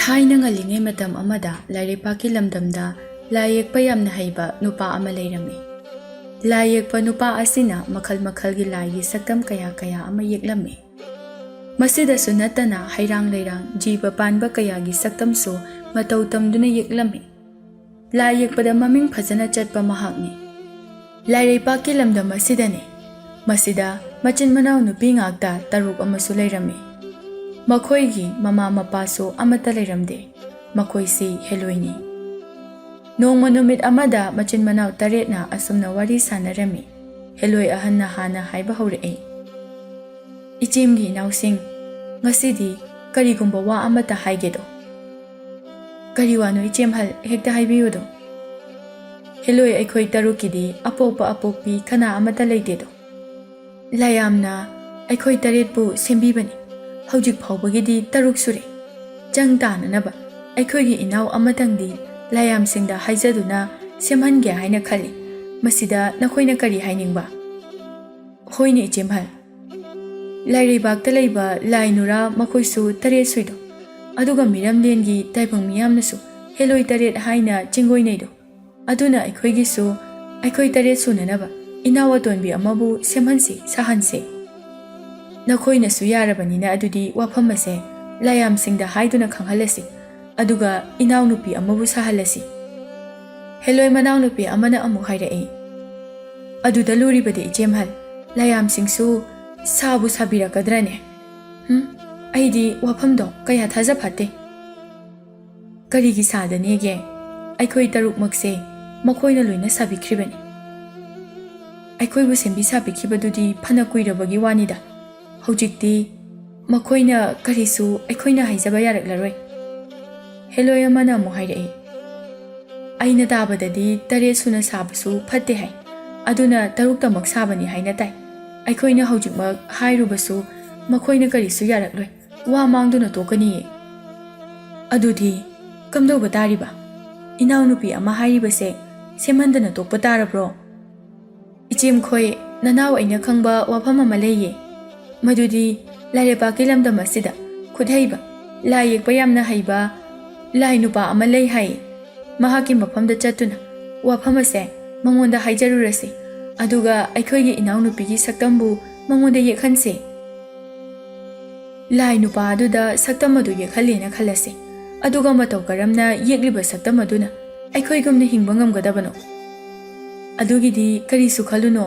ꯊꯥꯏꯅ ꯉꯜꯂꯤꯉꯩ ꯃꯇꯝ ꯑꯃꯗ ꯂꯥꯏꯔꯩꯄꯥꯛꯀꯤ ꯂꯝꯗꯝꯗ ꯂꯥꯏ ꯌꯦꯛꯄ ꯌꯥꯝꯅ ꯍꯩꯕ ꯅꯨꯄꯥ ꯑꯃ ꯂꯩꯔꯝꯃꯤ꯫ ꯂꯥꯏ ꯌꯦꯛꯄ ꯅꯨꯄꯥ ꯑꯁꯤꯅ ꯃꯈꯜ ꯃꯈꯜꯒꯤ ꯂꯥꯏꯒꯤ ꯁꯛꯇꯝ ꯀꯌꯥ ꯑꯃ ꯌꯦꯛꯂꯝꯃꯤ꯫ ꯃꯁꯤꯗꯁꯨ ꯅꯠꯇꯅ ꯍꯩꯔꯥꯡ ꯂꯩꯔꯥꯡ ꯖꯤꯕ ꯄꯥꯟꯕ ꯀꯌꯥꯒꯤ ꯁꯛꯇꯝꯁꯨ ꯃꯇꯧ ꯇꯝꯗꯨꯅ ꯌꯦꯛꯂꯝꯃꯤ꯫ ꯂꯥꯏ ꯌꯦꯛꯄꯗ ꯃꯃꯤꯡ ꯐꯖꯅ ꯆꯠꯄ ꯃꯍꯥꯛꯅꯤ꯫ ꯂꯥꯏꯔꯩꯄꯥꯛꯀꯤ ꯂꯝꯗꯝ ꯑꯁꯤꯗꯅꯤ꯫ ꯃꯁꯤꯗ ꯃꯆꯤꯟ ꯃꯅꯥꯎ ꯅꯨꯄꯤ ꯉꯥꯛꯇ 6 ꯑꯃꯁꯨ ꯂꯩꯔꯝꯃꯤ꯫ ꯃꯈꯣꯏꯒꯤ ꯃꯃꯥ ꯃꯄꯥꯁꯨ ꯑꯃꯠꯇ ꯂꯩꯔꯝꯗꯦ꯫ ꯃꯈꯣꯏꯁꯤ ꯍꯦꯂꯣꯏꯅꯤ꯫ ꯅꯣꯡꯃ ꯅꯨꯃꯤꯠ ꯑꯃꯗ ꯃꯆꯤꯟ ꯃꯅꯥꯎ 8ꯅ ꯑꯁꯨꯝꯅ ꯋꯥꯔꯤ ꯁꯥꯟꯅꯔꯝꯃꯤ꯫ ꯍꯦꯂꯣꯏ ꯑꯍꯟꯅ ꯍꯥꯟꯅ ꯍꯥꯏꯕ ꯍꯧꯔꯛꯏ꯫ "ꯏꯆꯦꯝꯒꯤ ꯏꯅꯥꯎꯁꯤꯡ, ꯉꯁꯤꯗꯤ ꯀꯔꯤꯒꯨꯝꯕ ꯋꯥ ꯑꯃꯠꯇ ꯍꯥꯏꯒꯦꯗꯣ?" "ꯀꯔꯤ ꯋꯥꯅꯣ ꯏꯆꯦꯝꯍꯜ, ꯍꯦꯛꯇ ꯍꯥꯏꯕꯤꯌꯨꯗꯣ?" "ꯍꯦꯂꯣꯏ ꯑꯩꯈꯣꯏ 6ꯀꯤꯗꯤ ꯑꯄꯣꯛꯄ ꯑꯄꯣꯛꯄꯤ ꯀꯅꯥ ꯑꯃꯠꯇ ꯂꯩꯇꯦꯗꯣ꯫ ꯂꯥꯏꯌꯥꯝꯅ ꯑꯩꯈꯣꯏ 8ꯄꯨ ꯁꯦꯝꯕꯤꯕꯅꯤ꯫ ꯍꯧꯖꯤꯛ ꯐꯥꯎꯕꯒꯤꯗꯤ 6 ꯁꯨꯔꯦ꯫ ꯆꯪ ꯇꯥꯅꯅꯕ ꯑꯩꯈꯣꯏꯒꯤ ꯏꯅꯥꯎ ꯑꯃꯇꯪꯗꯤ ꯂꯥꯏꯌꯥꯝꯁꯤꯡꯗ ꯍꯥꯏꯖꯗꯨꯅ ꯁꯦꯝꯍꯟꯒꯦ ꯍꯥꯏꯅ ꯈꯜꯂꯤ꯫ ꯃꯁꯤꯗ ꯅꯈꯣꯏꯅ ꯀꯔꯤ ꯍꯥꯏꯅꯤꯡꯕ?" "ꯍꯣꯏꯅꯦ ꯏꯆꯦꯝꯍꯜ, ꯂꯥꯏꯔꯩꯕꯥꯛꯇ ꯂꯩꯕ ꯂꯥꯏ ꯅꯨꯔꯥ ꯃꯈꯣꯏꯁꯨ 8 ꯁꯨꯏꯗꯣ, ꯑꯗꯨꯒ ꯃꯤꯔꯝꯂꯦꯟꯒꯤ ꯇꯥꯏꯕꯪ ꯃꯤꯌꯥꯝꯅꯁꯨ ꯍꯦꯂꯣꯏ 8 ꯍꯥꯏꯅ ꯆꯤꯡꯒꯣꯏꯅꯩꯗꯣ꯫ ꯑꯗꯨꯅ ꯑꯩꯈꯣꯏꯒꯤꯁꯨ ꯑꯩꯈꯣꯏ 8 ꯁꯨꯅꯅꯕ ꯏꯅꯥꯎ ꯑꯇꯣꯟꯕꯤ ꯑꯃꯕꯨ ꯁꯦꯝꯍꯟꯁꯤ ꯁꯥꯍꯟꯁꯤ꯫ ꯅꯈꯣꯏꯅꯁꯨ ꯌꯥꯔꯕꯅꯤꯅ ꯑꯗꯨꯗꯤ ꯋꯥꯐꯝ ꯑꯁꯦ ꯂꯥꯏꯌꯥꯝꯁꯤꯡꯗ ꯍꯥꯏꯗꯨꯅ ꯈꯪꯍꯜꯂꯁꯤ, ꯑꯗꯨꯒ ꯏꯅꯥꯎꯅꯨꯄꯤ ꯑꯃꯕꯨ ꯁꯥꯍꯜꯂꯁꯤ." ꯍꯦꯂꯣꯏ ꯃꯅꯥꯎꯅꯨꯄꯤ ꯑꯃꯅ ꯑꯃꯨꯛ ꯍꯥꯏꯔꯛꯏ꯫ "ꯑꯗꯨꯗ ꯂꯨꯔꯤꯕꯗꯤ ꯏꯆꯦꯝꯍꯜ, ꯂꯥꯏꯌꯥꯝꯁꯤꯡꯁꯨ ꯁꯥꯕꯨ ꯁꯥꯕꯤꯔꯛꯀꯗ꯭ꯔꯅꯦ? ꯑꯩꯗꯤ ꯋꯥꯐꯝꯗꯣ ꯀꯌꯥ ꯊꯥꯖ ꯐꯠꯇꯦ." "ꯀꯔꯤꯒꯤ ꯁꯥꯗꯅꯦꯒꯦ? ꯑꯩꯈꯣꯏ 6ꯃꯛꯁꯦ ꯃꯈꯣꯏꯅ ꯂꯣꯏꯅ ꯁꯥꯕꯤꯈ꯭ꯔꯤꯕꯅꯤ꯫ ꯑꯩꯈꯣꯏꯕꯨ ꯁꯦꯝꯕꯤ ꯁꯥꯕꯤꯈꯤꯕꯗꯨꯗꯤ ꯐꯅ ꯀꯨꯏꯔꯕꯒꯤ ꯋꯥꯅꯤꯗ꯫ ꯍꯧꯖꯤꯛꯇꯤ ꯃꯈꯣꯏꯅ ꯀꯔꯤꯁꯨ ꯑꯩꯈꯣꯏꯅ ꯍꯥꯏꯖꯕ ꯌꯥꯔꯛꯂꯔꯣꯏ." ꯍꯦꯂꯣꯏ ꯑꯃꯅ ꯑꯃꯨꯛ ꯍꯥꯏꯔꯛꯏ꯫ "ꯑꯩꯅ ꯇꯥꯕꯗꯗꯤ 8 ꯁꯨꯅ ꯁꯥꯕꯁꯨ ꯐꯠꯇꯦ ꯍꯥꯏ, ꯑꯗꯨꯅ 6ꯇꯃꯛ ꯁꯥꯕꯅꯤ ꯍꯥꯏꯅ ꯇꯥꯏ꯫ ꯑꯩꯈꯣꯏꯅ ꯍꯧꯖꯤꯛꯃꯛ ꯍꯥꯏꯔꯨꯕꯁꯨ ꯃꯈꯣꯏꯅ ꯀꯔꯤꯁꯨ ꯌꯥꯔꯛꯂꯣꯏ, ꯋꯥ ꯃꯥꯡꯗꯨꯅ ꯇꯣꯛꯀꯅꯤꯌꯦ." "ꯑꯗꯨꯗꯤ ꯀꯝꯗꯧꯕ ꯇꯥꯔꯤꯕ? ꯏꯅꯥꯎꯅꯨꯄꯤ ꯑꯃ ꯍꯥꯏꯔꯤꯕꯁꯦ ꯁꯦꯝꯍꯟꯗꯅ ꯇꯣꯛꯄ ꯇꯥꯔꯕ꯭ꯔꯣ?" "ꯏꯆꯦꯝꯈꯣꯏ, ꯅꯅꯥꯎ ꯑꯩꯅ ꯈꯪꯕ ꯋꯥꯐꯝ ꯑꯃ ꯂꯩꯌꯦ꯫ ꯃꯗꯨꯗꯤ ꯂꯥꯏꯔꯩꯄꯥꯛꯀꯤ ꯂꯝꯗꯝ ꯑꯁꯤꯗ ꯈꯨꯠꯍꯩꯕ, ꯂꯥꯏ ꯌꯦꯛꯄ ꯌꯥꯝꯅ ꯍꯩꯕ ꯂꯥꯏ ꯅꯨꯄꯥ ꯑꯃ ꯂꯩ ꯍꯥꯏꯌꯦ꯫ ꯃꯍꯥꯛꯀꯤ ꯃꯐꯝꯗ ꯆꯠꯇꯨꯅ ꯋꯥꯐꯝ ꯑꯁꯦ ꯃꯉꯣꯟꯗ ꯍꯥꯏꯖꯔꯨꯔꯁꯤ, ꯑꯗꯨꯒ ꯑꯩꯈꯣꯏꯒꯤ ꯏꯅꯥꯎꯅꯨꯄꯤꯒꯤ ꯁꯛꯇꯝꯕꯨ ꯃꯉꯣꯟꯗ ꯌꯦꯛꯍꯟꯁꯤ꯫ ꯂꯥꯏ ꯅꯨꯄꯥ ꯑꯗꯨꯗ ꯁꯛꯇꯝ ꯑꯗꯨ ꯌꯦꯛꯍꯜꯂꯦꯅ ꯈꯜꯂꯁꯤ, ꯑꯗꯨꯒ ꯃꯇꯧ ꯀꯔꯝꯅ ꯌꯦꯛꯂꯤꯕ ꯁꯛꯇꯝ ꯑꯗꯨꯅ ꯑꯩꯈꯣꯏꯒꯨꯝꯅ ꯍꯤꯡꯕ ꯉꯝꯒꯗꯕꯅꯣ? ꯑꯗꯨꯒꯤꯗꯤ ꯀꯔꯤꯁꯨ ꯈꯜꯂꯨꯅꯣ꯫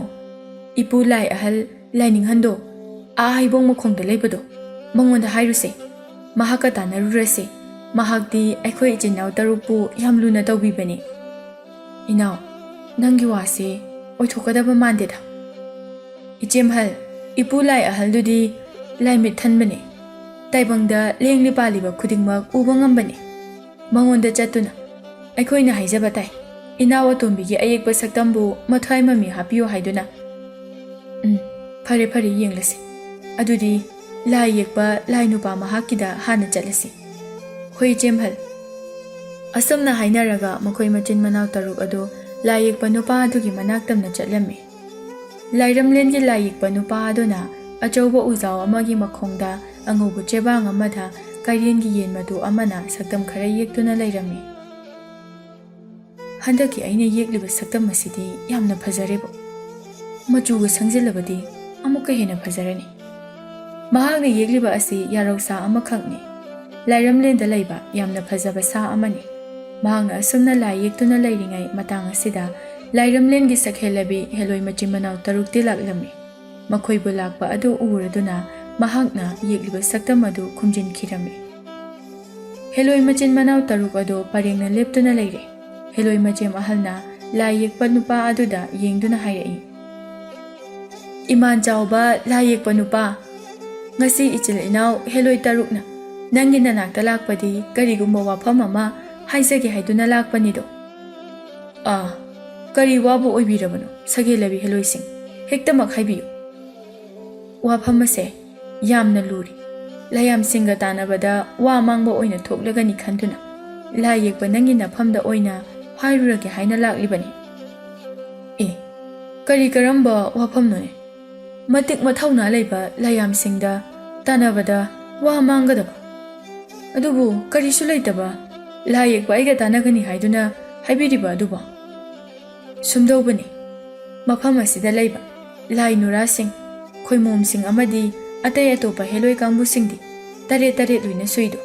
ꯏꯄꯨ ꯂꯥꯏ ꯑꯍꯜ ꯂꯥꯏꯅꯤꯡꯍꯟꯗꯣ, ꯍꯩꯕꯣꯡ ꯃꯈꯣꯡꯗ ꯂꯩꯕꯗꯣ, ꯃꯉꯣꯟꯗ ꯍꯥꯏꯔꯨꯁꯦ꯫ ꯃꯍꯥꯛꯀ ꯇꯥꯟꯅꯔꯨꯔꯁꯤ꯫ ꯃꯍꯥꯛꯇꯤ ꯑꯩꯈꯣꯏ ꯏꯆꯤꯟ ꯏꯅꯥꯎ 6ꯄꯨ ꯌꯥꯝ ꯂꯨꯅ ꯇꯧꯕꯤꯕꯅꯤ." "ꯏꯅꯥꯎ, ꯅꯪꯒꯤ ꯋꯥꯁꯤ ꯑꯣꯏꯊꯣꯛꯀꯗꯕ ꯃꯥꯟꯗꯦꯗ." "ꯏꯆꯦꯝꯍꯜ, ꯏꯄꯨ ꯂꯥꯏ ꯑꯍꯜꯗꯨꯗꯤ ꯂꯥꯏꯃꯤꯠ ꯊꯟꯕꯅꯤ꯫ ꯇꯥꯏꯕꯪꯗ ꯂꯦꯡꯂꯤ ꯄꯥꯜꯂꯤꯕ ꯈꯨꯗꯤꯡꯃꯛ ꯎꯕ ꯉꯝꯕꯅꯤ꯫ ꯃꯉꯣꯟꯗ ꯆꯠꯇꯨꯅ ꯑꯩꯈꯣꯏꯅ ꯍꯥꯏꯖꯕ ꯇꯥꯏ, ꯏꯅꯥꯎ ꯑꯇꯣꯟꯕꯤꯒꯤ ꯑꯌꯦꯛꯄ ꯁꯛꯇꯝꯕꯨ ꯃꯊ꯭ꯋꯥꯏ ꯃꯃꯤ ꯍꯥꯞꯄꯤꯌꯨ ꯍꯥꯏꯗꯨꯅ." "ꯐꯔꯦ ꯐꯔꯦ, ꯌꯦꯡꯂꯁꯤ꯫ ꯑꯗꯨꯗꯤ ꯂꯥꯏ ꯌꯦꯛꯄ ꯂꯥꯏ ꯅꯨꯄꯥ ꯃꯍꯥꯛꯀꯤꯗ ꯍꯥꯟꯅ ꯆꯠꯂꯁꯤ." "ꯍꯣꯏ ꯏꯆꯦꯝꯍꯜ." ꯑꯁꯨꯝꯅ ꯍꯥꯏꯅꯔꯒ ꯃꯈꯣꯏ ꯃꯆꯤꯟ ꯃꯅꯥꯎ 6 ꯑꯗꯨ ꯂꯥꯏ ꯌꯦꯛꯄ ꯅꯨꯄꯥ ꯑꯗꯨꯒꯤ ꯃꯅꯥꯛꯇꯝꯅ ꯆꯠꯂꯝꯃꯤ꯫ ꯂꯥꯏꯔꯝꯂꯦꯟꯒꯤ ꯂꯥꯏ ꯌꯦꯛꯄ ꯅꯨꯄꯥ ꯑꯗꯨꯅ ꯑꯆꯧꯕ ꯎꯖꯥꯎ ꯑꯃꯒꯤ ꯃꯈꯣꯡꯗ ꯑꯉꯧꯕ ꯆꯦꯕꯥꯡ ꯑꯃꯗ ꯀꯩꯔꯦꯟꯒꯤ ꯌꯦꯟ ꯃꯇꯨ ꯑꯃꯅ ꯁꯛꯇꯝ ꯈꯔ ꯌꯦꯛꯇꯨꯅ ꯂꯩꯔꯝꯃꯤ꯫ "ꯍꯟꯗꯛꯀꯤ ꯑꯩꯅ ꯌꯦꯛꯂꯤꯕ ꯁꯛꯇꯝ ꯑꯁꯤꯗꯤ ꯌꯥꯝꯅ ꯐꯖꯔꯦꯕꯣ꯫ ꯃꯆꯨꯒ ꯁꯪꯖꯤꯜꯂꯕꯗꯤ ꯑꯃꯨꯛꯀ ꯍꯦꯟꯅ ꯐꯖꯔꯅꯤ." ꯃꯍꯥꯛꯅ ꯌꯦꯛꯂꯤꯕ ꯑꯁꯤ ꯌꯥꯔꯧ-ꯁꯥ ꯑꯃꯈꯛꯅꯤ꯫ ꯂꯥꯏꯔꯝꯂꯦꯟꯗ ꯂꯩꯕ ꯌꯥꯝꯅ ꯐꯖꯕ ꯁꯥ ꯑꯃꯅꯤ꯫ ꯃꯍꯥꯛꯅ ꯑꯁꯨꯝꯅ ꯂꯥꯏ ꯌꯦꯛꯇꯨꯅ ꯂꯩꯔꯤꯉꯩ ꯃꯇꯥꯡ ꯑꯁꯤꯗ ꯂꯥꯏꯔꯝꯂꯦꯟꯒꯤ ꯁꯛꯍꯦꯜꯂꯕꯤ ꯍꯦꯂꯣꯏ ꯃꯆꯤꯟ ꯃꯅꯥꯎ 6ꯇꯤ ꯂꯥꯛꯂꯝꯃꯤ꯫ ꯃꯈꯣꯏꯕꯨ ꯂꯥꯛꯄ ꯑꯗꯨ ꯎꯔꯗꯨꯅ ꯃꯍꯥꯛꯅ ꯌꯦꯛꯂꯤꯕ ꯁꯛꯇꯝ ꯑꯗꯨ ꯈꯨꯝꯖꯤꯟꯈꯤꯔꯝꯃꯤ꯫ ꯍꯦꯂꯣꯏ ꯃꯆꯤൻ ꯃꯅꯥꯎ 6 ꯑꯗꯨ ꯄꯔꯦꯡꯅ ꯂꯦꯞꯇꯨꯅ ꯂꯩꯔꯦ꯫ ꯍꯦꯂꯣꯏ ꯃꯆꯦꯝ ꯑꯍꯜꯅ ꯂꯥꯏ ꯌꯦꯛꯄ ꯅꯨꯄꯥ ꯑꯗꯨꯗ ꯌꯦꯡꯗꯨꯅ ꯍꯥꯏꯔꯛꯏ꯫ "ꯏꯃꯥꯟ ꯆꯥꯎꯕ ꯂꯥꯏ ꯌꯦꯛꯄ ꯅꯨꯄꯥ, ꯉꯁꯤ ꯏꯆꯤꯜ ꯏꯅꯥꯎ ꯍꯦꯂꯣꯏ 6ꯅ ꯅꯪꯒꯤ ꯅꯅꯥꯛꯇ ꯂꯥꯛꯄꯗꯤ ꯀꯔꯤꯒꯨꯝꯕ ꯋꯥꯐꯝ ꯑꯃ ꯍꯥꯏꯖꯒꯦ ꯍꯥꯏꯗꯨꯅ ꯂꯥꯛꯄꯅꯤꯗꯣ." "ꯀꯔꯤ ꯋꯥꯕꯨ ꯑꯣꯏꯕꯤꯔꯕꯅꯣ ꯁꯒꯦꯜꯂꯕꯤ ꯍꯦꯂꯣꯏꯁꯤꯡ, ꯍꯦꯛꯇꯃꯛ ꯍꯥꯏꯕꯤꯌꯨ." "ꯋꯥꯐꯝ ꯑꯁꯦ ꯌꯥꯝꯅ ꯂꯨꯔꯤ꯫ ꯂꯥꯏꯌꯥꯝꯁꯤꯡꯒ ꯇꯥꯟꯅꯕꯗ ꯋꯥ ꯃꯥꯡꯕ ꯑꯣꯏꯅ ꯊꯣꯛꯂꯒꯅꯤ ꯈꯟꯗꯨꯅ ꯂꯥꯏ ꯌꯦꯛꯄ ꯅꯪꯒꯤ ꯅꯐꯝꯗ ꯑꯣꯏꯅ ꯍꯥꯏꯔꯨꯔꯒꯦ ꯍꯥꯏꯅ ꯂꯥꯛꯂꯤꯕꯅꯤ." "ꯀꯔꯤ ꯀꯔꯝꯕ ꯋꯥꯐꯝꯅꯣꯅꯦ? ꯃꯇꯤꯛ ꯃꯊꯧꯅꯥ ꯂꯩꯕ ꯂꯥꯏꯌꯥꯝꯁꯤꯡꯗ ꯇꯥꯟꯅꯕꯗ ꯋꯥ ꯃꯥꯡꯒꯗꯕ? ꯑꯗꯨꯕꯨ ꯀꯔꯤꯁꯨ ꯂꯩꯇꯕ ꯂꯥꯏ ꯌꯦꯛꯄ ꯑꯩꯒ ꯇꯥꯟꯅꯒꯅꯤ ꯍꯥꯏꯗꯨꯅ ꯍꯥꯏꯕꯤꯔꯤꯕ ꯑꯗꯨꯕꯨ? ꯁꯨꯝꯗꯧꯕꯅꯤ, ꯃꯐꯝ ꯑꯁꯤꯗ ꯂꯩꯕ ꯂꯥꯏ ꯅꯨꯔꯥꯁꯤꯡ, ꯈꯣꯏꯃꯣꯝꯁꯤꯡ ꯑꯃꯗꯤ ꯑꯇꯩ ꯑꯇꯣꯞꯄ ꯍꯦꯂꯣꯏ ꯀꯥꯡꯕꯨꯁꯤꯡꯗꯤ ꯇꯔꯦꯠ ꯂꯣꯏꯅ ꯁꯨꯏꯗꯣ,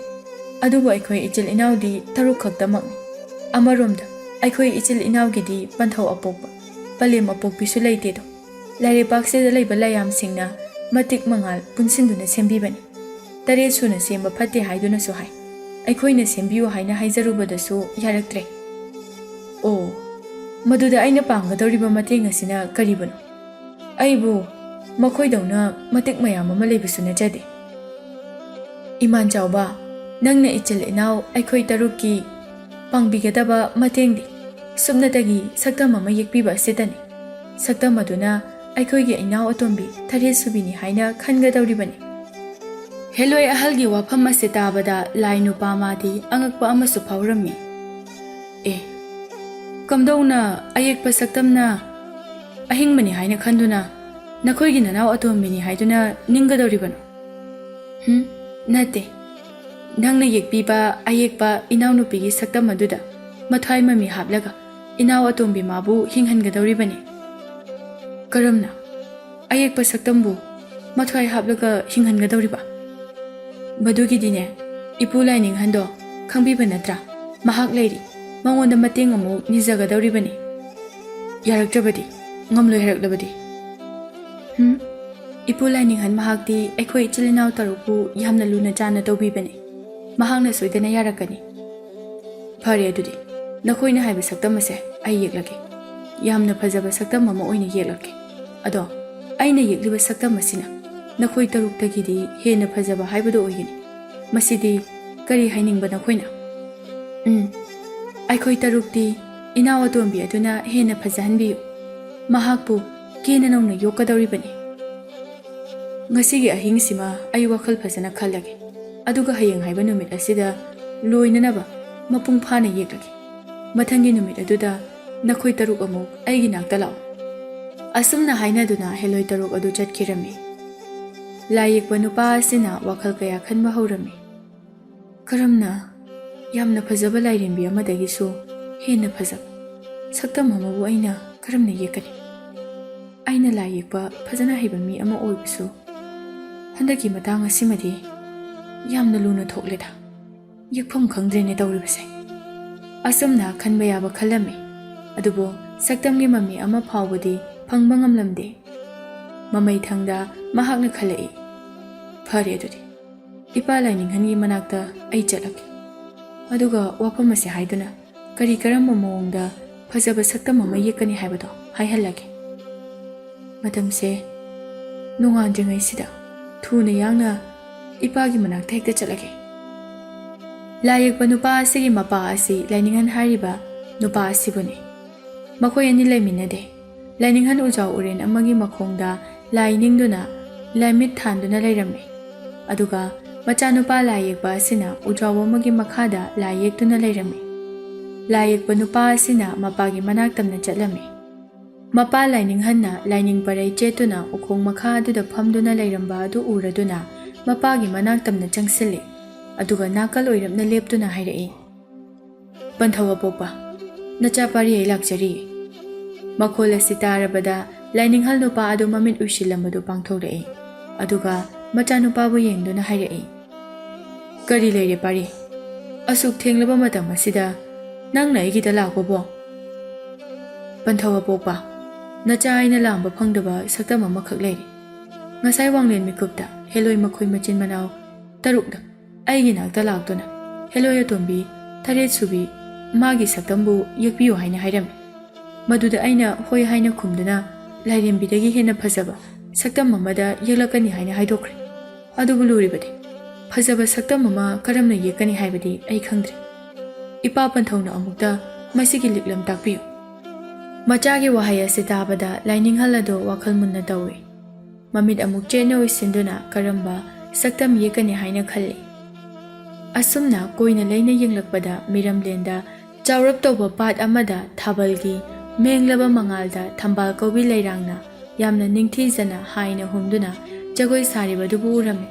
ꯑꯗꯨꯕꯨ ꯑꯩꯈꯣꯏ ꯏꯆꯤꯜ ꯏꯅꯥꯎꯗꯤ 6 ꯈꯛꯇꯃꯛꯅꯤ꯫ ꯑꯃꯔꯣꯝꯗ ꯑꯩꯈꯣꯏ ꯏꯆꯤꯜ ꯏꯅꯥꯎꯒꯤꯗꯤ ꯄꯟꯊꯧ ꯑꯄꯣꯛꯄ, ꯄꯂꯦꯝ ꯑꯄꯣꯛꯄꯤꯁꯨ ꯂꯩꯇꯦꯗꯣ, ꯂꯥꯏꯔꯩꯄꯥꯛꯁꯤꯗ ꯂꯩꯕ ꯂꯥꯏꯌꯥꯝꯁꯤꯡꯅ ꯃꯇꯤꯛ ꯃꯉꯥꯜ ꯄꯨꯟꯁꯤꯟꯗꯨꯅ ꯁꯦꯝꯕꯤꯕꯅꯤ꯫ 7 ꯁꯨꯅ ꯁꯦꯝꯕ ꯐꯠꯇꯦ ꯍꯥꯏꯗꯨꯅꯁꯨ ꯍꯥꯏ, ꯑꯩꯈꯣꯏꯅ ꯁꯦꯝꯕꯤꯌꯨ ꯍꯥꯏꯅ ꯍꯥꯏꯖꯔꯨꯕꯗꯁꯨ ꯌꯥꯔꯛꯇ꯭ꯔꯦ꯫ ꯑꯣ, ꯃꯗꯨꯗ ꯑꯩꯅ ꯄꯥꯡꯒꯗꯧꯔꯤꯕ ꯃꯇꯦꯡ ꯑꯁꯤꯅ ꯀꯔꯤꯕꯨꯅꯣ? ꯑꯩꯕꯨ ꯃꯈꯣꯏꯗꯧꯅ ꯃꯇꯤꯛ ꯃꯌꯥꯝ ꯑꯃ ꯂꯩꯕꯁꯨ ꯅꯠꯆꯗꯦ꯫ ꯏꯃꯥꯟ ꯆꯥꯎꯕ, ꯅꯪꯅ ꯏꯆꯤꯜ ꯏꯅꯥꯎ ꯑꯩꯈꯣꯏ 6ꯀꯤ ꯄꯥꯡꯕꯤꯒꯗꯕ ꯃꯇꯦꯡꯗꯤ ꯁꯨꯞꯅꯇꯒꯤ ꯁꯛꯇꯝ ꯑꯃ ꯌꯦꯛꯄꯤꯕ ꯑꯁꯤꯇꯅꯤ꯫ ꯁꯛꯇꯝ ꯑꯗꯨꯅ ꯑꯩꯈꯣꯏꯒꯤ ꯏꯅꯥꯎ ꯑꯇꯣꯝꯕꯤ 7 ꯁꯨꯕꯤꯅꯤ ꯍꯥꯏꯅ ꯈꯟꯒꯗꯧꯔꯤꯕꯅꯤ꯫ ꯍꯦꯂꯣꯏ ꯑꯍꯜꯒꯤ ꯋꯥꯐꯝ ꯑꯁꯤ ꯇꯥꯕꯗ ꯂꯥꯏ ꯅꯨꯄꯥ ꯃꯥꯗꯤ ꯑꯉꯛꯄ ꯑꯃꯁꯨ ꯐꯥꯎꯔꯝꯃꯤ꯫ ꯑꯦ, ꯀꯝꯗꯧꯅ ꯑꯌꯦꯛꯄ ꯁꯛꯇꯝꯅ ꯑꯍꯤꯡꯕꯅꯤ ꯍꯥꯏꯅ ꯈꯟꯗꯨꯅ ꯅꯈꯣꯏꯒꯤ ꯅꯅꯥꯎ ꯑꯇꯣꯝꯕꯤꯅꯤ ꯍꯥꯏꯗꯨꯅ ꯅꯤꯡꯒꯗꯧꯔꯤꯕꯅꯣ? ꯅꯠꯇꯦ, ꯅꯪꯅ ꯌꯦꯛꯄꯤꯕ ꯑꯌꯦꯛꯄ ꯏꯅꯥꯎꯅꯨꯄꯤꯒꯤ ꯁꯛꯇꯝ ꯑꯗꯨꯗ ꯃꯊ꯭ꯋꯥꯏ ꯃꯃꯤ ꯍꯥꯞꯂꯒ ꯏꯅꯥꯎ ꯑꯇꯣꯝꯕꯤ ꯃꯥꯕꯨ ꯍꯤꯡꯍꯟꯒꯗꯧꯔꯤꯕꯅꯤ꯫ ꯀꯔꯝꯅ ꯑꯌꯦꯛꯄ ꯁꯛꯇꯝꯕꯨ ꯃꯊ꯭ꯋꯥꯏ ꯍꯥꯞꯂꯒ ꯍꯤꯡꯍꯟꯒꯗꯧꯔꯤꯕ? ꯃꯗꯨꯒꯤꯗꯤꯅꯦ, ꯏꯄꯨ ꯂꯥꯏꯅꯤꯡꯍꯟꯗꯣ ꯈꯪꯕꯤꯕ ꯅꯠꯇ꯭ꯔꯥ? ꯃꯍꯥꯛ ꯂꯩꯔꯤ, ꯃꯉꯣꯟꯗ ꯃꯇꯦꯡ ꯑꯃꯨꯛ ꯅꯤꯖꯒꯗꯧꯔꯤꯕꯅꯤ꯫ ꯌꯥꯔꯛꯇ꯭ꯔꯕꯗꯤ, ꯉꯝꯂꯣꯏ ꯍꯥꯏꯔꯛꯂꯕꯗꯤ? ꯏꯄꯨ ꯂꯥꯏꯅꯤꯡꯍꯟ ꯃꯍꯥꯛꯇꯤ ꯑꯩꯈꯣꯏ ꯏꯆꯤꯜ ꯏꯅꯥꯎ 6ꯄꯨ ꯌꯥꯝꯅ ꯂꯨꯅ ꯆꯥꯟꯅ ꯇꯧꯕꯤꯕꯅꯤ꯫ ꯃꯍꯥꯛꯅ ꯁꯣꯏꯗꯅ ꯌꯥꯔꯛꯀꯅꯤ꯫ ꯐꯔꯦ, ꯑꯗꯨꯗꯤ ꯅꯈꯣꯏꯅ ꯍꯥꯏꯕ ꯁꯛꯇꯝ ꯑꯁꯦ ꯑꯩ ꯌꯦꯛꯂꯒꯦ꯫ ꯌꯥꯝꯅ ꯐꯖꯕ ꯁꯛꯇꯝ ꯑꯃ ꯑꯣꯏꯅ ꯌꯦꯛꯂꯒꯦ꯫ ꯑꯗꯣ ꯑꯩꯅ ꯌꯦꯛꯂꯤꯕ ꯁꯛꯇꯝ ꯑꯁꯤꯅ ꯅꯈꯣꯏ 6ꯇꯒꯤꯗꯤ ꯍꯦꯟꯅ ꯐꯖꯕ ꯍꯥꯏꯕꯗꯨ ꯑꯣꯏꯒꯅꯤ꯫ ꯃꯁꯤꯗꯤ ꯀꯔꯤ ꯍꯥꯏꯅꯤꯡꯕ ꯅꯈꯣꯏꯅ? ꯑꯩꯈꯣꯏ 6ꯇꯤ ꯏꯅꯥꯎ ꯑꯇꯣꯝꯕꯤ ꯑꯗꯨꯅ ꯍꯦꯟꯅ ꯐꯖꯍꯟꯕꯤꯌꯨ꯫ ꯃꯍꯥꯛꯄꯨ ꯀꯦꯅ ꯅꯧꯅ ꯌꯣꯛꯀꯗꯧꯔꯤꯕꯅꯤ꯫ ꯉꯁꯤꯒꯤ ꯑꯍꯤꯡꯁꯤꯃ ꯑꯩ ꯋꯥꯈꯜ ꯐꯖꯅ ꯈꯜꯂꯒꯦ, ꯑꯗꯨꯒ ꯍꯌꯦꯡ ꯍꯥꯏꯕ ꯅꯨꯃꯤꯠ ꯑꯁꯤꯗ ꯂꯣꯏꯅꯅꯕ ꯃꯄꯨꯡ ꯐꯥꯅ ꯌꯦꯛꯂꯒꯦ꯫ ꯃꯊꯪꯒꯤ ꯅꯨꯃꯤꯠ ꯑꯗꯨꯗ ꯅꯈꯣꯏ 6 ꯑꯃꯨꯛ ꯑꯩꯒꯤ ꯅꯥꯛꯇ ꯂꯥꯛꯑꯣ꯫ ꯑꯁꯨꯝꯅ ꯍꯥꯏꯅꯗꯨꯅ ꯍꯦꯂꯣꯏ 6 ꯑꯗꯨ ꯆꯠꯈꯤꯔꯝꯃꯤ꯫ ꯂꯥꯏ ꯌꯦꯛꯄ ꯅꯨꯄꯥ ꯑꯁꯤꯅ ꯋꯥꯈꯜ ꯀꯌా ꯈꯟꯕ ꯍꯧꯔꯝꯃꯤ꯫ ꯀꯔꯝꯅ ꯌꯥꯝꯅ ꯐꯖꯕ ꯂꯥꯏꯔꯦꯝꯕꯤ ꯑꯃꯗꯒꯤꯁꯨ ꯍꯦꯟꯅ ꯐꯖꯕ ꯁꯛꯇꯝ ꯑꯃꯕꯨ ꯑꯩꯅ ꯀꯔꯝꯅ ꯌꯦꯛꯀꯅꯤ? ꯑꯩꯅ ꯂꯥꯏ ꯌꯦꯛꯄ ꯐꯖꯅ ꯍꯩꯕ ꯃꯤ ꯑꯃ ꯑꯣꯏꯕꯁꯨ ꯍꯟꯗꯛꯀꯤ ꯃꯇꯥꯡ ꯑꯁꯤꯃꯗꯤ ꯌꯥꯝꯅ ꯂꯨꯅ ꯊꯣꯛꯂꯦꯗ, ꯌꯦꯛꯐꯝ ꯈꯪꯗ꯭ꯔꯦꯅꯦ ꯇꯧꯔꯤꯕꯁꯦ꯫ ꯑꯁꯨꯝꯅ ꯈꯟꯕ ꯌꯥꯕ ꯈꯜꯂꯝꯃꯤ, ꯑꯗꯨꯕꯨ ꯁꯛꯇꯝꯒꯤ ꯃꯃꯤ ꯑꯃ ꯐꯥꯎꯕꯗꯤ ꯐꯪꯕ ꯉꯝꯂꯝꯗꯦ꯫ ꯃꯃꯩꯊꯪꯗ ꯃꯍꯥꯛꯅ ꯈꯜꯂꯛꯏ, ꯐꯔꯦ ꯑꯗꯨꯗꯤ ꯏꯄꯥ ꯂꯥꯏꯅꯤꯡꯍꯟꯒꯤ ꯃꯅꯥꯛꯇ ꯑꯩ ꯆꯠꯂꯒꯦ, ꯑꯗꯨꯒ ꯋꯥꯐꯝ ꯑꯁꯤ ꯍꯥꯏꯗꯨꯅ ꯀꯔꯤ ꯀꯔꯝꯕ ꯃꯑꯣꯡꯗ ꯐꯖꯕ ꯁꯛꯇꯝ ꯑꯃ ꯌꯦꯛꯀꯅꯤ ꯍꯥꯏꯕꯗꯣ ꯍꯥꯏꯍꯜꯂꯒꯦ꯫ ꯃꯇꯝꯁꯦ ꯅꯣꯡꯉꯥꯟꯗ꯭ꯔꯤꯉꯩꯁꯤꯗ ꯊꯨꯅ ꯌꯥꯡꯅ ꯏꯄꯥꯒꯤ ꯃꯅꯥꯛꯇ ꯍꯦꯛꯇ ꯆꯠꯂꯒꯦ꯫ ꯂꯥꯏ ꯌꯦꯛꯄ ꯅꯨꯄꯥ ꯑꯁꯤꯒꯤ ꯃꯄꯥ ꯑꯁꯤ ꯂꯥꯏꯅꯤꯡꯍꯟ ꯍꯥꯏꯔꯤꯕ ꯅꯨꯄꯥ ꯑꯁꯤꯕꯨꯅꯤ꯫ ꯃꯈꯣꯏ ꯑꯅꯤ ꯂꯩꯃꯤꯟꯅꯗꯦ꯫ ꯂꯥꯏꯅꯤꯡꯍꯟ ꯎꯖꯥꯎ ꯎꯔꯦꯟ ꯑꯃꯒꯤ ꯃꯈꯣꯡꯗ ꯂꯥꯏ ꯅꯤꯡꯗꯨꯅ ꯂꯥꯏꯃꯤꯠ ꯊꯥꯟꯗꯨꯅ ꯂꯩꯔꯝꯃꯤ, ꯑꯗꯨꯒ ꯃꯆꯥꯅꯨꯄꯥ ꯂꯥꯏ ꯌꯦꯛꯄ ꯑꯁꯤꯅ ꯎꯖꯥꯎ ꯑꯃꯒꯤ ꯃꯈꯥꯗ ꯂꯥꯏ ꯌꯦꯛꯇꯨꯅ ꯂꯩꯔꯝꯃꯤ꯫ ꯂꯥꯏ ꯌꯦꯛꯄ ꯅꯨꯄꯥ ꯑꯁꯤꯅ ꯃꯄꯥꯒꯤ ꯃꯅꯥꯛ ꯇꯝꯅ ꯆꯠꯂꯝꯃꯤ꯫ ꯃꯄꯥ ꯂꯥꯏꯅꯤꯡꯍꯟꯅ ꯂꯥꯏꯅꯤꯡ ꯄꯔꯩ ꯆꯦꯠꯇꯨꯅ ꯎꯈꯣꯡ ꯃꯈꯥ ꯑꯗꯨꯗ ꯐꯝꯗꯨꯅ ꯂꯩꯔꯝꯕ ꯑꯗꯨ ꯎꯔꯗꯨꯅ ꯃꯄꯥꯒꯤ ꯃꯅꯥꯛ ꯇꯝꯅ ꯆꯪꯁꯤꯜꯂꯤ, ꯑꯗꯨꯒ ꯅꯥꯀꯜ ꯑꯣꯏꯔꯞꯅ ꯂꯦꯞꯇꯨꯅ ꯍꯥꯏꯔꯛꯏ, ꯄꯟꯊꯧ ꯑꯄꯣꯛꯄ, ꯅꯆꯥ ꯄꯥꯔꯤ ꯑꯩ ꯂꯥꯛꯆꯔꯤꯌꯦ꯫ ꯃꯈꯣꯜ ꯑꯁꯤ ꯇꯥꯔꯕꯗ ꯂꯥꯏꯅꯤꯡꯍꯜ ꯅꯨꯄꯥ ꯑꯗꯨ ꯃꯃꯤꯠ ꯎꯏꯁꯤꯜꯂꯝꯕꯗꯨ ꯄꯥꯡꯊꯣꯛꯂꯛꯏ, ꯑꯗꯨꯒ ꯃꯆꯥꯅꯨꯄꯥꯕꯨ ꯌꯦꯡꯗꯨꯅ ꯍꯥꯏꯔꯛꯏ, ꯀꯔꯤ ꯂꯩꯔꯦ ꯄꯥꯔꯤ? ꯑꯁꯨꯛ ꯊꯦꯡꯂꯕ ꯃꯇꯝ ꯑꯁꯤꯗ ꯅꯪꯅ ꯑꯩꯒꯤꯗ ꯂꯥꯛꯄꯕꯣ? ꯄꯟꯊꯧ ꯑꯄꯣꯛꯄ, ꯅꯆꯥ ꯑꯩꯅ ꯂꯥꯡꯕ ꯐꯪꯗꯕ ꯁꯛꯇꯝ ꯑꯃꯈꯛ ꯂꯩꯔꯤ꯫ ꯉꯁꯥꯏ ꯋꯥꯡꯂꯦꯟ ꯃꯤꯀꯨꯞꯇ ꯍꯦꯂꯣꯏ ꯃꯈꯣꯏ ꯃꯆꯤꯟ ꯃꯅꯥꯎ 6ꯅ ꯑꯩꯒꯤ ꯅꯥꯛꯇ ꯂꯥꯛꯇꯨꯅ ꯍꯦꯂꯣꯏ ꯑꯇꯣꯝꯕꯤ 7 ꯁꯨꯕꯤ ꯃꯥꯒꯤ ꯁꯛꯇꯝꯕꯨ ꯌꯦꯛꯄꯤꯌꯨ ꯍꯥꯏꯅ ꯍꯥꯏꯔꯝꯃꯤ꯫ ꯃꯗꯨꯗ ꯑꯩꯅ ꯍꯣꯏ ꯍꯥꯏꯅ ꯈꯨꯝꯗꯨꯅ ꯂꯥꯏꯔꯦꯝꯕꯤꯗꯒꯤ ꯍꯦꯟꯅ ꯐꯖꯕ ꯁꯛꯇꯝ ꯑꯃꯗ ꯌꯦꯛꯂꯛꯀꯅꯤ ꯍꯥꯏꯅ ꯍꯥꯏꯗꯣꯛꯈ꯭ꯔꯦ꯫ ꯑꯗꯨꯕꯨ ꯂꯨꯔꯤꯕꯗꯤ ꯐꯖꯕ ꯁꯛꯇꯝ ꯑꯃ ꯀꯔꯝꯅ ꯌꯦꯛꯀꯅꯤ ꯍꯥꯏꯕꯗꯤ ꯑꯩ ꯈꯪꯗ꯭ꯔꯦ꯫ ꯏꯄꯥ ꯄꯟꯊꯧꯅ ꯑꯃꯨꯛꯇ ꯃꯁꯤꯒꯤ ꯂꯤꯛꯂꯝ ꯇꯥꯛꯄꯤꯌꯨ꯫ ꯃꯆꯥꯒꯤ ꯋꯥꯍꯩ ꯑꯁꯤ ꯇꯥꯕꯗ ꯂꯥꯏꯅꯤꯡꯍꯜ ꯑꯗꯨ ꯋꯥꯈꯜ ꯃꯨꯟꯅ ꯇꯧꯏ꯫ ꯃꯃꯤꯠ ꯑꯃꯨꯛ ꯆꯦꯠꯅ ꯎꯏꯁꯤꯟꯗꯨꯅ ꯀꯔꯝꯕ ꯁꯛꯇꯝ ꯌꯦꯛꯀꯅꯤ ꯍꯥꯏꯅ ꯈꯜꯂꯤ꯫ ꯑꯁꯨꯝꯅ ꯀꯣꯏꯅ ꯂꯩꯅ ꯌꯦꯡꯂꯛꯄꯗ ꯃꯤꯔꯝꯂꯦꯟꯗ ꯆꯥꯎꯔꯞ ꯇꯧꯕ ꯄꯥꯠ ꯑꯃꯗ ꯊꯥꯕꯜꯒꯤ ꯃꯦꯡꯂꯕ ꯃꯉꯥꯜꯗ ꯊꯝꯕꯥꯜ ꯀꯧꯕꯤ ꯂꯩꯔꯥꯡꯅ ꯌꯥꯝꯅ ꯅꯤꯡꯊꯤꯖꯅ ꯍꯥꯏꯅ ꯍꯨꯝꯗꯨꯅ ꯖꯒꯣꯏ ꯁꯥꯔꯤꯕꯗꯨꯕꯨ ꯎꯔꯝꯃꯤ꯫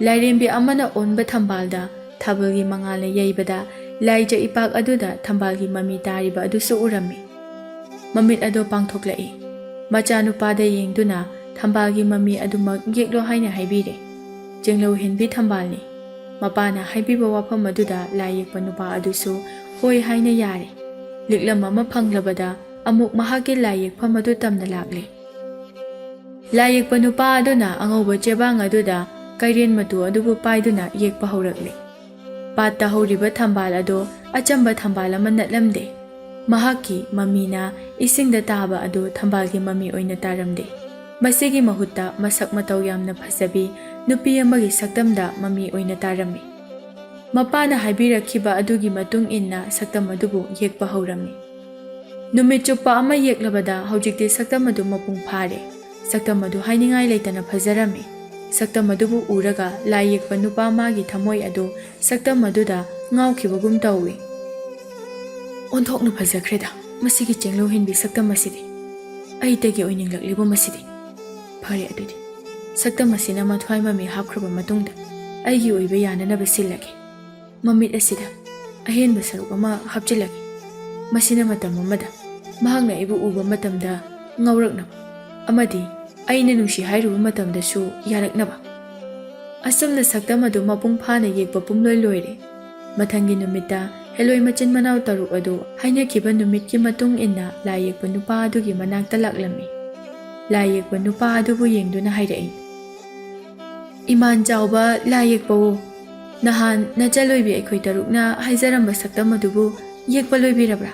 ꯂꯥꯏꯔꯦꯝꯕꯤ ꯑꯃꯅ ꯑꯣꯟꯕ ꯊꯝꯕꯥꯜꯗ ꯊꯥꯕꯜꯒꯤ ꯃꯉꯥꯜꯅ ꯌꯩꯕꯗ ꯂꯥꯏꯖ ꯏꯄꯥꯛ ꯑꯗꯨꯗ ꯊꯝꯕꯥꯜꯒꯤ ꯃꯃꯤ ꯇꯥꯔꯤꯕ ꯑꯗꯨꯁꯨ ꯎꯔꯝꯃꯤ꯫ ꯃꯃꯤꯠ ꯑꯗꯨ ꯄꯥꯡꯊꯣꯛꯂꯛꯏ꯫ ꯃꯆꯥꯅꯨꯄꯥꯗ ꯌꯦꯡꯗꯨꯅ ꯊꯝꯕꯥꯜꯒꯤ ꯃꯃꯤ ꯑꯗꯨꯃꯛ ꯌꯦꯛꯂꯣ ꯍꯥꯏꯅ ꯍꯥꯏꯕꯤꯔꯦ꯫ ꯆꯦꯡꯂꯧ ꯍꯦꯟꯕꯤ ꯊꯝꯕꯥꯜꯅꯤ꯫ ꯃꯄꯥꯅ ꯍꯥꯏꯕꯤꯕ ꯋꯥꯐꯝ ꯑꯗꯨꯗ ꯂꯥꯏ ꯌꯦꯛꯄ ꯅꯨꯄꯥ ꯑꯗꯨꯁꯨ ꯍꯣꯏ ꯍꯥꯏꯅ ꯌꯥꯔꯦ꯫ ꯂꯤꯛꯂꯝ ꯑꯃ ꯐꯪꯂꯕꯗ ꯑꯃꯨꯛ ꯃꯍꯥꯛꯀꯤ ꯂꯥꯏ ꯌꯦꯛꯐꯝ ꯑꯗꯨ ꯇꯝꯅ ꯂꯥꯛꯂꯦ꯫ ꯂꯥꯏ ꯌꯦꯛꯄ ꯅꯨꯄꯥ ꯑꯗꯨꯅ ꯑꯉꯧꯕ ꯆꯦꯕꯥꯡ ꯑꯗꯨꯗ ꯀꯩꯔꯦꯟ ꯃꯇꯨ ꯑꯗꯨꯕꯨ ꯄꯥꯏꯗꯨꯅ ꯌꯦꯛꯄ ꯍꯧꯔꯛꯂꯦ꯫ ꯄꯥꯠꯇ ꯍꯧꯔꯤꯕ ꯊꯝꯕꯥꯜ ꯑꯗꯨ ꯑꯆꯝꯕ ꯊꯝꯕꯥꯜ ꯑꯃ ꯅꯠꯂꯝꯗꯦ꯫ ꯃꯍꯥꯛꯀꯤ ꯃꯃꯤꯅ ꯏꯁꯤꯡꯗ ꯇꯥꯕ ꯑꯗꯨ ꯊꯝꯕꯥꯜꯒꯤ ꯃꯃꯤ ꯑꯣꯏꯅ ꯇꯥꯔꯝꯗꯦ꯫ ꯃꯁꯤꯒꯤ ꯃꯍꯨꯠꯇ ꯃꯁꯛ ꯃꯇꯧ ꯌꯥꯝꯅ ꯐꯖꯕꯤ ꯅꯨꯄꯤ ꯑꯃꯒꯤ ꯁꯛꯇꯝꯗ ꯃꯃꯤ ꯑꯣꯏꯅ ꯇꯥꯔꯝꯃꯤ꯫ ꯃꯄꯥꯅ ꯍꯥꯏꯕꯤꯔꯛꯈꯤꯕ ꯑꯗꯨꯒꯤ ꯃꯇꯨꯡ ꯏꯟꯅ ꯁꯛꯇꯝ ꯑꯗꯨꯕꯨ ꯌꯦꯛꯄ ꯍꯧꯔꯝꯃꯤ꯫ ꯅꯨꯃꯤꯠ ꯆꯨꯞꯄ ꯑꯃ ꯌꯦꯛꯂꯕꯗ ꯍꯧꯖꯤꯛꯇꯤ ꯁꯛꯇꯝ ꯑꯗꯨ ꯃꯄꯨꯡ ꯐꯥꯔꯦ꯫ ꯁꯛꯇꯝ ꯑꯗꯨ ꯍꯥꯏꯅꯤꯡꯉꯥꯏ ꯂꯩꯇꯅ ꯐꯖꯔꯝꯃꯤ꯫ ꯁꯛꯇꯝ ꯑꯗꯨꯕꯨ ꯎꯔꯒ ꯂꯥꯏ ꯌꯦꯛꯄ ꯅꯨꯄꯥ ꯃꯥꯒꯤ ꯊꯃꯣꯏ ꯑꯗꯨ ꯁꯛꯇꯝ ꯑꯗꯨꯗ ꯉꯥꯎꯈꯤꯕꯒꯨꯝ ꯇꯧꯏ꯫ ꯑꯣꯟꯊꯣꯛꯅ ꯐꯖꯈ꯭ꯔꯦꯗ ꯃꯁꯤꯒꯤ ꯆꯦꯡꯂꯧ ꯍꯦꯟꯕꯤ ꯁꯛꯇꯝ ꯑꯁꯤꯗꯤ꯫ ꯑꯩꯇꯒꯤ ꯑꯣꯏꯅꯤꯡꯂꯛꯂꯤꯕ ꯃꯁꯤꯗꯤ꯫ ꯐꯔꯦ ꯑꯗꯨꯗꯤ ꯁꯛꯇꯝ ꯑꯁꯤꯅ ꯃꯊ꯭ꯋꯥꯏ ꯃꯃꯤ ꯍꯥꯞꯈ꯭ꯔꯕ ꯃꯇꯨꯡꯗ ꯑꯩꯒꯤ ꯑꯣꯏꯕ ꯌꯥꯅꯅꯕ ꯁꯤꯜꯂꯒꯦ꯫ ꯃꯃꯤꯠ ꯑꯁꯤꯗ ꯑꯍꯦꯟꯕ ꯁꯔꯨꯛ ꯑꯃ ꯍꯥꯞꯆꯤꯜꯂꯒꯦ꯫ ꯃꯁꯤꯅ ꯃꯇꯝ ꯑꯃꯗ ꯃꯍꯥꯛꯅ ꯑꯩꯕꯨ ꯎꯕ ꯃꯇꯝꯗ ꯉꯥꯎꯔꯛꯅꯕ ꯑꯃꯗꯤ ꯑꯩꯅ ꯅꯨꯡꯁꯤ ꯍꯥꯏꯔꯨꯕ ꯃꯇꯝꯗꯁꯨ ꯌꯥꯔꯛꯅꯕ꯫ ꯑꯁꯨꯝꯅ ꯁꯛꯇꯝ ꯑꯗꯨ ꯃꯄꯨꯡ ꯐꯥꯅ ꯌꯦꯛꯄ ꯄꯨꯝꯂꯣꯏ ꯂꯣꯏꯔꯦ꯫ ꯃꯊꯪꯒꯤ ꯅꯨꯃꯤꯠꯇ ꯍꯦꯂꯣꯏ ꯃꯆꯤꯟ ꯃꯅꯥꯎ ꯇꯔꯨꯛ ꯑꯗꯨ ꯍꯥꯏꯅꯈꯤꯕ ꯅꯨꯃꯤꯠꯀꯤ ꯃꯇꯨꯡ ꯏꯟꯅ ꯂꯥꯏ ꯌꯦꯛꯄ ꯅꯨꯄꯥ ꯑꯗꯨꯒꯤ ꯃꯅꯥꯛꯇ ꯂꯥꯛꯂꯝꯃꯤ꯫ ꯂꯥꯏ ꯌꯦꯛꯄ ꯅꯨꯄꯥ ꯑꯗꯨꯕꯨ ꯌꯦꯡꯗꯨꯅ ꯍꯥꯏꯔꯛꯏ, "ꯏꯃꯥꯟ ꯆꯥꯎꯕ ꯂꯥꯏ ꯌꯦꯛꯄꯋꯣ, ꯅꯍꯥꯟ ꯅꯆꯜꯂꯣꯏꯕꯤ ꯑꯩꯈꯣꯏ ꯇꯔꯨꯛꯅ ꯍꯥꯏꯖꯔꯝꯕ ꯁꯛꯇꯝ ꯑꯗꯨꯕꯨ ꯌꯦꯛꯄ ꯂꯣꯏꯕꯤꯔꯕ꯭ꯔꯥ?"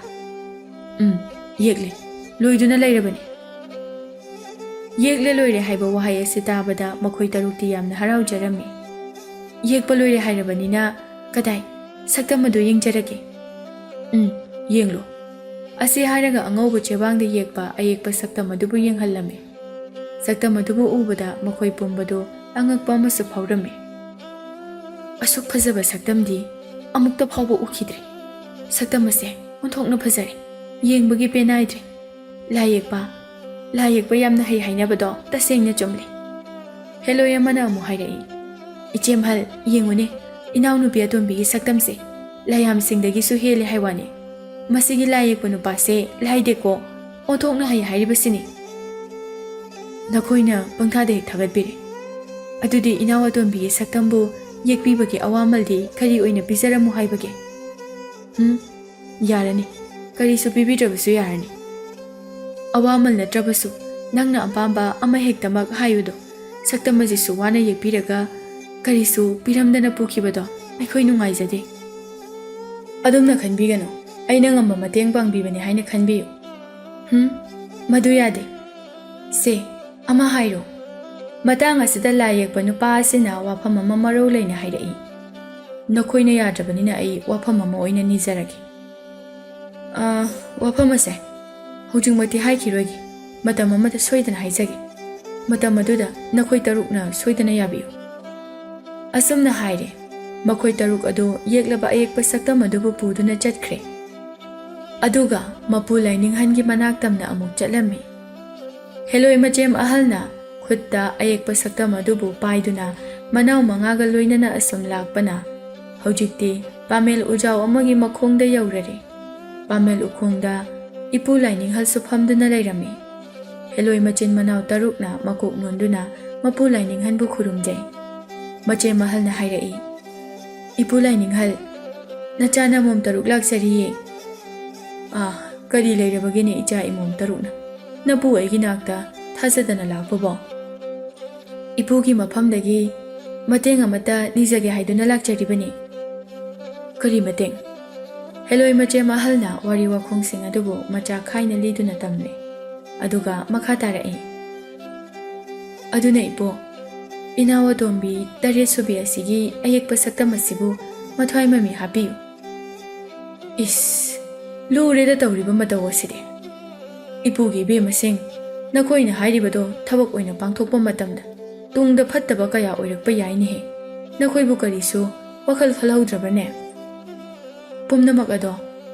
"ꯌꯦꯛꯂꯦ, ꯂꯣꯏꯗꯨꯅ ꯂꯩꯔꯕꯅꯤ." ꯌꯦꯛꯂꯦ ꯂꯣꯏꯔꯦ ꯍꯥꯏꯕ ꯋꯥꯍꯩ ꯑꯁꯤ ꯇꯥꯕꯗ ꯃꯈꯣꯏ ꯇꯔꯨꯛꯇꯤ ꯌꯥꯝꯅ ꯍꯔꯥꯎꯖꯔꯝꯃꯤ꯫ "ꯌꯦꯛꯄ ꯂꯣꯏꯔꯦ ꯍꯥꯏꯔꯕꯅꯤꯅ ꯀꯗꯥꯏ ꯁꯛꯇꯝ ꯑꯗꯨ ꯌꯦꯡꯖꯔꯒꯦ?" "ꯌꯦꯡꯂꯣ." ꯑꯁꯤ ꯍꯥꯏꯔꯒ ꯑꯉꯧꯕ ꯆꯦꯕꯥꯡꯗ ꯌꯦꯛꯄ ꯑꯌꯦꯛꯄ ꯁꯛꯇꯝ ꯑꯗꯨꯕꯨ ꯌꯦꯡꯍꯜꯂꯝꯃꯤ꯫ ꯁꯛꯇꯝ ꯑꯗꯨꯕꯨ ꯎꯕꯗ ꯃꯈꯣꯏ ꯄꯨꯝꯕꯗꯨ ꯑꯉꯛꯄ ꯑꯃꯁꯨ ꯐꯥꯎꯔꯝꯃꯤ꯫ "ꯑꯁꯨꯛ ꯐꯖꯕ ꯁꯛꯇꯝꯗꯤ ꯑꯃꯨꯛꯇ ꯐꯥꯎꯕ ꯎꯈꯤꯗ꯭ꯔꯤ꯫ ꯁꯛꯇꯝ ꯑꯁꯦ ꯑꯣꯟꯊꯣꯛꯅ ꯐꯖꯔꯦ, ꯌꯦꯡꯕꯒꯤ ꯄꯦꯟꯅꯥꯏꯗ꯭ꯔꯦ꯫ ꯂꯥꯏ ꯌꯦꯛꯄ ꯌꯥꯝꯅ ꯍꯩ ꯍꯥꯏꯅꯕꯗꯣ ꯇꯁꯦꯡꯅ ꯆꯨꯝꯂꯦ." ꯍꯦꯂꯣꯏ ꯑꯃꯅ ꯑꯃꯨꯛ ꯍꯥꯏꯔꯛꯏ, "ꯏꯆꯦꯝꯍꯜ ꯌꯦꯡꯉꯨꯅꯦ, ꯏꯅꯥꯎꯅꯨꯄꯤ ꯑꯇꯣꯟꯕꯤꯒꯤ ꯁꯛꯇꯝꯁꯦ ꯂꯥꯏꯌꯥꯝꯁꯤꯡꯗꯒꯤꯁꯨ ꯍꯦꯜꯂꯦ ꯍꯥꯏꯋꯥꯅꯤ꯫ ꯃꯁꯤꯒꯤ ꯂꯥꯏ ꯌꯦꯛꯄ ꯅꯨꯄꯥꯁꯦ ꯂꯥꯏꯗꯦꯀꯣ, ꯑꯣꯟꯊꯣꯛꯅ ꯍꯩ ꯍꯥꯏꯔꯤꯕꯁꯤꯅꯤ." "ꯅꯈꯣꯏꯅ ꯄꯪꯊꯥꯗ ꯍꯦꯛ ꯊꯥꯒꯠꯄꯤꯔꯦ꯫ ꯑꯗꯨꯗꯤ ꯏꯅꯥꯎ ꯑꯇꯣꯟꯕꯤꯒꯤ ꯁꯛꯇꯝꯕꯨ ꯌꯦꯛꯄꯤꯕꯒꯤ ꯑꯋꯥꯃꯜꯗꯤ ꯀꯔꯤ ꯑꯣꯏꯅ ꯄꯤꯖꯔꯝꯃꯨ ꯍꯥꯏꯕꯒꯦ?" "ꯌꯥꯔꯅꯤ, ꯀꯔꯤꯁꯨ ꯄꯤꯕꯤꯗ꯭ꯔꯕꯁꯨ ꯌꯥꯔꯅꯤ꯫ ꯑꯋꯥꯃꯜ ꯅꯠꯇ꯭ꯔꯕꯁꯨ ꯅꯪꯅ ꯑꯄꯥꯝꯕ ꯑꯃꯍꯦꯛꯇꯃꯛ ꯍꯥꯏꯌꯨꯗꯣ꯫ ꯁꯛꯇꯝ ꯑꯁꯤꯁꯨ ꯋꯥꯅ ꯌꯦꯛꯄꯤꯔꯒ ꯀꯔꯤꯁꯨ ꯄꯤꯔꯝꯗꯅ ꯄꯨꯈꯤꯕꯗꯣ ꯑꯩꯈꯣই ꯅꯨꯡꯉꯥꯏꯖꯗꯦ." "ꯑꯗꯨꯝꯅ ꯈꯟꯕꯤꯒꯅꯨ, ꯑꯩꯅ ꯉꯝꯕ ꯃꯇꯦꯡ ꯄꯥꯡꯕꯤꯕꯅꯤ ꯍꯥꯏꯅ ꯈꯟꯕꯤꯌꯨ." "ꯃꯗꯨ ꯌꯥꯗꯦ꯫ ꯁꯦ ꯑꯃ ꯍꯥꯏꯔꯣ." ꯃꯇꯥꯡ ꯑꯁꯤꯗ ꯂꯥꯏ ꯌꯦꯛꯄ ꯅꯨꯄꯥ ꯑꯁꯤꯅ ꯋꯥꯐꯝ ꯑꯃ ꯃꯔꯧ ꯂꯩꯅ ꯍꯥꯏꯔꯛꯏ꯫ "ꯅꯈꯣꯏꯅ ꯌꯥꯗ꯭ꯔꯕꯅꯤꯅ ꯑꯩ ꯋꯥꯐꯝ ꯑꯃ ꯑꯣꯏꯅ ꯅꯤꯖꯔꯒꯦ." "ꯋꯥꯐꯝ ꯑꯁꯦ ꯍꯧꯖꯤꯛꯃꯛꯇꯤ ꯍꯥꯏꯈꯤꯔꯣꯏꯒꯦ, ꯃꯇꯝ ꯑꯃꯗ ꯁꯣꯏꯗꯅ ꯍꯥꯏꯖꯒꯦ꯫ ꯃꯇꯝ ꯑꯗꯨꯗ ꯅꯈꯣꯏ ꯇꯔꯨꯛꯅ ꯁꯣꯏꯗꯅ ꯌꯥꯕꯤꯌꯨ." ꯑꯁꯨꯝꯅ ꯍꯥꯏꯔꯦ꯫ ꯃꯈꯣꯏ ꯇꯔꯨꯛ ꯑꯗꯨ ꯌꯦꯛꯂꯕ ꯑꯌꯦꯛꯄ ꯁꯛꯇꯝ ꯑꯗꯨꯕꯨ ꯄꯨꯗꯨꯅ ꯆꯠꯈ꯭ꯔꯦ꯫ ꯑꯗꯨꯒ ꯃꯄꯨ ꯂꯥꯏꯅꯤꯡꯍꯟꯒꯤ ꯃꯅꯥꯛ ꯇꯝꯅ ꯑꯃꯨꯛ ꯆꯠꯂꯝꯃꯤ꯫ ꯍꯦꯂꯣꯏ ꯃꯆꯦꯝ ꯑꯍꯜꯅ ꯈꯨꯠꯇ ꯑꯌꯦꯛꯄ ꯁꯛꯇꯝ ꯑꯗꯨꯕꯨ ꯄꯥꯏꯗꯨꯅ ꯃꯅꯥꯎ ꯃꯉꯥꯒ ꯂꯣꯏꯅꯅ ꯑꯁꯨꯝ ꯂꯥꯛꯄꯅ ꯍꯧꯖꯤꯛꯇꯤ ꯄꯥꯃꯦꯜ ꯎꯖꯥꯎ ꯑꯃꯒꯤ ꯃꯈꯣꯡꯗ ꯌꯧꯔꯔꯦ꯫ ꯄꯥꯃꯦꯜ ꯎꯈꯣꯡꯗ ꯏꯄꯨ ꯂꯥꯏꯅꯤꯡꯍꯜꯁꯨ ꯐꯝꯗꯨꯅ ꯂꯩꯔꯝꯃꯤ꯫ ꯍꯦꯂꯣꯏ ꯃꯆꯤꯟ ꯃꯅꯥꯎ ꯇꯔꯨꯛꯅ ꯃꯀꯣꯛ ꯅꯣꯟꯗꯨꯅ ꯃꯄꯨ ꯂꯥꯏꯅꯤꯡꯍꯟꯕꯨ ꯈꯨꯔꯨꯝꯖꯩ꯫ ꯃꯆꯦꯝ ꯑꯍꯜꯅ ꯍꯥꯏꯔꯛꯏ, "ꯏꯄꯨ ꯂꯥꯏꯅꯤꯡꯍꯜ, ꯅꯆꯥ ꯅꯃꯣꯝ ꯇꯔꯨꯛ ꯂꯥꯛꯆꯔꯤꯌꯦ." "ꯀꯔꯤ ꯂꯩꯔꯕꯒꯦꯅꯦ ꯏꯆꯥ ꯏꯃꯣꯝ ꯇꯔꯨꯛꯅ ꯅꯄꯨ ꯑꯩꯒꯤ ꯅꯥꯛꯇ ꯊꯥꯖꯗꯅ ꯂꯥꯛꯄꯕꯣ?" "ꯏꯄꯨꯒꯤ ꯃꯐꯝꯗꯒꯤ ꯃꯇꯦꯡ ꯑꯃꯠꯇ ꯅꯤꯖꯒꯦ ꯍꯥꯏꯗꯨꯅ ꯂꯥꯛꯆꯔꯤꯕꯅꯤ." "ꯀꯔꯤ ꯃꯇꯦꯡ?" ꯍꯦꯂꯣꯏ ꯃꯆꯦꯝ ꯑꯍꯜꯅ ꯋꯥꯔꯤ ꯋꯥꯈꯣꯡꯁꯤꯡ ꯑꯗꯨꯕꯨ ꯃꯆꯥ ꯈꯥꯏꯅ ꯂꯤꯗꯨꯅ ꯇꯝꯂꯦ꯫ ꯑꯗꯨꯒ ꯃꯈꯥ ꯇꯥꯔꯛꯏ, "ꯑꯗꯨꯅ ꯏꯄꯨ, ꯏꯅꯥꯎ ꯑꯇꯣꯝꯕꯤ 7 ꯁꯨꯕꯤ ꯑꯁꯤꯒꯤ ꯑꯌꯦꯛꯄ ꯁꯛꯇꯝ ꯑꯁꯤꯕꯨ ꯃꯊ꯭ꯋꯥꯏ ꯃꯃꯤ ꯍꯥꯞꯄꯤꯌꯨ." "ꯏꯁ, ꯂꯨꯔꯦꯗ ꯇꯧꯔꯤꯕ ꯃꯇꯧ ꯑꯁꯤꯗꯤ꯫ ꯏꯄꯨꯒꯤ ꯏꯕꯦꯝꯃꯁꯤꯡ, ꯅꯈꯣꯏꯅ ꯍꯥꯏꯔꯤꯕꯗꯣ ꯊꯕꯛ ꯑꯣꯏꯅ ꯄꯥꯡꯊꯣꯛꯄ ꯃꯇꯝꯗ ꯇꯨꯡꯗ ꯐꯠꯇꯕ ꯀꯌꯥ ꯑꯣꯏꯔꯛꯄ ꯌꯥꯏꯅꯦꯍꯦ꯫ ꯅꯈꯣꯏꯕꯨ ꯀꯔꯤꯁꯨ ꯋꯥꯈꯜ ꯈꯜꯍꯧꯗ꯭ꯔꯕꯅꯦ? ꯄꯨꯝꯅꯃꯛ ꯑꯗꯣ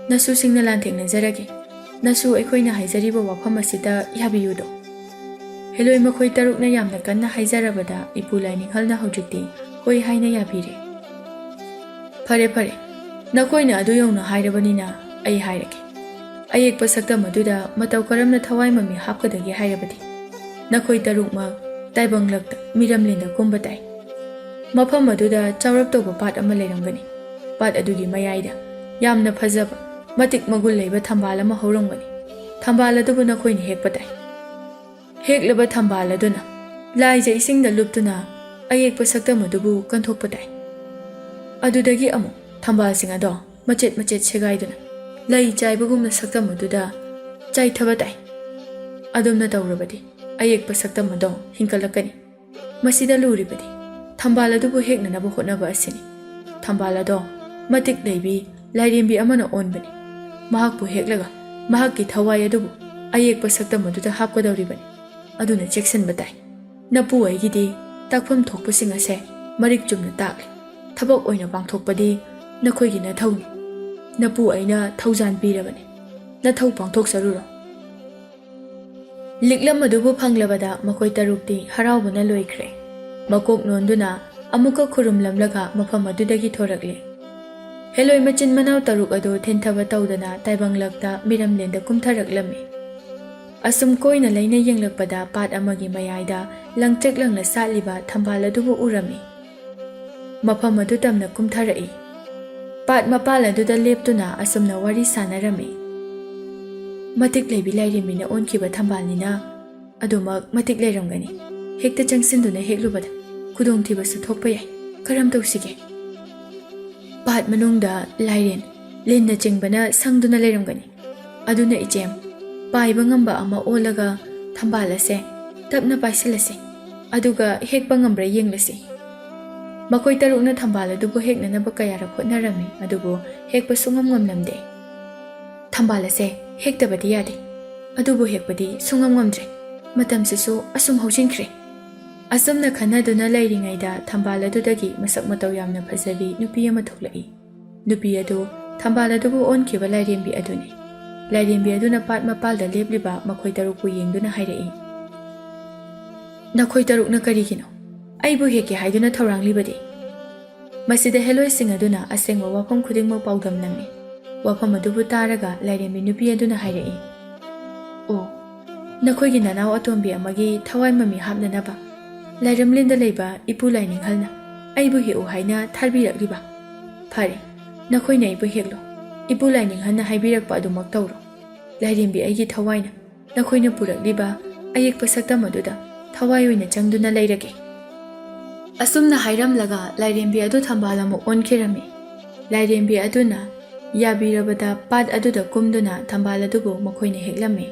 ꯅꯁꯨꯁꯤꯡꯅ ꯂꯥꯟꯊꯦꯡꯅꯖꯔꯒꯦ꯫ ꯅꯁꯨ ꯑꯩꯈꯣꯏꯅ ꯍꯥꯏꯖꯔꯤꯕ ꯋꯥꯐꯝ ꯑꯁꯤꯗ ꯌꯥꯕꯤꯌꯨꯗꯣ." ꯍꯦꯂꯣꯏ ꯃꯈꯣꯏ ꯇꯔꯨꯛꯅ ꯌꯥꯝꯅ ꯀꯟꯅ ꯍꯥꯏꯖꯔꯕꯗ ꯏꯄꯨ ꯂꯥꯏꯅꯤꯡꯍꯜꯅ ꯍꯧꯖꯤꯛꯇꯤ ꯍꯣꯏ ꯍꯥꯏꯅ ꯌꯥꯕꯤꯔꯦ꯫ ꯐꯔꯦ ꯐꯔꯦ ꯅꯈꯣꯏꯅ ꯑꯗꯨ ꯌꯧꯅ ꯍꯥꯏꯔꯕꯅꯤꯅ ꯑꯩ ꯍꯥꯏꯔꯒꯦ ꯑꯌꯦꯛꯄ ꯁꯛꯇꯝ ꯑꯗꯨꯗ ꯃꯇꯧ ꯀꯔꯝꯅ ꯊꯋꯥꯏ ꯃꯃꯤ ꯍꯥꯞꯀꯗꯒꯦ ꯍꯥꯏꯔꯕꯗꯤ ꯅꯈꯣꯏ ꯇꯔꯨꯛꯃꯛ ꯇꯥꯏꯕꯪꯂꯛꯇ ꯃꯤꯔꯝꯂꯦꯟꯗ ꯀꯨꯝꯕ ꯇꯥꯏ ꯃꯐꯝ ꯑꯗꯨꯗ ꯆꯥꯎꯔꯞ ꯇꯧꯕ ꯄꯥꯠ ꯑꯃ ꯂꯩꯔꯝꯒꯅꯤ ꯄꯥꯠ ꯑꯗꯨꯒꯤ ꯃꯌꯥꯏꯗ ꯌꯥꯝꯅ ꯐꯖꯕ ꯃꯇꯤꯛ ꯃꯒꯨꯟ ꯂꯩꯕ ꯊꯝꯕꯥꯜ ꯑꯃ ꯍꯧꯔꯝꯒꯅꯤ ꯊꯝꯕꯥꯜ ꯑꯗꯨꯕꯨ ꯅꯈꯣꯏꯅ ꯍꯦꯛꯄ ꯇꯥꯏ ꯍꯦꯛꯂꯕ ꯊꯝꯕꯥꯜ ꯑꯗꯨꯅ ꯂꯥꯏꯖ ꯏꯁꯤꯡꯗ ꯂꯨꯞꯇꯨꯅ ꯑꯌꯦꯛꯄ ꯁꯛꯇꯝ ꯑꯗꯨꯕꯨ ꯀꯟꯊꯣꯛꯄ ꯇꯥꯏ ꯑꯗꯨꯗꯒꯤ ꯑꯃꯨꯛ ꯊꯝꯕꯥꯜꯁꯤꯡ ꯑꯗꯣ ꯃꯆꯦꯠ ꯃꯆꯦꯠ ꯁꯦꯒꯥꯏꯗꯨꯅ ꯂꯩ ꯆꯥꯏꯕꯒꯨꯝꯅ ꯁꯛꯇꯝ ꯑꯗꯨꯗ ꯆꯥꯏꯊꯕ ꯇꯥꯏ ꯑꯗꯨꯝꯅ ꯇꯧꯔꯕꯗꯤ ꯑꯌꯦꯛꯄ ꯁꯛꯇꯝ ꯑꯗꯣ ꯍꯤꯡꯀꯠꯂꯛꯀꯅꯤ ꯃꯁꯤꯗ ꯂꯨꯔꯤꯕꯗꯤ ꯊꯝꯕꯥꯜ ꯑꯗꯨꯕꯨ ꯍꯦꯛꯅꯅꯕ ꯍꯣꯠꯅꯕ ꯑꯁꯤꯅꯤ ꯊꯝꯕꯥꯜ ꯑꯗꯣ ꯃꯇꯤꯛ ꯂꯩꯕꯤ ꯂꯥꯏꯔꯦꯝꯕꯤ ꯑꯃꯅ ꯑꯣꯟꯕꯅꯤ ꯃꯍꯥꯛꯄꯨ ꯍꯦꯛꯂꯒ ꯃꯍꯥꯛꯀꯤ ꯊꯋꯥꯏ ꯑꯗꯨꯕꯨ ꯑꯌꯦꯛꯄ ꯁꯛꯇꯝ ꯑꯗꯨꯗ ꯍꯥꯞꯀꯗꯧꯔꯤꯕꯅꯤ ꯑꯗꯨꯅ ꯆꯦꯛꯁꯤꯟꯕ ꯇꯥꯏ ꯅꯄꯨ ꯑꯩꯒꯤꯗꯤ ꯇꯥꯛꯐꯝ ꯊꯣꯛꯄꯁꯤꯡ ꯑꯁꯦ ꯃꯔꯤꯛ ꯆꯨꯝꯅ ꯇꯥꯛꯂꯤ ꯊꯕꯛ ꯑꯣꯏꯅ ꯄꯥꯡꯊꯣꯛꯄꯗꯤ ꯅꯈꯣꯏꯒꯤ ꯅꯊꯧꯅꯤ ꯅꯄꯨ ꯑꯩꯅ ꯊꯧꯖꯥꯟ ꯄꯤꯔꯕꯅꯤ ꯅꯊꯧ ꯄꯥꯡꯊꯣꯛꯆꯔꯨꯔꯣ ꯂꯤꯛꯂꯝ ꯑꯗꯨꯕꯨ ꯐꯪꯂꯕꯗ ꯃꯈꯣꯏ ꯇꯔꯨꯛꯇꯤ ꯍꯔꯥꯎꯕꯅ ꯂꯣꯏꯈ꯭ꯔꯦ ꯃꯀꯣꯛ ꯅꯣꯟꯗꯨꯅ ꯑꯃꯨꯛꯀ ꯈꯨꯔꯨꯝꯂꯝꯂꯒ ꯃꯐꯝ ꯑꯗꯨꯗꯒꯤ ꯊꯣꯔꯛꯂꯦ ꯍꯦꯂꯣꯏ ꯃꯆꯤꯟ ꯃꯅꯥꯎ ꯇꯔꯨꯛ ꯑꯗꯨ ꯊꯤꯟꯊꯕ ꯇꯧꯗꯅ ꯇꯥꯏꯕꯪꯂꯛꯇ ꯃꯤꯔꯝꯂꯦꯟꯗ ꯀꯨꯝꯊꯔꯛꯂꯝꯃꯤ ꯑꯁꯨꯝ ꯀꯣꯏꯅ ꯂꯩꯅ ꯌꯦꯡꯂꯛꯄꯗ ꯄꯥꯠ ꯑꯃꯒꯤ ꯃꯌꯥꯏꯗ ꯂꯪꯇ꯭ꯔꯤꯛ ꯂꯪꯅ ꯁꯥꯠꯂꯤꯕ ꯊꯝꯕꯥꯜ ꯑꯗꯨꯕꯨ ꯎꯔꯝꯃꯤ ꯃꯐꯝ ꯑꯗꯨ ꯇꯝꯅ ꯀꯨꯝꯊꯔꯛꯏ ꯄꯥꯠ ꯃꯄꯥꯜ ꯑꯗꯨꯗ ꯂꯦꯞꯇꯨꯅ ꯑꯁꯨꯝꯅ ꯋꯥꯔꯤ ꯁꯥꯟꯅꯔꯝꯃꯤ ꯃꯇꯤꯛ ꯂꯩꯕꯤ ꯂꯥꯏꯔꯦꯝꯕꯤꯅ ꯑꯣꯟꯈꯤꯕ ꯊꯝꯕꯥꯜꯅꯤꯅ ꯑꯗꯨꯃꯛ ꯃꯇꯤꯛ ꯂꯩꯔꯝꯒꯅꯤ ꯍꯦꯛꯇ ꯆꯪꯁꯤꯟꯗꯨꯅ ꯍꯦꯛꯂꯨꯕꯗ ꯈꯨꯗꯣꯡꯊꯤꯕꯁꯨ ꯊꯣꯛꯄ ꯌꯥꯏ ꯀꯔꯝ ꯇꯧꯁꯤꯒꯦ ꯄꯥꯠ ꯃꯅꯨꯡꯗ ꯂꯥꯏꯔꯦꯟ ꯂꯤꯟꯅ ꯆꯤꯡꯕꯅ ꯁꯪꯗꯨꯅ ꯂꯩꯔꯝꯒꯅꯤ ꯑꯗꯨꯅ ꯏꯆꯦꯝ ꯄꯥꯏꯕ ꯉꯝꯕ ꯑꯃ ꯑꯣꯜꯂꯒ ꯊꯝꯕꯥꯜ ꯑꯁꯦ ꯇꯞꯅ ꯄꯥꯏꯁꯤꯜꯂꯁꯤ ꯑꯗꯨꯒ ꯍꯦꯛꯄ ꯉꯝꯕ꯭ꯔꯥ ꯌꯦꯡꯂꯁꯤ ꯃꯈꯣꯏ ꯇꯔꯨꯛꯅ ꯊꯝꯕꯥꯜ ꯑꯗꯨꯕꯨ ꯍꯦꯛꯅꯅꯕ ꯀꯌꯥꯔꯛ ꯍꯣꯠꯅꯔꯝꯃꯤ ꯑꯗꯨꯕꯨ ꯍꯦꯛꯄ ꯁꯨꯡꯉꯝ ꯉꯝꯂꯝꯗꯦ ꯊꯝꯕꯥꯜ ꯑꯁꯦ ꯍꯦꯛꯇꯕꯗꯤ ꯌꯥꯗꯦ ꯑꯗꯨꯕꯨ ꯍꯦꯛꯄꯗꯤ ꯁꯨꯡꯉꯝ ꯉꯝꯗ꯭ꯔꯦ ꯃꯇꯝꯁꯤꯁꯨ ꯑꯁꯨꯝ ꯍꯧꯖꯤꯟꯈ꯭ꯔꯦ ꯑꯁꯨꯝꯅ ꯈꯟꯅꯗꯨꯅ ꯂꯩꯔꯤꯉꯩꯗ ꯊꯝꯕꯥꯜ ꯑꯗꯨꯗꯒꯤ ꯃꯁꯛ ꯃꯇꯧ ꯌꯥꯝꯅ ꯐꯖꯕꯤ ꯅꯨꯄꯤ ꯑꯃ ꯊꯣꯛꯂꯛꯏ ꯅꯨꯄꯤ ꯑꯗꯨ ꯊꯝꯕꯥꯜ ꯑꯗꯨꯕꯨ ꯑꯣꯟꯈꯤꯕ ꯂꯥꯏꯔꯦꯝꯕꯤ ꯑꯗꯨꯅꯤ ꯂꯥꯏꯔꯦꯝꯕꯤ ꯑꯗꯨꯅ ꯄꯥꯠ ꯃꯄꯥꯜꯗ ꯂꯦꯞꯂꯤꯕ ꯃꯈꯣꯏ ꯇꯔꯨꯛꯄꯨ ꯌꯦꯡꯗꯨꯅ ꯍꯥꯏꯔꯛꯏ ꯅꯈꯣꯏ ꯇꯔꯨꯛꯅ ꯀꯔꯤꯒꯤꯅꯣ ꯑꯩꯕꯨ ꯍꯦꯛꯀꯦ ꯍꯥꯏꯗꯨꯅ ꯊꯧꯔꯥꯡꯂꯤꯕꯗꯤ ꯃꯁꯤꯗ ꯍꯦꯂꯣꯏꯁꯤꯡ ꯑꯗꯨꯅ ꯑꯁꯦꯡꯕ ꯋꯥꯐꯝ ꯈꯨꯗꯤꯡꯃꯛ ꯄꯥꯎꯗꯝꯂꯝꯃꯤ ꯋꯥꯐꯝ ꯑꯗꯨꯕꯨ ꯇꯥꯔꯒ ꯂꯥꯏꯔꯦꯝꯕꯤ ꯅꯨꯄꯤ ꯑꯗꯨꯅ ꯍꯥꯏꯔꯛꯏ ꯑꯣ ꯅꯈꯣꯏꯒꯤ ꯅꯅꯥꯎ ꯑꯇꯣꯝꯕꯤ ꯑꯃꯒꯤ ꯊꯋꯥꯏ ꯃꯃꯤ ꯍꯥꯞꯅꯅꯕ ꯂꯥꯏꯔꯝꯂꯦꯟꯗ ꯂꯩꯕ ꯏꯄꯨ ꯂꯥꯏꯅꯤꯡꯍꯜꯅ ꯑꯩꯕꯨ ꯍꯦꯛꯎ ꯍꯥꯏꯅ ꯊꯥꯕꯤꯔꯛꯂꯤꯕ ꯐꯔꯦ ꯅꯈꯣꯏꯅ ꯑꯩꯕꯨ ꯍꯦꯛꯂꯣ ꯏꯄꯨ ꯂꯥꯏꯅꯤꯡꯍꯜꯅ ꯍꯥꯏꯕꯤꯔꯛꯄ ꯑꯗꯨꯃꯛ ꯇꯧꯔꯣ ꯂꯥꯏꯔꯦꯝꯕꯤ ꯑꯩꯒꯤ ꯊꯋꯥꯏꯅ ꯅꯈꯣꯏꯅ ꯄꯨꯔꯛꯂꯤꯕ ꯑꯌꯦꯛꯄ ꯁꯛꯇꯝ ꯑꯗꯨꯗ ꯊꯋꯥꯏ ꯑꯣꯏꯅ ꯆꯪꯗꯨꯅ ꯂꯩꯔꯒꯦ ꯑꯁꯨꯝꯅ ꯍꯥꯏꯔꯝꯂꯒ ꯂꯥꯏꯔꯦꯝꯕꯤ ꯑꯗꯨ ꯊꯝꯕꯥꯜ ꯑꯃꯨꯛ ꯑꯣꯟꯈꯤꯔꯝꯃꯤ ꯂꯥꯏꯔꯦꯝꯕꯤ ꯑꯗꯨꯅ ꯌꯥꯕꯤꯔꯕꯗ ꯄꯥꯠ ꯑꯗꯨꯗ ꯀꯨꯝꯗꯨꯅ ꯊꯝꯕꯥꯜ ꯑꯗꯨꯕꯨ ꯃꯈꯣꯏꯅ ꯍꯦꯛꯂꯝꯃꯤ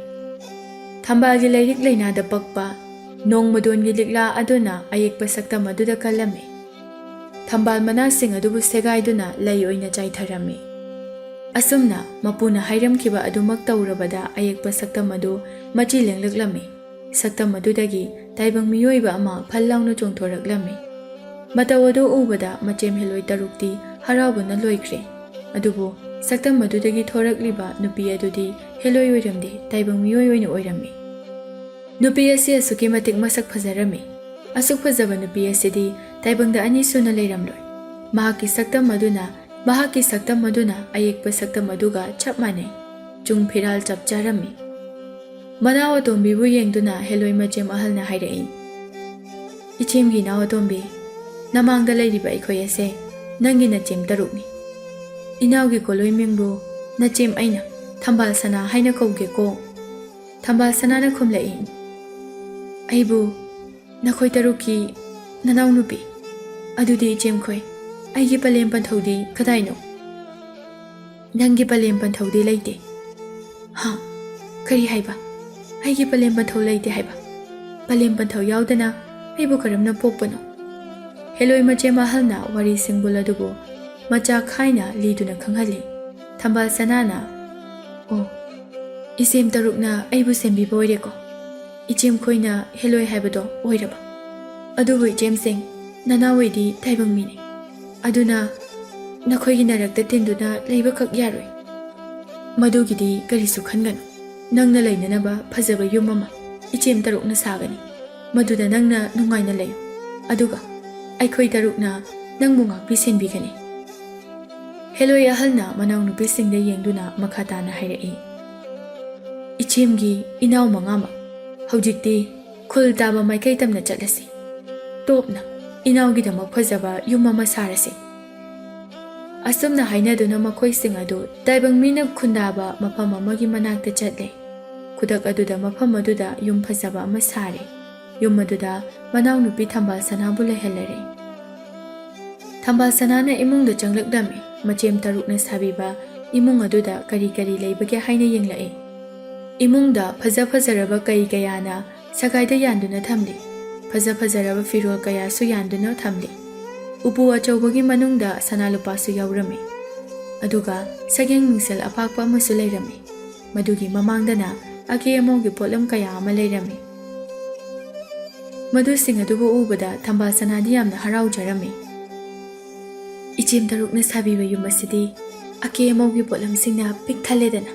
ꯊꯝꯕꯥꯜꯒꯤ ꯂꯩꯔꯤꯛ ꯂꯩꯅꯥꯗ ꯄꯛꯄ ꯅꯣꯡꯃꯗꯣꯟꯒꯤ ꯂꯤꯛꯂꯥ ꯑꯗꯨꯅ ꯑꯌꯦꯛꯄ ꯁꯛꯇꯝ ꯑꯗꯨꯗ ꯀꯜꯂꯝꯃꯤ ꯊꯝꯕꯥꯜ ꯃꯅꯥꯁꯤꯡ ꯑꯗꯨꯕꯨ ꯁꯦꯒꯥꯏꯗꯨꯅ ꯂꯩ ꯑꯣꯏꯅ ꯆꯥꯏꯊꯔꯝꯃꯤ ꯑꯁꯨꯝꯅ ꯃꯄꯨꯅ ꯍꯥꯏꯔꯝꯈꯤꯕ ꯑꯗꯨꯃꯛ ꯇꯧꯔꯕꯗ ꯑꯌꯦꯛꯄ ꯁꯛꯇꯝ ꯑꯗꯨ ꯃꯆꯤ ꯂꯦꯡꯂꯛꯂꯝꯃꯤ ꯁꯛꯇꯝ ꯑꯗꯨꯗꯒꯤ ꯇꯥꯏꯕꯪ ꯃꯤꯑꯣꯏꯕ ꯑꯃ ꯐꯜ ꯂꯥꯎꯅ ꯆꯣꯡꯊꯣꯔꯛꯂꯝꯃꯤ ꯃꯇꯧ ꯑꯗꯨ ꯎꯕꯗ ꯃꯆꯦꯝ ꯍꯦꯂꯣꯏ ꯇꯔꯨꯛꯇꯤ ꯍꯔꯥꯎꯕꯅ ꯂꯣꯏꯈ꯭ꯔꯦ ꯑꯗꯨꯕꯨ ꯁꯛꯇꯝ ꯑꯗꯨꯗꯒꯤ ꯊꯣꯔꯛꯂꯤꯕ ꯅꯨꯄꯤ ꯑꯗꯨꯗꯤ ꯍꯦꯂꯣꯏ ꯑꯣꯏꯔꯝꯗꯦ ꯇꯥꯏꯕꯪ ꯃꯤꯑꯣꯏ ꯑꯣꯏꯅ ꯑꯣꯏꯔꯝꯃꯤ ꯅꯨꯄꯤ ꯑꯁꯤ ꯑꯁꯨꯛꯀꯤ ꯃꯇꯤꯛ ꯃꯁꯛ ꯐꯖꯔꯝꯃꯤ ꯑꯁꯨꯛ ꯐꯖꯕ ꯅꯨꯄꯤ ꯑꯁꯤꯗꯤ ꯇꯥꯏꯕꯪꯗ ꯑꯅꯤ ꯁꯨꯅ ꯂꯩꯔꯝꯂꯣꯏ ꯃꯍꯥꯛꯀꯤ ꯁꯛꯇꯝ ꯑꯗꯨꯅ ꯑꯌꯦꯛꯄ ꯁꯛꯇꯝ ꯑꯗꯨꯒ ꯆꯞ ꯃꯥꯟꯅꯩ ꯆꯨꯡ ꯐꯤꯔꯥꯜ ꯆꯞ ꯆꯥꯔꯝꯃꯤ ꯃꯅꯥꯎ ꯑꯇꯣꯝꯕꯤꯕꯨ ꯌꯦꯡꯗꯨꯅ ꯍꯦꯂꯣꯏ ꯃꯆꯦꯝ ꯑꯍꯜꯅ ꯍꯥꯏꯔꯛꯏ ꯏꯆꯦꯝꯒꯤ ꯏꯅꯥꯎ ꯑꯇꯣꯝꯕꯤ ꯅꯃꯥꯡꯗ ꯂꯩꯔꯤꯕ ꯑꯩꯈꯣꯏ ꯑꯁꯦ ꯅꯪꯒꯤ ꯅꯆꯦꯝ ꯇꯔꯨꯛꯅꯤ ꯏꯅꯥꯎꯒꯤ ꯀꯣꯂꯣꯏ ꯃꯤꯡꯕꯨ ꯅꯆꯦꯝ ꯑꯩꯅ ꯊꯝꯕꯥꯜ ꯁꯅꯥ ꯍꯥꯏꯅ ꯀꯧꯒꯦꯀꯣ ꯊꯝꯕꯥꯜ ꯁꯅꯥꯅ ꯈꯨꯝꯂꯛꯏ ꯑꯩꯕꯨ ꯅꯈꯣꯏ ꯇꯔꯨꯛꯀꯤ ꯅꯅꯥꯎ ꯅꯨꯄꯤ ꯑꯗꯨꯗꯤ ꯏꯆꯦꯝꯈꯣꯏ ꯑꯩꯒꯤ ꯄꯂꯦꯝ ꯄꯟꯊꯧꯗꯤ ꯀꯗꯥꯏꯅꯣ ꯅꯪꯒꯤ ꯄꯂꯦꯝ ꯄꯟꯊꯧꯗꯤ ꯂꯩꯇꯦ ꯍꯥ ꯀꯔꯤ ꯍꯥꯏꯕ ꯑꯩꯒꯤ ꯄꯂꯦꯝ ꯄꯟꯊꯧ ꯂꯩꯇꯦ ꯍꯥꯏꯕ ꯄꯂꯦꯝ ꯄꯟꯊꯧ ꯌꯥꯎꯗꯅ ꯑꯩꯕꯨ ꯀꯔꯝꯅ ꯄꯣꯛꯄꯅꯣ ꯍꯦꯂꯣꯏ ꯃꯆꯦꯝ ꯑꯍꯜꯅ ꯋꯥꯔꯤ ꯁꯤꯡꯕꯨꯜ ꯑꯗꯨꯕꯨ ꯃꯆꯥ ꯈꯥꯏꯅ ꯂꯤꯗꯨꯅ ꯈꯪꯍꯜꯂꯤ ꯊꯝꯕꯥꯜ ꯁꯅꯥꯅ ꯑꯣ ꯏꯆꯦꯝ ꯇꯔꯨꯛꯅ ꯑꯩꯕꯨ ꯁꯦꯝꯕꯤꯕ ꯑꯣꯏꯔꯦꯀꯣ ꯏꯆꯦꯝꯈꯣꯏꯅ ꯍꯦꯂꯣꯏ ꯍꯥꯏꯕꯗꯣ ꯑꯣꯏꯔꯕ ꯑꯗꯨꯕꯨ ꯏꯆꯦꯝꯁꯤꯡ ꯅꯅꯥꯎꯍꯣꯏꯗꯤ ꯇꯥꯏꯕꯪ ꯃꯤꯅꯤ ꯑꯗꯨꯅ ꯅꯈꯣꯏꯒꯤ ꯅꯔꯛꯇ ꯇꯤꯟꯗꯨꯅ ꯂꯩꯕꯈꯛ ꯌꯥꯔꯣꯏ ꯃꯗꯨꯒꯤꯗꯤ ꯀꯔꯤꯁꯨ ꯈꯟꯒꯅꯨ ꯅꯪꯅ ꯂꯩꯅꯅꯕ ꯐꯖꯕ ꯌꯨꯝ ꯑꯃ ꯏꯆꯦꯝ ꯇꯔꯨꯛꯅ ꯁꯥꯒꯅꯤ ꯃꯗꯨꯗ ꯅꯪꯅ ꯅꯨꯡꯉꯥꯏꯅ ꯂꯩꯌꯨ ꯑꯗꯨꯒ ꯑꯩꯈꯣꯏ ꯇꯔꯨꯛꯅ ꯅꯪꯕꯨ ꯉꯥꯛꯄꯤ ꯁꯦꯟꯕꯤꯒꯅꯤ ꯍꯦꯂꯣꯏ ꯑꯍꯜꯅ ꯃꯅꯥꯎꯅꯨꯄꯤꯁꯤꯡꯗ ꯌꯦꯡꯗꯨꯅ ꯃꯈꯥ ꯇꯥꯅ ꯍꯥꯏꯔꯛꯏ꯫ ꯏꯆꯦꯝꯒꯤ ꯏꯅꯥꯎ ꯃꯉꯥꯃꯛ ꯍꯧꯖꯤꯛꯇꯤ ꯈꯨꯜ ꯇꯥꯕ ꯃꯥꯏꯀꯩ ꯇꯝꯅ ꯆꯠꯂꯁꯤ꯫ ꯇꯣꯞꯅ ꯏꯅꯥꯎꯒꯤꯗꯃꯛ ꯐꯖꯕ ꯌꯨꯝ ꯑꯃ ꯁꯥꯔꯁꯤ꯫ ꯑꯁꯨꯝꯅ ꯍꯥꯏꯅꯗꯨꯅ ꯃꯈꯣꯏꯁꯤꯡ ꯑꯗꯨ ꯇꯥꯏꯕꯪ ꯃꯤꯅ ꯈꯨꯟꯗꯥꯕ ꯃꯐꯝ ꯑꯃꯒꯤ ꯃꯅꯥꯛꯇ ꯆꯠꯂꯦ꯫ ꯈꯨꯗꯛ ꯑꯗꯨꯗ ꯃꯐꯝ ꯑꯗꯨꯗ ꯌꯨꯝ ꯐꯖꯕ ꯑꯃ ꯁꯥꯔꯦ꯫ ꯌꯨꯝ ꯑꯗꯨꯗ ꯃꯅꯥꯎꯅꯨꯄꯤ ꯊꯝꯕꯥꯜ ꯁꯅꯥꯕꯨ ꯂꯩꯍꯜꯂꯔꯦ꯫ ꯊꯝꯕꯥꯜ ꯁꯅꯥꯅ ꯏꯃꯨꯡꯗ ꯆꯪꯂꯛꯂꯝꯃꯤ꯫ ꯃꯆꯦꯝ 6ꯅ ꯁꯥꯕꯤꯕ ꯏꯃꯨꯡ ꯑꯗꯨꯗ ꯀꯔꯤ ꯀꯔꯤ ꯂꯩꯕꯒꯦ ꯍꯥꯏꯅ ꯌꯦꯡꯂꯛꯏ꯫ ꯏꯃꯨꯡꯗ ꯐꯖ ꯐꯖꯔꯕ ꯀꯩ ꯀꯌꯥꯅ ꯁꯒꯥꯏꯗ ꯌꯥꯟꯗꯨꯅ ꯊꯝꯂꯤ꯫ ꯐꯖ ꯐꯖꯔꯕ ꯐꯤꯔꯣꯜ ꯀꯌꯥꯁꯨ ꯌꯥꯟꯗꯨꯅ ꯊꯝꯂꯤ꯫ ꯎꯄꯨ ꯑꯆꯧꯕꯒꯤ ꯃꯅꯨꯡꯗ ꯁꯅꯥ ꯂꯨꯄꯥꯁꯨ ꯌꯥꯎꯔꯝꯃꯤ꯫ ꯑꯗꯨꯒ ꯁꯒꯦꯡ ꯃꯤꯡꯁꯦꯜ ꯑꯄꯥꯛꯄ ꯑꯃꯁꯨ ꯂꯩꯔꯝꯃꯤ꯫ ꯃꯗꯨꯒꯤ ꯃꯃꯥꯡꯗꯅ ꯑꯀꯦ ꯑꯃꯧꯒꯤ ꯄꯣꯠꯂꯝ ꯀꯌꯥ ꯑꯃ ꯂꯩꯔꯝꯃꯤ꯫ ꯃꯗꯨꯁꯤꯡ ꯑꯗꯨꯕꯨ ꯎꯕꯗ ꯊꯝꯕꯥꯜ ꯁꯅꯥꯗꯤ ꯌꯥꯝꯅ ꯍꯔꯥꯎꯖꯔꯝꯃꯤ꯫ ꯏꯆꯦꯝ 6ꯅ ꯁꯥꯕꯤꯕ ꯌꯨꯝ ꯑꯁꯤꯗꯤ ꯑꯀꯦ ꯑꯃꯧꯒꯤ ꯄꯣꯠꯂꯝꯁꯤꯡꯅ ꯄꯤꯛ ꯊꯜꯂꯦꯗꯅ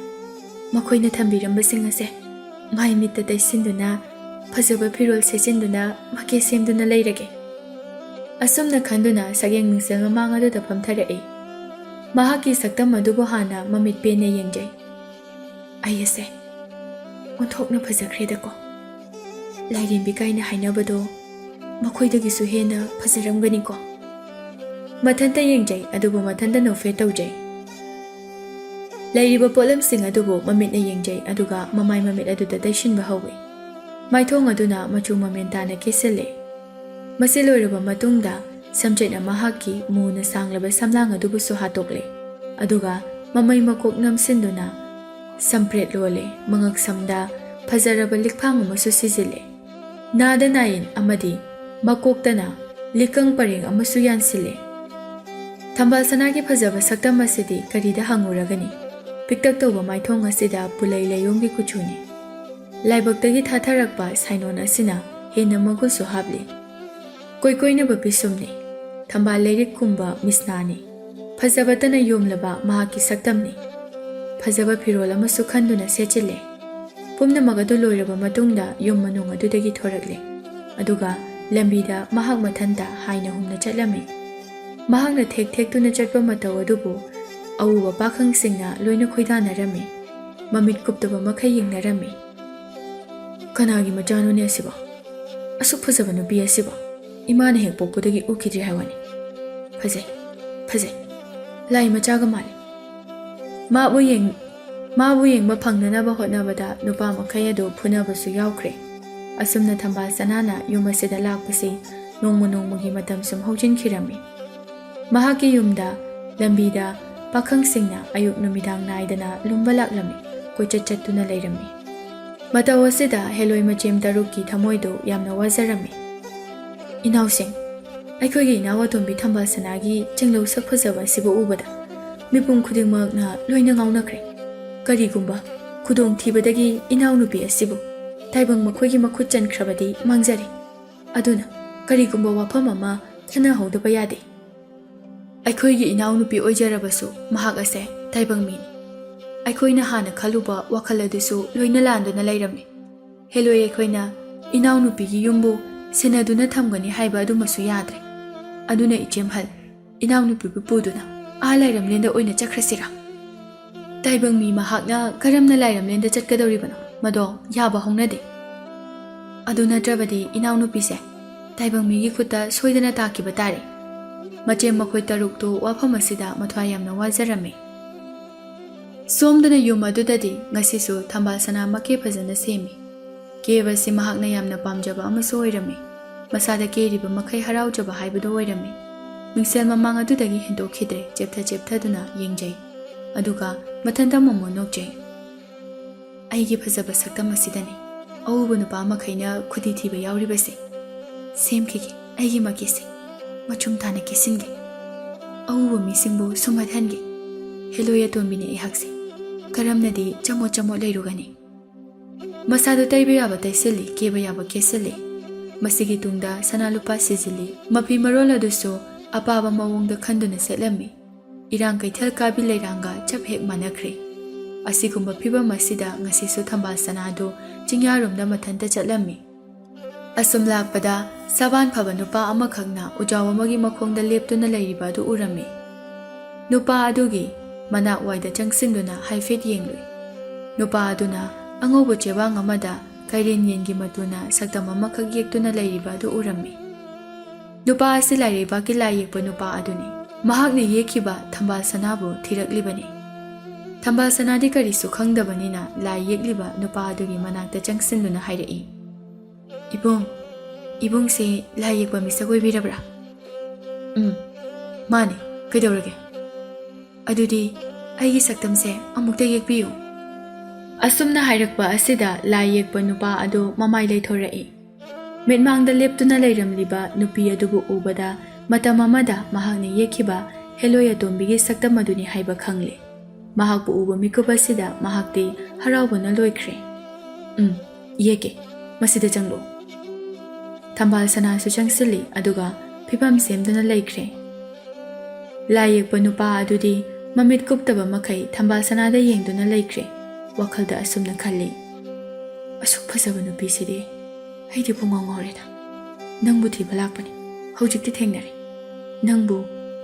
ꯃꯈꯣꯏꯅ ꯊꯝꯕꯤꯔꯝꯕꯁꯤꯡ ꯑꯁꯦ ꯃꯥꯏ ꯃꯤꯠꯇ ꯇꯩꯁꯤꯟꯗꯨꯅ ꯐꯖꯕ ꯐꯤꯔꯣꯜ ꯁꯦꯠꯆꯤꯟꯗꯨꯅ ꯃꯀꯦ ꯁꯦꯝꯗꯨꯅ ꯂꯩꯔꯒꯦ꯫ ꯑꯁꯨꯝꯅ ꯈꯟꯗꯨꯅ ꯁꯒꯦꯡ ꯃꯤꯡꯁꯦꯜ ꯃꯃꯥꯡ ꯑꯗꯨꯗ ꯐꯝꯊꯔꯛꯏ꯫ ꯃꯍꯥꯛꯀꯤ ꯁꯛꯇꯝ ꯑꯗꯨꯕꯨ ꯍꯥꯟꯅ ꯃꯃꯤꯠ ꯄꯦꯟꯅ ꯌꯦꯡꯖꯩ꯫ ꯑꯩ ꯑꯁꯦ ꯑꯣꯟꯊꯣꯛꯅ ꯐꯖꯈ꯭ꯔꯦꯗꯀꯣ꯫ ꯂꯥꯏꯔꯦꯝꯕꯤ ꯀꯥꯏꯅ ꯍꯥꯏꯅꯕꯗꯣ ꯃꯈꯣꯏꯗꯒꯤꯁꯨ ꯍꯦꯟꯅ ꯐꯖꯔꯝꯒꯅꯤꯀꯣ꯫ ꯃꯊꯟꯇ ꯌꯦꯡꯖꯩ ꯑꯗꯨꯕꯨ ꯃꯊꯟꯇ ꯅꯣꯛꯐꯦꯠ ꯇꯧꯖꯩ꯫ ꯂꯩꯔꯤꯕ ꯄꯣꯠꯂꯝꯁꯤꯡ ꯑꯗꯨꯕꯨ ꯃꯃꯤꯠꯅ ꯌꯦꯡꯖꯩ ꯑꯗꯨꯒ ꯃꯃꯥꯏ ꯃꯃꯤꯠ ꯑꯗꯨꯗ ꯇꯩꯁꯤꯟꯕ ꯍꯧꯏ꯫ ꯃꯥꯏꯊꯣꯡ ꯑꯗꯨꯅ ꯃꯆꯨ ꯃꯃꯦꯟ ꯇꯥꯅ ꯀꯦꯁꯤꯜꯂꯦ꯫ ꯃꯁꯤ ꯂꯣꯏꯔꯕ ꯃꯇꯨꯡꯗ ꯁꯝꯆꯦꯠꯅ ꯃꯍꯥꯛꯀꯤ ꯃꯨꯅ ꯁꯥꯡꯂꯕ ꯁꯝꯂꯥꯡ ꯑꯗꯨꯕꯨꯁꯨ ꯍꯥꯠꯇꯣꯛꯂꯦ꯫ ꯑꯗꯨꯒ ꯃꯃꯩ ꯃꯀꯣꯛ ꯅꯝꯁꯤꯟꯗꯨꯅ ꯁꯝꯄ꯭ꯔꯦꯠ ꯂꯣꯜꯂꯦ꯫ ꯃꯉꯛ ꯁꯝꯗ ꯐꯖꯔꯕ ꯂꯤꯛꯐꯥꯡ ꯑꯃꯁꯨ ꯁꯤꯖꯤꯜꯂꯦ꯫ ꯅꯥꯗ ꯅꯥꯏꯟ ꯑꯃꯗꯤ ꯃꯀꯣꯛꯇꯅ ꯂꯤꯀꯪ ꯄꯔꯦꯡ ꯑꯃꯁꯨ ꯌꯥꯟꯁꯤꯜꯂꯦ꯫ ꯊꯝꯕꯥꯜ ꯁꯅꯥꯒꯤ ꯐꯖꯕ ꯁꯛꯇꯝ ꯑꯁꯤꯗꯤ ꯀꯔꯤꯗ ꯍꯪꯉꯨꯔꯒꯅꯤ꯫ ꯄꯤꯛꯇꯛ ꯇꯧꯕ ꯃꯥꯏꯊꯣꯡ ꯑꯁꯤꯗ ꯄꯨꯂꯩ ꯂꯩꯌꯣꯡꯒꯤ ꯀꯨꯆꯨꯅꯤ꯫ ꯂꯥꯏꯕꯛꯇꯒꯤ ꯊꯥꯊꯔꯛꯄ ꯁꯥꯏꯅꯣꯟ ꯑꯁꯤꯅ ꯍꯦꯟꯅ ꯃꯒꯨꯟꯁꯨ ꯍꯥꯞꯂꯤ꯫ ꯀꯣꯏꯀꯣꯏꯅꯕ ꯄꯤꯁꯨꯝꯅꯤ꯫ ꯊꯝꯕꯥꯜ ꯂꯩꯔꯤꯛꯀꯨꯝꯕ ꯃꯤꯁꯅꯥꯅꯤ꯫ ꯐꯖꯕꯇꯅ ꯌꯣꯝꯂꯕ ꯃꯍꯥꯛꯀꯤ ꯁꯛꯇꯝꯅꯤ꯫ ꯐꯖꯕ ꯐꯤꯔꯣꯜ ꯑꯃꯁꯨ ꯈꯟꯗꯨꯅ ꯁꯦꯠꯆꯤꯜꯂꯦ꯫ ꯄꯨꯝꯅꯃꯛ ꯑꯗꯨ ꯂꯣꯏꯔꯕ ꯃꯇꯨꯡꯗ ꯌꯨꯝ ꯃꯅꯨꯡ ꯑꯗꯨꯗꯒꯤ ꯊꯣꯔꯛꯂꯦ꯫ ꯑꯗꯨꯒ ꯂꯝꯕꯤꯗ ꯃꯍꯥꯛ ꯃꯊꯟꯇ ꯍꯥꯏꯅ ꯍꯨꯝꯅ ꯆꯠꯂꯝꯃꯤ꯫ ꯃꯍꯥꯛꯅ ꯊꯦꯛ ꯊꯦꯛꯇꯨꯅ ꯆꯠꯄ ꯃꯇꯧ ꯑꯗꯨꯕꯨ ꯑꯎꯕ ꯄꯥꯈꯪꯁꯤꯡꯅ ꯂꯣꯏꯅ ꯈꯣꯏꯗꯥꯅꯔꯝꯃꯤ꯫ ꯃꯃꯤꯠ ꯀꯨꯞꯇꯕ ꯃꯈꯩ ꯌꯦꯡꯅꯔꯝꯃꯤ꯫ ꯀꯅꯥꯒꯤ ꯃꯆꯥꯅꯣꯅꯦ ꯑꯁꯤꯕꯣ? ꯑꯁꯨꯛ ꯐꯖꯕ ꯅꯨꯄꯤ ꯑꯁꯤꯕꯣ ꯏꯃꯥꯅ ꯍꯦꯛ ꯄꯣꯛꯄꯗꯒꯤ ꯎꯈꯤꯗ꯭ꯔꯤ ꯍꯥꯏꯋꯥꯅꯤ꯫ ꯐꯖꯩ ꯐꯖꯩ ꯂꯥꯏ ꯃꯆꯥꯒ ꯃꯥꯜꯂꯤ꯫ ꯃꯥꯕꯨ ꯌꯦꯡꯕ ꯐꯪꯅꯅꯕ ꯍꯣꯠꯅꯕꯗ ꯅꯨꯄꯥ ꯃꯈꯩ ꯑꯗꯨ ꯐꯨꯅꯕꯁꯨ ꯌꯥꯎꯈ꯭ꯔꯦ꯫ ꯑꯁꯨꯝꯅ ꯊꯝꯕꯥꯜ ꯁꯅꯥꯅ ꯌꯨꯝ ꯑꯁꯤꯗ ꯂꯥꯛꯄꯁꯤ ꯅꯣꯡꯃ ꯅꯣꯡꯃꯒꯤ ꯃꯇꯝ ꯁꯨꯝ ꯍꯧꯖꯤꯟꯈꯤꯔꯝꯃꯤ꯫ ꯃꯍꯥꯛꯀꯤ ꯌꯨꯝꯗ ꯂꯝꯕꯤꯗ ꯄꯥꯈꯪꯁꯤꯡꯅ ꯑꯌꯨꯛ ꯅꯨꯃꯤꯗꯥꯡ ꯅꯥꯏꯗꯅ ꯂꯨꯝꯕ ꯂꯥꯛꯂꯝꯃꯤ꯫ ꯀꯣꯏꯆꯠ ꯆꯠꯇꯨꯅ ꯂꯩꯔꯝꯃꯤ꯫ ꯃꯇꯧ ꯑꯁꯤꯗ ꯍꯦꯂꯣꯏ ꯃꯆꯦꯝ 6ꯀꯤ ꯊꯃꯣꯏꯗꯨ ꯌꯥꯝꯅ ꯋꯥꯖꯔꯝꯃꯤ꯫ ꯏꯅꯥꯎꯁꯤꯡ, ꯑꯩꯈꯣꯏꯒꯤ ꯏꯅꯥꯎ ꯑꯇꯣꯝꯕꯤ ꯊꯝꯕꯥꯜ ꯁꯅꯥꯒꯤ ꯆꯤꯡꯂꯧ ꯁꯛ ꯐꯖꯕ ꯑꯁꯤꯕꯨ ꯎꯕꯗ ꯃꯤꯄꯨꯝ ꯈꯨꯗꯤꯡꯃꯛꯅ ꯂꯣꯏꯅ ꯉꯥꯎꯅꯈ꯭ꯔꯦ꯫ ꯀꯔꯤꯒꯨꯝꯕ ꯈꯨꯗꯣꯡꯊꯤꯕꯗꯒꯤ ꯏꯅꯥꯎꯅꯨꯄꯤ ꯑꯁꯤꯕꯨ ꯇꯥꯏꯕꯪ ꯃꯈꯣꯏꯒꯤ ꯃꯈꯨꯠ ꯆꯟꯈ꯭ꯔꯕꯗꯤ ꯃꯥꯡꯖꯔꯦ꯫ ꯑꯗꯨꯅ ꯀꯔꯤꯒꯨꯝꯕ ꯋꯥꯐꯝ ꯑꯃ ꯈꯟꯅꯍꯧꯗꯕ ꯌꯥꯗꯦ꯫ ꯑꯩꯈꯣꯏꯒꯤ ꯏꯅꯥꯎꯅꯨꯄꯤ ꯑꯣꯏꯖꯔꯕꯁꯨ ꯃꯍꯥꯛ ꯑꯁꯦ ꯇꯥꯏꯕꯪ ꯃꯤꯅꯤ꯫ ꯑꯩꯈꯣꯏꯅ ꯍꯥꯟꯅ ꯈꯜꯂꯨꯕ ꯋꯥꯈꯜ ꯑꯗꯨꯁꯨ ꯂꯣꯏꯅ ꯂꯥꯟꯗꯨꯅ ꯂꯩꯔꯝꯃꯤ꯫ ꯍꯦꯂꯣꯏ ꯑꯩꯈꯣꯏꯅ ꯏꯅꯥꯎꯅꯨꯄꯤꯒꯤ ꯌꯨꯝꯕꯨ ꯁꯦꯟꯅꯗꯨꯅ ꯊꯝꯒꯅꯤ ꯍꯥꯏꯕ ꯑꯗꯨꯃꯁꯨ ꯌꯥꯗ꯭ꯔꯦ꯫ ꯑꯗꯨꯅ ꯏꯆꯦꯝꯍꯜ ꯏꯅꯥꯎꯅꯨꯄꯤꯕꯨ ꯄꯨꯗꯨꯅ ꯂꯥꯏꯔꯝꯂꯦꯟꯗ ꯑꯣꯏꯅ ꯆꯠꯈ꯭ꯔꯁꯤꯔꯥ? ꯇꯥꯏꯕꯪ ꯃꯤ ꯃꯍꯥꯛꯅ ꯀꯔꯝꯅ ꯂꯥꯏꯔꯝꯂꯦꯟꯗ ꯆꯠꯀꯗꯧꯔꯤꯕꯅꯣ? ꯃꯗꯣ ꯌꯥꯕ ꯍꯧꯅꯗꯦ꯫ ꯑꯗꯨ ꯅꯠꯇ꯭ꯔꯕꯗꯤ ꯏꯅꯥꯎꯅꯨꯄꯤꯁꯦ ꯇꯥꯏꯕꯪ ꯃꯤꯒꯤ ꯈꯨꯠꯇ ꯁꯣꯏꯗꯅ ꯇꯥꯈꯤꯕ ꯇꯥꯔꯦ꯫ ꯃꯆꯦꯝ ꯃꯈꯣꯏ 6ꯇꯨ ꯋꯥꯐꯝ ꯑꯁꯤꯗ ꯃꯊ꯭ꯋꯥꯏ ꯌꯥꯝꯅ ꯋꯥꯖꯔꯝꯃꯤ꯫ ꯁꯣꯝꯗꯅ ꯌꯨꯝ ꯑꯗꯨꯗꯗꯤ ꯉꯁꯤꯁꯨ ꯊꯝꯕꯥꯜ ꯁꯅꯥ ꯃꯀꯦ ꯐꯖꯅ ꯁꯦꯝꯃꯤ꯫ ꯀꯦꯕꯁꯤ ꯃꯍꯥꯛꯅ ꯌꯥꯝꯅ ꯄꯥꯝꯖꯕ ꯑꯃꯁꯨ ꯑꯣꯏꯔꯝꯃꯤ꯫ ꯃꯁꯥꯗ ꯀꯦꯔꯤꯕ ꯃꯈꯩ ꯍꯔꯥꯎꯖꯕ ꯍꯥꯏꯕꯗꯨ ꯑꯣꯏꯔꯝꯃꯤ꯫ ꯃꯤꯡꯁꯦꯜ ꯃꯃꯥꯡ ꯑꯗꯨꯗꯒꯤ ꯍꯦꯟꯗꯣꯛꯈꯤꯗ꯭ꯔꯦ꯫ ꯆꯦꯞꯊꯗꯨꯅ ꯌꯦꯡꯖꯩ꯫ ꯑꯗꯨꯒ ꯃꯊꯟꯇ ꯃꯣꯃꯣ ꯅꯣꯛꯆꯩ꯫ ꯑꯩꯒꯤ ꯐꯖꯕ ꯁꯛꯇꯝ ꯑꯁꯤꯗꯅꯤ ꯑꯎꯕ ꯅꯨꯄꯥ ꯃꯈꯩꯅ ꯈꯨꯗꯤ ꯊꯤꯕ ꯌꯥꯎꯔꯤꯕꯁꯦ꯫ ꯁꯦꯝꯈꯤꯒꯦ ꯑꯩꯒꯤ ꯃꯀꯦꯁꯦ, ꯃꯆꯨꯝ ꯇꯥꯅ ꯀꯦꯁꯤꯟꯒꯦ, ꯑꯎꯕ ꯃꯤꯁꯤꯡꯕꯨ ꯁꯨꯝꯍꯠꯍꯟꯒꯦ꯫ ꯍꯦꯂꯣꯏ ꯑꯇꯣꯝꯕꯤꯅꯤ ꯑꯩꯍꯥꯛꯁꯦ, ꯀꯔꯝꯅꯗꯤ ꯆꯃꯣꯠ ꯂꯩꯔꯨꯒꯅꯤ꯫ ꯃꯁꯥꯗ ꯇꯩꯕ ꯌꯥꯕ ꯇꯩꯁꯤꯜꯂꯤ, ꯀꯦꯕ ꯌꯥꯕ ꯀꯦꯁꯤꯜꯂꯤ꯫ ꯃꯁꯤꯒꯤ ꯇꯨꯡꯗ ꯁꯅꯥ ꯂꯨꯄꯥ ꯁꯤꯖꯤꯜꯂꯤ꯫ ꯃꯐꯤ ꯃꯔꯣꯜ ꯑꯗꯨꯁꯨ ꯑꯄꯥꯕ ꯃꯑꯣꯡꯗ ꯈꯟꯗꯨꯅ ꯁꯦꯠꯂꯝꯃꯤ꯫ ꯏꯔꯥꯡ ꯀꯩꯊꯦꯜ ꯀꯥꯕꯤ ꯂꯩꯔꯥꯡꯒ ꯆꯞ ꯍꯦꯛ ꯃꯥꯟꯅꯈ꯭ꯔꯦ꯫ ꯑꯁꯤꯒꯨꯝꯕ ꯐꯤꯕꯝ ꯑꯁꯤꯗ ꯉꯁꯤꯁꯨ ꯊꯝꯕꯥꯜ ꯁꯅꯥꯗꯨ ꯆꯤꯡꯌꯥꯔꯣꯝꯗ ꯃꯊꯟꯇ ꯆꯠꯂꯝꯃꯤ꯫ ꯑꯁꯨꯝ ꯂꯥꯛꯄꯗ ꯁꯕꯥꯟ ꯐꯕ ꯅꯨꯄꯥ ꯑꯃꯈꯛꯅ ꯎꯖꯥꯎ ꯑꯃꯒꯤ ꯃꯈꯣꯡꯗ ꯂꯦꯞꯇꯨꯅ ꯂꯩꯔꯤꯕ ꯑꯗꯨ ꯎꯔꯝꯃꯤ꯫ नुपा अदुगी मनाक वाइदा चंगसिंदुना हाइफेट येंगलुई नुपा अदुना अंगौबो चेबांग अमदा काइरेन येनगी मतुना सक्तम अमखक येक्तुना लैरिबा अदु उरम्मी नुपा असि लाइरेबाकी लाई येकपा नुपा अदुनी महाकने येखिबा थंबाल सनाबु थिरकलिबनी थंबाल सनादि करिसु खंगदबनिना लाई येकलिबा नुपा अदुगी मनाकता चंगसिंदुना हाइरई इबुंग से लाई येकपा मिसक ओइबिरबरा माने कइदौरगे अदुदी अइगी सक्तमसे अमुक्ता येकपियु असुमना हाइरकपा असिदा लाई येकपा नुपा अदु ममाइ लैथोरई मिटमांगदा लेप्तुना लैरमलिबा नुपी अदुबु उबदा मतम अमदा महाकने येखिबा हेलोय अतोम्बिगी सक्तम अदुनी हाइबा खंगले महाकपु उबा मिकुप असिदा महाकति हराउबना लोइख्रे येके मसिदा चंगलो थंबाल सनासु चंगसिली अदुगा फिफम सेमदुना लैख्रे लाई येकपा नुपा अदुदी ममित कुप्तबा मखै थंबाल सनादा येंगदुना लैख्रे वखलदा असुमना खल्ली असुक फजबा नुपीसिदी अइदि पुंगाव ngौरेदा नंगबु थिबा लाकपनि हौजिकति थेंगनारे नंगबु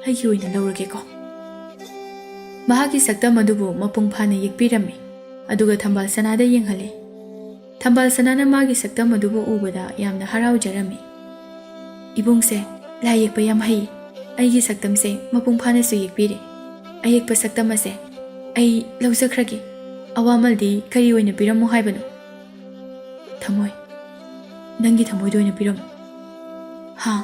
अइगी ओइना लौरगेको महाकी सक्तम अदुबु मपुंग फाना येकपिरम्मी अदुगा थंबाल सनादा येंगहले थंबाल सनाना मागी सक्तम अदुबु उबदा यामना हराउजरम्मी इबुंगसे लाई येकपा याम हई अइगी सक्तमसे मपुंग फानासु येकपिरे अयेकपा सक्तम असे अइ लौजख्रगे अवामलदी करी ओइना पिरम्मु हाइबनु थमोय नंगी थमोय दोइना पिरम्मु हाँ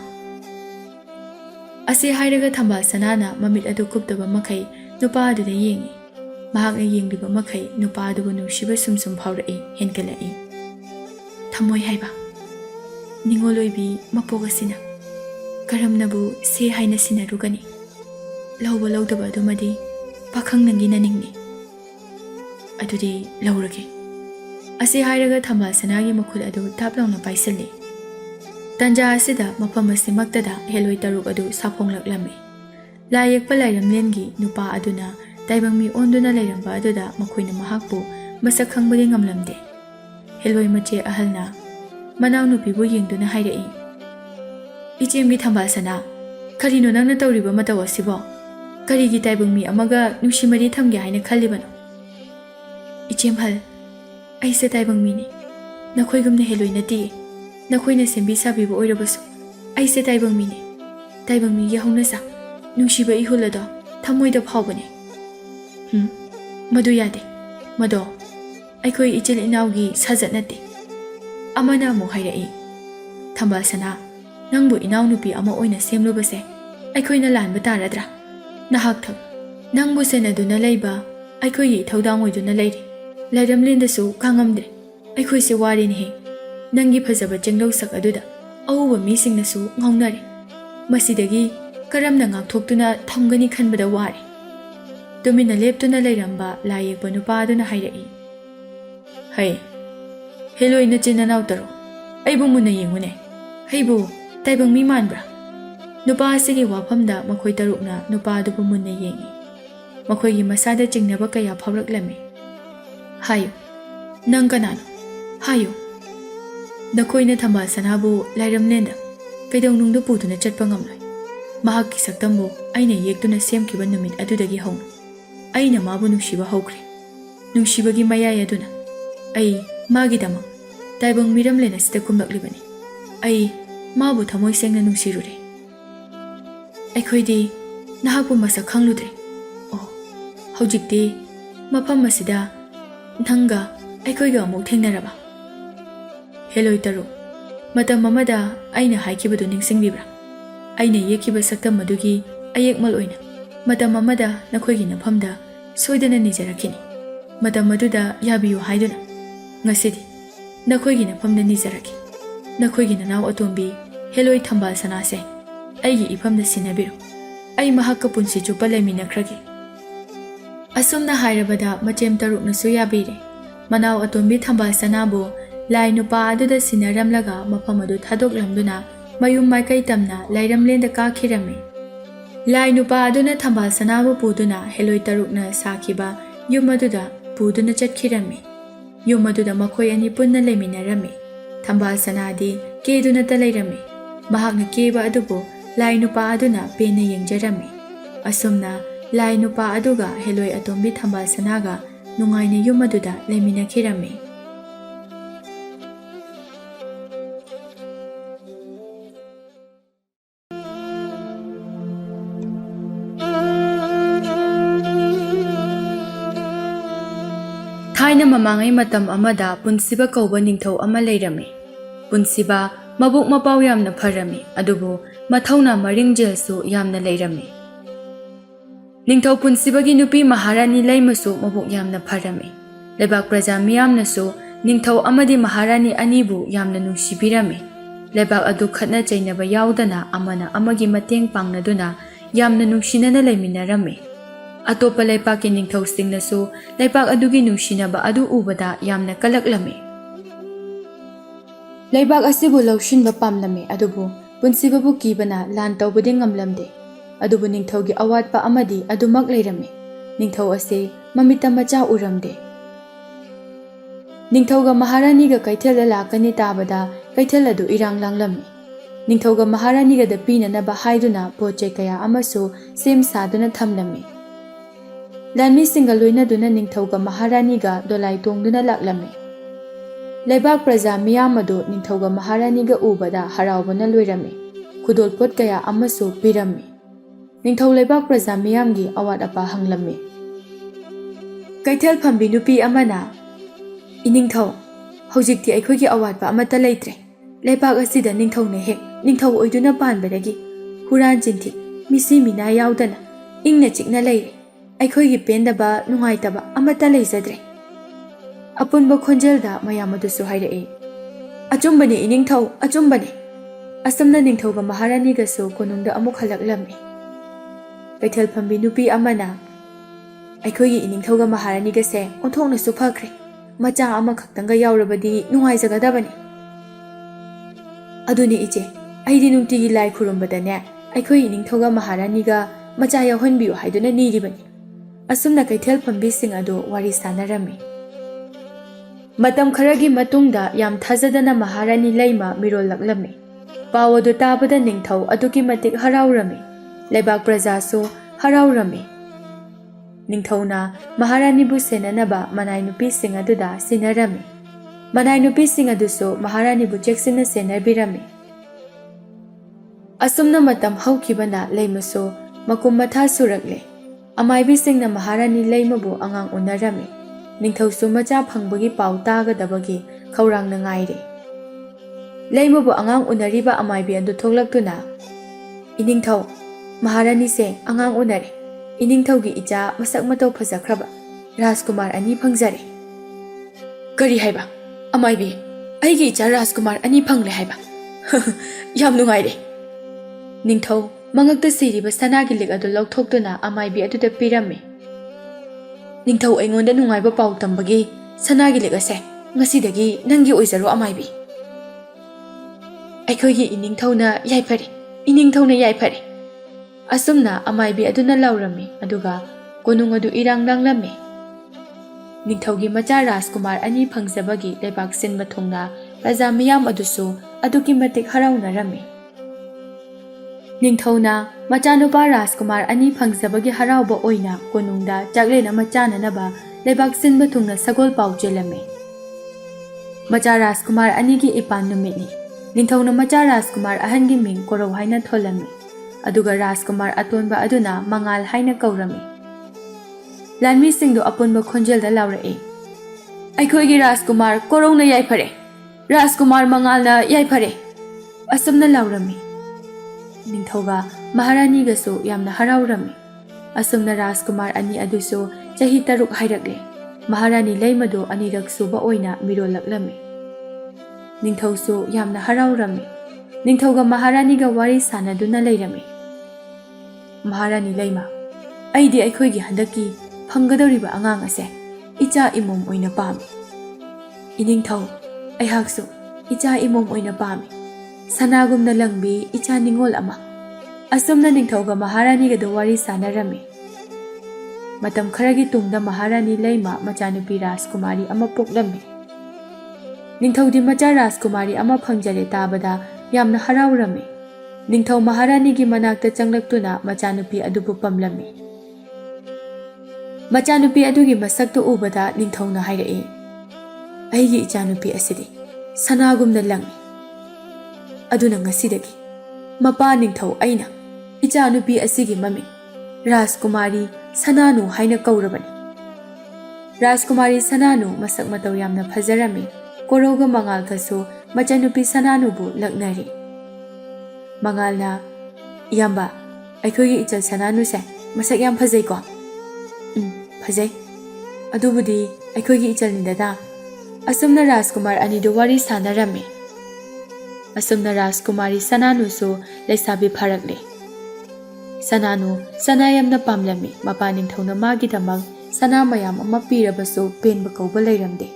असे हाइरगा थंबाल सनाना ममित अदु कुप्तबा मखै नुपा अदुदा येंगी महाकना येंगलिबा मखै नुपा अदुबु नुसिबा सुमसुम फाउरई हेनगलई थमोय हाइबा निंगोलोइबी मपोगसिना करमनबु से हाइना सिनारुगनी लौबा लौदबा अदुमदी पाखंग नंगी ननिंगनी अदुदी लौरगे असे हाइरगा थंबाल सनागी मखुद अदु थापलाउना पाइसल्ली तंजा असिदा मफम असिमक्तदा हेलोय तरुक अदु साफोंगलक्लम्मी लाई येकपा लाइरमलेनगी नुपा अदुना ताइबंगमी ओंदुना लैरंबा अदुदा मखोइना महाकपु मसक खंगबदि ngamlamde हेलोय मचे अहलना मनाव नुपीबु येंगदुना हाइरई इचेमगी थंबाल सना करिनो नंगना तौरिबा मतौ असिबो करिगी ताइबंगमी अमगा नुसिमरी थमगे हाइना खल्लिबनो इचेम हल ऐसे ताइबंगमीनी नखोइगुमना हेलोय नती नखोइना सेंबी साबीबो ओइरबसु ऐसे ताइबंगमीनी ताइबंगमीगी हौनसा नुसिबा इहुलदो थमोइदा फावबने मदु यादे मदो अइखोइ इचेल इनावगी साजत नते अमना अमु हाइरई थंबाल सना नंगबु इनाव नुपी अमा ओइना सेमलुबसे अइखोइना लानबा तारद्रा नहाक थक नंगबु सेनदुना लैबा अइखोइ थौदांग ओइदुना लैरि लाइरमलेंदसु खांगमद्रे अइखोइसे वारिनेहे नंगी फजबा चेंगलौसक अदुदा अउबा मीसिंगनसु ngौनारे मसिदगी करमना ngakthoktuna thamgani khanbada wari tumina leptuna lairamba layekpa nupa aduna hairei hai heloi na china nautaro aibu munna yengune haibu taibang mi manbra nupa asigi wafamda makhoi tarukna nupa adubu munna yengi makhoi gi masada chingnaba kaya phawraklame hayo nang kanano hayo nakoina thambal sanabu lairamlenda kaidong nungdu putuna chatpa ngamloi महाकी सक्तमबो आइना येक्तुना सेमखिबा नुमित अदुदगी हौन आइना माबु नुसिबा हौख्रे नुसिबगी मयाय अदुना आई मागिदमा ताइबंग मिरमलेना सिदा कुमलक्लिबनी आई माबु थमोय सेंगना नुसिरुरे अइखोइदी नहाकु मसक खंगलुद्रे ओ हौजिकती मफम मसिदा नंगा अइखोइगा अमुक थेंगनरबा हेलोय तरो मतम अमदा आइना हाइखिबदु निंगसिंगबिब्रा आइना येखिबा सक्तम मदुगी अयेकमल ओइना मतम अमदा नखोइगी नफमदा सोइदना निजरखिनि मतम मदुदा याबियो हाइदुना ngasidi नखोइगी नफमदा निजरखि नखोइगी ननाव अतोम्बी हेलोय थंबाल सनासे अइगी इफमदा सिनाबिरो अइ महाक्का पुंसि चुप्पा लेमिनख्रगे असुमना हाइरबदा मचेम तरुकनसु याबिरे मनाव अतोम्बी थंबाल सनाबो लाई नुपा अदुदा सिनारमलगा मफम अदु थादोकलमदुना मयुम माइकै तमना लाइरमलेंदा काखिरमे लाई नुपा अदुना थंबाल सनाबु पुदुना हेलोय तरुकना साखिबा युम अदुदा पुदुना चटखिरमे युम अदुदा मखोय अनि पुन्ना लेमिनरमे थंबाल सनादी केदुना त लैरमे महाकना केबा अदुबो लाई नुपा अदुना पेना येंगजरमे असुमना ꯂꯥꯏ ꯅꯨꯄꯥ ꯑꯗꯨꯒ ꯍꯦꯂꯣꯏ ꯑꯇꯣꯝꯕꯤ ꯊꯝꯕꯥꯜ ꯁꯅꯥꯒ ꯅꯨꯡꯉꯥꯏꯅ ꯌꯨꯝ ꯑꯗꯨꯗ ꯂꯩꯃꯤꯟꯅꯈꯤꯔꯝꯃꯤ꯫ ꯊꯥꯏꯅ ꯃꯃꯥꯡꯉꯩ ꯃꯇꯝ ꯑꯃꯗ ꯄꯨꯟꯁꯤꯕ ꯀꯧꯕ ꯅꯤꯡꯊꯧ ꯑꯃ ꯂꯩꯔꯝꯃꯤ꯫ ꯄꯨꯟꯁꯤꯕ ꯃꯕꯨꯛ ꯃꯄꯥꯎ ꯌꯥꯝꯅ ꯐꯔꯝꯃꯤ, ꯑꯗꯨꯕꯨ ꯃꯊꯧꯅꯥ ꯃꯔꯤꯡꯖꯦꯜꯁꯨ ꯌꯥꯝꯅ ꯂꯩꯔꯝꯃꯤ꯫ ꯅꯤꯡꯊꯧ ꯄꯨꯟꯁꯤꯕꯒꯤ ꯅꯨꯄꯤ ꯃꯍꯥꯔꯥꯅꯤ ꯂꯩꯃꯁꯨ ꯃꯕꯨꯛ ꯌꯥꯝꯅ ꯐꯔꯝꯃꯤ꯫ ꯂꯩꯕꯥꯛ ꯄ꯭ꯔꯖꯥ ꯃꯤꯌꯥꯝꯅꯁꯨ ꯅꯤꯡꯊꯧ ꯑꯃꯗꯤ ꯃꯍꯥꯔꯥꯅꯤ ꯑꯅꯤꯕꯨ ꯌꯥꯝꯅ ꯅꯨꯡꯁꯤꯕꯤꯔꯝꯃꯤ꯫ ꯂꯩꯕꯥꯛ ꯑꯗꯨ ꯈꯠꯅ ꯆꯩꯅꯕ ꯌꯥꯎꯗꯅ ꯑꯃꯅ ꯑꯃꯒꯤ ꯃꯇꯦꯡ ꯄꯥꯡꯅꯗꯨꯅ ꯌꯥꯝꯅ ꯅꯨꯡꯁꯤꯅꯅ ꯂꯩꯃꯤꯟꯅꯔꯝꯃꯤ꯫ ꯑꯇꯣꯞꯄ ꯂꯩꯄꯥꯛꯀꯤ ꯅꯤꯡꯊꯧꯁꯤꯡꯅꯁꯨ ꯂꯩꯄꯥꯛ ꯑꯗꯨꯒꯤ ꯅꯨꯡꯁꯤꯅꯕ ꯑꯗꯨ ꯎꯕꯗ ꯌꯥꯝꯅ ꯀꯂꯛꯂꯝꯃꯤ꯫ ꯂꯩꯕꯥꯛ ꯑꯁꯤꯕꯨ ꯂꯧꯁꯤꯟꯕ ꯄꯥꯝꯂꯝꯃꯤ, ꯑꯗꯨꯕꯨ ꯄꯨꯟꯁꯤꯕꯕꯨ ꯀꯤꯕꯅ ꯂꯥꯟ ꯇꯧꯕꯗꯤ ꯉꯝꯂꯝꯗꯦ꯫ ꯑꯗꯨꯕꯨ ꯅꯤꯡꯊꯧꯒꯤ ꯑꯋꯥꯠꯄ ꯑꯃꯗꯤ ꯑꯗꯨꯃꯛ ꯂꯩꯔꯝꯃꯤ꯫ ꯅꯤꯡꯊꯧ ꯑꯁꯤ ꯃꯃꯤꯠꯇ ꯃꯆꯥ ꯎꯔꯝꯗꯦ꯫ ꯅꯤꯡꯊꯧꯒ ꯃꯍꯥꯔꯥꯅꯤꯒ ꯀꯩꯊꯦꯜꯗ ꯂꯥꯛꯀꯅꯤ ꯇꯥꯕꯗ ꯀꯩꯊꯦꯜ ꯑꯗꯨ ꯏꯔꯥꯡ ꯂꯥꯡꯂꯝꯃꯤ꯫ ꯅꯤꯡꯊꯧꯒ ꯃꯍꯥꯔꯥꯅꯤꯒꯗ ꯄꯤꯅꯅꯕ ꯍꯥꯏꯗꯨꯅ ꯄꯣꯠꯆꯩ ꯀꯌꯥ ꯑꯃꯁꯨ ꯁꯦꯝ ꯁꯥꯗꯨꯅ ꯊꯝꯂꯝꯃꯤ꯫ ꯂꯥꯟꯃꯤꯁꯤꯡꯒ ꯂꯣꯏꯅꯗꯨꯅ ꯅꯤꯡꯊꯧꯒ ꯃꯍꯥꯔꯥꯅꯤꯒ ꯗꯣꯂꯥꯏ ꯇꯣꯡꯗꯨꯅ ꯂꯥꯛꯂꯝꯃꯤ꯫ ꯂꯩꯕꯥꯛ ꯄ꯭ꯔꯖꯥ ꯃꯤꯌꯥꯝ ꯑꯗꯨ ꯅꯤꯡꯊꯧꯒ ꯃꯍꯥꯔꯥꯅꯤꯒ ꯎꯕꯗ ꯍꯔꯥꯎꯕꯅ ꯂꯣꯏꯔꯝꯃꯤ꯫ ꯈꯨꯗꯣꯜꯄꯣꯠ ꯀꯌꯥ ꯑꯃꯁꯨ ꯄꯤꯔꯝꯃꯤ꯫ ꯅꯤꯡꯊꯧ ꯂꯩꯕꯥꯛ ꯄ꯭ꯔꯖꯥ ꯃꯤꯌꯥꯝꯒꯤ ꯑꯋꯥꯠ ꯑꯄꯥ ꯍꯪꯂꯝꯃꯤ꯫ ꯀꯩꯊꯦꯜ ꯐꯝꯕꯤ ꯅꯨꯄꯤ ꯑꯃꯅ, "ꯏꯅꯤꯡꯊꯧ, ꯍꯧꯖꯤꯛꯇꯤ ꯑꯩꯈꯣꯏꯒꯤ ꯑꯋꯥꯠꯄ ꯑꯃꯠꯇ ꯂꯩꯇ꯭ꯔꯦ꯫ ꯂꯩꯄꯥꯛ ꯑꯁꯤꯗ ꯅꯤꯡꯊꯧꯅ ꯍꯦꯛ ꯅꯤꯡꯊꯧ ꯑꯣꯏꯗꯨꯅ ꯄꯥꯟꯕꯗꯒꯤ ꯍꯨꯔꯥꯟ ꯆꯤꯟꯊꯤ, ꯃꯤꯁꯤ ꯃꯤꯅꯥ ꯌꯥꯎꯗꯅ ꯏꯪꯅ ꯆꯤꯛꯅ ꯂꯩꯔꯦ꯫ ꯑꯩꯈꯣꯏꯒꯤ ꯄꯦꯟꯗꯕ ꯅꯨꯡꯉꯥꯏꯇꯕ ꯑꯃꯠꯇ ꯂꯩꯖꯗ꯭ꯔꯦ"꯫ ꯑꯄꯨꯟꯕ ꯈꯣꯟꯖꯦꯜꯗ ꯃꯌꯥꯝ ꯑꯗꯨꯁꯨ ꯍꯥꯏꯔꯛꯏ, "ꯑꯆꯨꯝꯕꯅꯤ ꯏꯅꯤꯡꯊꯧ, ꯑꯆꯨꯝꯕꯅꯤ"꯫ ꯑꯁꯨꯝꯅ ꯅꯤꯡꯊꯧꯒ ꯃꯍꯥꯔꯥꯅꯤꯒꯁꯨ ꯀꯣꯅꯨꯡꯗ ꯑꯃꯨꯛ ꯍꯜꯂꯛꯂꯝꯃꯤ꯫ ꯀꯩꯊꯦꯜ ꯐꯝꯕꯤ ꯅꯨꯄꯤ ꯑꯃꯅ, "ꯑꯩꯈꯣꯏꯒꯤ ꯏꯅꯤꯡꯊꯧꯒ ꯃꯍꯥꯔꯥꯅꯤꯒꯁꯦ ꯑꯣꯟꯊꯣꯛꯅꯁꯨ ꯐꯈ꯭ꯔꯦ꯫ ꯃꯆꯥ ꯑꯃꯈꯛꯇꯪꯒ ꯌꯥꯎꯔꯕꯗꯤ ꯅꯨꯡꯉꯥꯏꯖꯒꯗꯕꯅꯤ"꯫ "ꯑꯗꯨꯅꯤ ꯏꯆꯦ, ꯑꯩꯗꯤ ꯅꯨꯡꯇꯤꯒꯤ ꯂꯥꯏ ꯈꯨꯔꯨꯝꯕꯗꯅꯦ ꯑꯩꯈꯣꯏ ꯏꯅꯤꯡꯊꯧꯒ ꯃꯍꯥꯔꯥꯅꯤꯒ ꯃꯆꯥ ꯌꯥꯎꯍꯟꯕꯤꯌꯨ ꯍꯥꯏꯗꯨꯅ ꯅꯤꯔꯤꯕꯅꯤ"꯫ ꯑꯁꯨꯝꯅ ꯀꯩꯊꯦꯜ ꯐꯝꯕꯤꯁꯤꯡ ꯑꯗꯨ ꯋꯥꯔꯤ ꯁꯥꯅꯔꯝꯃꯤ꯫ ꯃꯇꯝ ꯈꯔꯒꯤ ꯃꯇꯨꯡꯗ ꯌꯥꯝ ꯊꯥꯖꯗꯅ ꯃꯍꯥꯔꯥꯅꯤ ꯂꯩꯃ ꯃꯤꯔꯣꯜꯂꯛꯂꯝꯃꯤ꯫ ꯄꯥꯎ ꯑꯗꯨ ꯇꯥꯕꯗ ꯅꯤꯡꯊꯧ ꯑꯗꯨꯛꯀꯤ ꯃꯇꯤꯛ ꯍꯔꯥꯎꯔꯝꯃꯤ꯫ ꯂꯩꯕꯥꯛ प्रजासु हराउरम्मि। निंगथौना महारानीबु सेननबा मनाई नुपीसिंग अदुदा सिनरम्मि। मनाई नुपीसिंग अदुसु महारानीबु चेक्सिना सेनबिरम्मि। असुमना मतम हौखिबना लैमसु मकुम मथा सुरक्ले। अमाइबिसिंगना महारानी लैमबु अंगांग उनरम्मि। निंगथौसु मचा फंगबगी पाउ तागदबगी खौरांगना ngaire। लैमबु अंगांग उनरिबा अमाइबि अदु थोक्लक्तुना इनिंगथौ महारानी से अंगांग उनरे। इनिंगथौगी इचा मसक मतौ फजख्रबा राजकुमार अनि फंगजरे। करी हाइबा अमाइबि अइगी इचा राजकुमार अनि फंगले हाइबा। याम नुंगाइरे। निंगथौ मंगक्ता सिरिबा सनागी लिग अदु लौथोक्तुना अमाइबि अदुदा पिरम्मि। निंगथौ अइंगोंदा नुंगाइबा पाउ तंबगी सनागी लिग असे ngasiदगी नंगी ओइजरो अमाइबि। अइखोगी इनिंगथौना याइफरे। इनिंगथौना याइफरे। असुमना अमाइबि अदुना लौरम्मि अदुगा कोनुंग अदु इरांग लांगलम्मि। निंगथौगी मचा राजकुमार अनि फंगजबगी लेबाक सिनबा थुंगना प्रजा मियाम अदुसु अदुकी मतिक हराउनरम्मि। निंगथौना मचानुपा राजकुमार अनि फंगजबगी हराउबा ओइना कोनुंगदा चाकलेन अमा चाननबा लेबाक सिनबा थुंगना सगोल पाउ चेलम्मि। मचा राजकुमार अनिगी इपान नुमितनि। निंगथौना मचा राजकुमार अहनगी मिंग कोरौ हाइना थोलम्मि। अदुगा राजकुमार अतोनबा अदुना मंगाल हाइना कौरम्मि। लानमी सिंगदो अपुनबा खोंजेलदा लाउरए। अइखोइगी राजकुमार कोरौना याइफरे। राजकुमार मंगालना याइफरे। असुमना लाउरम्मि। निंगथौगा महारानीगसु यामना हराउरम्मि। असुमना राजकुमार अनि अदुसु चही 3 हाइरक्ले। महारानी लैमदो अनिरक सुबा ओइना मिरोलक्लम्मि। निंगथौसु यामना हराउरम्मि। निंगथौगा महारानीगा वारी सानदुना लैरम्मि। महारानी लैमा अइदि अइखोइगी हंदकी फंगदौरिबा अंगांग असे इचा इमोम ओइना पामी। इनिंगथौ अइहाकसु इचा इमोम ओइना पामी। सनागुमना लंगबी इचा निंगोल अमा। असुमना निंगथौगा महारानीगा दो वारी सानरम्मि। मतम खरगी तुंगदा महारानी लैमा मचानुपी राजकुमारी अमा पोक्लम्मि। निंगथौदी मचा राजकुमारी अमा फंगजरे ताबदा यामना हराउरम्मि। निंगथौ महारानी की मनाक्ता चंगलक्तुना मचानुपी अदुबु पमलम्मि। ꯃꯆꯥꯅꯨꯄꯤ ꯑꯗꯨꯒꯤ ꯃꯁꯛꯇꯨ ꯎꯕꯗ ꯅꯤꯡꯊꯧꯅ ꯍꯥꯏꯔꯛꯏ, "ꯑꯩꯒꯤ ꯏꯆꯥꯅꯨꯄꯤ ꯑꯁꯤꯗꯤ ꯁꯅꯥꯒꯨꯝꯅ ꯂꯪꯏ꯫ ꯑꯗꯨꯅ ꯉꯁꯤꯗꯒꯤ ꯃꯄꯥ ꯅꯤꯡꯊꯧ ꯑꯩꯅ ꯏꯆꯥꯅꯨꯄꯤ ꯑꯁꯤꯒꯤ ꯃꯃꯤꯡ ꯔꯥꯖꯀꯨꯃꯥꯔꯤ ꯁꯅꯥꯅꯨ ꯍꯥꯏꯅ ꯀꯧꯔꯕꯅꯤ." ꯔꯥꯖꯀꯨꯃꯥꯔꯤ ꯁꯅꯥꯅꯨ ꯃꯁꯛ ꯃꯇꯧ ꯌꯥꯝꯅ ꯐꯖꯔꯝꯃꯤ꯫ ꯀꯣꯔꯧꯒ ꯃꯉꯥꯜꯒꯁꯨ ꯃꯆꯥꯅꯨꯄꯤ ꯁꯅꯥꯅꯨꯕꯨ ꯂꯛꯅꯔꯤ꯫ ꯃꯉꯥꯜꯅ, "ꯏꯌꯥꯝꯕ, ꯑꯩꯈꯣꯏꯒꯤ ꯏꯆꯜ ꯁꯅꯥꯅꯨꯁꯦ ꯃꯁꯛ ꯌꯥꯝ ꯐꯖꯩꯀꯣ?" "ꯐꯖꯩ꯫ ꯑꯗꯨꯕꯨꯗꯤ ꯑꯩꯈꯣꯏꯒꯤ ꯏꯆꯜꯅꯤꯗꯅ." ꯑꯁꯨꯝꯅ ꯔꯥꯖꯀꯨꯃꯥꯔ ꯑꯅꯤꯗꯨ ꯋꯥꯔꯤ ꯁꯥꯅꯔꯝꯃꯤ꯫ ꯑꯁꯨꯝꯅ ꯔꯥꯖꯀꯨꯃꯥꯔꯤ ꯁꯅꯥꯅꯨꯁꯨ ꯂꯩꯁꯥꯕꯤ ꯐꯥꯔꯛꯂꯦ꯫ ꯁꯅꯥꯅꯨ ꯁꯅꯥ ꯌꯥꯝꯅ ꯄꯥꯝꯂꯝꯃꯤ꯫ ꯃꯄꯥ ꯅꯤꯡꯊꯧꯅ ꯃꯥꯒꯤꯗꯃꯛ ꯁꯅꯥ ꯃꯌꯥꯝ ꯑꯃ ꯄꯤꯔꯕꯁꯨ ꯄꯦꯟꯕ ꯀꯧꯕ ꯂꯩꯔꯝꯗꯦ꯫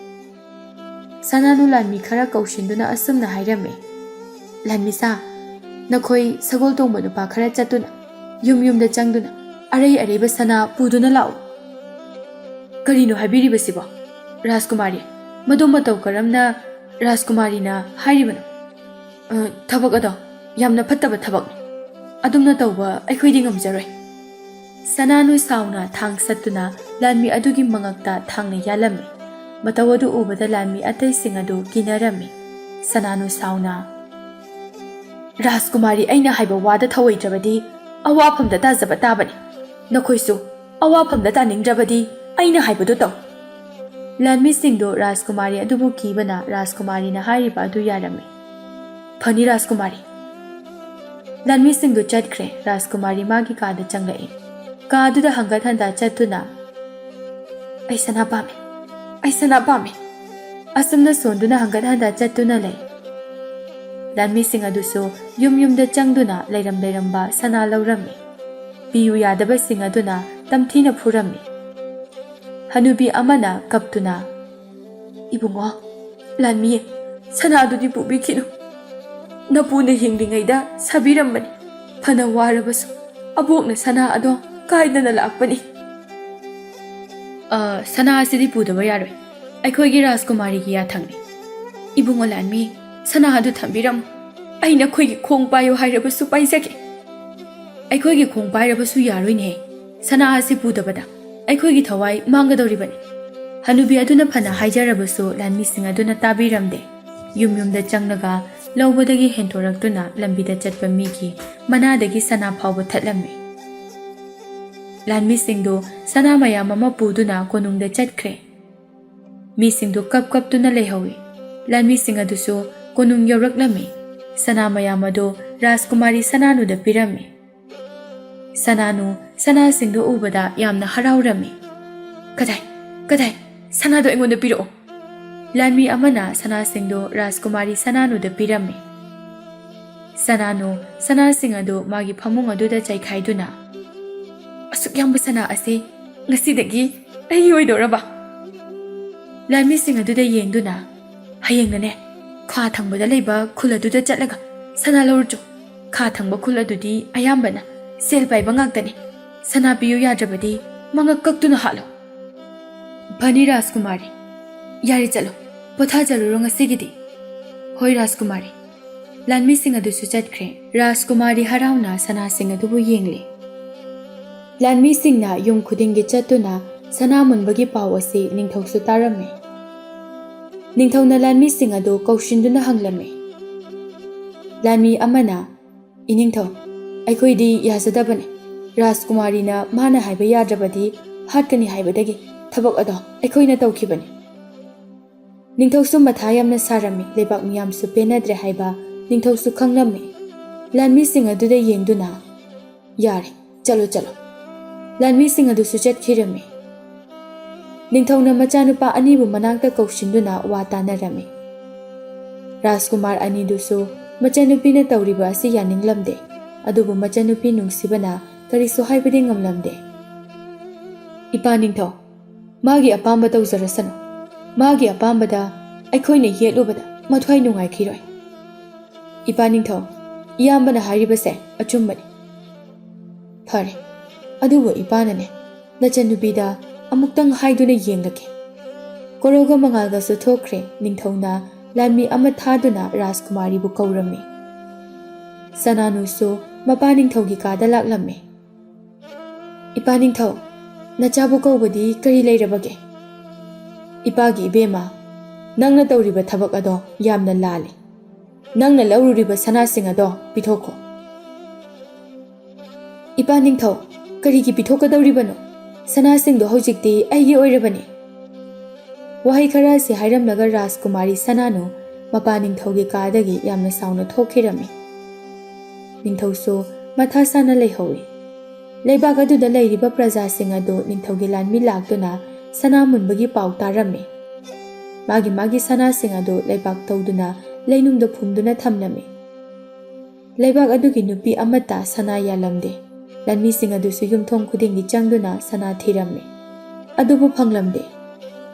ꯁꯅꯥꯅꯨ ꯂꯥꯟꯃꯤ ꯈꯔ ꯀꯧꯁꯤꯟꯗꯨꯅ ꯑꯁꯨꯝꯅ ꯍꯥꯏꯔꯝꯃꯤ, "ꯂꯥꯟꯃꯤꯁꯥ, ꯅꯈꯣꯏ ꯁꯒꯣꯜ ꯇꯣꯡꯕ ꯅꯨꯄꯥ ꯈꯔ ꯆꯠꯇꯨꯅ ꯌꯨꯝ ꯌꯨꯝꯗ ꯆꯪꯗꯨꯅ ꯑꯔꯩ ꯑꯔꯩꯕ ꯁꯅꯥ ꯄꯨꯗꯨꯅ ꯂꯥꯛꯎ." "ꯀꯔꯤꯅꯣ ꯍꯥꯏꯕꯤꯔꯤꯕꯁꯤꯕꯣ? ꯔꯥꯖꯀꯨꯃꯥꯔꯤ, ꯃꯗꯨ ꯃꯇꯧ ꯀꯔꯝꯅ ꯔꯥꯖꯀꯨꯃꯥꯔꯤꯅ ꯍꯥꯏꯔꯤꯕꯅꯣ? ꯊꯕꯛ ꯑꯗꯣ ꯌꯥꯝꯅ ꯐꯠꯇꯕ ꯊꯕꯛꯅꯤ꯫ ꯑꯗꯨꯝꯅ ꯇꯧꯕ ꯑꯩꯈꯣꯏꯗꯤ ꯉꯝꯖꯔꯣꯏ." ꯁꯅꯥꯅꯨ ꯁꯥꯎꯅ ꯊꯥꯡ ꯁꯠꯇꯨꯅ ꯂꯥꯟꯃꯤ ꯑꯗꯨꯒꯤ ꯃꯉꯛꯇ ꯊꯥꯡꯅ ꯌꯥꯜꯂꯝꯃꯤ꯫ ꯃꯇꯧ ꯑꯗꯨ ꯎꯕꯗ ꯂꯥꯟꯃꯤ ꯑꯇꯩꯁꯤꯡ ꯑꯗꯨ ꯀꯤꯅꯔꯝꯃꯤ꯫ ꯁꯅꯥꯅꯨ ꯁꯥꯎꯅ, "ꯔꯥꯖꯀꯨꯃꯥꯔꯤ ꯑꯩꯅ ꯍꯥꯏꯕ ꯋꯥꯗ ꯊꯧꯑꯣꯏꯗ꯭ꯔꯕꯗꯤ ꯑꯋꯥꯐꯝꯗ ꯇꯥꯖꯕ ꯇꯥꯕꯅꯤ꯫ ꯅꯈꯣꯏꯁꯨ ꯑꯋꯥꯐꯝꯗ ꯇꯥꯅꯤꯡꯗ꯭ꯔꯕꯗꯤ ꯑꯩꯅ ꯍꯥꯏꯕꯗꯨ ꯇꯧ." ꯂꯥꯟꯃꯤꯁꯤꯡꯗꯨ ꯔꯥꯖꯀꯨꯃꯥꯔꯤ ꯑꯗꯨꯕꯨ ꯀꯤꯕꯅ ꯔꯥꯖꯀꯨꯃꯥꯔꯤꯅ ꯍꯥꯏꯔꯤꯕ ꯑꯗꯨ ꯌꯥꯔꯝꯃꯤ꯫ "ꯐꯅꯤ ꯔꯥꯖꯀꯨꯃꯥꯔꯤ." ꯂꯥꯟꯃꯤꯁꯤꯡꯗꯨ ꯆꯠꯈ꯭ꯔꯦ꯫ ꯔꯥꯖꯀꯨꯃꯥꯔꯤ ꯃꯥꯒꯤ ꯀꯥꯗ ꯆꯪꯂꯛꯏ꯫ ꯀꯥꯗꯨꯗ ꯍꯪꯒꯠ ꯍꯟꯗꯥ ꯆꯠꯇꯨꯅ, "ꯑꯩ ꯁꯅꯥ ꯄꯥꯝꯃꯤ, ꯑꯩ ꯁꯅꯥ ꯄꯥꯝꯃꯤ." ꯑꯁꯨꯝꯅ ꯁꯣꯟꯗꯨꯅ ꯍꯪꯒꯠ ꯍꯟꯗꯥ ꯆꯠꯇꯨꯅ ꯂꯩ꯫ ꯂꯥꯟꯃꯤꯁꯤꯡ ꯑꯗꯨꯁꯨ ꯌꯨꯝ ꯌꯨꯝꯗ ꯆꯪꯗꯨꯅ ꯂꯩꯔꯝꯕ ꯁꯅꯥ ꯂꯧꯔꯝꯃꯤ꯫ ꯄꯤꯌꯨ ꯌꯥꯗꯕꯁꯤꯡ ꯑꯗꯨꯅ ꯇꯝꯊꯤꯅ ꯐꯨꯔꯝꯃꯤ꯫ ꯍꯅꯨꯕꯤ ꯑꯃꯅ ꯀꯞꯇꯨꯅ, "ꯏꯕꯨꯡꯉꯣ, ꯂꯥꯟꯃꯤ, ꯁꯅꯥꯗꯨꯗꯤ ꯄꯨꯕꯤꯈꯤꯅꯨ. ꯅꯄꯨꯅ ꯍꯤꯡꯂꯤꯉꯩꯗ ꯁꯥꯕꯤꯔꯝꯕꯅꯤ. ꯐꯅ ꯋꯥꯔꯕꯁꯨ ꯑꯕꯣꯛꯅ ꯁꯅꯥ ꯑꯗꯣ ꯀꯥꯏꯗꯅ ꯂꯥꯛꯄꯅꯤ." "ꯁꯅꯥ ꯑꯁꯤꯗꯤ ꯄꯨꯗꯕ ꯌꯥꯔꯣꯏ. ꯑꯩꯈꯣꯏꯒꯤ ꯔꯥꯖꯀꯨꯃꯥꯔꯤꯒꯤ ꯌꯥꯊꯪꯅꯤ. ꯏꯕꯨꯡꯉꯣ ꯂꯥꯟꯃꯤ, ꯁꯅꯥ ꯑꯗꯨ ꯊꯝꯕꯤꯔꯝꯃꯨ. ꯑꯩ ꯅꯈꯣꯏꯒꯤ ꯈꯣꯡ ꯄꯥꯏꯌꯨ ꯍꯥꯏꯔꯕꯁꯨ ꯄꯥꯏꯖꯒꯦ." "ꯑꯩꯈꯣꯏꯒꯤ ꯈꯣꯡ ꯄꯥꯏꯔꯕꯁꯨ ꯌꯥꯔꯣꯏꯅꯦ. ꯁꯅꯥ ꯑꯁꯤ ꯄꯨꯗꯕꯗ ꯑꯩꯈꯣꯏꯒꯤ ꯊꯋꯥꯏ ꯃꯥꯡꯒꯗꯧꯔꯤꯕꯅꯤ." ꯍꯅꯨꯕꯤ ꯑꯗꯨꯅ ꯐꯅ ꯍꯥꯏꯖꯔꯕꯁꯨ ꯂꯥꯟꯃꯤꯁꯤꯡ ꯑꯗꯨꯅ ꯇꯥꯕꯤꯔꯝꯗꯦ꯫ ꯌꯨꯝ ꯌꯨꯝꯗ ꯆꯪꯂꯒ ꯂꯧꯕꯗꯒꯤ ꯍꯦꯟꯇꯣꯔꯛꯇꯨꯅ ꯂꯝꯕꯤꯗ ꯆꯠꯄ ꯃꯤꯒꯤ ꯃꯅꯥꯗꯒꯤ ꯁꯅꯥ ꯐꯥꯎꯕ ꯊꯠꯂꯝꯃꯤ꯫ ꯂꯥꯟꯃꯤꯁꯤꯡꯗꯨ ꯁꯅꯥ ꯃꯌꯥꯝ ꯑꯃ ꯄꯨꯗꯨꯅ ꯀꯣꯅꯨꯡꯗ ꯆꯠꯈ꯭ꯔꯦ꯫ ꯃꯤꯁꯤꯡꯗꯨ ꯀꯞꯇꯨꯅ ꯂꯩꯍꯧꯏ꯫ ꯂꯥꯟꯃꯤꯁꯤꯡ ꯑꯗꯨꯁꯨ ꯀꯣꯅꯨꯡ ꯌꯧꯔꯛꯂꯝꯃꯤ꯫ ꯁꯅꯥ ꯃꯌꯥꯝ ꯑꯗꯨ ꯔꯥꯖꯀꯨꯃꯥꯔꯤ ꯁꯅꯥꯅꯨꯗ ꯄꯤꯔꯝꯃꯤ꯫ ꯁꯅꯥꯅꯨ ꯁꯅꯥꯁꯤꯡꯗꯨ ꯎꯕꯗ ꯌꯥꯝꯅ ꯍꯔꯥꯎꯔꯝꯃꯤ꯫ "ꯀꯗꯥꯏ? ꯁꯅꯥꯗꯣ ꯑꯩꯉꯣꯟꯗ ꯄꯤꯔꯛꯑꯣ." ꯂꯥꯟꯃꯤ ꯑꯃꯅ ꯁꯅꯥꯁꯤꯡꯗꯨ ꯔꯥꯖꯀꯨꯃꯥꯔꯤ ꯁꯅꯥꯅꯨꯗ ꯄꯤꯔꯝꯃꯤ꯫ ꯁꯅꯥꯅꯨ ꯁꯅꯥꯁꯤꯡ ꯑꯗꯨ ꯃꯥꯒꯤ ꯐꯃꯨꯡ ꯑꯗꯨꯗ ꯆꯥꯏꯈꯥꯏꯗꯨꯅ, "ꯑꯁꯨꯛ ꯌꯥꯝꯕ ꯁꯅꯥ ꯑꯁꯤ ꯉꯁꯤꯗꯒꯤ ꯑꯩꯒꯤ ꯑꯣꯏꯗꯧꯔꯕ?" ꯂꯥꯟꯃꯤꯁꯤꯡ ꯑꯗꯨꯗ ꯌꯦꯡꯗꯨꯅ, "ꯍꯌꯦꯡꯅꯅꯦ ꯈꯥ ꯊꯪꯕꯗ ꯂꯩꯕ ꯈꯨꯜ ꯑꯗꯨꯗ ꯆꯠꯂꯒ ꯁꯅꯥ ꯂꯧꯔꯨꯆꯣ. ꯈꯥ ꯊꯪꯕ ꯈꯨꯜ ꯑꯗꯨꯗꯤ ꯑꯌꯥꯝꯕꯅ ꯁꯦꯜ ꯄꯥꯏꯕ ꯉꯥꯛꯇꯅꯤ. ꯁꯅꯥ ꯄꯤꯌꯨ ꯌꯥꯗ꯭ꯔꯕꯗꯤ ꯃꯉꯛ ꯀꯛꯇꯨꯅ ꯍꯥꯠꯂꯨ." "ꯐꯅꯤ ꯔꯥꯖꯀꯨꯃꯥꯔꯤ, ꯌꯥꯔꯦ ꯆꯠꯂꯣ. ꯄꯣꯊꯥꯖꯔꯨꯔꯣ ꯉꯁꯤꯒꯤꯗꯤ." "ꯍꯣꯏ ꯔꯥꯖꯀꯨꯃꯥꯔꯤ." ꯂꯥꯟꯃꯤꯁꯤꯡ ꯑꯗꯨꯁꯨ ꯆꯠꯈ꯭ꯔꯦ꯫ ꯔꯥꯖꯀꯨꯃꯥꯔꯤ ꯍꯔꯥꯎꯅ ꯁꯅꯥꯁꯤꯡ ꯑꯗꯨꯕꯨ ꯌꯦꯡꯂꯤ꯫ ꯂꯥꯟꯃꯤꯁꯤꯡꯅ ꯌꯨꯝ ꯈꯨꯗꯤꯡꯒꯤ ꯆꯠꯇꯨꯅ ꯁꯅꯥ ꯃꯨꯟꯕꯒꯤ ꯄꯥꯎ ꯑꯁꯤ ꯅꯤꯡꯊꯧꯁꯨ ꯇꯥꯔꯝꯃꯤ꯫ ꯅꯤꯡꯊꯧꯅ ꯂꯥꯟꯃꯤꯁꯤꯡ ꯑꯗꯨ ꯀꯧꯁꯤꯟꯗꯨꯅ ꯍꯪꯂꯝꯃꯤ꯫ ꯂꯥꯟꯃꯤ ꯑꯃꯅ, "ꯏꯅꯤꯡꯊꯧ, ꯑꯩꯈꯣꯏꯗꯤ ꯌꯥꯖꯗꯕꯅꯤ. ꯔꯥꯖꯀꯨꯃꯥꯔꯤꯅ ꯃꯥꯅ ꯍꯥꯏꯕ ꯌꯥꯗ꯭ꯔꯕꯗꯤ ꯍꯥꯠꯀꯅꯤ ꯍꯥꯏꯕꯗꯒꯤ ꯊꯕꯛ ꯑꯗꯣ ꯑꯩꯈꯣꯏꯅ ꯇꯧꯈꯤꯕꯅꯤ." ꯅꯤꯡꯊꯧꯁꯨ ꯃꯊꯥ ꯌꯥꯝꯅ ꯁꯥꯔꯝꯃꯤ꯫ ꯂꯩꯕꯥꯛ ꯃꯤꯌꯥꯝꯁꯨ ꯄꯦꯟꯅꯗ꯭ꯔꯦ ꯍꯥꯏꯕ ꯅꯤꯡꯊꯧꯁꯨ ꯈꯪꯂꯝꯃꯤ꯫ ꯂꯥꯟꯃꯤꯁꯤꯡ ꯑꯗꯨꯗ ꯌꯦꯡꯗꯨꯅ, "ꯌꯥꯔꯦ, ꯆꯠꯂꯣ." ꯂꯥꯟꯃꯤꯁꯤꯡ ꯑꯗꯨꯁꯨ ꯆꯠꯈꯤꯔꯝꯃꯤ꯫ ꯅꯤꯡꯊꯧꯅ ꯃꯆꯥꯅꯨꯄꯥ ꯑꯅꯤꯕꯨ ꯃꯅꯥꯛꯇ ꯀꯧꯁꯤꯟꯗꯨꯅ ꯋꯥ ꯇꯥꯅꯔꯝꯃꯤ꯫ ꯔꯥꯖꯀꯨꯃꯥꯔ ꯑꯅꯤꯗꯨꯁꯨ ꯃꯆꯥꯅꯨꯄꯤꯅ ꯇꯧꯔꯤꯕ ꯑꯁꯤ ꯌꯥꯅꯤꯡꯂꯝꯗꯦ꯫ ꯑꯗꯨꯕꯨ ꯃꯆꯥꯅꯨꯄꯤ ꯅꯨꯡꯁꯤꯕꯅ ꯀꯔꯤꯁꯨ ꯍꯥꯏꯕꯗꯤ ꯉꯝꯂꯝꯗꯦ꯫ "ꯏꯄꯥ ꯅꯤꯡꯊꯧ, ꯃꯥꯒꯤ ꯑꯄꯥꯝꯕ ꯇꯧꯖꯔꯁꯅꯨ. ꯃꯥꯒꯤ ꯑꯄꯥꯝꯕꯗ ꯑꯩꯈꯣꯏꯅ ꯌꯦꯠꯂꯨꯕꯗ ꯃꯊ꯭ꯋꯥꯏ ꯅꯨꯡꯉꯥꯏꯈꯤꯔꯣꯏ. ꯏꯄꯥ ꯅꯤꯡꯊꯧ, ꯏꯌꯥꯝꯕꯅ ꯍꯥꯏꯔꯤꯕꯁꯦ ꯑꯆꯨꯝꯕꯅꯤ." "ꯐꯔꯦ, ꯑꯗꯨꯕꯨ ꯏꯄꯥꯅꯅꯦ ꯅꯆꯟꯅꯨꯄꯤꯗ ꯑꯃꯨꯛꯇꯪ ꯍꯥꯏꯗꯨꯅ ꯌꯦꯡꯂꯒꯦ." ꯀꯣꯔꯧꯒ ꯃꯉꯥꯜꯒꯁꯨ ꯊꯣꯛꯈ꯭ꯔꯦ꯫ ꯅꯤꯡꯊꯧꯅ ꯂꯥꯟꯃꯤ ꯑꯃ ꯊꯥꯗꯨꯅ ꯔꯥꯖꯀꯨꯃꯥꯔꯤꯕꯨ ꯀꯧꯔꯝꯃꯤ꯫ ꯁꯅꯥꯅꯨꯁꯨ ꯃꯄꯥ ꯅꯤꯡꯊꯧꯒꯤ ꯀꯥꯗ ꯂꯥꯛꯂꯝꯃꯤ꯫ "ꯏꯄꯥ ꯅꯤꯡꯊꯧ, Nachabu kaubadi kari leirabage. Ipagi ibema, nangna tauriba thabak ado yamna lali. Nangna laururiba sanasing ado pithoko. Ipa ningthau, karigi pithokadouribano? Sanasing do hojikti aigi oirabani. Wahai khara se hairamlaga Rajkumari Sananu mapa ningthaugi kadagi yamna sauna thokhirami. Ningthausu matha sana leihowi. Leibak aduda leiriba prajasing adu ningthaugi lanmi lakduna sana munbagi pau tarami. Magi sanasing adu leibak tauduna leinungda phumduna thamlami. Leibak adugi nupi amata sana yalamde. Lanmi sing adu su yumthong khudingi changduna sana thirami. Adubu phanglamde.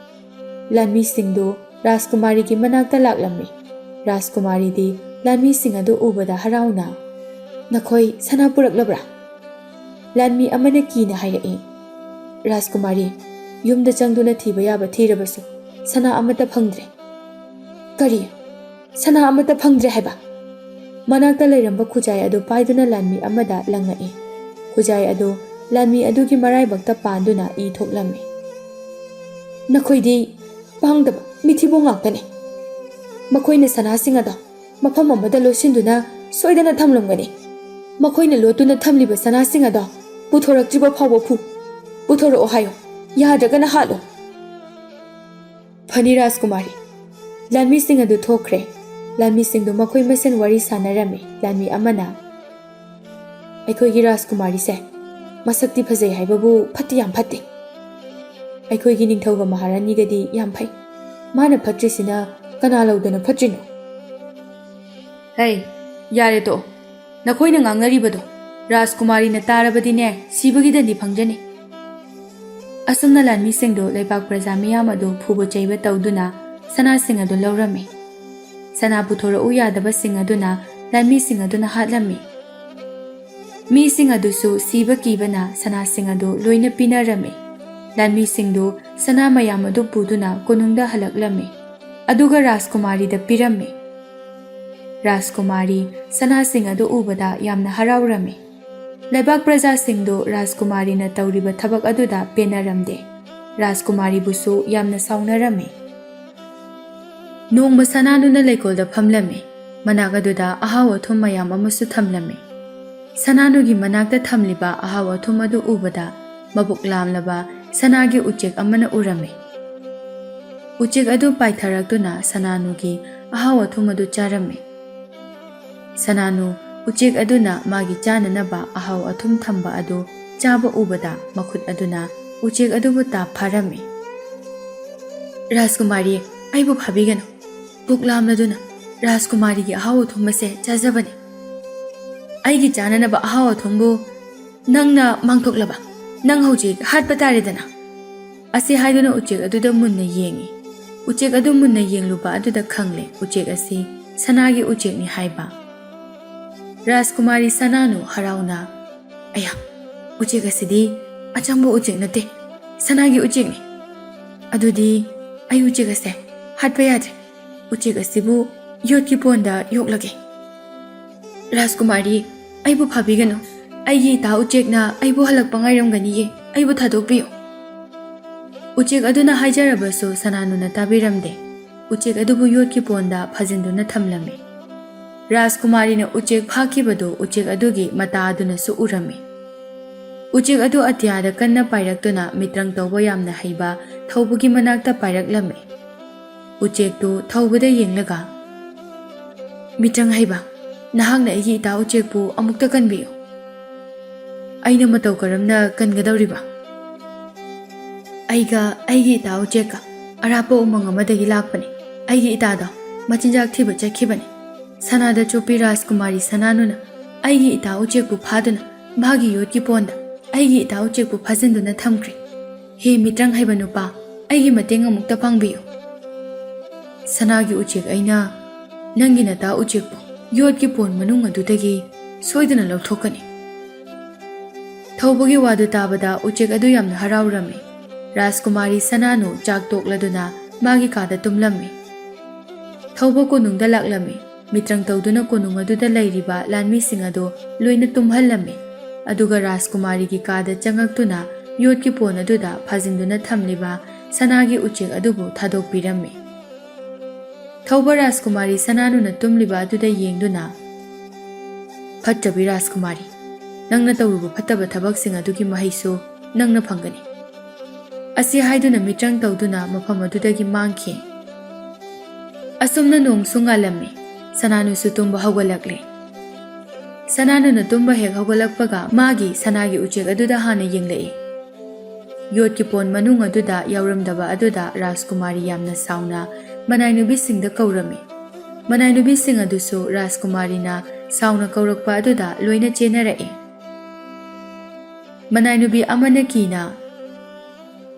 Lanmi singdu Rajkumari ki manakta laklammi. Rajkumari di lanmi sing adu ubada harauna. Nakhoi sana puraklabra. Lanmi amana kina hairei. Rajkumari yumda changduna thiba yaba thirabasu sana amata phangdre. Kari sana amata phangdre haiba. Manakta leiramba khujai adu paiduna lanmi amada langai. Khujai adu lanmi adu ki marai bakta panduna I thoklammi. Nakhoi di pangdaba mithibo ngaktane. Makoina sanasing ado mafam amada losinduna soidana thamlamgani. Makoina lotuna thamliba sanasing ado puthorakjiba phawba phu. Puthoro ohayo yadragana halo. Phani Rajkumari. Lanmi sing adu thokre. Lanmi sing do makoi masen wari sanarami. Lanmi amana. Aikoigi Rajkumari se masakti phajai haibabu phatti yam phatti. Aikoigi ningthauga Maharani gadi yam phai. Mana phatrisina kana laudana phatrino. Hey, yare to. Nakoina ngangaribado. Rajkumari na tarabadine sibagidani phangjani. Asumna lanmi singdo leibak praja miyam adu phubo chaiba tauduna sana sing adu laurami. Sana puthora uyadaba sing aduna lanmi sing aduna hatlami. Mi sing adusu siba kibana sana sing adu loina pinarami. Lanmi singdo sana mayam adu puduna konungda halaklami. Aduga Rajkumari da pirami. Rajkumari sana sing adu ubada yamna haraurami. Leibak praja singdo Rajkumari na tauriba thabak aduda penaramde. Rajkumari busu yamna saunarami. Nongma sananu na leikolda phamlami. Manak aduda ahawa thum mayam amusu thamlami. Sananu gi manakta thamliba ahawa thum adu ubada mabuk lamlaba sanagi uchek amana urami. Uchek adu paitharakduna sananu gi ahawa thum adu charami. Sananu uchek aduna magi chananaba ahaw athum thamba adu chaba ubada makhut aduna uchek adubu ta pharami. Rajkumari aibu bhabigano buklamladuna Rajkumari gi ahaw thum se chajabani. Aigi chananaba ahaw thumbu nangna mangthoklaba nang hojik hat pataridana. Ase haiduna uchek aduda munna yengi. Uchek adu munna yengluba aduda khangle uchek asi sanagi uchek ni haiba. Rajkumari sananu harauna. Aya, uchek asidi achambo uchek nate. Sanagi uchek ni. Adudi ay uchek ase hatpa yadre. Uchek asibu yotki ponda yoklage. Rajkumari aibu phabigano. Aigi ta uchek na aibu halakpa ngairamganiye. Aibu thadokpiyo. Uchek aduna haijarabasu sananu na tabiramde. Uchek adubu yotki ponda phajinduna thamlami. Rajkumari na uchek phakibadu uchek adugi mata aduna su urami. Uchek adu atyada kanna pairaktuna mitrang tawba yamna haiba thaubugi manakta pairaklami. Uchek tu thaubada yenglaga. Mitrang haiba, nahangna aigi ita uchek pu amukta kanbiyo. Aina matau karamna kangadawriba. Aiga aigi ita ucheka arapa umang amadagi lakpani. Aigi ita da machinjak thiba chakhibani. Sanada chopi Rajkumari sananuna aigi ita uchekpu phaduna bhagi yotki ponda aigi ita uchekpu phajinduna thamkri. He mitrang haiba nupa aigi mateng amukta phangbiyo. Sanagi uchek aina nangi nata uchekpu yotki pon manung adudagi soidana lauthokani. Thaubugi wadu tabada uchek adu yamna haraurami. Rajkumari sananu chak tokladuna magi kada tumlami. Thauba konungda laklami. Mitrang tauduna konung aduda lairiba lanmi sing adu loina tumhallami. Aduga Rajkumari gi kada changaktuna ꯌꯣꯠꯀꯤ ꯄꯣꯟ ꯑꯗꯨꯗ ꯐꯥꯖꯤꯟꯗꯨꯅ ꯊꯝꯂꯤꯕ ꯁꯅꯥꯒꯤ ꯎꯆꯦꯛ ꯑꯗꯨꯕꯨ ꯊꯥꯗꯣꯛꯄꯤꯔꯝꯃꯤ꯫ ꯊꯧꯕ ꯔꯥꯖꯀꯨꯃꯥꯔꯤ ꯁꯅꯥꯅꯨꯅ ꯇꯨꯝꯂꯤꯕ ꯑꯗꯨꯗ ꯌꯦꯡꯗꯨꯅ, "ꯐꯠꯇ꯭ꯔꯕꯤ ꯔꯥꯖꯀꯨꯃꯥꯔꯤ, ꯅꯪꯅ ꯇꯧꯔꯨꯕ ꯐꯠꯇꯕ ꯊꯕꯛꯁꯤꯡ ꯑꯗꯨꯒꯤ ꯃꯍꯩꯁꯨ ꯅꯪꯅ ꯐꯪꯒꯅꯤ" ꯑꯁꯤ ꯍꯥꯏꯗꯨꯅ ꯃꯤꯇ꯭ꯔꯪ ꯇꯧꯗꯨꯅ ꯃꯐꯝ ꯑꯗꯨꯗꯒꯤ ꯃꯥꯡꯈꯤ꯫ ꯑꯁꯨꯝꯅ ꯅꯣꯡꯁꯨ ꯉꯥꯜꯂꯝꯃꯤ, ꯁꯅꯥꯅꯨꯁꯨ ꯇꯨꯝꯕ ꯍꯧꯒꯠꯂꯛꯂꯦ꯫ ꯁꯅꯥꯅꯨꯅ ꯇꯨꯝꯕ ꯍꯦꯛ ꯍꯧꯒꯠꯂꯛꯄꯒ ꯃꯥꯒꯤ ꯁꯅꯥꯒꯤ ꯎꯆꯦꯛ ꯑꯗꯨꯗ ꯍꯥꯟꯅ ꯌꯦꯡꯂꯛꯏ꯫ ꯌꯣꯠꯀꯤ ꯄꯣꯟ manung ꯑꯗꯨꯗ ꯌꯥꯎꯔꯝꯗꯕ ꯑꯗꯨꯗ ꯔꯥꯖꯀꯨꯃꯥꯔꯤ ꯌꯥꯝꯅ ꯁꯥꯎꯅ ꯃꯅꯥꯏꯅꯨꯕꯤꯁꯤꯡꯗ ꯀꯧꯔꯝꯃꯤ꯫ ꯃꯅꯥꯏꯅꯨꯕꯤꯁꯤꯡ ꯑꯗꯨꯁꯨ ꯔꯥꯖꯀꯨꯃꯥꯔꯤꯅ ꯁꯥꯎꯅ ꯀꯧꯔꯛꯄ ꯑꯗꯨꯗ ꯂꯣꯏꯅ ꯆꯦꯟꯅꯔꯛꯏ꯫ ꯃꯅꯥꯏꯅꯨꯕꯤ ꯑꯃꯅ ꯀꯤꯅ,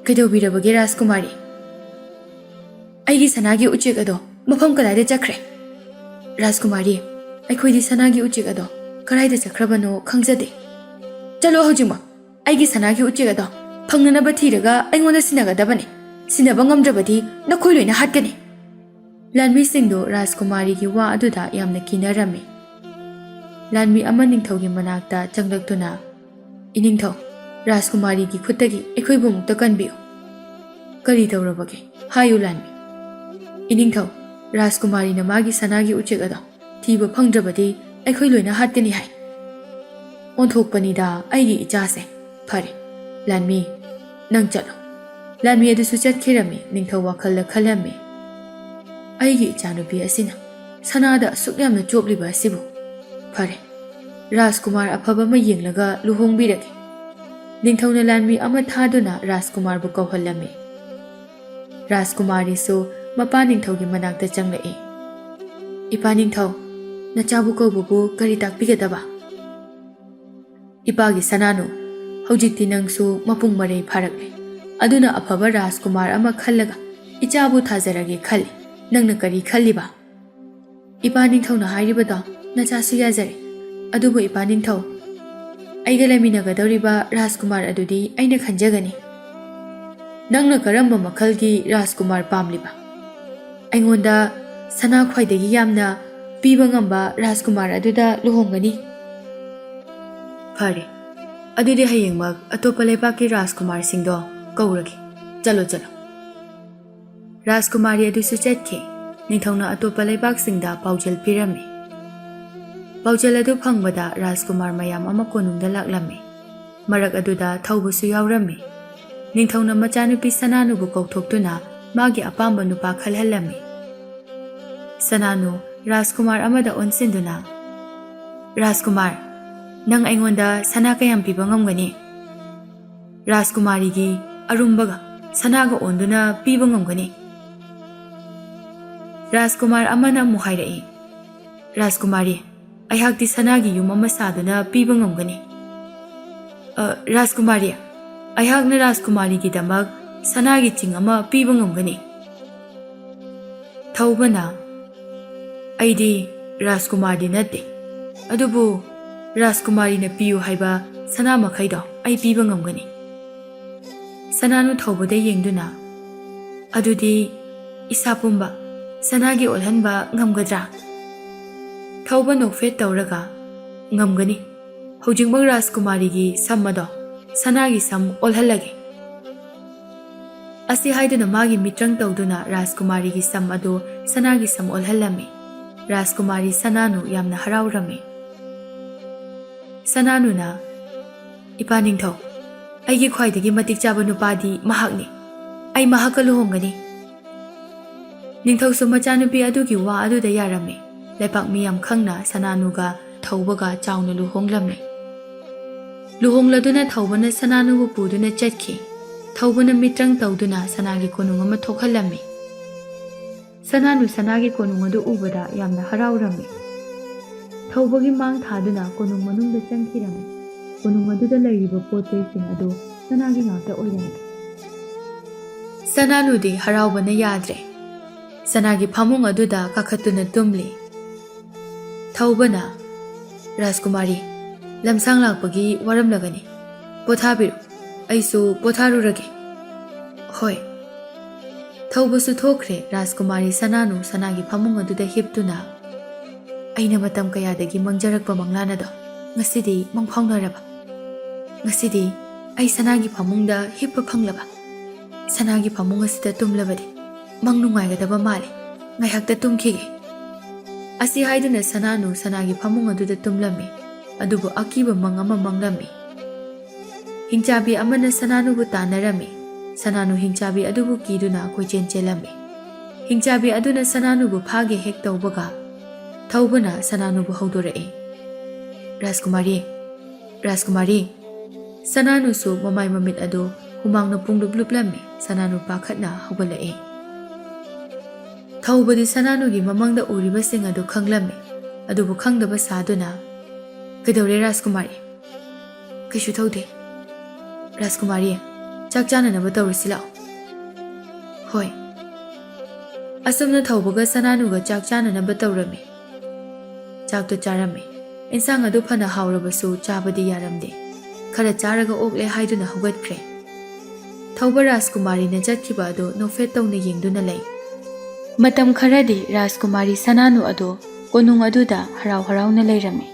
"ꯀꯩꯗꯧꯕꯤꯔꯕꯒꯦ ꯔꯥꯖꯀꯨꯃꯥꯔꯤ? ꯑꯩꯒꯤ ꯁꯅꯥꯒꯤ ꯎꯆꯦꯛ ꯑꯗꯣ ꯃꯐꯝ ꯀꯗꯥꯏꯗ ꯆꯠꯈ꯭ꯔꯦ?" "ꯔꯥꯖꯀꯨꯃꯥꯔꯤ, ꯑꯩꯈꯣꯏꯗꯤ ꯁꯅꯥꯒꯤ ꯎꯆꯦꯛ ꯑꯗꯣ ꯀꯗꯥꯏꯗ ꯆꯠꯈ꯭ꯔꯕꯅꯣ ꯈꯪꯖꯗꯦ." "ꯆꯠꯂꯣ ꯍꯧꯖꯤꯛꯃꯛ, ꯑꯩꯒꯤ ꯁꯅꯥꯒꯤ ꯎꯆꯦꯛ ꯑꯗꯣ ꯐꯪꯅꯅꯕ ꯊꯤꯔꯒ ꯑꯩꯉꯣꯟꯗ ꯁꯤꯟꯅꯒꯗꯕꯅꯤ꯫ ꯁꯤꯟꯅꯕ ꯉꯝꯗ꯭ꯔꯕꯗꯤ ꯅꯈꯣꯏ ꯂꯣꯏꯅ ꯍꯥꯠꯀꯅꯤ." ꯂꯥꯟꯃꯤꯁꯤꯡꯗꯨ ꯔꯥꯖꯀꯨꯃꯥꯔꯤꯒꯤ ꯋꯥ ꯑꯗꯨꯗ ꯌꯥꯝꯅ ꯀꯤꯅꯔꯝꯃꯤ꯫ ꯂꯥꯟꯃꯤ ꯑꯃ ꯅꯤꯡꯊꯧꯒꯤ ꯃꯅꯥꯛꯇ ꯆꯪꯂꯛꯇꯨꯅ, "ꯏꯅꯤꯡꯊꯧ, ꯔꯥꯖꯀꯨꯃꯥꯔꯤꯒꯤ ꯈꯨꯠꯇꯒꯤ ꯑꯩꯈꯣꯏꯕꯨ ꯑꯃꯨꯛꯇ ꯀꯟꯕꯤꯌꯨ." "ꯀꯔꯤ ꯇꯧꯔꯕꯒꯦ? ꯍꯥꯏꯌꯨ ꯂꯥꯟꯃꯤ." "ꯏꯅꯤꯡꯊꯧ, ꯔꯥꯖꯀꯨꯃꯥꯔꯤꯅ ꯃꯥꯒꯤ ꯁꯅꯥꯒꯤ ꯎꯆꯦꯛ ꯑꯗꯣ ꯊꯤꯕ ꯐꯪꯗ꯭ꯔꯕꯗꯤ ꯑꯩꯈꯣꯏ ꯂꯣꯏꯅ ꯍꯥꯠꯀꯅꯤ ꯍꯥꯏ." "ꯑꯣꯟꯊꯣꯛꯄꯅꯤꯗ ꯑꯩꯒꯤ ꯏꯆꯥꯁꯦ! ꯐꯔꯦ, ꯂꯥꯟꯃꯤ, ꯅꯪ ꯆꯠꯂꯣ." ꯂꯥꯟꯃꯤ ꯑꯗꯨꯁꯨ ꯆꯠꯈꯤꯔꯝꯃꯤ꯫ ꯅꯤꯡꯊꯧ ꯋꯥꯈꯜꯗ ꯈꯜꯂꯝꯃꯤ, "ꯑꯩꯒꯤ ꯏꯆꯥꯅꯨꯄꯤ ꯑꯁꯤꯅ ꯁꯅꯥꯗ ꯑꯁꯨꯛ ꯌꯥꯝꯅ ꯆꯣꯞꯂꯤꯕ ꯑꯁꯤꯕꯨ, ꯐꯔꯦ, ꯔꯥꯖꯀꯨꯃꯥꯔ ꯑꯐꯕ ꯑꯃ ꯌꯦꯡꯂꯒ ꯂꯨꯍꯣꯡꯕꯤꯔꯒꯦ." ꯅꯤꯡꯊꯧꯅ ꯂꯥꯟꯃꯤ ꯑꯃ ꯊꯥꯗꯨꯅ ꯔꯥꯖꯀꯨꯃꯥꯔꯕꯨ ꯀꯧꯍꯜꯂꯝꯃꯤ꯫ ꯔꯥꯖꯀꯨꯃꯥꯔꯤꯁꯨ ꯃꯄꯥ ꯅꯤꯡꯊꯧꯒꯤ ꯃꯅꯥꯛꯇ ꯆꯪꯂꯛꯏ꯫ "ꯏꯄꯥ ꯅꯤꯡꯊꯧ, ꯅꯆꯥꯕꯨ ꯀꯧꯕꯕꯨ ꯀꯔꯤ ꯇꯥꯛꯄꯤꯒꯗꯕ?" "ꯏꯄꯥꯒꯤ ꯁꯅꯥꯅꯨ, ꯍꯧꯖꯤꯛꯇꯤ ꯅꯪꯁꯨ ꯃꯄꯨꯡ ꯃꯔꯩ ꯐꯥꯔꯛꯂꯦ, ꯑꯗꯨꯅ ꯑꯐꯕ ꯔꯥꯖꯀꯨꯃꯥꯔ ꯑꯃ ꯈꯜꯂꯒ ꯏꯆꯥꯕꯨ ꯊꯥꯖꯔꯒꯦ ꯈꯜꯂꯤ꯫ ꯅꯪꯅ ꯀꯔꯤ ꯈꯜꯂꯤꯕ?" "ꯏꯄꯥ ꯅꯤꯡꯊꯧꯅ ꯍꯥꯏꯔꯤꯕꯗꯣ ꯅꯆꯥꯁꯨ ꯌꯥꯖꯔꯦ, ꯑꯗꯨꯕꯨ ꯏꯄꯥ ꯅꯤꯡꯊꯧ, ꯑꯩꯒ ꯂꯩꯃꯤꯟꯅꯒꯗꯧꯔꯤꯕ ꯔꯥꯖꯀꯨꯃꯥꯔ ꯑꯗꯨꯗꯤ ꯑꯩꯅ ꯈꯟꯖꯒꯅꯤ." "ꯅꯪꯅ ꯀꯔꯝꯕ ꯃꯈꯜꯒꯤ ꯔꯥꯖꯀꯨꯃꯥꯔ ꯄꯥꯝꯂꯤꯕ?" "ꯑꯩꯉꯣꯟꯗ ꯁꯅꯥ ꯈ꯭ꯋꯥꯏꯗꯒꯤ ꯌꯥꯝꯅ ꯄꯤꯕ ꯉꯝꯕ ꯔꯥꯖꯀꯨꯃꯥꯔ ꯑꯗꯨꯗ ꯂꯨꯍꯣꯡꯒꯅꯤ." "ꯐꯔꯦ, ꯑꯗꯨꯗꯤ ꯍꯌꯦꯡꯃꯛ ꯑꯇꯣꯞꯄ ꯂꯩꯕꯥꯛꯀꯤ ꯔꯥꯖꯀꯨꯃꯥꯔꯁꯤꯡꯗꯣ ꯀꯧꯔꯒꯦ꯫ ꯆꯠꯂꯣ ꯆꯠꯂꯣ." ꯔꯥꯖꯀꯨꯃꯥꯔꯤ ꯑꯗꯨꯁꯨ ꯆꯠꯈꯤ꯫ ꯅꯤꯡꯊꯧꯅ ꯑꯇꯣꯞꯄ ꯂꯩꯕꯥꯛꯁꯤꯡꯗ ꯄꯥꯎꯖꯦꯜ ꯄꯤꯔꯝꯃꯤ꯫ ꯄꯥꯎꯖꯦꯜ ꯑꯗꯨ ꯐꯪꯕꯗ ꯔꯥꯖꯀꯨꯃꯥꯔ ꯃꯌꯥꯝ ꯑꯃ ꯀꯣꯅꯨꯡꯗ ꯂꯥꯛꯂꯝꯃꯤ꯫ ꯃꯔꯛ ꯑꯗꯨꯗ ꯊꯧꯕꯁꯨ ꯌꯥꯎꯔꯝꯃꯤ꯫ ꯅꯤꯡꯊꯧꯅ ꯃꯆꯥꯅꯨꯄꯤ ꯁꯅꯥꯅꯨꯕꯨ ꯀꯧꯊꯣꯛꯇꯨꯅ ꯃꯥꯒꯤ ꯑꯄꯥꯝꯕ ꯅꯨꯄꯥ ꯈꯜꯍꯜꯂꯝꯃꯤ꯫ ꯁꯅꯥꯅꯨ ꯔꯥꯖꯀꯨꯃꯥꯔ ꯑꯃꯗ ꯑꯣꯟꯁꯤꯟꯗꯨꯅ, "ꯔꯥꯖꯀꯨꯃꯥꯔ, ꯅꯪ ꯑꯩꯉꯣꯟꯗ ꯁꯅꯥ ꯀꯌꯥꯝ ꯄꯤꯕ ꯉꯝꯒꯅꯤ?" "ꯔꯥꯖꯀꯨꯃꯥꯔꯤꯒꯤ ꯑꯔꯨꯝꯕꯒ ꯁꯅꯥꯒ ꯑꯣꯟꯗꯨꯅ ꯄꯤꯕ ꯉꯝꯒꯅꯤ." ꯔꯥꯖꯀꯨꯃꯥꯔ ꯑꯃꯅ ꯑꯃꯨꯛ ꯍꯥꯏꯔꯛꯏ, "ꯔꯥꯖꯀꯨꯃꯥꯔꯤ, ꯑꯩꯍꯥꯛꯇꯤ ꯁꯅꯥꯒꯤ ꯌꯨꯝ ꯑꯃ ꯁꯥꯗꯨꯅ ꯄꯤꯕ ꯉꯝꯒꯅꯤ." "ꯔꯥꯖꯀꯨꯃꯥꯔꯤ, ꯑꯩꯍꯥꯛꯅ ꯔꯥꯖꯀꯨꯃꯥꯔꯤꯒꯤꯗꯃꯛ ꯁꯅꯥꯒꯤ ꯆꯤꯡ ꯑꯃ ꯄꯤꯕ ꯉꯝꯒꯅꯤ." ꯊꯧꯕꯅ, "ꯑꯩꯗꯤ ꯔꯥꯖꯀꯨꯃꯥꯔꯗꯤ ꯅꯠꯇꯦ, ꯑꯗꯨꯕꯨ ꯔꯥꯖꯀꯨꯃꯥꯔꯤꯅ ꯄꯤꯌꯨ ꯍꯥꯏꯕ ꯁꯅꯥ ꯃꯈꯩꯗꯣ ꯑꯩ ꯄꯤꯕ ꯉꯝꯒꯅꯤ." ꯁꯅꯥꯅꯨ ꯊꯧꯕꯗ ꯌꯦꯡꯗꯨꯅ, "ꯑꯗꯨꯗꯤ ꯏꯁꯥ ꯄꯨꯝꯕ ꯁꯅꯥꯒꯤ ꯑꯣꯜꯍꯟꯕ ꯉꯝꯒꯗ꯭ꯔꯥ?" ꯊꯧꯕ ꯅꯣꯛꯐꯦꯠ ꯇꯧꯔꯒ, "ꯉꯝꯒꯅꯤ, ꯍꯧꯖꯤꯛꯃꯛ ꯔꯥꯖꯀꯨꯃꯥꯔꯤꯒꯤ ꯁꯝ ꯑꯗꯣ ꯁꯅꯥꯒꯤ ꯁꯝ ꯑꯣꯜꯍꯜꯂꯒꯦ." ꯑꯁꯤ ꯍꯥꯏꯗꯨꯅ ꯃꯥꯒꯤ ꯃꯤꯇ꯭ꯔꯪ ꯇꯧꯗꯨꯅ ꯔꯥꯖꯀꯨꯃꯥꯔꯤꯒꯤ ꯁꯝ ꯑꯗꯨ ꯁꯅꯥꯒꯤ ꯁꯝ ꯑꯣꯜꯍꯜꯂꯝꯃꯤ꯫ ꯔꯥꯖꯀꯨꯃꯥꯔꯤ ꯁꯅꯥꯅꯨ ꯌꯥꯝꯅ ꯍꯔꯥꯎꯔꯝꯃꯤ꯫ ꯁꯅꯥꯅꯨꯅ, "ꯏꯄꯥ ꯅꯤꯡꯊꯧ, ꯑꯩꯒꯤ ꯈ꯭ꯋꯥꯏꯗꯒꯤ ꯃꯇꯤꯛ ꯆꯥꯕ ꯅꯨꯄꯥꯗꯤ ꯃꯍꯥꯛꯅꯤ꯫ ꯑꯩ ꯃꯍꯥꯛꯀ ꯂꯨꯍꯣꯡꯒꯅꯤ." ꯅꯤꯡꯊꯧꯁꯨ ꯃꯆꯥꯅꯨꯄꯤ ꯑꯗꯨꯒꯤ ꯋꯥ ꯑꯗꯨꯗ ꯌꯥꯔꯝꯃꯤ꯫ ꯂꯩꯄꯥꯛ ꯃꯤꯌꯥꯝ ꯈꯪꯅ ꯁꯅꯥꯅꯨꯒ ꯊꯧꯕꯒ ꯆꯥꯎꯅ ꯂꯨꯍꯣꯡꯂꯝꯃꯤ꯫ ꯂꯨꯍꯣꯡꯂꯗꯨꯅ ꯊꯧꯕꯅ ꯁꯅꯥꯅꯨꯕꯨ ꯄꯨꯗꯨꯅ ꯆꯠꯈꯤ꯫ ꯊꯧꯕꯅ ꯃꯤꯇ꯭ꯔꯪ ꯇꯧꯗꯨꯅ ꯁꯅꯥꯒꯤ ꯀꯣꯅꯨꯡ ꯑꯃ ꯊꯣꯛꯍꯜꯂꯝꯃꯤ꯫ ꯁꯅꯥꯅꯨ ꯁꯅꯥꯒꯤ ꯀꯣꯅꯨꯡ ꯑꯗꯨ ꯎꯕꯗ ꯌꯥꯝꯅ ꯍꯔꯥꯎꯔꯝꯃꯤ꯫ ꯊꯧꯕꯒꯤ ꯃꯥꯡ ꯊꯥꯗꯨꯅ ꯀꯣꯅꯨꯡ ꯃꯅꯨꯡꯗ ꯆꯪꯈꯤꯔꯝꯃꯤ꯫ ꯀꯣꯅꯨꯡ ꯑꯗꯨꯗ ꯂꯩꯔꯤꯕ ꯄꯣꯠ ꯆꯩꯁꯤꯡ ꯑꯗꯨ ꯁꯅꯥꯒꯤ ꯉꯥꯛꯇ ꯑꯣꯏꯔꯝꯃꯤ꯫ ꯁꯅꯥꯅꯨꯗꯤ ꯍꯔꯥꯎꯕꯅ ꯌꯥꯗ꯭ꯔꯦ꯫ ꯁꯅꯥꯒꯤ ꯐꯃꯨꯡ ꯑꯗꯨꯗ ꯀꯥꯈꯠꯇꯨꯅ ꯇꯨꯝꯂꯤ꯫ ꯊꯧꯕꯅ, "ꯔꯥꯖꯀꯨꯃꯥꯔꯤ, ꯂꯝꯁꯥꯡ ꯂꯥꯛꯄꯒꯤ ꯋꯥꯔꯝꯂꯒꯅꯤ, ꯄꯣꯊꯥꯕꯤꯔꯨ, ꯑꯩꯁꯨ ꯄꯣꯊꯥꯔꯨꯔꯒꯦ." "ꯍꯣꯏ." ꯊꯧꯕꯁꯨ ꯊꯣꯛꯈ꯭ꯔꯦ꯫ ꯔꯥꯖꯀꯨꯃꯥꯔꯤ ꯁꯅꯥꯅꯨ ꯁꯅꯥꯒꯤ ꯐꯃꯨꯡ ꯑꯗꯨꯗ ꯍꯤꯞꯇꯨꯅ, "ꯑꯩꯅ ꯃꯇꯝ ꯀꯌꯥꯗꯒꯤ ꯃꯪꯖꯔꯛꯄ ꯃꯪꯂꯥꯟ ꯑꯗꯣ ꯉꯁꯤꯗꯤ ꯃꯪꯐꯥꯎꯅꯔꯕ꯫ ꯉꯁꯤꯗꯤ ꯑꯩ ꯁꯅꯥꯒꯤ ꯐꯃꯨꯡꯗ ꯍꯤꯞꯄ ꯐꯪꯂꯕ ꯁꯅꯥꯒꯤ ꯐꯃꯨꯡ ꯑꯁꯤꯗ ꯇꯨꯝꯂꯕꯗꯤ ꯃꯪ ꯅꯨꯡꯉꯥꯏꯒꯗꯕ ꯃꯥꯜꯂꯦ ꯉꯥꯏꯍꯥꯛꯇ ꯇꯨꯝꯈꯤꯒꯦ ꯑꯁꯤ ꯍꯥꯏꯗꯨꯅ ꯁꯅꯥꯅꯨ ꯁꯅꯥꯒꯤ ꯐꯃꯨꯡ ꯑꯗꯨꯗ ꯇꯨꯝꯂꯝꯃꯤ ꯑꯗꯨꯕꯨ ꯑꯀꯤꯕ ꯃꯪ ꯑꯃ ꯃꯪꯂꯝꯃꯤ ꯍꯤꯡꯆꯥꯕꯤ ꯑꯃꯅ ꯁꯅꯥꯅꯨꯕꯨ ꯇꯥꯟꯅꯔꯝꯃꯤ ꯁꯅꯥꯅꯨ ꯍꯤꯡꯆꯥꯕꯤ ꯑꯗꯨꯕꯨ ꯀꯤꯗꯨꯅ ꯀꯣꯏꯆꯦꯟ ꯆꯦꯜꯂꯝꯃꯤ ꯍꯤꯡꯆꯥꯕꯤ ꯑꯗꯨꯅ ꯁꯅꯥꯅꯨꯕꯨ ꯐꯥꯒꯦ ꯍꯦꯛ ꯇꯧꯕꯒ ꯊꯧꯕꯅ ꯁꯅꯥꯅꯨꯕꯨ ꯍꯧꯗꯣꯔꯛꯏ ꯔꯥꯖꯀꯨꯃꯥꯔꯤ ꯔꯥꯖꯀꯨꯃꯥꯔꯤ ꯁꯅꯥꯅꯨꯁꯨ ꯃꯃꯥꯏ ꯃꯃꯤꯠ ꯑꯗꯨ ꯍꯨꯃꯥꯡꯅ ꯄꯨꯡꯂꯨꯞ ꯂꯨꯞꯂꯝꯃꯤ ꯁꯅꯥꯅꯨ ꯄꯥꯈꯠꯅ ꯍꯧꯒꯠꯂꯛꯏ ꯊꯧꯕꯗꯤ ꯁꯅꯥꯅꯨꯒꯤ ꯃꯃꯪꯗ ꯎꯔꯤꯕꯁꯤꯡ ꯑꯗꯨ ꯈꯪꯂꯝꯃꯤ ꯑꯗꯨꯕꯨ ꯈꯪꯗꯕ ꯁꯥꯗꯨꯅ ꯀꯩꯗꯧꯔꯦ ꯔꯥꯖꯀꯨꯃꯥꯔꯤ ꯀꯩꯁꯨ ꯇꯧꯗꯦ ꯔꯥꯖꯀꯨꯃꯥꯔꯤ ꯆꯥꯛ ꯆꯥꯅꯅꯕ ꯇꯧꯔꯁꯤ ꯂꯥꯛꯑꯣ ꯍꯣꯏ ꯑꯁꯨꯝꯅ ꯊꯧꯕꯒ ꯁꯅꯥꯅꯨꯒ ꯆꯥꯛ ꯆꯥꯅꯅꯕ ꯇꯧꯔꯝꯃꯤ ꯆꯥꯛꯇꯨ ꯆꯥꯔꯝꯃꯤ ꯏꯟꯁꯥꯡ ꯑꯗꯨ ꯐꯅ ꯍꯥꯎꯔꯕꯁꯨ ꯆꯥꯕꯗꯤ ꯌꯥꯔꯝꯗꯦ ꯈꯔ ꯆꯥꯔꯒ ꯑꯣꯛꯂꯦ ꯍꯥꯏꯗꯨꯅ ꯍꯧꯒꯠꯈ꯭ꯔꯦ ꯊꯧꯕ ꯔꯥꯖꯀꯨꯃꯥꯔꯤꯅ ꯆꯠꯈꯤꯕ ꯑꯗꯨ ꯅꯣꯛꯐꯦꯠ ꯇꯧꯅ ꯌꯦꯡꯗꯨꯅ ꯂꯩ ꯃꯇꯝ ꯈꯔꯗꯤ ꯔꯥꯖꯀꯨꯃꯥꯔꯤ ꯁꯅꯥꯅꯨ ꯑꯗꯨ ꯀꯣꯅꯨꯡ ꯑꯗꯨꯗ ꯍꯔꯥꯎ ꯍꯔꯥꯎꯅ ꯂꯩꯔꯝꯃꯤ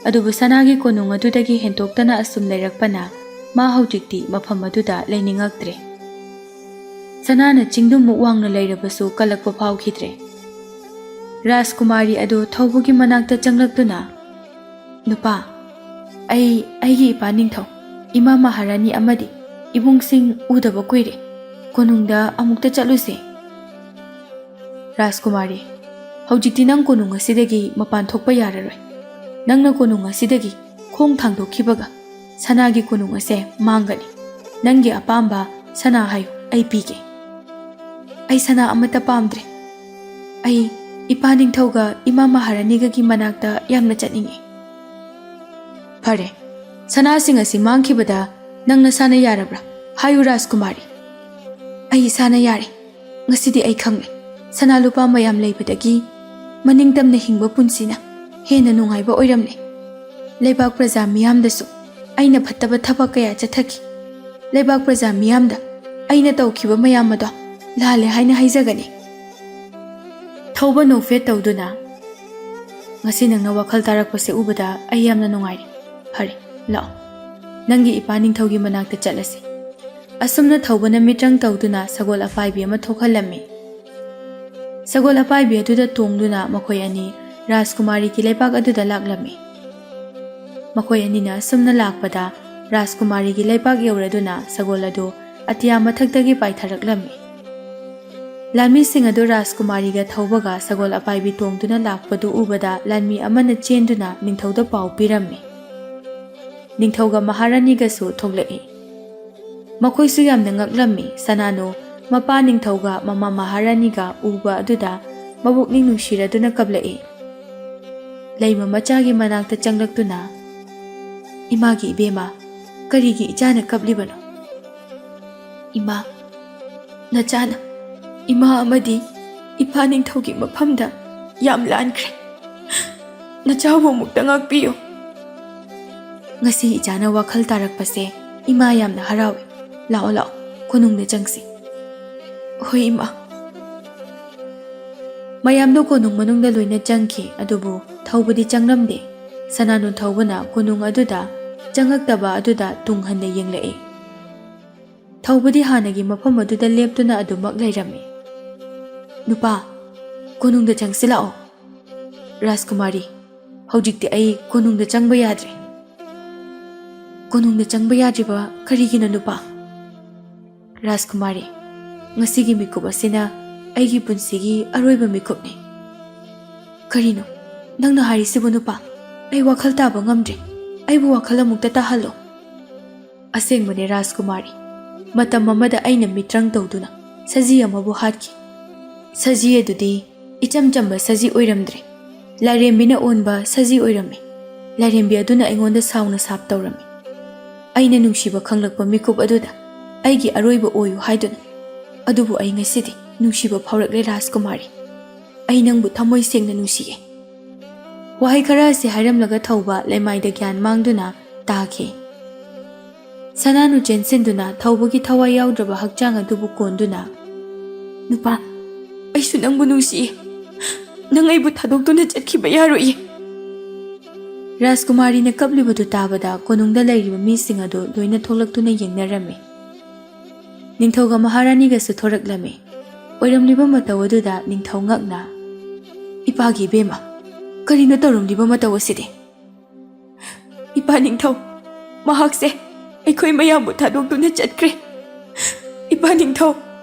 ꯑꯗꯨꯕꯨ ꯁꯅꯥꯒꯤ ꯀꯣꯅꯨꯡ ꯑꯗꯨꯗꯒꯤ ꯍꯦꯟꯇꯣꯛꯇꯅ ꯑꯁꯨꯝ ꯂꯩꯔꯛꯄꯅ ꯃꯥ ꯍꯧꯖꯤꯛꯇꯤ ꯃꯐꯝ ꯑꯗꯨꯗ ꯂꯩꯅꯤꯡꯉꯛꯇ꯭ꯔꯦ ꯁꯅꯥꯅ ꯆꯤꯡꯗꯨꯃꯨꯛ ꯋꯥꯡꯅ ꯂꯩꯔꯕꯁꯨ ꯀꯜꯂꯛꯄ ꯐꯥꯎꯈꯤꯗ꯭ꯔꯦ ꯔꯥꯖꯀꯨꯃꯥꯔꯤ ꯑꯗꯨ ꯊꯧꯕꯒꯤ ꯃꯅꯥꯛꯇ ꯆꯪꯂꯛꯇꯨꯅ ꯅꯨꯄꯥ ꯑꯩꯒꯤ ꯏꯄꯥ ꯅꯤꯡꯊꯧ ꯏꯃꯥ ꯃꯍꯥꯔꯥꯅꯤ ꯑꯃꯗꯤ ꯏꯕꯨꯡꯁꯤꯡ ꯎꯗꯕ ꯀꯨꯏꯔꯦ ꯀꯣꯅꯨꯡꯗ ꯑꯃꯨꯛꯇ ꯆꯠꯂꯨꯁꯦ ꯔꯥꯖꯀꯨꯃꯥꯔꯤ ꯍꯧꯖꯤꯛꯇꯤ ꯅꯪ ꯀꯣꯅꯨꯡ ꯑꯁꯤꯗꯒꯤ ꯃꯄꯥꯟ ꯊꯣꯛꯄ ꯌꯥꯔꯔꯣꯏ ꯅꯪꯅ ꯀꯣꯅꯨꯡ ꯑꯁꯤꯗꯒꯤ ꯈꯣꯡ ꯊꯥꯡꯗꯣꯛꯈꯤꯕꯒ ꯁꯅꯥꯒꯤ ꯀꯣꯅꯨꯡ ꯑꯁꯦ ꯃꯥꯡꯒꯅꯤ ꯅꯪꯒꯤ ꯑꯄꯥꯝꯕ ꯁꯅꯥ ꯍꯥꯏꯌꯨ ꯑꯩ ꯄꯤꯒꯦ ꯑꯩ ꯁꯅꯥ ꯑꯃꯠꯇ ꯄꯥꯝꯗ꯭ꯔꯦ ꯑꯩ ꯏꯄꯥ ꯅꯤꯡꯊꯧꯒ ꯏꯃꯥ ꯃꯍꯥꯔꯥꯅꯤꯒꯒꯤ ꯃꯅꯥꯛꯇ ꯌꯥꯝꯅ ꯆꯠꯅꯤꯡꯉꯤ ꯐꯔꯦ ꯁꯅꯥꯁꯤꯡ ꯑꯁꯤ ꯃꯥꯡꯈꯤꯕꯗ ꯅꯪ ꯅꯁꯥꯅ ꯌꯥꯔꯕ꯭ꯔꯥ ꯍꯥꯏꯌꯨ ꯔꯥꯖꯀꯨꯃꯥꯔꯤ ꯑꯩ ꯏꯁꯥꯅ ꯌꯥꯔꯦ ꯉꯁꯤꯗꯤ ꯑꯩ ꯈꯪꯂꯦ ꯁꯅꯥ ꯂꯨꯄꯥ ꯃꯌꯥꯝ ꯂꯩꯕꯗꯒꯤ ꯃꯅꯤꯡꯇꯝꯅ ꯍꯤꯡꯕ ꯄꯨꯟꯁꯤꯅ ꯍꯦꯟꯅ ꯅꯨꯡꯉꯥꯏꯕ ꯑꯣꯏꯔꯝꯂꯦ ꯂꯩꯕꯥꯛ ꯄ꯭ꯔꯖꯥ ꯃꯤꯌꯥꯝꯗꯁꯨ ꯑꯩꯅ ꯐꯠꯇꯕ ꯊꯕꯛ ꯀꯌా ꯆꯠꯊꯈꯤ ꯂꯩꯕꯥꯛ ꯄ꯭ꯔꯖꯥ ꯃꯤꯌꯥꯝꯗ ꯑꯩꯅ ꯇꯧꯈꯤꯕ ꯃꯌꯥꯝ ꯑꯗꯣ ꯂꯥꯜꯂꯦ ꯍꯥꯏꯅ ꯍꯥꯏꯖꯒꯅꯤ ꯊꯧꯕ ꯅꯣꯛꯐꯦꯠ ꯇꯧꯗꯨꯅ ꯉꯁꯤ ꯅꯪꯅ ꯋꯥꯈꯜ ꯇꯥꯔꯛꯄꯁꯦ ꯎꯕꯗ ꯑꯩ ꯌꯥꯝꯅ ꯅꯨꯡꯉꯥꯏꯔꯦ ꯐꯔꯦ ꯂꯥꯛꯑꯣ ꯅꯪꯒꯤ ꯏꯄꯥ ꯅꯤꯡꯊꯧꯒꯤ ꯃꯅꯥꯛꯇ ꯆꯠꯂꯁꯤ ꯑꯁꯨꯝꯅ ꯊꯧꯕꯅ ꯃꯤꯇ꯭ꯔꯪ ꯇꯧꯗꯨꯅ ꯁꯒꯣꯜ ꯑꯄꯥꯏꯕꯤ ꯑꯃ ꯊꯣꯛꯍꯜꯂꯝꯃꯤ ꯁꯒꯣꯜ ꯑꯄꯥꯏꯕꯤ ꯑꯗꯨꯗ ꯇꯣꯡꯗꯨꯅ ꯃꯈꯣꯏ ꯑꯅꯤ ꯔꯥꯖꯀꯨꯃꯥꯔꯤꯒꯤ ꯂꯩꯕꯥꯛ ꯑꯗꯨꯗ ꯂꯥꯛꯂꯝꯃꯤ ꯃꯈꯣꯏ ꯑꯅꯤꯅ ꯑꯁꯨꯝꯅ ꯂꯥꯛꯄꯗ ꯔꯥꯖꯀꯨꯃꯥꯔꯤꯒꯤ ꯂꯩꯕꯥꯛ ꯌꯧꯔꯗꯨꯅ ꯁꯒꯣꯜ ꯑꯗꯨ ꯑꯇꯤꯌꯥ ꯃꯊꯛꯇꯒꯤ ꯄꯥꯏꯊꯔꯛꯂꯝꯃꯤ ꯂꯥꯟꯃꯤꯁꯤꯡ ꯑꯗꯨ ꯔꯥꯖꯀꯨꯃꯥꯔꯤꯒ ꯊꯧꯕꯒ ꯁꯒꯣꯜ ꯑꯄꯥꯏꯕꯤ ꯇꯣꯡꯗꯨꯅ ꯂꯥꯛꯄꯗꯨ ꯎꯕꯗ ꯂꯥꯟꯃꯤ ꯑꯃꯅ ꯆꯦꯟꯗꯨꯅ ꯅꯤꯡꯊꯧꯗ ꯄꯥꯎ ꯄꯤꯔꯝꯃꯤ ꯅꯤꯡꯊꯧꯒ ꯃꯍꯥꯔꯥꯅꯤꯒꯁꯨ ꯊꯣꯛꯂꯛꯏ ꯃꯈꯣꯏꯁꯨ ꯌꯥꯝꯅ ꯉꯛꯂꯝꯃꯤ ꯁꯅꯥꯅꯨ ꯃꯄꯥ ꯅꯤꯡꯊꯧꯒ ꯃꯃꯥ ꯃꯍꯥꯔꯥꯅꯤꯒ ꯎꯕ ꯑꯗꯨꯗ ꯃꯕꯨꯛꯅꯤꯡ ꯅꯨꯡꯁꯤꯔꯗꯨꯅ ꯀꯞꯂꯛꯏ ꯂꯩꯃ ꯃꯆꯥꯒꯤ ꯃꯅꯥꯛꯇ ꯆꯪꯂꯛꯇꯨꯅ ꯏꯃꯥꯒꯤ ꯏꯕꯦꯝꯃ ꯀꯔꯤꯒꯤ ꯏꯆꯥꯅ ꯀꯞꯂꯤꯕꯅꯣ ꯏꯃꯥ ꯅꯆꯥꯅ ꯏꯃꯥ ꯑꯃꯗꯤ ꯏꯄꯥ ꯅꯤꯡꯊꯧꯒꯤ ꯃꯐꯝꯗ ꯌꯥꯝ ꯂꯥꯟꯈ꯭ꯔꯦ ꯅꯆꯥꯕꯨ ꯑꯃꯨꯛꯇ ꯉꯥꯛꯄꯤꯌꯨ ꯉꯁꯤ ꯏꯆꯥꯅ ꯋꯥꯈꯜ ꯇꯥꯔꯛꯄꯁꯦ ꯏꯃꯥ ꯌꯥꯝꯅ ꯍꯔꯥꯎꯏ ꯂꯥꯛꯑꯣ ꯂꯥꯛꯑꯣ ꯀꯣꯅꯨꯡꯗ ꯆꯪꯁꯤ ꯍꯣꯏ ꯏꯃꯥ ꯃꯌꯥꯝꯗꯨ ꯀꯣꯅꯨꯡ ꯃꯅꯨꯡꯗ ꯂꯣꯏꯅ ꯆꯪꯈꯤ ꯑꯗꯨꯕꯨ ꯊꯧꯕꯗꯤ ꯆꯪꯂꯝꯗꯦ ꯁꯅꯥꯅꯨ ꯊꯧꯕꯅ ꯀꯣꯅꯨꯡ ꯑꯗꯨꯗ ꯆꯪꯉꯛꯇꯕ ꯑꯗꯨꯗ ꯇꯨꯡ ꯍꯟꯅ ꯌꯦꯡꯂꯛꯏ ꯊꯧꯕꯗꯤ ꯍꯥꯟꯅꯒꯤ ꯃꯐꯝ ꯑꯗꯨꯗ ꯂꯦꯞꯇꯨꯅ ꯑꯗꯨꯃꯛ ꯂꯩꯔꯝꯃꯤ ꯅꯨꯄꯥ ꯀꯣꯅꯨꯡꯗ ꯆꯪꯁꯤ ꯂꯥꯛꯑꯣ ꯔꯥꯖꯀꯨꯃꯥꯔꯤ ꯍꯧꯖꯤꯛꯇꯤ ꯑꯩ ꯀꯣꯅꯨꯡꯗ ꯆꯪꯕ ꯌꯥꯗ꯭ꯔꯦ ꯀꯣꯅꯨꯡꯗ ꯆꯪꯕ ꯌꯥꯗ꯭ꯔꯤꯕ ꯀꯔꯤꯒꯤꯅꯣ ꯅꯨꯄꯥ ꯔꯥꯖꯀꯨꯃꯥꯔꯤ ꯉꯁꯤꯒꯤ ꯃꯤꯀꯨꯞ ꯑꯁꯤꯅ ꯑꯩꯒꯤ ꯄꯨꯟꯁꯤꯒꯤ ꯑꯔꯣꯏꯕ ꯃꯤꯀꯨꯞꯅꯤ ꯀꯔꯤꯅꯣ ꯅꯪꯅ ꯍꯥꯏꯔꯤꯁꯤꯕꯨ ꯅꯨꯄꯥ ꯑꯩ ꯋꯥꯈꯜ ꯇꯥꯕ ꯉꯝꯗ꯭ꯔꯦ ꯑꯩꯕꯨ ꯋꯥꯈꯜ ꯑꯃꯨꯛꯇ ꯇꯥꯍꯜꯂꯣ ꯑꯁꯦꯡꯕꯅꯦ ꯔꯥꯖꯀꯨꯃꯥꯔꯤ ꯃꯇꯝ ꯑꯃꯗ ꯑꯩꯅ ꯃꯤꯇ꯭ꯔꯪ ꯇꯧꯗꯨꯅ ꯁꯖꯤ ꯑꯃꯕꯨ ꯍꯥꯠꯈꯤ ꯁꯖꯤ ꯑꯗꯨꯗꯤ ꯏꯆꯝ ꯆꯝꯕ ꯁꯖꯤ ꯑꯣꯏꯔꯝꯗ꯭ꯔꯦ ꯂꯥꯏꯔꯦꯝꯕꯤꯅ ꯑꯣꯟꯕ ꯁꯖꯤ ꯑꯣꯏꯔꯝꯃꯤ ꯂꯥꯏꯔꯦꯝꯕꯤ ꯑꯗꯨꯅ ꯑꯩꯉꯣꯟꯗ ꯁꯥꯎꯅ ꯁꯥꯞ ꯇꯧꯔꯝꯃꯤ ꯑꯩꯅ ꯅꯨꯡꯁꯤꯕ ꯈꯪꯂꯛꯄ ꯃꯤꯀꯨꯞ ꯑꯗꯨꯗ ꯑꯩꯒꯤ ꯑꯔꯣꯏꯕ ꯑꯣꯏꯌꯨ ꯍꯥꯏꯗꯨꯅ ꯑꯗꯨꯕꯨ ꯑꯩ ꯉꯁꯤꯗꯤ ꯅꯨꯡꯁꯤꯕ ꯐꯥꯎꯔꯛꯂꯦ ꯔꯥꯖꯀꯨꯃꯥꯔꯤ ꯑꯩ ꯅꯪꯕꯨ ꯊꯃꯣꯏ ꯁꯦꯡꯅ ꯅꯨꯡꯁꯤꯌꯦ ꯋꯥꯍꯩ ꯈꯔ ꯑꯁꯤ ꯍꯥꯏꯔꯝꯂꯒ ꯊꯧꯕ ꯂꯩꯃꯥꯏꯗ ꯒ꯭ꯌꯥꯟ ꯃꯥꯡꯗꯨꯅ ꯇꯥꯈꯤ ꯁꯅꯥꯅꯨ ꯆꯦꯟꯁꯤꯟꯗꯨꯅ ꯊꯧꯕꯒꯤ ꯊꯋꯥꯏ ꯌꯥꯎꯗ꯭ꯔꯕ ꯍꯛꯆꯥꯡ ꯑꯗꯨꯕꯨ ꯀꯣꯟꯗꯨꯅ ꯅꯨꯄꯥ ꯑꯩꯁꯨ ꯅꯪꯕꯨ ꯅꯨꯡꯁꯤꯌꯦ ꯅꯪ ꯑꯩꯕꯨ ꯊꯥꯗꯣꯛꯇꯨꯅ ꯆꯠꯈꯤꯕ ꯌꯥꯔꯣꯏꯌꯦ ꯔꯥꯖꯀꯨꯃꯥꯔꯤꯅ ꯀꯞꯂꯤꯕꯗꯨ ꯇꯥꯕꯗ ꯀꯣꯅꯨꯡꯗ ꯂꯩꯔꯤꯕ ꯃꯤꯁꯤꯡ ꯑꯗꯨ ꯂꯣꯏꯅ ꯊꯣꯛꯂꯛꯇꯨꯅ ꯌꯦꯡꯅꯔꯝꯃꯤ꯫ ꯅꯤꯡꯊꯧꯒ ꯃꯍꯥꯔꯥꯅꯤꯒꯁꯨ ꯊꯣꯔꯛꯂꯝꯃꯤ꯫ ꯑꯣꯏꯔꯝꯂꯤꯕ ꯃꯇꯧ ꯑꯗꯨꯗ ꯅꯤꯡꯊꯧ ꯉꯛꯅ "ꯏꯄꯥꯒꯤ ꯏꯕꯦꯝꯃ, ꯀꯔꯤꯅꯣ ꯇꯧꯔꯝꯂꯤꯕ ꯃꯇꯧ ꯑꯁꯤꯗꯤ?" "ꯏꯄꯥ ꯅꯤꯡꯊꯧ, ꯃꯍꯥꯛꯁꯦ ꯑꯩꯈꯣꯏ ꯃꯌꯥꯝꯕꯨ ꯊꯥꯗꯣꯛꯇꯨꯅ ꯆꯠꯈ꯭ꯔꯦ꯫ ꯏꯄꯥ ꯅꯤꯡꯊꯧ,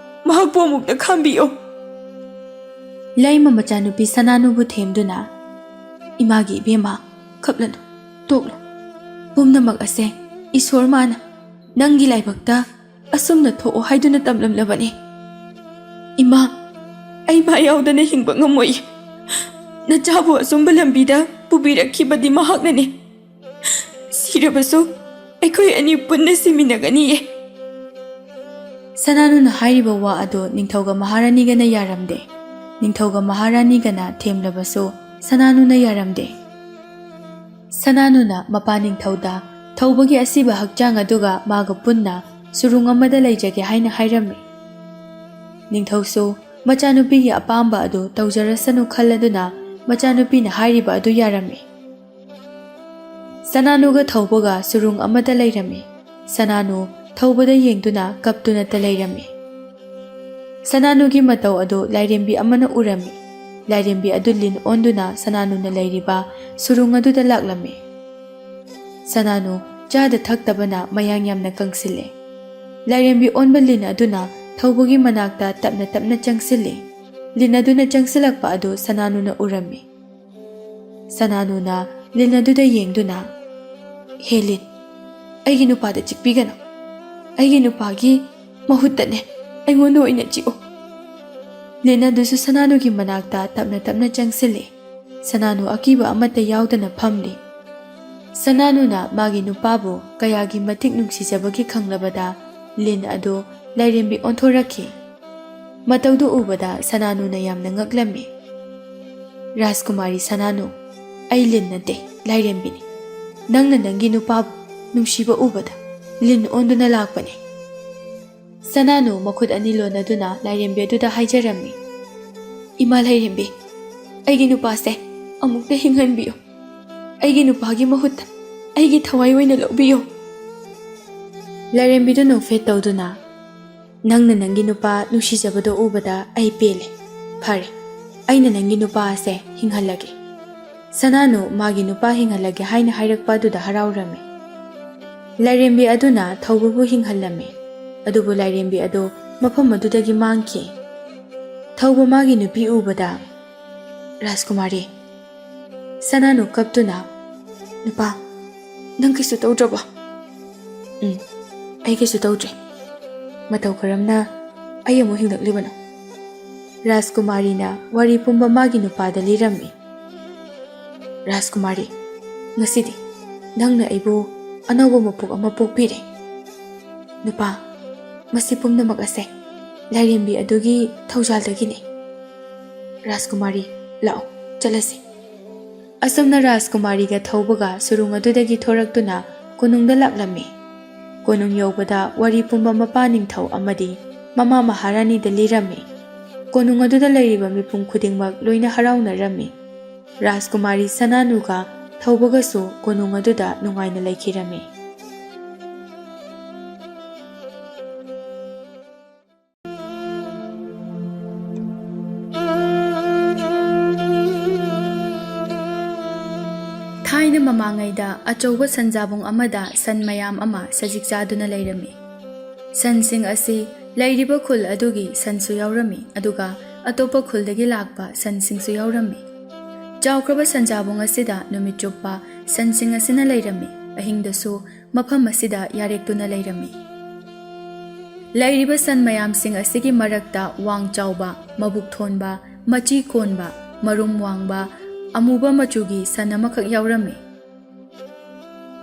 ꯃꯍꯥꯛꯄꯨ ꯑꯃꯨꯛꯇ ꯈꯥꯝꯕꯤꯌꯣ." ꯂꯩꯃ ꯃꯆꯥꯅꯨꯄꯤ ꯁꯅꯥꯅꯨꯕꯨ ꯊꯦꯝꯗꯨꯅ "ꯏꯃꯥꯒꯤ ꯏꯕꯦꯝꯃ, ꯀꯞꯂꯅꯨ, ꯇꯣꯛꯂꯨ꯫ ꯄꯨꯝꯅꯃꯛ ꯑꯁꯦ ꯏꯁꯣꯔ ꯃꯥꯅ ꯅꯪꯒꯤ ꯂꯥꯏꯕꯛꯇ ꯑꯁꯨꯝꯅ ꯊꯣꯛꯑꯣ ꯍꯥꯏꯗꯨꯅ ꯇꯝꯂꯝꯂꯕꯅꯤ꯫ ꯏꯃꯥ, ꯑꯩ ꯃꯥ ꯌꯥꯎꯗꯅ ꯍꯤꯡꯕ ꯉꯝꯃꯣꯏ꯫ ꯅꯆꯥꯕꯨ ꯑꯆꯨꯝꯕ ꯂꯝꯕꯤꯗ ꯄꯨꯕꯤꯔꯛꯈꯤꯕꯗꯤ ꯃꯍꯥꯛꯅꯅꯤ꯫ ꯁꯤꯔꯕꯁꯨ ꯑꯩꯈꯣꯏ ꯑꯅꯤ ꯄꯨꯟꯅ ꯁꯤꯃꯤꯟꯅꯒꯅꯤꯌꯦ." ꯁꯅꯥꯅꯨꯅ ꯍꯥꯏꯔꯤꯕ ꯋꯥ ꯑꯗꯨ ꯅꯤꯡꯊꯧꯒ ꯃꯍꯥꯔꯥꯅꯤꯒꯅ ꯌꯥꯔꯝꯗꯦ꯫ ꯅꯤꯡꯊꯧꯒ ꯃꯍꯥꯔꯥꯅꯤꯒꯅ ꯊꯦꯝꯂꯕꯁꯨ ꯁꯅꯥꯅꯨꯅ ꯌꯥꯔꯝꯗꯦ꯫ ꯁꯅꯥꯅꯨꯅ ꯃꯄꯥ ꯅꯤꯡꯊꯧꯗ ꯊꯧꯕꯒꯤ ꯑꯁꯤꯕ ꯍꯛꯆꯥꯡ ꯑꯗꯨꯒ ꯃꯥꯒ ꯄꯨꯟꯅ ꯁꯨꯔꯨꯡ ꯑꯃꯗ ꯂꯩꯖꯒꯦ ꯍꯥꯏꯅ ꯍꯥꯏꯔꯝꯃꯤ꯫ ꯅꯤꯡꯊꯧꯁꯨ ꯃꯆꯥꯅꯨꯄꯤꯒꯤ ꯑꯄꯥꯝꯕ ꯑꯗꯨ ꯇꯧꯖꯔꯁꯅꯨ ꯈꯜꯂꯗꯨꯅ ꯃꯆꯥꯅꯨꯄꯤꯅ ꯍꯥꯏꯔꯤꯕ ꯑꯗꯨ ꯌꯥꯔꯝꯃꯤ꯫ ꯁꯅꯥꯅꯨꯒ ꯊꯧꯕꯒ ꯁꯨꯔꯨꯡ ꯑꯃꯗ ꯂꯩꯔꯝꯃꯤ꯫ ꯁꯅꯥꯅꯨ ꯊꯧꯕꯗ ꯌꯦꯡꯗꯨꯅ ꯀꯞꯇꯨꯅꯇ ꯂꯩꯔꯝꯃꯤ꯫ ꯁꯅꯥꯅꯨꯒꯤ ꯃꯇꯧ ꯑꯗꯨ ꯂꯥꯏꯔꯦꯝꯕꯤ ꯑꯃꯅ ꯎꯔꯝꯃꯤ꯫ ꯂꯥꯏꯔꯦꯝꯕꯤ ꯑꯗꯨ ꯂꯤꯟ ꯑꯣꯟꯗꯨꯅ ꯁꯅꯥꯅꯨꯅ ꯂꯩꯔꯤꯕ ꯁꯨꯔꯨꯡ ꯑꯗꯨꯗ ꯂꯥꯛꯂꯝꯃꯤ꯫ ꯁꯅꯥꯅꯨ ꯆꯥꯗ ꯊꯛꯇꯕꯅ ꯃꯌꯥꯡ ꯌꯥꯝꯅ ꯀꯪꯁꯤꯜꯂꯦ꯫ ꯂꯥꯏꯔꯦꯝꯕꯤ ꯑꯣꯟꯕ ꯂꯤꯟ ꯑꯗꯨꯅ ꯊꯧꯕꯒꯤ ꯃꯅꯥꯛꯇ ꯇꯞꯅ ꯇꯞꯅ ꯆꯪꯁꯤꯜꯂꯤ꯫ ꯂꯤꯟ ꯑꯗꯨꯅ ꯆꯪꯁꯤꯜꯂꯛꯄ ꯑꯗꯨ ꯁꯅꯥꯅꯨꯅ ꯎꯔꯝꯃꯤ꯫ ꯁꯅꯥꯅꯨꯅ ꯂꯤꯟ ꯑꯗꯨꯗ ꯌꯦꯡꯗꯨꯅ "ꯍꯦ ꯂꯤꯟ, ꯑꯩꯒꯤ ꯅꯨꯄꯥꯗ ꯆꯤꯛꯄꯤꯒꯅꯨ. ꯑꯩꯒꯤ ꯅꯨꯄꯥꯒꯤ ꯃꯍꯨꯠꯇꯅꯦ ꯑꯩꯉꯣꯟꯗ ꯑꯣꯏꯅ ꯆꯤꯛꯎ." ꯂꯤꯟ ꯑꯗꯨꯁꯨ ꯁꯅꯥꯅꯨꯒꯤ ꯃꯅꯥꯛꯇ ꯇꯞꯅ ꯇꯞꯅ ꯆꯪꯁꯤꯜꯂꯤ꯫ ꯁꯅꯥꯅꯨ ꯑꯀꯤꯕ ꯑꯃꯠꯇ ꯌꯥꯎꯗꯅ ꯐꯝꯂꯤ꯫ ꯁꯅꯥꯅꯨꯅ ꯃꯥꯒꯤ ꯅꯨꯄꯥꯕꯨ ꯀꯌꯥꯒꯤ ꯃꯇꯤꯛ ꯅꯨꯡꯁꯤꯖꯕꯒꯤ ꯈꯪꯂꯕꯗ ꯂꯤꯟ ꯑꯗꯨ ꯂꯥꯏꯔꯦꯝꯕꯤ ꯑꯣꯟꯊꯣꯔꯛꯈꯤ꯫ ꯃꯇꯧꯗꯨ ꯎꯕꯗ ꯁꯅꯥꯅꯨꯅ ꯌꯥꯝꯅ ꯉꯛꯂꯝꯃꯤ꯫ "ꯔꯥꯖꯀꯨꯃꯥꯔꯤ ꯁꯅꯥꯅꯨ, ꯑꯩ ꯂꯤꯟ ꯅꯠꯇꯦ, ꯂꯥꯏꯔꯦꯝꯕꯤꯅꯤ꯫ ꯅꯪꯅ ꯅꯪꯒꯤ ꯅꯨꯄꯥꯕꯨ ꯅꯨꯡꯁꯤꯕ ꯎꯕꯗ ꯂꯤꯟ ꯑꯣꯟꯗꯨꯅ ꯂꯥꯛꯄꯅꯤ." ꯁꯅꯥꯅꯨ ꯃꯈꯨꯠ ꯑꯅꯤ ꯂꯣꯟꯅꯗꯨꯅ ꯂꯥꯏꯔꯦꯝꯕꯤ ꯑꯗꯨꯗ ꯍꯥꯏꯖꯔꯝꯃꯤ꯫ "ꯏꯃꯥ ꯂꯥꯏꯔꯦꯝꯕꯤ, ꯑꯩꯒꯤ ꯅꯨꯄꯥꯁꯦ ꯑꯃꯨꯛꯇ ꯍꯤꯡꯍꯟꯕꯤꯌꯨ. ꯑꯩꯒꯤ ꯅꯨꯄꯥꯒꯤ ꯃꯍꯨꯠꯇ ꯑꯩꯒꯤ ꯊꯋꯥꯏ ꯑꯣꯏꯅ ꯂꯧꯕꯤꯌꯨ." ꯂꯥꯏꯔꯦꯝꯕꯤꯗꯨ ꯅꯣꯛꯐꯦꯠ ꯇꯧꯗꯨꯅ "ꯅꯪꯅ ꯅꯪꯒꯤ ꯅꯨꯄꯥ ꯅꯨꯡꯁꯤꯖꯕꯗꯣ ꯎꯕꯗ ꯑꯩ ꯄꯦꯜꯂꯦ. ꯐꯔꯦ, ꯑꯩꯅ ꯅꯪꯒꯤ ꯅꯨꯄꯥ ꯑꯁꯦ ꯍꯤꯡꯍꯜꯂꯒꯦ." ꯁꯅꯥꯅꯨ ꯃꯥꯒꯤ ꯅꯨꯄꯥ ꯍꯤꯡꯍꯜꯂꯒꯦ ꯍꯥꯏꯅ ꯍꯥꯏꯔꯛꯄ ꯑꯗꯨꯗ ꯍꯔꯥꯎꯔꯝꯃꯤ꯫ ꯂꯥꯏꯔꯦꯝꯕꯤ ꯑꯗꯨꯅ ꯊꯧꯕꯕꯨ ꯍꯤꯡꯍꯜꯂꯝꯃꯤ꯫ ꯑꯗꯨꯕꯨ ꯂꯥꯏꯔꯦꯝꯕꯤ ꯑꯗꯨ ꯃꯐꯝ ꯑꯗꯨꯗꯒꯤ ꯃꯥꯡꯈꯤ꯫ ꯊꯧꯕ ꯃꯥꯒꯤ ꯅꯨꯄꯤ ꯎꯕꯗ "ꯔꯥꯖꯀꯨꯃꯥꯔꯤ." ꯁꯅꯥꯅꯨ ꯀꯞꯇꯨꯅ "ꯅꯨꯄꯥ, ꯅꯪ ꯀꯩꯁꯨ ꯇꯧꯗ꯭ꯔꯕꯣ?" "ꯑꯩ ꯀꯩꯁꯨ ꯇꯧꯗ꯭ꯔꯦ. ꯃꯇꯧ ꯀꯔꯝꯅ ꯑꯩ ꯑꯃꯨꯛ ꯍꯤꯡꯂꯛꯂꯤꯕꯅꯣ?" ꯔꯥꯖꯀꯨꯃꯥꯔꯤꯅ ꯋꯥꯔꯤ ꯄꯨꯝꯕ ꯃꯥꯒꯤ ꯅꯨꯄꯥꯗ ꯂꯤꯔꯝꯃꯤ꯫ "ꯔꯥꯖꯀꯨꯃꯥꯔꯤ, ꯉꯁꯤꯗꯤ ꯅꯪꯅ ꯑꯩꯕꯨ ꯑꯅꯧꯕ ꯃꯄꯣꯛ ꯑꯃ ꯄꯣꯛꯄꯤꯔꯦ. ꯅꯨꯄꯥ, ꯃꯁꯤ ꯄꯨꯝꯅꯃꯛ ꯑꯁꯦ ꯂꯥꯏꯔꯦꯝꯕꯤ ꯑꯗꯨꯒꯤ ꯊꯧꯖꯥꯜꯗꯒꯤꯅꯤ. ꯔꯥꯖꯀꯨꯃꯥꯔꯤ, ꯂꯥꯛꯑꯣ, ꯆꯠꯂꯁꯤ." ꯑꯁꯨꯝꯅ ꯔꯥꯖꯀꯨꯃꯥꯔꯤꯒ ꯊꯧꯕꯒ ꯁꯨꯔꯨꯡ ꯑꯗꯨꯗꯒꯤ ꯊꯣꯔꯛꯇꯨꯅ ꯀꯣꯅꯨꯡꯗ ꯂꯥꯛꯂꯝꯃꯤ꯫ ꯀꯣꯅꯨꯡ ꯌꯧꯕꯗ ꯋꯥꯔꯤ ꯄꯨꯝꯕ ꯃꯄꯥ ꯅꯤꯡꯊꯧ ꯑꯃꯗꯤ ꯃꯃꯥ ꯃꯍꯥꯔꯥꯅꯤꯗ ꯂꯤꯔꯝꯃꯤ꯫ ꯀꯣꯅꯨꯡ ꯑꯗꯨꯗ ꯂꯩꯔꯤꯕ ꯃꯤꯄꯨꯝ ꯈꯨꯗꯤꯡꯃꯛ ꯂꯣꯏꯅ ꯍꯔꯥꯎꯅꯔꯝꯃꯤ꯫ ꯔꯥꯖꯀꯨꯃꯥꯔꯤ ꯁꯅꯥꯅꯨꯒ ꯊꯧꯕꯒꯁꯨ ꯀꯣꯅꯨꯡ ꯑꯗꯨꯗ ꯅꯨꯡꯉꯥꯏꯅ ꯂꯩꯈꯤꯔꯝꯃꯤ꯫ ꯊꯥꯏꯅ ꯃꯃꯥꯡꯉꯩꯗ ꯑꯆꯧꯕ ꯁꯟꯖꯥꯕꯨꯡ ꯑꯃꯗ ꯁꯟ ꯃꯌꯥꯝ ꯑꯃ ꯁꯖꯤꯛ ꯆꯥꯗꯨꯅ ꯂꯩꯔꯝꯃꯤ꯫ ꯁꯟꯁꯤꯡ ꯑꯁꯤ ꯂꯩꯔꯤꯕ ꯈꯨꯜ ꯑꯗꯨꯒꯤ ꯁꯟꯁꯨ ꯌꯥꯎꯔꯝꯃꯤ, ꯑꯗꯨꯒ ꯑꯇꯣꯞꯄ ꯈꯨꯜꯗꯒꯤ ꯂꯥꯛꯄ ꯁꯟꯁꯤꯡꯁꯨ ꯌꯥꯎꯔꯝꯃꯤ꯫ ꯆꯥꯎꯈ꯭ꯔꯕ ꯁꯟꯖꯥꯕꯨꯡ ꯑꯁꯤꯗ ꯅꯨꯃꯤꯠ ꯆꯨꯞꯄ ꯁꯟꯁꯤꯡ ꯑꯁꯤꯅ ꯂꯩꯔꯝꯃꯤ꯫ ꯑꯍꯤꯡꯗꯁꯨ ꯃꯐꯝ ꯑꯁꯤꯗ ꯌꯥꯔꯦꯛꯇꯨꯅ ꯂꯩꯔꯝꯃꯤ꯫ ꯂꯩꯔꯤꯕ ꯁꯟ ꯃꯌꯥꯝꯁꯤꯡ ꯑꯁꯤꯒꯤ ꯃꯔꯛꯇ ꯋꯥꯡ ꯆꯥꯎꯕ, ꯃꯕꯨꯛ ꯊꯣꯟꯕ, ꯃꯆꯤ ꯀꯣꯟꯕ, ꯃꯔꯨꯝ ꯋꯥꯡꯕ, ꯑꯃꯨꯕ ꯃꯆꯨꯒꯤ ꯁꯟ ꯑꯃꯈꯛ ꯌꯥꯎꯔꯝꯃꯤ꯫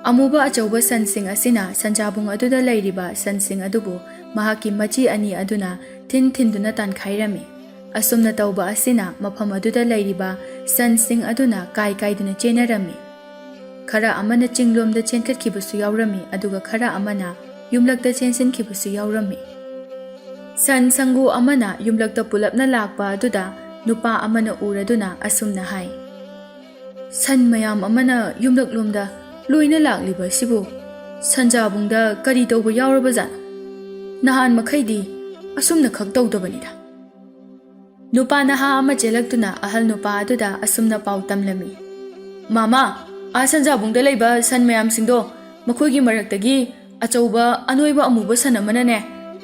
ꯑꯃꯨꯕ ꯑꯆꯧꯕ ꯁꯟꯁꯤꯡ ꯑꯁꯤꯅ ꯁꯟꯖꯥꯕꯨꯡ ꯑꯗꯨꯗ ꯂꯩꯔꯤꯕ ꯁꯟꯁꯤꯡ ꯑꯗꯨꯕꯨ ꯃꯍꯥꯛꯀꯤ ꯃꯆꯤ ꯑꯅꯤ ꯑꯗꯨꯅ ꯊꯤꯟꯗꯨꯅ ꯇꯥꯟꯈꯥꯏꯔꯝꯃꯤ꯫ ꯑꯁꯨꯝꯅ ꯇꯧꯕ ꯑꯁꯤꯅ ꯃꯐꯝ ꯑꯗꯨꯗ ꯂꯩꯔꯤꯕ ꯁꯟꯁꯤꯡ ꯑꯗꯨꯅ ꯀꯥꯏꯗꯨꯅ ꯆꯦꯟꯅꯔꯝꯃꯤ꯫ ꯈꯔ ꯑꯃꯅ ꯆꯤꯡꯂꯣꯝꯗ ꯆꯦꯟꯈꯠꯈꯤꯕꯁꯨ ꯌꯥꯎꯔꯝꯃꯤ, ꯑꯗꯨꯒ ꯈꯔ ꯑꯃꯅ ꯌꯨꯝꯂꯛꯇ ꯆꯦꯟꯁꯤꯟꯈꯤꯕꯁꯨ ꯌꯥꯎꯔꯝꯃꯤ꯫ ꯁꯟ ꯁꯪꯒꯨ ꯑꯃꯅ ꯌꯨꯝꯂꯛꯇ ꯄꯨꯂꯞꯅ ꯂꯥꯛꯄ ꯑꯗꯨꯗ ꯅꯨꯄꯥ ꯑꯃꯅ ꯎꯔꯗꯨꯅ ꯑꯁꯨꯝꯅ ꯍꯥꯏ, ꯁꯟ ꯃꯌꯥꯝ ꯑꯃꯅ ꯌꯨꯝꯂꯛꯂꯣꯝꯗ ꯂꯣꯏꯅ ꯂꯥꯛꯂꯤꯕ ꯑꯁꯤꯕꯨ ꯁꯟꯖꯥꯕꯨꯡꯗ ꯀꯔꯤ ꯇꯧꯕ ꯌꯥꯎꯔꯕꯖꯥꯠꯅꯣ? ꯅꯍꯥꯟ ꯃꯈꯩꯗꯤ ꯑꯁꯨꯝꯅ ꯈꯛ ꯇꯧꯗꯕꯅꯤꯗ꯫ ꯅꯨꯄꯥ ꯅꯍꯥ ꯑꯃ ꯆꯦꯜꯂꯛꯇꯨꯅ ꯑꯍꯜ ꯅꯨꯄꯥ ꯑꯗꯨꯗ ꯑꯁꯨꯝꯅ ꯄꯥꯎ ꯇꯝꯂꯝꯃꯤ꯫ ꯃꯥꯃꯥ, ꯁꯟꯖꯥꯕꯨꯡꯗ ꯂꯩꯕ ꯁꯟ ꯃꯌꯥꯝꯁꯤꯡꯗꯣ ꯃꯈꯣꯏꯒꯤ ꯃꯔꯛꯇꯒꯤ ꯑꯆꯧꯕ ꯑꯅꯣꯏꯕ ꯑꯃꯨꯕ ꯁꯟ ꯑꯃꯅꯅꯦ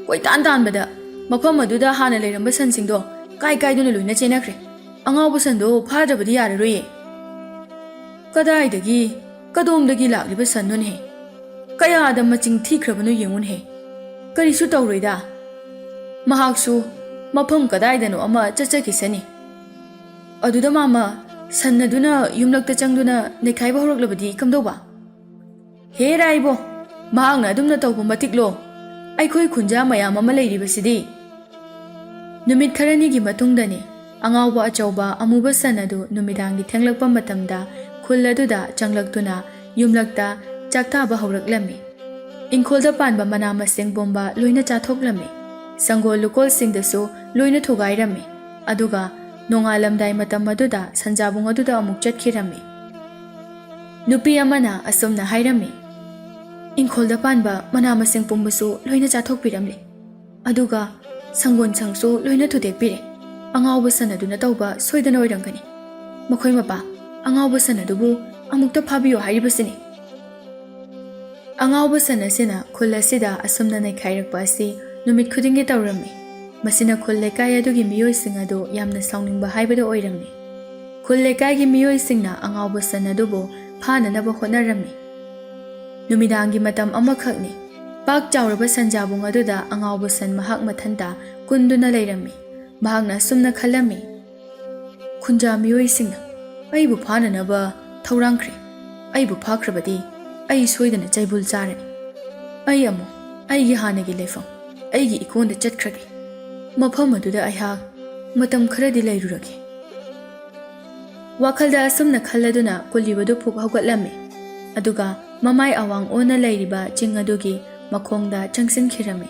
ꯀꯣꯏꯇꯥꯟ ꯇꯥꯟꯕꯗ ꯃꯐꯝ ꯑꯗꯨꯗ ꯍꯥꯟꯅ ꯂꯩꯔꯝꯕ ꯁꯟꯁꯤꯡꯗꯣ ꯀꯥꯏꯗꯨꯅ ꯂꯣꯏꯅ ꯆꯦꯟꯅꯈ꯭ꯔꯦ꯫ ꯑꯉꯥꯎꯕ ꯁꯟꯗꯣ ꯐꯥꯗ꯭ꯔꯕꯗꯤ ꯌꯥꯔꯔꯣꯏꯌꯦ꯫ ꯀꯗꯥꯏꯗꯒꯤ ꯀꯗꯣꯝꯗꯒꯤ ꯂꯥꯛꯂꯤꯕ ꯁꯟꯅꯣꯅꯦ? ꯀꯌꯥꯗ ꯃꯆꯤꯡ ꯊꯤꯈ꯭ꯔꯕꯅꯣ ꯌꯦꯡꯉꯨꯅꯦ꯫ ꯀꯔꯤꯁꯨ ꯇꯧꯔꯣꯏꯗ꯫ ꯃꯍꯥꯛꯁꯨ ꯃꯐꯝ ꯀꯗꯥꯏꯗꯅꯣ ꯑꯃ ꯆꯠꯆꯈꯤꯁꯅꯤ꯫ ꯑꯗꯨꯗ ꯃꯥꯃꯥ, ꯁꯟ ꯑꯗꯨꯅ ꯌꯨꯝꯂꯛꯇ ꯆꯪꯗꯨꯅ ꯅꯩꯈꯥꯏꯕ ꯍꯧꯔꯛꯂꯕꯗꯤ ꯀꯝꯗꯧꯕ? ꯍꯦꯔꯥ ꯏꯕꯣ, ꯃꯍꯥꯛꯅ ꯑꯗꯨꯝꯅ ꯇꯧꯕ ꯃꯇꯤꯛꯂꯣ ꯑꯩꯈꯣꯏ ꯈꯨꯟꯖꯥ ꯃꯌꯥꯝ ꯑꯃ ꯂꯩꯔꯤꯕꯁꯤꯗꯤ꯫ ꯅꯨꯃꯤꯠ ꯈꯔꯅꯤꯒꯤ ꯃꯇꯨꯡꯗꯅꯤ ꯑꯉꯥꯎꯕ ꯑꯆꯧꯕ ꯑꯃꯨꯕ ꯁꯟ ꯑꯗꯨ ꯅꯨꯃꯤꯗꯥꯡꯒꯤ ꯊꯦꯡꯂꯛꯄ ꯃꯇꯝꯗ ꯈꯨꯜ ꯑꯗꯨꯗ ꯆꯪꯂꯛꯇꯨꯅ ꯌꯨꯝꯂꯛꯇ ꯆꯥꯛꯇꯥꯕ ꯍꯧꯔꯛꯂꯝꯃꯤ꯫ ꯏꯪꯈꯣꯜꯗ ꯄꯥꯟꯕ ꯃꯅꯥ ꯃꯁꯤꯡ ꯄꯨꯝꯕ ꯂꯣꯏꯅ ꯆꯥꯊꯣꯛꯂꯝꯃꯤ꯫ ꯁꯪꯒꯣꯜ ꯂꯨꯀꯣꯜꯁꯤꯡꯗꯁꯨ ꯂꯣꯏꯅ ꯊꯨꯒꯥꯏꯔꯝꯃꯤ꯫ ꯑꯗꯨꯒ ꯅꯣꯡꯉꯥꯜꯂꯝꯗꯥꯏ ꯃꯇꯝ ꯑꯗꯨꯗ ꯁꯟꯖꯥꯕꯨꯡ ꯑꯗꯨꯗ ꯑꯃꯨꯛ ꯆꯠꯈꯤꯔꯝꯃꯤ꯫ ꯅꯨꯄꯤ ꯑꯃꯅ ꯑꯁꯨꯝꯅ ꯍꯥꯏꯔꯝꯃꯤ, ꯏꯪꯈꯣꯜꯗ ꯄꯥꯟꯕ ꯃꯅꯥ ꯃꯁꯤꯡ ꯄꯨꯝꯕꯁꯨ ꯂꯣꯏꯅ ꯆꯥꯊꯣꯛꯄꯤꯔꯝꯂꯦ꯫ ꯑꯗꯨꯒ ꯁꯪꯒꯣꯜꯁꯪꯁꯨ ꯂꯣꯏꯅ ꯊꯨꯗꯦꯛꯄꯤꯔꯦ꯫ ꯑꯉꯥꯎꯕ ꯁꯟ ꯑꯗꯨꯅ ꯇꯧꯕ ꯁꯣꯏꯗꯅ ꯑꯣꯏꯔꯝꯒꯅꯤ꯫ ꯃꯈꯣꯏ ꯃꯄꯥ, ꯑꯉꯥꯎꯕ ꯁꯟ ꯑꯗꯨꯕꯨ ꯑꯃꯨꯛꯇ ꯐꯥꯕꯤꯌꯣ ꯍꯥꯏꯔꯤꯕꯁꯤꯅꯤ꯫ ꯑꯉꯥꯎꯕ ꯁꯟ ꯑꯁꯤꯅ ꯈꯨꯜ ꯑꯁꯤꯗ ꯑꯁꯨꯝꯅ ꯅꯩꯈꯥꯏꯔꯛꯄ ꯑꯁꯤ ꯅꯨꯃꯤꯠ ꯈꯨꯗꯤꯡꯒꯤ ꯇꯧꯔꯝꯃꯤ꯫ ꯃꯁꯤꯅ ꯈꯨꯜ ꯂꯩꯀꯥꯏ ꯑꯗꯨꯒꯤ ꯃꯤꯑꯣꯏꯁꯤꯡ ꯑꯗꯨ ꯌꯥꯝꯅ ꯁꯥꯎꯅꯤꯡꯕ ꯍꯥꯏꯕꯗꯨ ꯑꯣꯏꯔꯝꯃꯤ꯫ ꯈꯨꯜ ꯂꯩꯀꯥꯏꯒꯤ ꯃꯤꯑꯣꯏꯁꯤꯡꯅ ꯑꯉꯥꯎꯕ ꯁꯟ ꯑꯗꯨꯕꯨ ꯐꯥꯅꯅꯕ ꯍꯣꯠꯅꯔꯝꯃꯤ꯫ ꯅꯨꯃꯤꯗꯥꯡꯒꯤ ꯃꯇꯝ ꯑꯃꯈꯛꯅꯤ ꯄꯥꯛ ꯆꯥꯎꯔꯕ ꯁꯟꯖꯥꯕꯨꯡ ꯑꯗꯨꯗ ꯑꯉꯥꯎꯕ ꯁꯟ ꯃꯍꯥꯛ ꯃꯊꯟꯇ ꯀꯨꯟꯗꯨꯅ ꯂꯩꯔꯝꯃꯤ꯫ ꯃꯍꯥꯛꯅ ꯑꯁꯨꯝꯅ ꯈꯜꯂꯝꯃꯤ, ꯈꯨꯟꯖꯥ ꯃꯤꯑꯣꯏꯁꯤꯡꯅ ꯑꯩꯕꯨ ꯐꯥꯅꯅꯕ ꯊꯧꯔꯥꯡꯈ꯭ꯔꯦ꯫ ꯑꯩꯕꯨ ꯐꯥꯈ꯭ꯔꯕꯗꯤ ꯑꯩ ꯁꯣꯏꯗꯅ ꯆꯩꯕꯨꯜ ꯆꯥꯔꯅꯤ꯫ ꯑꯩ ꯑꯃꯨꯛ ꯑꯩꯒꯤ ꯍꯥꯟꯅꯒꯤ ꯂꯩꯐꯝ, ꯑꯩꯒꯤ ꯏꯀꯣꯟꯗ ꯆꯠꯈ꯭ꯔꯒꯦ꯫ ꯃꯐꯝ ꯑꯗꯨꯗ ꯑꯩꯍꯥꯛ ꯃꯇꯝ ꯈꯔꯗꯤ ꯂꯩꯔꯨꯔꯒꯦ꯫ ꯋꯥꯈꯜꯗ ꯑꯁꯨꯝꯅ ꯈꯜꯂꯗꯨꯅ ꯀꯨꯜꯂꯤꯕꯗꯨ ꯐꯨꯛ ꯍꯧꯒꯠꯂꯝꯃꯤ꯫ ꯑꯗꯨꯒ ꯃꯃꯥꯏ ꯑꯋꯥꯡ ꯑꯣꯟꯅ ꯂꯩꯔꯤꯕ ꯆꯤꯡ ꯑꯗꯨꯒꯤ ꯃꯈꯣꯡꯗ ꯆꯪꯁꯤꯟꯈꯤꯔꯝꯃꯤ꯫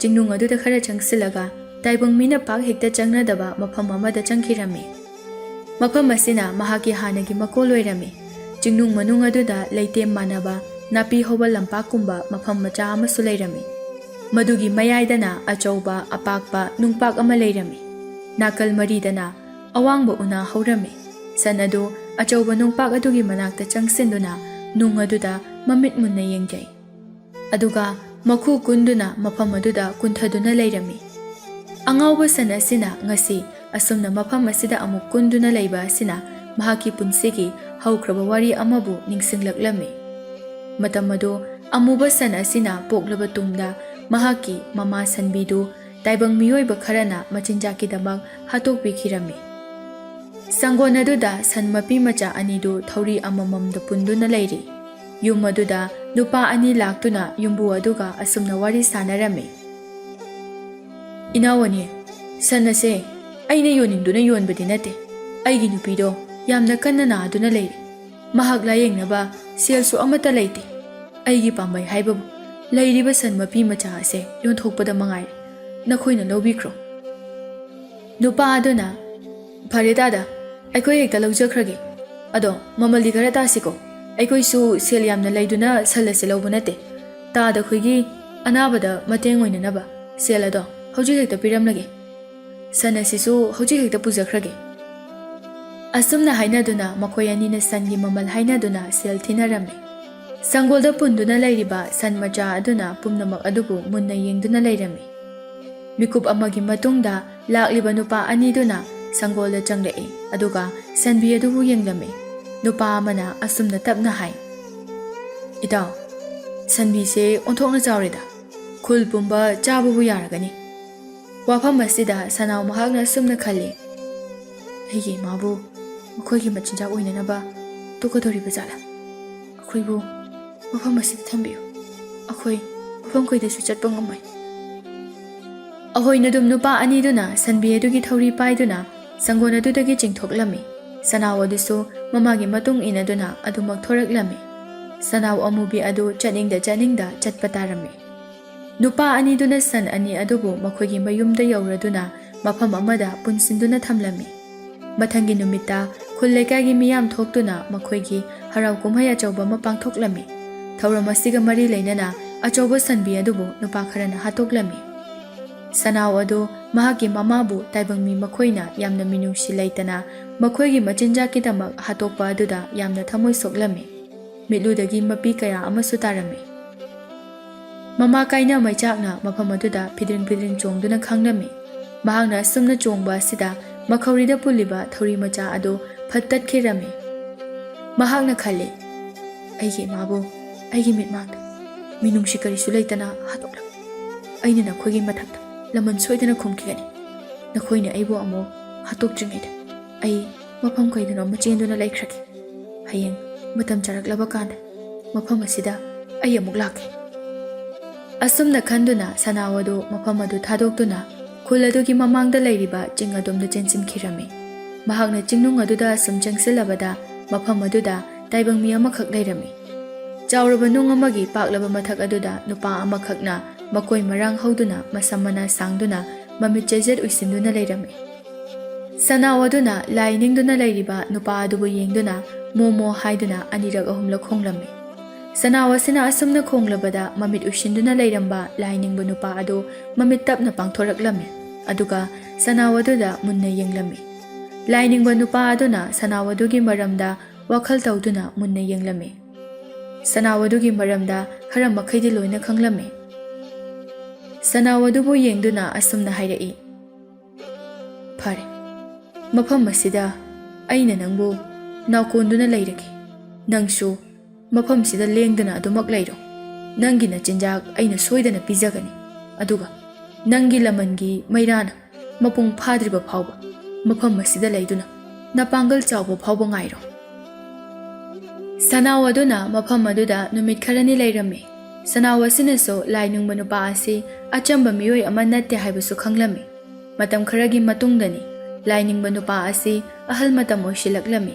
ꯆꯤꯡꯅꯨꯡ ꯑꯗꯨꯗ ꯈꯔ ꯆꯪꯁꯤꯜꯂꯒ ꯇꯥꯏꯕꯪ ꯃꯤꯅ ꯄꯥꯛ ꯍꯦꯛꯇ ꯆꯪꯅꯗꯕ ꯃꯐꯝ ꯑꯃꯗ ꯆꯪꯈꯤꯔꯝꯃꯤ꯫ ꯃꯐꯝ ꯑꯁꯤꯅ ꯃꯍꯥꯛꯀꯤ ꯍꯥꯟꯅꯒꯤ ꯃꯀꯣꯜ ꯑꯣꯏꯔꯝꯃꯤ꯫ ꯆꯤꯡꯅꯨꯡ ꯃꯅꯨꯡ ꯑꯗꯨꯗ ꯂꯩꯇꯦꯝ ꯃꯥꯟꯅꯕ ꯅꯥꯄꯤ ꯍꯧꯕ ꯂꯝꯄꯥꯛꯀꯨꯝꯕ ꯃꯐꯝ ꯃꯆꯥ ꯑꯃꯁꯨ ꯂꯩꯔꯝꯃꯤ꯫ ꯃꯗꯨꯒꯤ ꯃꯌꯥꯏꯗꯅ ꯑꯆꯧꯕ ꯑꯄꯥꯛꯄ ꯅꯨꯡꯄꯥꯛ ꯑꯃ ꯂꯩꯔꯝꯃꯤ꯫ ꯅꯥꯀꯜ ꯃꯔꯤꯗꯅ ꯑꯋꯥꯡꯕ ꯎꯅꯥ ꯍꯧꯔꯝꯃꯤ꯫ ꯁꯟ ꯑꯗꯨ ꯑꯆꯧꯕ ꯅꯨꯡꯄꯥꯛ ꯑꯗꯨꯒꯤ ꯃꯅꯥꯛꯇ ꯆꯪꯁꯤꯟꯗꯨꯅ ꯅꯨꯡ ꯑꯗꯨꯗ ꯃꯃꯤꯠ ꯃꯨꯟꯅ ꯌꯦꯡꯖꯩ꯫ ꯑꯗꯨꯒ ꯃꯈꯨ ꯀꯨꯟꯗꯨꯅ ꯃꯐꯝ ꯑꯗꯨꯗ ꯀꯨꯟꯊꯗꯨꯅ ꯂꯩꯔꯝꯃꯤ꯫ ꯑꯉꯥꯎꯕ ꯁꯟ ꯑꯁꯤꯅ ꯉꯁꯤ ꯑꯁꯨꯝꯅ ꯃꯐꯝ ꯑꯁꯤꯗ ꯑꯃꯨꯛ ꯀꯨꯟꯗꯨꯅ ꯂꯩꯕ ꯑꯁꯤꯅ ꯃꯍꯥꯛꯀꯤ ꯄꯨꯟꯁꯤꯒꯤ ꯍꯧꯈ꯭ꯔꯕ ꯋꯥꯔꯤ ꯑꯃꯕꯨ ꯅꯤꯡꯁꯤꯡꯂꯛꯂꯝꯃꯤ꯫ ꯃꯇꯝ ꯑꯗꯨ ꯑꯃꯨꯕ ꯁꯟ ꯑꯁꯤꯅ ꯄꯣꯛꯂꯕ ꯇꯨꯡꯗ ꯃꯍꯥꯛꯀꯤ ꯃꯃꯥ ꯁꯟꯕꯤꯗꯨ ꯇꯥꯏꯕꯪ ꯃꯤꯑꯣꯏꯕ ꯈꯔꯅ ꯃꯆꯤꯟꯖꯥꯛꯀꯤꯗꯃꯛ ꯍꯥꯠꯇꯣꯛꯄꯤꯈꯤꯔꯝꯃꯤ꯫ ꯁꯪꯒꯣꯜ ꯑꯗꯨꯗ ꯁꯟ ꯃꯄꯤ ꯃꯆꯥ ꯑꯅꯤꯗꯨ ꯊꯧꯔꯤ ꯑꯃꯃꯝꯗ ꯄꯨꯟꯗꯨꯅ ꯂꯩꯔꯤ꯫ ꯌꯨꯝ ꯑꯗꯨꯗ ꯅꯨꯄꯥ ꯑꯅꯤ ꯂꯥꯛꯇꯨꯅ ꯌꯨꯝꯕꯨ ꯑꯗꯨꯒ ꯑꯁꯨꯝꯅ ꯋꯥꯔꯤ ꯁꯥꯅꯔꯝꯃꯤ꯫ ꯏꯅꯥꯎ ꯑꯅꯤ, ꯁꯟ ꯑꯁꯦ ꯑꯩꯅ ꯌꯣꯟꯅꯤꯡꯗꯨꯅ ꯌꯣꯟꯕꯗꯤ ꯅꯠꯇꯦ꯫ ꯑꯩꯒꯤ ꯅꯨꯄꯤꯗꯣ ꯌꯥꯝꯅ ꯀꯟꯅ ꯅꯥꯗꯨꯅ ꯂꯩꯔꯤ꯫ ꯃꯍꯥꯛ ꯂꯥꯌꯦꯡꯅꯕ ꯁꯦꯜꯁꯨ ꯑꯃꯠꯇ ꯂꯩꯇꯦ꯫ ꯑꯩꯒꯤ ꯄꯥꯝꯕꯩ ꯍꯥꯏꯕꯕꯨ ꯂꯩꯔꯤꯕ ꯁꯟ ꯃꯄꯤ ꯃꯆꯥ ꯑꯁꯦ ꯌꯣꯟꯊꯣꯛꯄꯗ ꯃꯉꯥꯏꯔꯦ꯫ ꯅꯈꯣꯏꯅ ꯂꯧꯕꯤꯈ꯭ꯔꯣ꯫ ꯅꯨꯄꯥ ꯑꯗꯨꯅ, ꯐꯔꯦ ꯗꯥꯗꯥ, ꯑꯩꯈꯣꯏ ꯍꯦꯛꯇ ꯂꯧꯖꯈ꯭ꯔꯒꯦ꯫ ꯑꯗꯣ ꯃꯃꯜꯗꯤ ꯈꯔ ꯇꯥꯁꯤꯀꯣ꯫ ꯑꯩꯈꯣꯏꯁꯨ ꯁꯦꯜ ꯌꯥꯝꯅ ꯂꯩꯗꯨꯅ ꯁꯟ ꯑꯁꯦ ꯂꯧꯕ ꯅꯠꯇꯦ꯫ ꯇꯥꯗ ꯑꯩꯈꯣꯏꯒꯤ ꯑꯅꯥꯕꯗ ꯃꯇꯦꯡ ꯑꯣꯏꯅꯅꯕ ꯁꯦꯜ ꯑꯗꯣ ꯍꯧꯖꯤꯛ ꯍꯦꯛꯇ ꯄꯤꯔꯝꯂꯒꯦ꯫ ꯁꯟ ꯑꯁꯤꯁꯨ ꯍꯧꯖꯤꯛ ꯍꯦꯛꯇ ꯄꯨꯖꯈ꯭ꯔꯒꯦ꯫ ꯑꯁꯨꯝꯅ ꯍꯥꯏꯅꯗꯨꯅ ꯃꯈꯣꯏ ꯑꯅꯤꯅ ꯁꯟꯒꯤ ꯃꯃꯜ ꯍꯥꯏꯅꯗꯨꯅ ꯁꯦꯜ ꯊꯤꯅꯔꯝꯃꯤ꯫ ꯁꯪꯒꯣꯜꯗ ꯄꯨꯟꯗꯨꯅ ꯂꯩꯔꯤꯕ ꯁꯟ ꯃꯆꯥ ꯑꯗꯨꯅ ꯄꯨꯝꯅꯃꯛ ꯑꯗꯨꯕꯨ ꯃꯨꯟꯅ ꯌꯦꯡꯗꯨꯅ ꯂꯩꯔꯝꯃꯤ꯫ ꯃꯤꯀꯨꯞ ꯑꯃꯒꯤ ꯃꯇꯨꯡꯗ ꯂꯥꯛꯂꯤꯕ ꯅꯨꯄꯥ ꯑꯅꯤꯗꯨꯅ ꯁꯪꯒꯣꯜꯗ ꯆꯪꯂꯛꯏ꯫ ꯑꯗꯨꯒ ꯁꯟꯕꯤ ꯑꯗꯨꯕꯨ ꯌꯦꯡꯂꯝꯃꯤ꯫ ꯅꯨꯄꯥ ꯑꯃꯅ ꯑꯁꯨꯝꯅ ꯇꯞꯅ ꯍꯥꯏ, ꯏꯇꯥꯎ, ꯁꯟꯕꯤꯁꯦ ꯑꯣꯟꯊꯣꯛꯅ ꯆꯥꯎꯔꯦꯗ꯫ ꯈꯨꯜ ꯄꯨꯝꯕ ꯆꯥꯕꯕꯨ ꯌꯥꯔꯒꯅꯤ꯫ ꯋꯥꯐꯝ ꯑꯁꯤꯗ ꯁꯅꯥꯎ ꯃꯍꯥꯛꯅ ꯑꯁꯨꯝꯅ ꯈꯜꯂꯤ, ꯑꯩꯒꯤ ꯏꯃꯥꯕꯨ ꯃꯈꯣꯏꯒꯤ ꯃꯆꯤꯟꯖꯥꯛ ꯑꯣꯏꯅꯅꯕ ꯇꯣꯛꯀꯗꯧꯔꯤꯕ ꯖꯥꯠꯂꯥ? ꯑꯩꯈꯣꯏꯕꯨ ꯃꯐꯝ ꯑꯁꯤꯗ ꯊꯝꯕꯤꯌꯨ꯫ ꯑꯩꯈꯣꯏ ꯃꯐꯝ ꯀꯩꯗꯁꯨ ꯆꯠꯄ ꯉꯝꯃꯣꯏ꯫ ꯑꯍꯣꯏꯅꯗꯨꯝ ꯅꯨꯄꯥ ꯑꯅꯤꯗꯨꯅ ꯁꯟꯕꯤ ꯑꯗꯨꯒꯤ ꯊꯧꯔꯤ ꯄꯥꯏꯗꯨꯅ ꯁꯪꯒꯣꯜ ꯑꯗꯨꯗꯒꯤ ꯆꯤꯡꯊꯣꯛꯂꯝꯃꯤ꯫ ꯁꯅꯥꯎ ꯑꯗꯨꯁꯨ ꯃꯃꯥꯒꯤ ꯃꯇꯨꯡ ꯏꯟꯅꯗꯨꯅ ꯑꯗꯨꯃꯛ ꯊꯣꯔꯛꯂꯝꯃꯤ꯫ ꯁꯅꯥꯎ ꯑꯃꯨꯕꯤ ꯑꯗꯨ ꯆꯠꯅꯤꯡꯗ ꯆꯠꯄ ꯇꯥꯔꯝꯃꯤ꯫ ꯅꯨꯄꯥ ꯑꯅꯤꯗꯨꯅ ꯁꯟ ꯑꯅꯤ ꯑꯗꯨꯕు ꯃꯈꯣꯏꯒꯤ ꯃꯌꯨꯝꯗ ꯌꯧꯔꯗꯨꯅ ꯃꯐꯝ ꯑꯃꯗ ꯄꯨꯟꯁꯤꯟꯗꯨꯅ ꯊꯝꯂꯝꯃꯤ꯫ ꯃꯊꯪꯒꯤ ꯅꯨꯃꯤꯠꯇ ꯈꯨꯜ ꯂꯩꯀꯥꯏꯒꯤ ꯃꯤꯌꯥꯝ ꯊꯣꯛꯇꯨꯅ ꯃꯈꯣꯏꯒꯤ ꯍꯔꯥꯎ ꯀꯨꯝꯍꯩ ꯑꯆꯧꯕ ꯑꯃ ꯄꯥꯡꯊꯣꯛꯂꯝꯃꯤ꯫ ꯊꯧꯔꯝ ꯑꯁꯤꯒ ꯃꯔꯤ ꯂꯩꯅꯅ ꯑꯆꯧꯕ ꯁꯟꯕꯤ ꯑꯗꯨꯕꯨ ꯅꯨꯄꯥ ꯈꯔꯅ ꯍꯥꯠꯇꯣꯛꯂꯝꯃꯤ꯫ ꯁꯅꯥꯎ ꯑꯗꯨ ꯃꯍꯥꯛꯀꯤ ꯃꯃꯥꯕꯨ ꯇꯥꯏꯕꯪ ꯃꯤ ꯃꯈꯣꯏꯅ ꯌꯥꯝꯅ ꯃꯤꯅꯨꯡꯁꯤ ꯂꯩꯇꯅ ꯃꯈꯣꯏꯒꯤ ꯃꯆꯤꯟꯖꯥꯛꯀꯤꯗꯃꯛ ꯍꯥꯠꯇꯣꯛꯄ ꯑꯗꯨꯗ ꯌꯥꯝꯅ ꯊꯃꯣꯏ ꯁꯣꯛꯂꯝꯃꯤ꯫ ꯃꯤꯠꯂꯨꯗꯒꯤ ꯃꯄꯤ ꯀꯌꯥ ꯑꯃꯁꯨ ꯇꯥꯔꯝꯃꯤ꯫ ꯃꯃꯥ ꯀꯥꯏꯅ ꯃꯩꯆꯥꯛꯅ ꯃꯐꯝ ꯑꯗꯨꯗ ꯐꯤꯗ꯭ꯔꯤꯟ ꯐꯤꯗ꯭ꯔꯤꯟ ꯆꯣꯡꯗꯨꯅ ꯈꯪꯂꯝꯃꯤ꯫ ꯃꯍꯥꯛꯅ ꯑꯁꯨꯝꯅ ꯆꯣꯡꯕ ꯑꯁꯤꯗ ꯃꯈꯧꯔꯤꯗ ꯄꯨꯜꯂꯤꯕ ꯊꯧꯔꯤ ꯃꯆꯥ ꯑꯗꯨ ꯐꯠ ꯇꯠꯈꯤꯔꯝꯃꯤ꯫ ꯃꯍꯥꯛꯅ ꯈꯜꯂꯤ, ꯑꯩꯒꯤ ꯏꯃꯥꯕꯨ ꯑꯩꯒꯤ ꯃꯤꯠꯃꯥꯡꯗ ꯃꯤꯅꯨꯡꯁꯤ ꯀꯔꯤꯁꯨ ꯂꯩꯇꯅ ꯍꯥꯠꯇꯣꯛꯂꯝꯃꯤ꯫ ꯑꯩꯅ ꯅꯈꯣꯏꯒꯤ ꯃꯊꯛꯇ ꯂꯃꯟ ꯁꯣꯏꯗꯅ ꯈꯨꯝꯈꯤꯒꯅꯤ꯫ ꯅꯈꯣꯏꯅ ꯑꯩꯕꯨ ꯑꯃꯨꯛ ꯍꯥꯠꯇꯣꯛꯇ꯭ꯔꯤꯉꯩꯗ ꯑꯩ ꯃꯐꯝ ꯀꯩꯗꯅꯣꯃ ꯆꯦꯟꯗꯨꯅ ꯂꯩꯈ꯭ꯔꯒꯦ꯫ ꯍꯌꯦꯡ ꯃꯇꯝ ꯆꯥꯔꯛꯂꯕ ꯀꯥꯟꯗ ꯃꯐꯝ ꯑꯁꯤꯗ ꯑꯩ ꯑꯃꯨꯛ ꯂꯥꯛꯀꯦ꯫ ꯑꯁꯨꯝꯅ ꯈꯟꯗꯨꯅ ꯁꯅꯥꯎ ꯑꯗꯨ ꯃꯐꯝ ꯑꯗꯨ ꯊꯥꯗꯣꯛꯇꯨꯅ ꯈꯨꯜ ꯑꯗꯨꯒꯤ ꯃꯃꯥꯡꯗ ꯂꯩꯔꯤꯕ ꯆꯤꯡ ꯑꯗꯣꯝꯗ ꯆꯦꯟꯁꯤꯟꯈꯤꯔꯝꯃꯤ꯫ ꯃꯍꯥꯛꯅ ꯆꯤꯡꯅꯨꯡ ꯑꯗꯨꯗ ꯑꯁꯨꯝ ꯆꯪꯁꯤꯜꯂꯕꯗ ꯃꯐꯝ ꯑꯗꯨꯗ ꯇꯥꯏꯕꯪ ꯃꯤ ꯑꯃꯈꯛ ꯂꯩꯔꯝꯃꯤ꯫ ꯆꯥꯎꯔꯕ ꯅꯨꯡ ꯑꯃꯒꯤ ꯄꯥꯛꯂꯕ ꯃꯊꯛ ꯑꯗꯨꯗ ꯅꯨꯄꯥ ꯑꯃꯈꯛꯅ ꯃꯀꯣꯏ ꯃꯔꯥꯡ ꯍꯧꯗꯨꯅ ꯃꯁꯝ ꯃꯅꯥ ꯁꯥꯡꯗꯨꯅ ꯃꯃꯤꯠ ꯆꯩꯖꯦꯠ ꯎꯏꯁꯤꯟꯗꯨꯅ ꯂꯩꯔꯝꯃꯤ꯫ ꯁꯅꯥꯎ ꯑꯗꯨꯅ ꯂꯥꯏ ꯅꯤꯡꯗꯨꯅ ꯂꯩꯔꯤꯕ ꯅꯨꯄꯥ ꯑꯗꯨꯕꯨ ꯌꯦꯡꯗꯨꯅ ꯃꯣꯃꯣ ꯍꯥꯏꯗꯨꯅ ꯑꯅꯤꯔꯛ ꯑꯍꯨꯝꯂꯛ ꯈꯣꯡꯂꯝꯃꯤ꯫ ꯁꯅꯥꯎ ꯑꯁꯤꯅ ꯑꯁꯨꯝꯅ ꯈꯣꯡꯂꯕꯗ ꯃꯃꯤꯠ ꯎꯏꯁꯤꯟꯗꯨꯅ ꯂꯩꯔꯝꯕ ꯂꯥꯏ ꯅꯤꯡꯕ ꯅꯨꯄా ꯑꯗꯨ ꯃꯃꯤꯠ ꯇꯞꯅ ꯄꯥꯡꯊꯣꯔꯛꯂꯝꯃꯤ꯫ ꯑꯗꯨꯒ ꯁꯅꯥꯎ ꯑꯗꯨꯗ ꯃꯨꯟꯅ ꯌꯦꯡꯂꯝꯃꯤ꯫ ꯂꯥꯏ ꯅꯤꯡꯕ ꯅꯨꯄꯥ ꯑꯗꯨꯅ ꯁꯅꯥꯎ ꯑꯗꯨꯒꯤ ꯃꯔꯝꯗ ꯋꯥꯈꯜ ꯇꯧꯗꯨꯅ ꯃꯨꯟꯅ ꯌꯦꯡꯂꯝꯃꯤ꯫ ꯁꯅꯥꯎ ꯑꯗꯨꯒꯤ ꯃꯔꯝꯗ ꯈꯔ ꯃꯈꯩꯗꯤ ꯂꯣꯏꯅ ꯈꯪꯂꯝꯃꯤ꯫ ꯁꯅꯥꯎ ꯑꯗꯨꯕꯨ ꯌꯦꯡꯗꯨꯅ ꯑꯁꯨꯝꯅ ꯍꯥꯏꯔꯛꯏ, ꯐꯔꯦ, ꯃꯐꯝ ꯑꯁꯤꯗ ꯑꯩꯅ ꯅꯪꯕꯨ ꯅꯥꯎꯀꯣꯟꯗꯨꯅ ꯂꯩꯔꯒꯦ꯫ ꯅꯪꯁꯨ ꯃꯐꯝꯁꯤꯗ ꯂꯦꯡꯗꯅ ꯑꯗꯨꯃꯛ ꯂꯩꯔꯣ꯫ ꯅꯪꯒꯤ ꯅꯆꯤꯟꯖꯥꯛ ꯑꯩꯅ ꯁꯣꯏꯗꯅ ꯄꯤꯖꯒꯅꯤ꯫ ꯑꯗꯨꯒ ꯅꯪꯒꯤ ꯂꯃꯟꯒꯤ ꯃꯩꯔꯥꯅ ꯃꯄꯨꯡ ꯐꯥꯗ꯭ꯔꯤꯕ ꯐꯥꯎꯕ ꯃꯐꯝ ꯑꯁꯤꯗ ꯂꯩꯗꯨꯅ ꯅꯄꯥꯡꯒꯜ ꯆꯥꯎꯕ ꯐꯥꯎꯕ ꯉꯥꯏꯔꯣ꯫ ꯁꯅꯥꯎ ꯑꯗꯨꯅ ꯃꯐꯝ ꯑꯗꯨꯗ ꯅꯨꯃꯤꯠ ꯈꯔꯅꯤ ꯂꯩꯔꯝꯃꯤ꯫ ꯁꯅꯥꯎ ꯑꯁꯤꯅꯁꯨ ꯂꯥꯏ ꯅꯤꯡꯕ ꯅꯨꯄꯥ ꯑꯁꯤ ꯑꯆꯝꯕ ꯃꯤꯑꯣꯏ ꯑꯃ ꯅꯠꯇꯦ ꯍꯥꯏꯕꯁꯨ ꯈꯪꯂꯝꯃꯤ꯫ ꯃꯇꯝ ꯈꯔꯒꯤ ꯃꯇꯨꯡꯗꯅꯤ ꯂꯥꯏ ꯅꯤꯡꯕ ꯅꯨꯄꯥ ꯑꯁꯤ ꯑꯍꯜ ꯃꯇꯝ ꯑꯣꯏꯁꯤꯜꯂꯛꯂꯝꯃꯤ꯫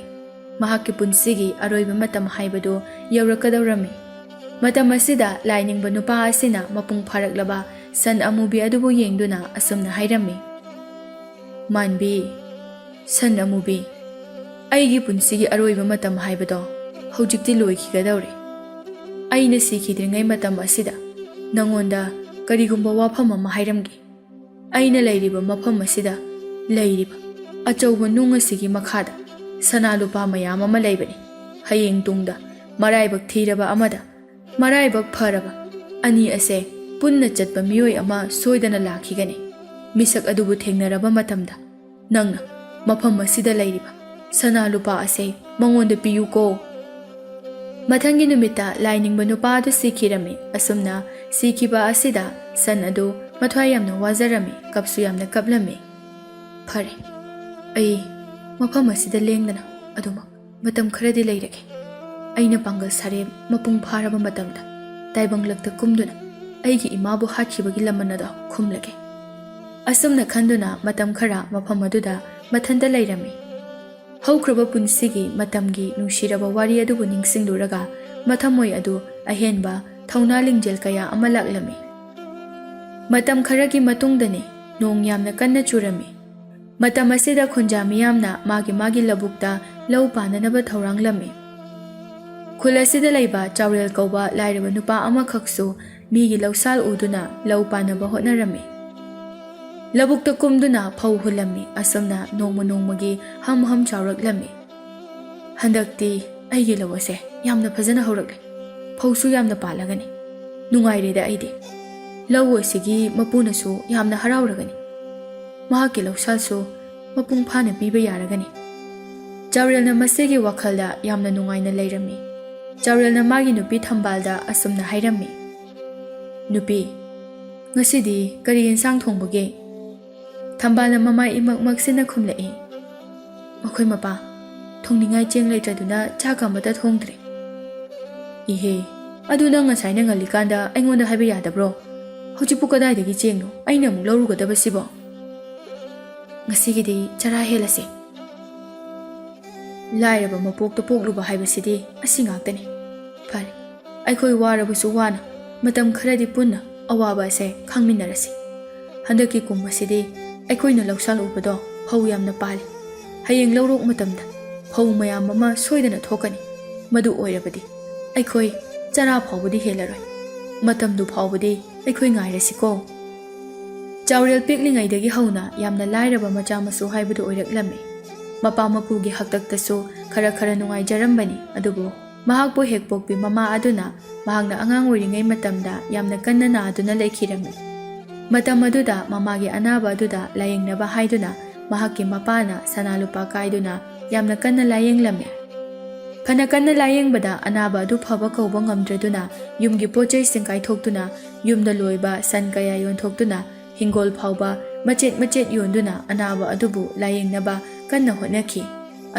ꯃꯍꯥꯛꯀꯤ ꯄꯨꯟꯁꯤꯒꯤ ꯑꯔꯣꯏꯕ ꯃꯇꯝ ꯍꯥꯏꯕꯗꯨ ꯌꯧꯔꯛꯀꯗꯧꯔꯝꯃꯤ꯫ ꯃꯇꯝ ꯑꯁꯤꯗ ꯂꯥꯏ ꯅꯤꯡꯕ ꯅꯨꯄꯥ ꯑꯁꯤꯅ ꯃꯄꯨꯡ ꯐꯥꯔꯛꯂꯕ ꯁꯟ ꯑꯃꯨꯕꯤ ꯑꯗꯨꯕꯨ ꯌꯦꯡꯗꯨꯅ ꯑꯁꯨꯝꯅ ꯍꯥꯏꯔꯝꯃꯤ, ꯃꯥꯟꯕꯤ, ꯁꯟ ꯑꯃꯨꯕꯤ, ꯑꯩꯒꯤ ꯄꯨꯟꯁꯤꯒꯤ ꯑꯔꯣꯏꯕ ꯃꯇꯝ ꯍꯥꯏꯕꯗꯣ ꯍꯧꯖꯤꯛꯇꯤ ꯂꯣꯏꯈꯤꯒꯗꯧꯔꯦ꯫ ꯑꯩꯅ ꯁꯤꯈꯤꯗ꯭ꯔꯤꯉꯩ ꯃꯇꯝ ꯑꯁꯤꯗ ꯅꯉꯣꯟꯗ ꯀꯔꯤꯒꯨꯝꯕ ꯋꯥꯐꯝ ꯑꯃ ꯍꯥꯏꯔꯝꯒꯦ꯫ ꯑꯩꯅ ꯂꯩꯔꯤꯕ ꯃꯐꯝ ꯑꯁꯤꯗ ꯂꯩꯔꯤꯕ ꯑꯆꯧꯕ ꯅꯨꯡ ꯑꯁꯤꯒꯤ ꯃꯈꯥꯗ ꯁꯅꯥ ꯂꯨꯄꯥ ꯃꯌꯥꯝ ꯑꯃ ꯂꯩꯕꯅꯤ꯫ ꯍꯌꯦꯡ ꯇꯨꯡꯗ ꯃꯔꯥꯏꯕꯛ ꯊꯤꯔꯕ ꯑꯃꯗ ꯃꯔꯥꯏꯕꯛ ꯐꯔꯕ ꯑꯅꯤ ꯑꯁꯦ ꯄꯨꯟꯅ ꯆꯠꯄ ꯃꯤꯑꯣꯏ ꯑꯃ ꯁꯣꯏꯗꯅ ꯂꯥꯛꯈꯤꯒꯅꯤ꯫ ꯃꯤꯁꯛ ꯑꯗꯨꯕꯨ ꯊꯦꯡꯅꯔꯕ ꯃꯇꯝꯗ ꯅꯪꯅ ꯃꯐꯝ ꯑꯁꯤꯗ ꯂꯩꯔꯤꯕ ꯁꯅꯥ ꯂꯨꯄꯥ ꯑꯁꯦ ꯃꯉꯣꯟꯗ ꯄꯤꯌꯨꯀꯣ꯫ ꯃꯊꯪꯒꯤ ꯅꯨꯃꯤꯠꯇ ꯂꯥꯏ ꯅꯤꯡꯕ ꯅꯨꯄꯥ ꯑꯗꯨ ꯁꯤꯈꯤꯔꯝꯃꯤ꯫ ꯑꯁꯨꯝꯅ ꯁꯤꯈꯤꯕ ꯑꯁꯤꯗ ꯁꯟ ꯑꯗꯨ ꯃꯊ꯭ꯋꯥꯏ ꯌꯥꯝꯅ ꯋꯥꯖꯔꯝꯃꯤ, ꯀꯞꯁꯨ ꯌꯥꯝꯅ ꯀꯞꯂꯝꯃꯤ꯫ ꯐꯔꯦ, ꯑꯩ ꯃꯐꯝ ꯑꯁꯤꯗ ꯂꯦꯡꯗꯅ ꯑꯗꯨꯃꯛ ꯃꯇꯝ ꯈꯔꯗꯤ ꯂꯩꯔꯒꯦ꯫ ꯑꯩꯅ ꯄꯥꯡꯒꯜ ꯁꯥꯔꯦꯞ ꯃꯄꯨꯡ ꯐꯥꯔꯕ ꯃꯇꯝꯗ ꯇꯥꯏꯕꯪꯂꯛꯇ ꯀꯨꯝꯗꯨꯅ ꯑꯩꯒꯤ ꯏꯃꯥꯕꯨ ꯍꯥꯠꯈꯤꯕꯒꯤ ꯂꯃꯟ ꯑꯗꯣ ꯈꯨꯝꯂꯒꯦ꯫ ꯑꯁꯨꯝꯅ ꯈꯟꯗꯨꯅ ꯃꯇꯝ ꯈꯔ ꯃꯐꯝ ꯑꯗꯨꯗ ꯃꯊꯟꯇ ꯂꯩꯔꯝꯃꯤ꯫ ꯍꯧꯈ꯭ꯔꯕ ꯄꯨꯟꯁꯤꯒꯤ ꯃꯇꯝꯒꯤ ꯅꯨꯡꯁꯤꯔꯕ ꯋꯥꯔꯤ ꯑꯗꯨꯕꯨ ꯅꯤꯡꯁꯤꯡꯂꯨꯔꯒ ꯃꯊꯃꯣꯏ ꯑꯗꯨ ꯑꯍꯦꯟꯕ ꯊꯧꯅꯥ ꯂꯤꯡꯖꯦꯜ ꯀꯌా ꯑꯃ ꯂꯥꯛꯂꯝꯃꯤ꯫ ꯃꯇꯝ ꯈꯔꯒꯤ ꯃꯇꯨꯡꯗꯅꯤ ꯅꯣꯡ ꯌꯥꯝꯅ ꯀꯟꯅ ꯆꯨꯔꯝꯃꯤ꯫ ꯃꯇꯝ ꯑꯁꯤꯗ ꯈꯨꯟꯖꯥ ꯃꯤꯌꯥꯝꯅ ꯃꯥꯒꯤ ꯃꯥꯒꯤ ꯂꯧꯕꯨꯛꯇ ꯂꯧ ꯄꯥꯟꯅꯅꯕ ꯊꯧꯔꯥꯡꯂꯝꯃꯤ꯫ ꯈꯨꯜ ꯑꯁꯤꯗ ꯂꯩꯕ ꯆꯥꯎꯔꯦꯜ ꯀꯧꯕ ꯂꯥꯏꯔꯕ ꯅꯨꯄꯥ ꯑꯃꯈꯛꯁꯨ ꯃꯤꯒꯤ ꯂꯧꯁꯥꯜ ꯎꯗꯨꯅ ꯂꯧ ꯄꯥꯟꯅꯕ ꯍꯣꯠꯅꯔꯝꯃꯤ꯫ ꯂꯧꯕꯨꯛꯇ ꯀꯨꯝꯗꯨꯅ ꯐꯧ ꯍꯨꯜꯂꯝꯃꯤ꯫ ꯑꯁꯨꯝꯅ ꯅꯣꯡꯃ ꯅꯣꯡꯃꯒꯤ ꯍꯝ ꯍꯝ ꯆꯥꯎꯔꯛꯂꯝꯃꯤ꯫ ꯍꯟꯗꯛꯇꯤ ꯑꯩꯒꯤ ꯂꯧ ꯑꯁꯦ ꯌꯥꯝꯅ ꯐꯖꯅ ꯍꯧꯔꯛꯂꯦ꯫ ꯐꯧꯁꯨ ꯌꯥꯝꯅ ꯄꯥꯜꯂꯒꯅꯤ꯫ ꯅꯨꯡꯉꯥꯏꯔꯦꯗ ꯑꯩꯗꯤ꯫ ꯂꯧ ꯑꯁꯤꯒꯤ ꯃꯄꯨꯅꯁꯨ ꯌꯥꯝꯅ ꯍꯔꯥꯎꯔꯒꯅꯤ꯫ ꯃꯍꯥꯛꯀꯤ ꯂꯧꯁꯥꯜꯁꯨ ꯃꯄꯨꯡ ꯐꯥꯅ ꯄꯤꯕ ꯌꯥꯔꯒꯅꯤ꯫ ꯆꯥꯎꯔꯦꯜꯅ ꯃꯁꯤꯒꯤ ꯋꯥꯈꯜꯗ ꯌꯥꯝꯅ ꯅꯨꯡꯉꯥꯏꯅ ꯂꯩꯔꯝꯃꯤ꯫ ꯆꯥꯎꯔꯦꯜꯅ ꯃꯥꯒꯤ ꯅꯨꯄꯤ ꯊꯝꯕꯥꯜꯗ ꯑꯁꯨꯝꯅ ꯍꯥꯏꯔꯝꯃꯤ, ꯅꯨꯄꯤ, ꯉꯁꯤꯗꯤ ꯀꯔꯤ ꯌꯦꯟꯁꯥꯡ ꯊꯣꯡꯕꯒꯦ? ꯊꯝꯕꯥꯜꯅ ꯃꯃꯥꯏ ꯏꯃꯛ ꯃꯛꯁꯤꯟꯅ ꯈꯨꯝꯂꯛꯏ, ꯃꯈꯣꯏ ꯃꯄꯥ, ꯊꯣꯡꯅꯤꯡꯉꯥꯏ ꯆꯦꯡ ꯂꯩꯇ꯭ꯔꯗꯨꯅ ꯆꯥꯛ ꯑꯃꯠꯇ ꯊꯣꯡꯗ꯭ꯔꯤ꯫ ꯏꯍꯦ, ꯑꯗꯨ ꯅꯪ ꯉꯁꯥꯏꯅ ꯉꯜꯂꯤꯀꯥꯟꯗ ꯑꯩꯉꯣꯟꯗ ꯍꯥꯏꯕ ꯌꯥꯗꯕ꯭ꯔꯣ? ꯍꯧꯖꯤꯛꯄꯨ ꯀꯗꯥꯏꯗꯒꯤ ꯆꯦꯡꯅꯣ ꯑꯩꯅ ꯑꯃꯨꯛ ꯂꯧꯔꯨꯒꯗꯕꯁꯤꯕꯣ? ꯉꯁꯤꯒꯤꯗꯤ ꯆꯔꯥ ꯍꯦꯜꯂꯁꯤ꯫ ꯂꯥꯏꯔꯕ ꯃꯄꯣꯛꯇ ꯄꯣꯛꯂꯨꯕ ꯍꯥꯏꯕꯁꯤꯗꯤ ꯑꯁꯤ ꯉꯥꯛꯇꯅꯤ꯫ ꯐꯔꯦ, ꯑꯩꯈꯣꯏ ꯋꯥꯔꯕꯁꯨ ꯋꯥꯅ ꯃꯇꯝ ꯈꯔꯗꯤ ꯄꯨꯟꯅ ꯑꯋꯥꯕ ꯑꯁꯦ ꯈꯥꯡꯃꯤꯟꯅꯔꯁꯤ꯫ ꯍꯟꯗꯛꯀꯤ ꯀꯨꯝ ꯑꯁꯤꯗꯤ ꯑꯩꯈꯣꯏꯅ ꯂꯧꯁꯥꯜ ꯎꯕꯗꯣ ꯐꯧ ꯌꯥꯝꯅ ꯄꯥꯜꯂꯤ꯫ ꯍꯌꯦꯡ ꯂꯧꯔꯣꯛ ꯃꯇꯝꯗ ꯐꯧ ꯃꯌꯥꯝ ꯑꯃ ꯁꯣꯏꯗꯅ ꯊꯣꯛꯀꯅꯤ ꯃꯗꯨ ꯑꯣꯏꯔꯕꯗꯤ ꯑꯩꯈꯣꯏ ꯆꯔꯥ ꯐꯥꯎꯕꯗꯤ ꯍꯦꯜꯂꯔꯣꯏ ꯃꯇꯝꯗꯨ ꯐꯥꯎꯕꯗꯤ ꯑꯩꯈꯣꯏ ꯉꯥꯏꯔꯁꯤꯀꯣ ꯆꯥꯎꯔꯦꯜ ꯄꯤꯛꯂꯤꯉꯩꯗꯒꯤ ꯍꯧꯅ ꯌꯥꯝꯅ ꯂꯥꯏꯔꯕ ꯃꯆꯥ ꯃꯁꯨ ꯍꯥꯏꯕꯗꯨ ꯑꯣꯏꯔꯛꯂꯝꯃꯤ ꯃꯄꯥ ꯃꯄꯨꯒꯤ ꯍꯥꯛꯇꯛꯇꯁꯨ ꯈꯔ ꯅꯨꯡꯉꯥꯏꯖꯔꯝꯕꯅꯤ ꯑꯗꯨꯕꯨ ꯃꯍꯥꯛꯄꯨ ꯍꯦꯛ ꯄꯣꯛꯄꯤ ꯃꯃꯥ ꯑꯗꯨꯅ ꯃꯍꯥꯛꯅ ꯑꯉꯥꯡ ꯑꯣꯏꯔꯤꯉꯩ ꯃꯇꯝꯗ ꯌꯥꯝꯅ ꯀꯟꯅ ꯅꯥꯗꯨꯅ ꯂꯩꯈꯤꯔꯝꯃꯤ ꯃꯇꯝ ꯑꯗꯨꯗ ꯃꯃꯥꯒꯤ ꯑꯅꯥꯕ ꯑꯗꯨꯗ ꯂꯥꯌꯦꯡꯅꯕ ꯍꯥꯏꯗꯨꯅ ꯃꯍꯥꯛꯀꯤ ꯃꯄꯥꯅ ꯁꯅꯥ ꯂꯨꯄꯥ ꯀꯥꯏꯗꯨꯅ ꯌꯥꯝꯅ ꯀꯟꯅ ꯂꯥꯌꯦꯡꯂꯝꯃꯤ ꯐꯅ ꯀꯟꯅ ꯂꯥꯌꯦꯡꯕꯗ ꯑꯅꯥꯕ ꯑꯗꯨ ꯐꯕ ꯀꯧꯕ ꯉꯝꯗ꯭ꯔꯗꯨꯅ ꯌꯨꯝꯒꯤ ꯄꯣꯠꯆꯩꯁꯤꯡ ꯀꯥꯏꯊꯣꯛꯇꯨꯅ ꯌꯨꯝꯗ ꯂꯣꯏꯕ ꯁꯟ ꯀꯌꯥ ꯌꯣꯟꯊꯣꯛꯇꯨꯅ ꯍꯤꯡꯒꯣꯜ ꯐꯥꯎꯕ ꯃꯆꯦꯠ ꯌꯣꯟꯗꯨꯅ ꯑꯅꯥꯕ ꯑꯗꯨꯕꯨ ꯂꯥꯌꯦꯡꯅꯕ ꯀꯟꯅ ꯍꯣꯠꯅꯈꯤ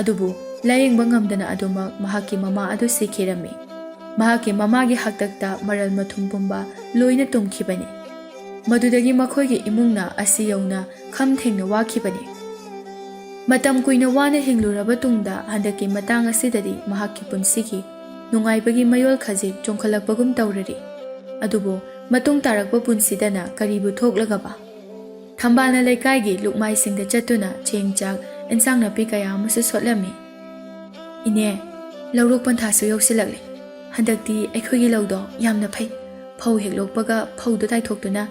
ꯑꯗꯨꯕꯨ ꯂꯥꯌꯦꯡꯕ ꯉꯝꯗꯅ ꯑꯗꯨꯃꯛ ꯃꯍꯥꯛꯀꯤ ꯃꯃꯥ ꯑꯗꯨ ꯁꯤꯈꯤꯔꯝꯃꯤ ꯃꯍꯥꯛꯀꯤ ꯃꯃꯥꯒꯤ ꯍꯥꯛꯇꯛꯇ ꯃꯔꯜ ꯃꯊꯨꯝ ꯄꯨꯝꯕ ꯂꯣꯏꯅ ꯇꯨꯝꯈꯤꯕꯅꯤ ꯃꯗꯨꯗꯒꯤ ꯃꯈꯣꯏꯒꯤ ꯏꯃꯨꯡꯅ ꯑꯁꯤ ꯌꯧꯅ ꯈꯝ ꯊꯦꯡꯅ ꯋꯥꯈꯤꯕꯅꯤ ꯃꯇꯝ ꯀꯨꯏꯅ ꯋꯥꯅ ꯍꯤꯡꯂꯨꯔꯕ ꯇꯨꯡꯗ ꯍꯟꯗꯛꯀꯤ ꯃꯇꯥꯡ ꯑꯁꯤꯗꯗꯤ ꯃꯍꯥꯛꯀꯤ ꯄꯨꯟꯁꯤꯒꯤ ꯅꯨꯡꯉꯥꯏꯕꯒꯤ ꯃꯌꯣꯜ ꯈꯖꯤꯛ ꯆꯣꯡꯈꯠꯂꯛꯄꯒꯨꯝ ꯇꯧꯔꯔꯤ ꯑꯗꯨꯕꯨ ꯃꯇꯨꯡ ꯇꯥꯔꯛꯄ ꯄꯨꯟꯁꯤꯗꯅ ꯀꯔꯤꯕꯨ ꯊꯣꯛꯂꯒꯕ ꯊꯝꯕꯥꯜꯅ ꯂꯩꯀꯥꯏꯒꯤ ꯂꯨꯛꯃꯥꯏꯁꯤꯡꯗ ꯆꯠꯇꯨꯅ ꯆꯦꯡ ꯆꯥꯛ ꯑꯦꯟꯁꯥꯡ ꯅꯥꯄꯤ ꯀꯌా ꯑꯃꯁꯨ ꯁꯣꯠꯂꯝꯃꯤ ꯏꯅꯦ ꯂꯧꯔꯣꯛ ꯄꯟꯊꯥꯁꯨ ꯌꯧꯁꯤꯜꯂꯛꯂꯦ ꯍꯟꯗꯛꯇꯤ ꯑꯩꯈꯣꯏꯒꯤ ꯂꯧꯗꯣ ꯌꯥꯝꯅ ꯐꯩ ꯐꯧ ꯍꯦꯛ ꯂꯣꯛꯄꯒ ꯐꯧꯗꯨ ꯇꯥꯏꯊꯣꯛꯇꯨꯅ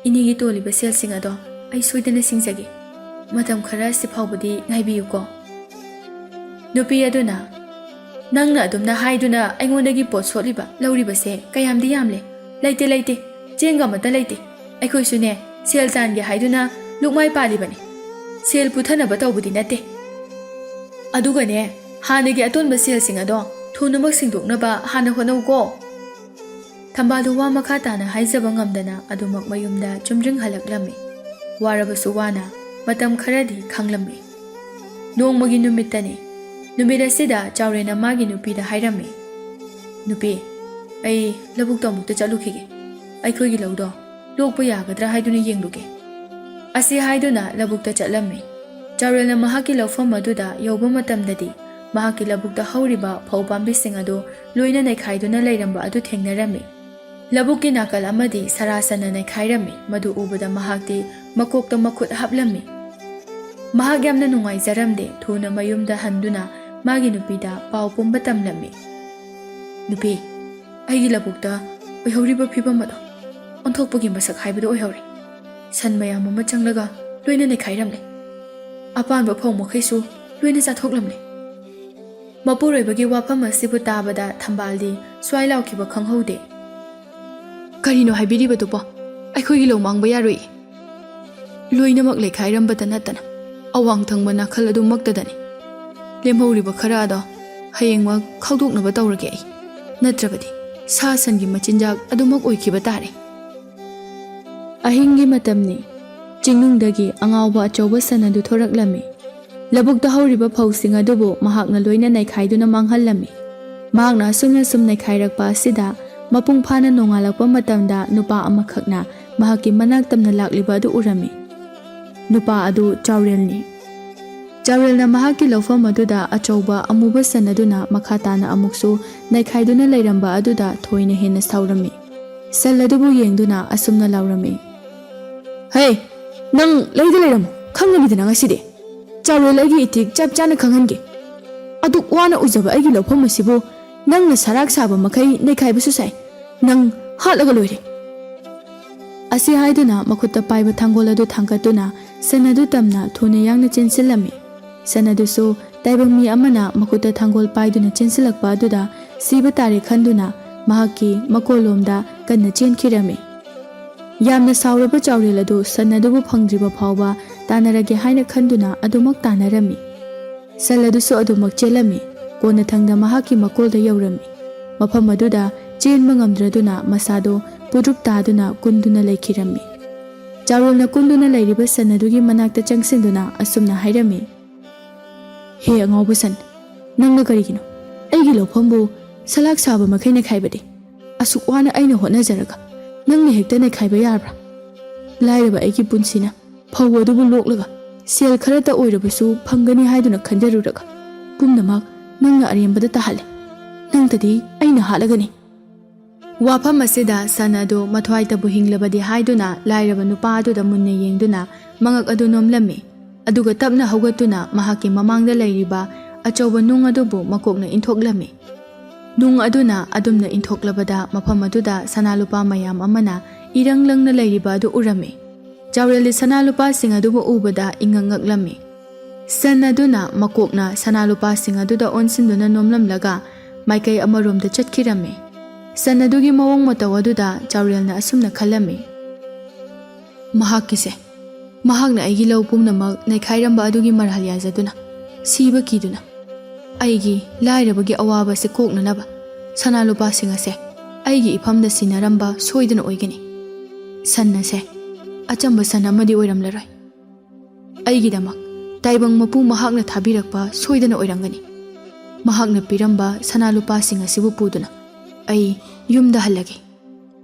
ꯏꯅꯦꯒꯤ ꯇꯣꯜꯂꯤꯕ ꯁꯦꯜꯁꯤꯡ ꯑꯗꯣ ꯑꯩ ꯁꯣꯏꯗꯅ ꯁꯤꯡꯖꯒꯦ ꯃꯇꯝ ꯈꯔ ꯁꯤ ꯐꯥꯎꯕꯗꯤ ꯉꯥꯏꯕꯤꯌꯨꯀꯣ ꯅꯨꯄꯤ ꯑꯗꯨꯅ ꯅꯪꯅ ꯑꯗꯨꯝꯅ ꯍꯥꯏꯗꯨꯅ ꯑꯩꯉꯣꯟꯗꯒꯤ ꯄꯣꯠ ꯁꯣꯠꯂꯤꯕ ꯂꯧꯔꯤꯕꯁꯦ ꯀꯌꯥꯝꯗꯤ ꯌꯥꯝꯂꯦ ꯂꯩꯇꯦ ꯆꯦꯡꯒ ꯑꯃꯠꯇ ꯂꯩꯇꯦ ꯑꯩꯈꯣꯏꯁꯨꯅꯦ ꯁꯦꯜ ꯇꯥꯟꯒꯦ ꯍꯥꯏꯗꯨꯅ ꯂꯨꯛꯃꯥꯏ ꯄꯥꯜꯂꯤꯕꯅꯤ ꯁꯦꯜ ꯄꯨꯊꯅꯕ ꯇꯧꯕꯗꯤ ꯅꯠꯇꯦ ꯑꯗꯨꯒꯅꯦ ꯍꯥꯟꯅꯒꯤ ꯑꯇꯣꯟꯕ ꯁꯦꯜꯁꯤꯡ ꯑꯗꯣ ꯊꯨꯅꯃꯛ ꯁꯤꯡꯗꯣꯛꯅꯕ ꯍꯥꯟꯅ ꯍꯣꯠꯅꯧꯀꯣ ꯊꯝꯕꯥꯜꯗꯨ ꯋꯥ ꯃꯈꯥ ꯇꯥꯅ ꯍꯥꯏꯖꯕ ꯉꯝꯗꯅ ꯑꯗꯨꯃꯛ ꯃꯌꯨꯝꯗ ꯆꯨꯝꯗ꯭ꯔꯤꯡ ꯍꯜꯂꯛꯂꯝꯃꯤ ꯋꯥꯔꯕꯁꯨ ꯋꯥꯅ ꯃꯇꯝ ꯈꯔꯗꯤ ꯈꯥꯡꯂꯝꯃꯤ ꯅꯣꯡꯃꯒꯤ ꯅꯨꯃꯤꯠꯇꯅꯤ ꯅꯨꯃꯤꯠ ꯑꯁꯤꯗ ꯆꯥꯎꯔꯦꯟꯅ ꯃꯥꯒꯤ ꯅꯨꯄꯤꯗ ꯍꯥꯏꯔꯝꯃꯤ ꯅꯨꯄꯤ ꯑꯩ ꯂꯧꯕꯨꯛꯇ ꯑꯃꯨꯛꯇ ꯆꯠꯂꯨꯈꯤꯒꯦ ꯑꯩꯈꯣꯏꯒꯤ ꯂꯧꯗꯣ ꯂꯣꯛꯄ ꯌꯥꯒꯗ꯭ꯔꯥ ꯍꯥꯏꯗꯨꯅ ꯌꯦꯡꯂꯨꯒꯦ ꯑꯁꯤ ꯍꯥꯏꯗꯨꯅ ꯂꯧꯕꯨꯛꯇ ꯆꯠꯂꯝꯃꯤ ꯆꯥꯎꯔꯦꯜꯅ ꯃꯍꯥꯛꯀꯤ ꯂꯧꯐꯝ ꯑꯗꯨꯗ ꯌꯧꯕ ꯃꯇꯝꯗꯗꯤ ꯃꯍꯥꯛꯀꯤ ꯂꯧꯕꯨꯛꯇ ꯍꯧꯔꯤꯕ ꯐꯧ ꯄꯥꯝꯕꯤꯁꯤꯡ ꯑꯗꯨ ꯂꯣꯏꯅ ꯅꯩꯈꯥꯏꯗꯨꯅ ꯂꯩꯔꯝꯕ ꯑꯗꯨ ꯊꯦꯡꯅꯔꯝꯃꯤ ꯂꯧꯕꯨꯛꯀꯤ ꯅꯥꯀꯜ ꯑꯃꯗꯤ ꯁꯔꯥꯁꯟꯅ ꯅꯩꯈꯥꯏꯔꯝꯃꯤ ꯃꯗꯨ ꯎꯕꯗ ꯃꯍꯥꯛꯇꯤ ꯃꯀꯣꯛꯇ ꯃꯈꯨꯠ ꯍꯥꯞꯂꯝꯃꯤ ꯃꯍꯥꯛ ꯌꯥꯝꯅ ꯅꯨꯡꯉꯥꯏꯖꯔꯝꯗꯦ ꯊꯨꯅ ꯃꯌꯨꯝꯗ ꯍꯟꯗꯨꯅ ꯃꯥꯒꯤ ꯅꯨꯄꯤꯗ ꯄꯥꯎ ꯄꯨꯝꯕ ꯇꯝꯂꯝꯃꯤ ꯅꯨꯄꯤ ꯑꯩꯒꯤ ꯂꯧꯕꯨꯛꯇ ꯑꯣꯏꯍꯧꯔꯤꯕ ꯐꯤꯕꯝ ꯑꯗꯣ ꯑꯣꯟꯊꯣꯛꯄꯒꯤ ꯃꯁꯛ ꯍꯥꯏꯕꯗꯨ ꯑꯣꯏꯍꯧꯔꯤ ꯁꯟ ꯃꯌꯥꯝ ꯑꯃ ꯆꯪꯂꯒ ꯂꯣꯏꯅ ꯅꯩꯈꯥꯏꯔꯝꯂꯦ ꯑꯄꯥꯟꯕ ꯐꯧ ꯃꯈꯩꯁꯨ ꯂꯣꯏꯅ ꯆꯥꯊꯣꯛꯂꯝꯂꯦ ꯃꯄꯨꯔꯣꯏꯕꯒꯤ ꯋꯥꯐꯝ ꯑꯁꯤꯕꯨ ꯇꯥꯕꯗ ꯊꯝꯕꯥꯜꯗꯤ ꯁ꯭ꯋꯥꯏ ꯂꯥꯎꯈꯤꯕ ꯈꯪꯍꯧꯗꯦ ꯀꯔꯤꯅꯣ ꯍꯥꯏꯕꯤꯔꯤꯕꯗꯨꯕꯣ ꯑꯩꯈꯣꯏꯒꯤ ꯂꯧ ꯃꯥꯡꯕ ꯌꯥꯔꯣꯏ ꯂꯣꯏꯅꯃꯛ ꯂꯩꯈꯥꯏꯔꯝꯕꯇ ꯅꯠꯇꯅ ꯑꯋꯥꯡ ꯊꯪꯕ ꯅꯥꯀꯜ ꯑꯗꯨꯃꯛꯇꯗꯅꯤ ꯂꯦꯝꯍꯧꯔꯤꯕ ꯈꯔ ꯑꯗꯣ ꯍꯌꯦꯡꯃꯛ ꯈꯥꯎꯗꯣꯛꯅꯕ ꯇꯧꯔꯒꯦ ꯑꯩ ꯅꯠꯇ꯭ꯔꯕꯗꯤ ꯁꯥ ꯁꯟꯒꯤ ꯃꯆꯤꯟꯖꯥꯛ ꯑꯗꯨꯃꯛ ꯑꯣꯏꯈꯤꯕ ꯇꯥꯔꯦ ꯑꯍꯤꯡꯒꯤ ꯃꯇꯝꯅꯤ ꯆꯤꯡꯅꯨꯡꯗꯒꯤ ꯑꯉꯥꯎꯕ ꯑꯆꯧꯕ ꯁꯟ ꯑꯗꯨ ꯊꯣꯔꯛꯂꯝꯃꯤ ꯂꯧꯕꯨꯛꯇ ꯍꯧꯔꯤꯕ ꯐꯧꯁꯤꯡ ꯑꯗꯨꯕꯨ ꯃꯍꯥꯛꯅ ꯂꯣꯏꯅ ꯅꯩꯈꯥꯏꯗꯨꯅ ꯃꯥꯡꯍꯜꯂꯝꯃꯤ ꯃꯍꯥꯛꯅ ꯑꯁꯨꯝ ꯅꯩꯈꯥꯏꯔꯛꯄ ꯑꯁꯤꯗ ꯃꯄꯨꯡ ꯐꯥꯅ ꯅꯣꯡꯉꯥꯜꯂꯛꯄ ꯃꯇꯝꯗ ꯅꯨꯄꯥ ꯑꯃꯈꯛꯅ ꯃꯍꯥꯛꯀꯤ ꯃꯅꯥꯛ ꯇꯝꯅ ꯂꯥꯛꯂꯤꯕ ꯑꯗꯨ ꯎꯔꯝꯃꯤ ꯅꯨꯄꯥ ꯑꯗꯨ ꯆꯥꯎꯔꯦꯜꯅꯤ ꯆꯥꯎꯔꯦꯜꯅ ꯃꯍꯥꯛꯀꯤ ꯂꯧꯐꯝ ꯑꯗꯨꯗ ꯑꯆꯧꯕ ꯑꯃꯨꯕ ꯁꯟ ꯑꯗꯨꯅ ꯃꯈꯥ ꯇꯥꯅ ꯑꯃꯨꯛꯁꯨ ꯅꯩꯈꯥꯏꯗꯨꯅ ꯂꯩꯔꯝꯕ ꯑꯗꯨꯗ ꯊꯣꯏꯅ ꯍꯦꯟꯅ ꯁꯥꯎꯔꯝꯃꯤ ꯁꯟ ꯑꯗꯨꯕꯨ ꯌꯦꯡꯗꯨꯅ ꯑꯁꯨꯝꯅ ꯂꯥꯎꯔꯝꯃꯤ ꯍꯦ ꯅꯪ ꯂꯩꯗ ꯂꯩꯔꯝꯃꯨ ꯈꯪꯒꯅꯤꯗꯅ ꯉꯁꯤꯗꯤ ꯆꯥꯎꯔꯦꯜ ꯑꯩꯒꯤ ꯏꯇꯤꯛ ꯆꯞ ꯆꯥꯅ ꯈꯪꯍꯟꯒꯦ ꯑꯗꯨꯛ ꯋꯥꯅ ꯎꯖꯕ ꯑꯩꯒꯤ ꯂꯧꯐꯝ ꯑꯁꯤꯕꯨ ꯅꯪꯅ ꯁꯔꯥꯛ ꯁꯥꯕ ꯃꯈꯩ ꯅꯩꯈꯥꯏꯕꯁꯨ ꯁꯥꯏ ꯅꯪ ꯍꯥꯠꯂꯒ ꯂꯣꯏꯔꯦ ꯑꯁꯤ ꯍꯥꯏꯗꯨꯅ ꯃꯈꯨꯠꯇ ꯄꯥꯏꯕ ꯊꯥꯡꯒꯣꯜ ꯑꯗꯨ ꯊꯥꯡꯒꯠꯇꯨꯅ ꯁꯟ ꯑꯗꯨ ꯇꯝꯅ ꯊꯨꯅ ꯌꯥꯡꯅ ꯆꯦꯟꯁꯤꯜꯂꯝꯃꯤ ꯁꯟ ꯑꯗꯨꯁꯨ ꯇꯥꯏꯕꯪ ꯃꯤ ꯑꯃꯅ ꯃꯈꯨꯠꯇ ꯊꯥꯡꯒꯣꯜ ꯄꯥꯏꯗꯨꯅ ꯆꯦꯟꯁꯤꯜꯂꯛꯄ ꯑꯗꯨꯗ ꯁꯤꯕ ꯇꯥꯔꯦ ꯈꯟꯗꯨꯅ ꯃꯍꯥꯛꯀꯤ ꯃꯀꯣꯜꯂꯣꯝꯗ ꯀꯟꯅ ꯆꯦꯟꯈꯤꯔꯝꯃꯤ ꯌꯥꯝꯅ ꯁꯥꯎꯔꯕ ꯆꯥꯎꯔꯦꯜ ꯑꯗꯨ ꯁꯟ ꯑꯗꯨꯕꯨ ꯐꯪꯗ꯭ꯔꯤꯕ ꯐꯥꯎꯕ ꯇꯥꯟꯅꯔꯒꯦ ꯍꯥꯏꯅ ꯈꯟꯗꯨꯅ ꯑꯗꯨꯃꯛ ꯇꯥꯟꯅꯔꯝꯃꯤ ꯁꯟ ꯑꯗꯨꯁꯨ ꯑꯗꯨꯃꯛ ꯆꯦꯜꯂꯝꯃꯤ ꯀꯣꯟꯅꯊꯪꯗ ꯃꯍꯥꯛꯀꯤ ꯃꯀꯣꯜꯗ ꯌꯧꯔꯝꯃꯤ ꯃꯐꯝ ꯑꯗꯨꯗ ꯆꯦꯟꯕ ꯉꯝꯗ꯭ꯔꯗꯨꯅ ꯃꯁꯥꯗꯣ ꯄꯨꯗ꯭ꯔꯨꯞ ꯇꯥꯗꯨꯅ ꯀꯨꯟꯗꯨꯅ ꯂꯩꯈꯤꯔꯝꯃꯤ ꯆꯥꯎꯔꯦꯜꯅ ꯀꯨꯟꯗꯨꯅ ꯂꯩꯔꯤꯕ ꯁꯟ ꯑꯗꯨꯒꯤ ꯃꯅꯥꯛꯇ ꯆꯪꯁꯤꯟꯗꯨꯅ ꯑꯁꯨꯝꯅ ꯍꯥꯏꯔꯝꯃꯤ ꯍꯦ ꯑꯉꯥꯎꯕ ꯁꯟ ꯅꯪꯅ ꯀꯔꯤꯒꯤꯅꯣ ꯑꯩꯒꯤ ꯂꯧꯐꯝꯕꯨ ꯁꯂꯥꯛ ꯁꯥꯕ ꯃꯈꯩ ꯅꯩꯈꯥꯏꯕꯗꯤ ꯑꯁꯨꯛ ꯋꯥꯅ ꯑꯩꯅ ꯍꯣꯠꯅꯖꯔꯒ ꯅꯪꯅ ꯍꯦꯛꯇ ꯅꯩꯈꯥꯏꯕ ꯌꯥꯕ꯭ꯔꯥ ꯂꯥꯏꯔꯕ ꯑꯩꯒꯤ ꯄꯨꯟꯁꯤꯅ ꯐꯧ ꯑꯗꯨꯕꯨ ꯂꯣꯛꯂꯒ ꯁꯦꯜ ꯈꯔꯇ ꯑꯣꯏꯔꯕꯁꯨ ꯐꯪꯒꯅꯤ ꯍꯥꯏꯗꯨꯅ ꯈꯟꯖꯔꯨꯔꯒ ꯄꯨꯝꯅꯃꯛ ꯅꯪꯅ ꯑꯔꯦꯝꯕꯗ ꯇꯥꯍꯜꯂꯦ ꯅꯪꯇꯗꯤ ꯑꯩꯅ ꯍꯥꯠꯂꯒꯅꯤ ꯋꯥꯐꯝ ꯑꯁꯤꯗ ꯁꯟ ꯑꯗꯨ ꯃꯊ꯭ꯋꯥꯏꯇꯕꯨ ꯍꯤꯡꯂꯕꯗꯤ ꯍꯥꯏꯗꯨꯅ ꯂꯥꯏꯔꯕ ꯅꯨꯄꯥ ꯑꯗꯨꯗ ꯃꯨꯟꯅ ꯌꯦꯡꯗꯨꯅ ꯃꯉꯛ ꯑꯗꯨ ꯅꯣꯝꯂꯝꯃꯤ ꯑꯗꯨꯒ ꯇꯞꯅ ꯍꯧꯒꯠꯇꯨꯅ ꯃꯍꯥꯛꯀꯤ ꯃꯃꯥꯡꯗ ꯂꯩꯔꯤꯕ ꯑꯆꯧꯕ ꯅꯨꯡ ꯑꯗꯨꯕꯨ ꯃꯀꯣꯛꯅ ꯏꯟꯊꯣꯛꯂꯝꯃꯤ꯫ ꯅꯨꯡ ꯑꯗꯨꯅ ꯑꯗꯨꯝꯅ ꯏꯟꯊꯣꯛꯂꯕꯗ ꯃꯐꯝ ꯑꯗꯨꯗ ꯁꯅꯥ ꯂꯨꯄꯥ ꯃꯌꯥꯝ ꯑꯃꯅ ꯏꯔꯪ ꯂꯪꯅ ꯂꯩꯔꯤꯕ ꯑꯗꯨ ꯎꯔꯝꯃꯤ꯫ ꯆꯥꯎꯔꯦꯜꯗꯤ ꯁꯅꯥ ꯂꯨꯄꯥꯁꯤꯡ ꯑꯗꯨꯕꯨ ꯎꯕꯗ ꯏꯉꯛ ꯉꯛꯂꯝꯃꯤ꯫ ꯁꯟ ꯑꯗꯨꯅ ꯃꯀꯣꯛꯅ ꯁꯅꯥ ꯂꯨꯄꯥꯁꯤꯡ ꯑꯗꯨꯗ ꯑꯣꯟꯁꯤꯟꯗꯨꯅ ꯅꯣꯝꯂꯝꯂꯒ ꯃꯥꯏꯀꯩ ꯑꯃꯔꯣꯝꯗ ꯆꯠꯈꯤꯔꯝꯃꯤ꯫ ꯁꯟ ꯑꯗꯨꯒꯤ ꯃꯑꯣꯡ ꯃꯇꯧ ꯑꯗꯨꯗ ꯆꯥꯎꯔꯦꯜꯅ ꯑꯁꯨꯝꯅ ꯈꯜꯂꯝꯃꯤ, ꯃꯍꯥꯛꯅ ꯑꯩꯒꯤ ꯂꯧ ꯄꯨꯝꯅꯃꯛ ꯅꯩꯈꯥꯏꯔꯝꯕ ꯑꯗꯨꯒꯤ ꯃꯔꯥꯜ ꯌꯥꯖꯗꯨꯅ ꯁꯤꯕ ꯀꯤꯗꯨꯅ ꯑꯩꯒꯤ ꯂꯥꯏꯔꯕꯒꯤ ꯑꯋꯥꯕ ꯑꯁꯤ ꯀꯣꯛꯅꯅꯕ ꯁꯅꯥ ꯂꯨꯄꯥꯁꯤꯡ ꯑꯁꯦ ꯑꯩꯒꯤ ꯏꯐꯝꯗ ꯁꯤꯟꯅꯔꯝꯕ ꯁꯣꯏꯗꯅ ꯑꯣꯏꯒꯅꯤ꯫ ꯁꯟ ꯑꯁꯦ ꯑꯆꯝꯕ ꯁꯟ ꯑꯃꯗꯤ ꯑꯣꯏꯔꯝꯂꯔꯣꯏ꯫ ꯑꯩꯒꯤꯗꯃꯛ ꯇꯥꯏꯕꯪ ꯃꯄꯨ ꯃꯍꯥꯛꯅ ꯊꯥꯕꯤꯔꯛꯄ ꯁꯣꯏꯗꯅ ꯑꯣꯏꯔꯝꯒꯅꯤ꯫ ꯃꯍꯥꯛꯅ ꯄꯤꯔꯝꯕ ꯁꯅꯥ ꯂꯨꯄꯥꯁꯤꯡ ꯑꯁꯤꯕꯨ ꯄꯨꯗꯨꯅ ꯑꯩ ꯌꯨꯝꯗ ꯍꯜꯂꯒꯦ꯫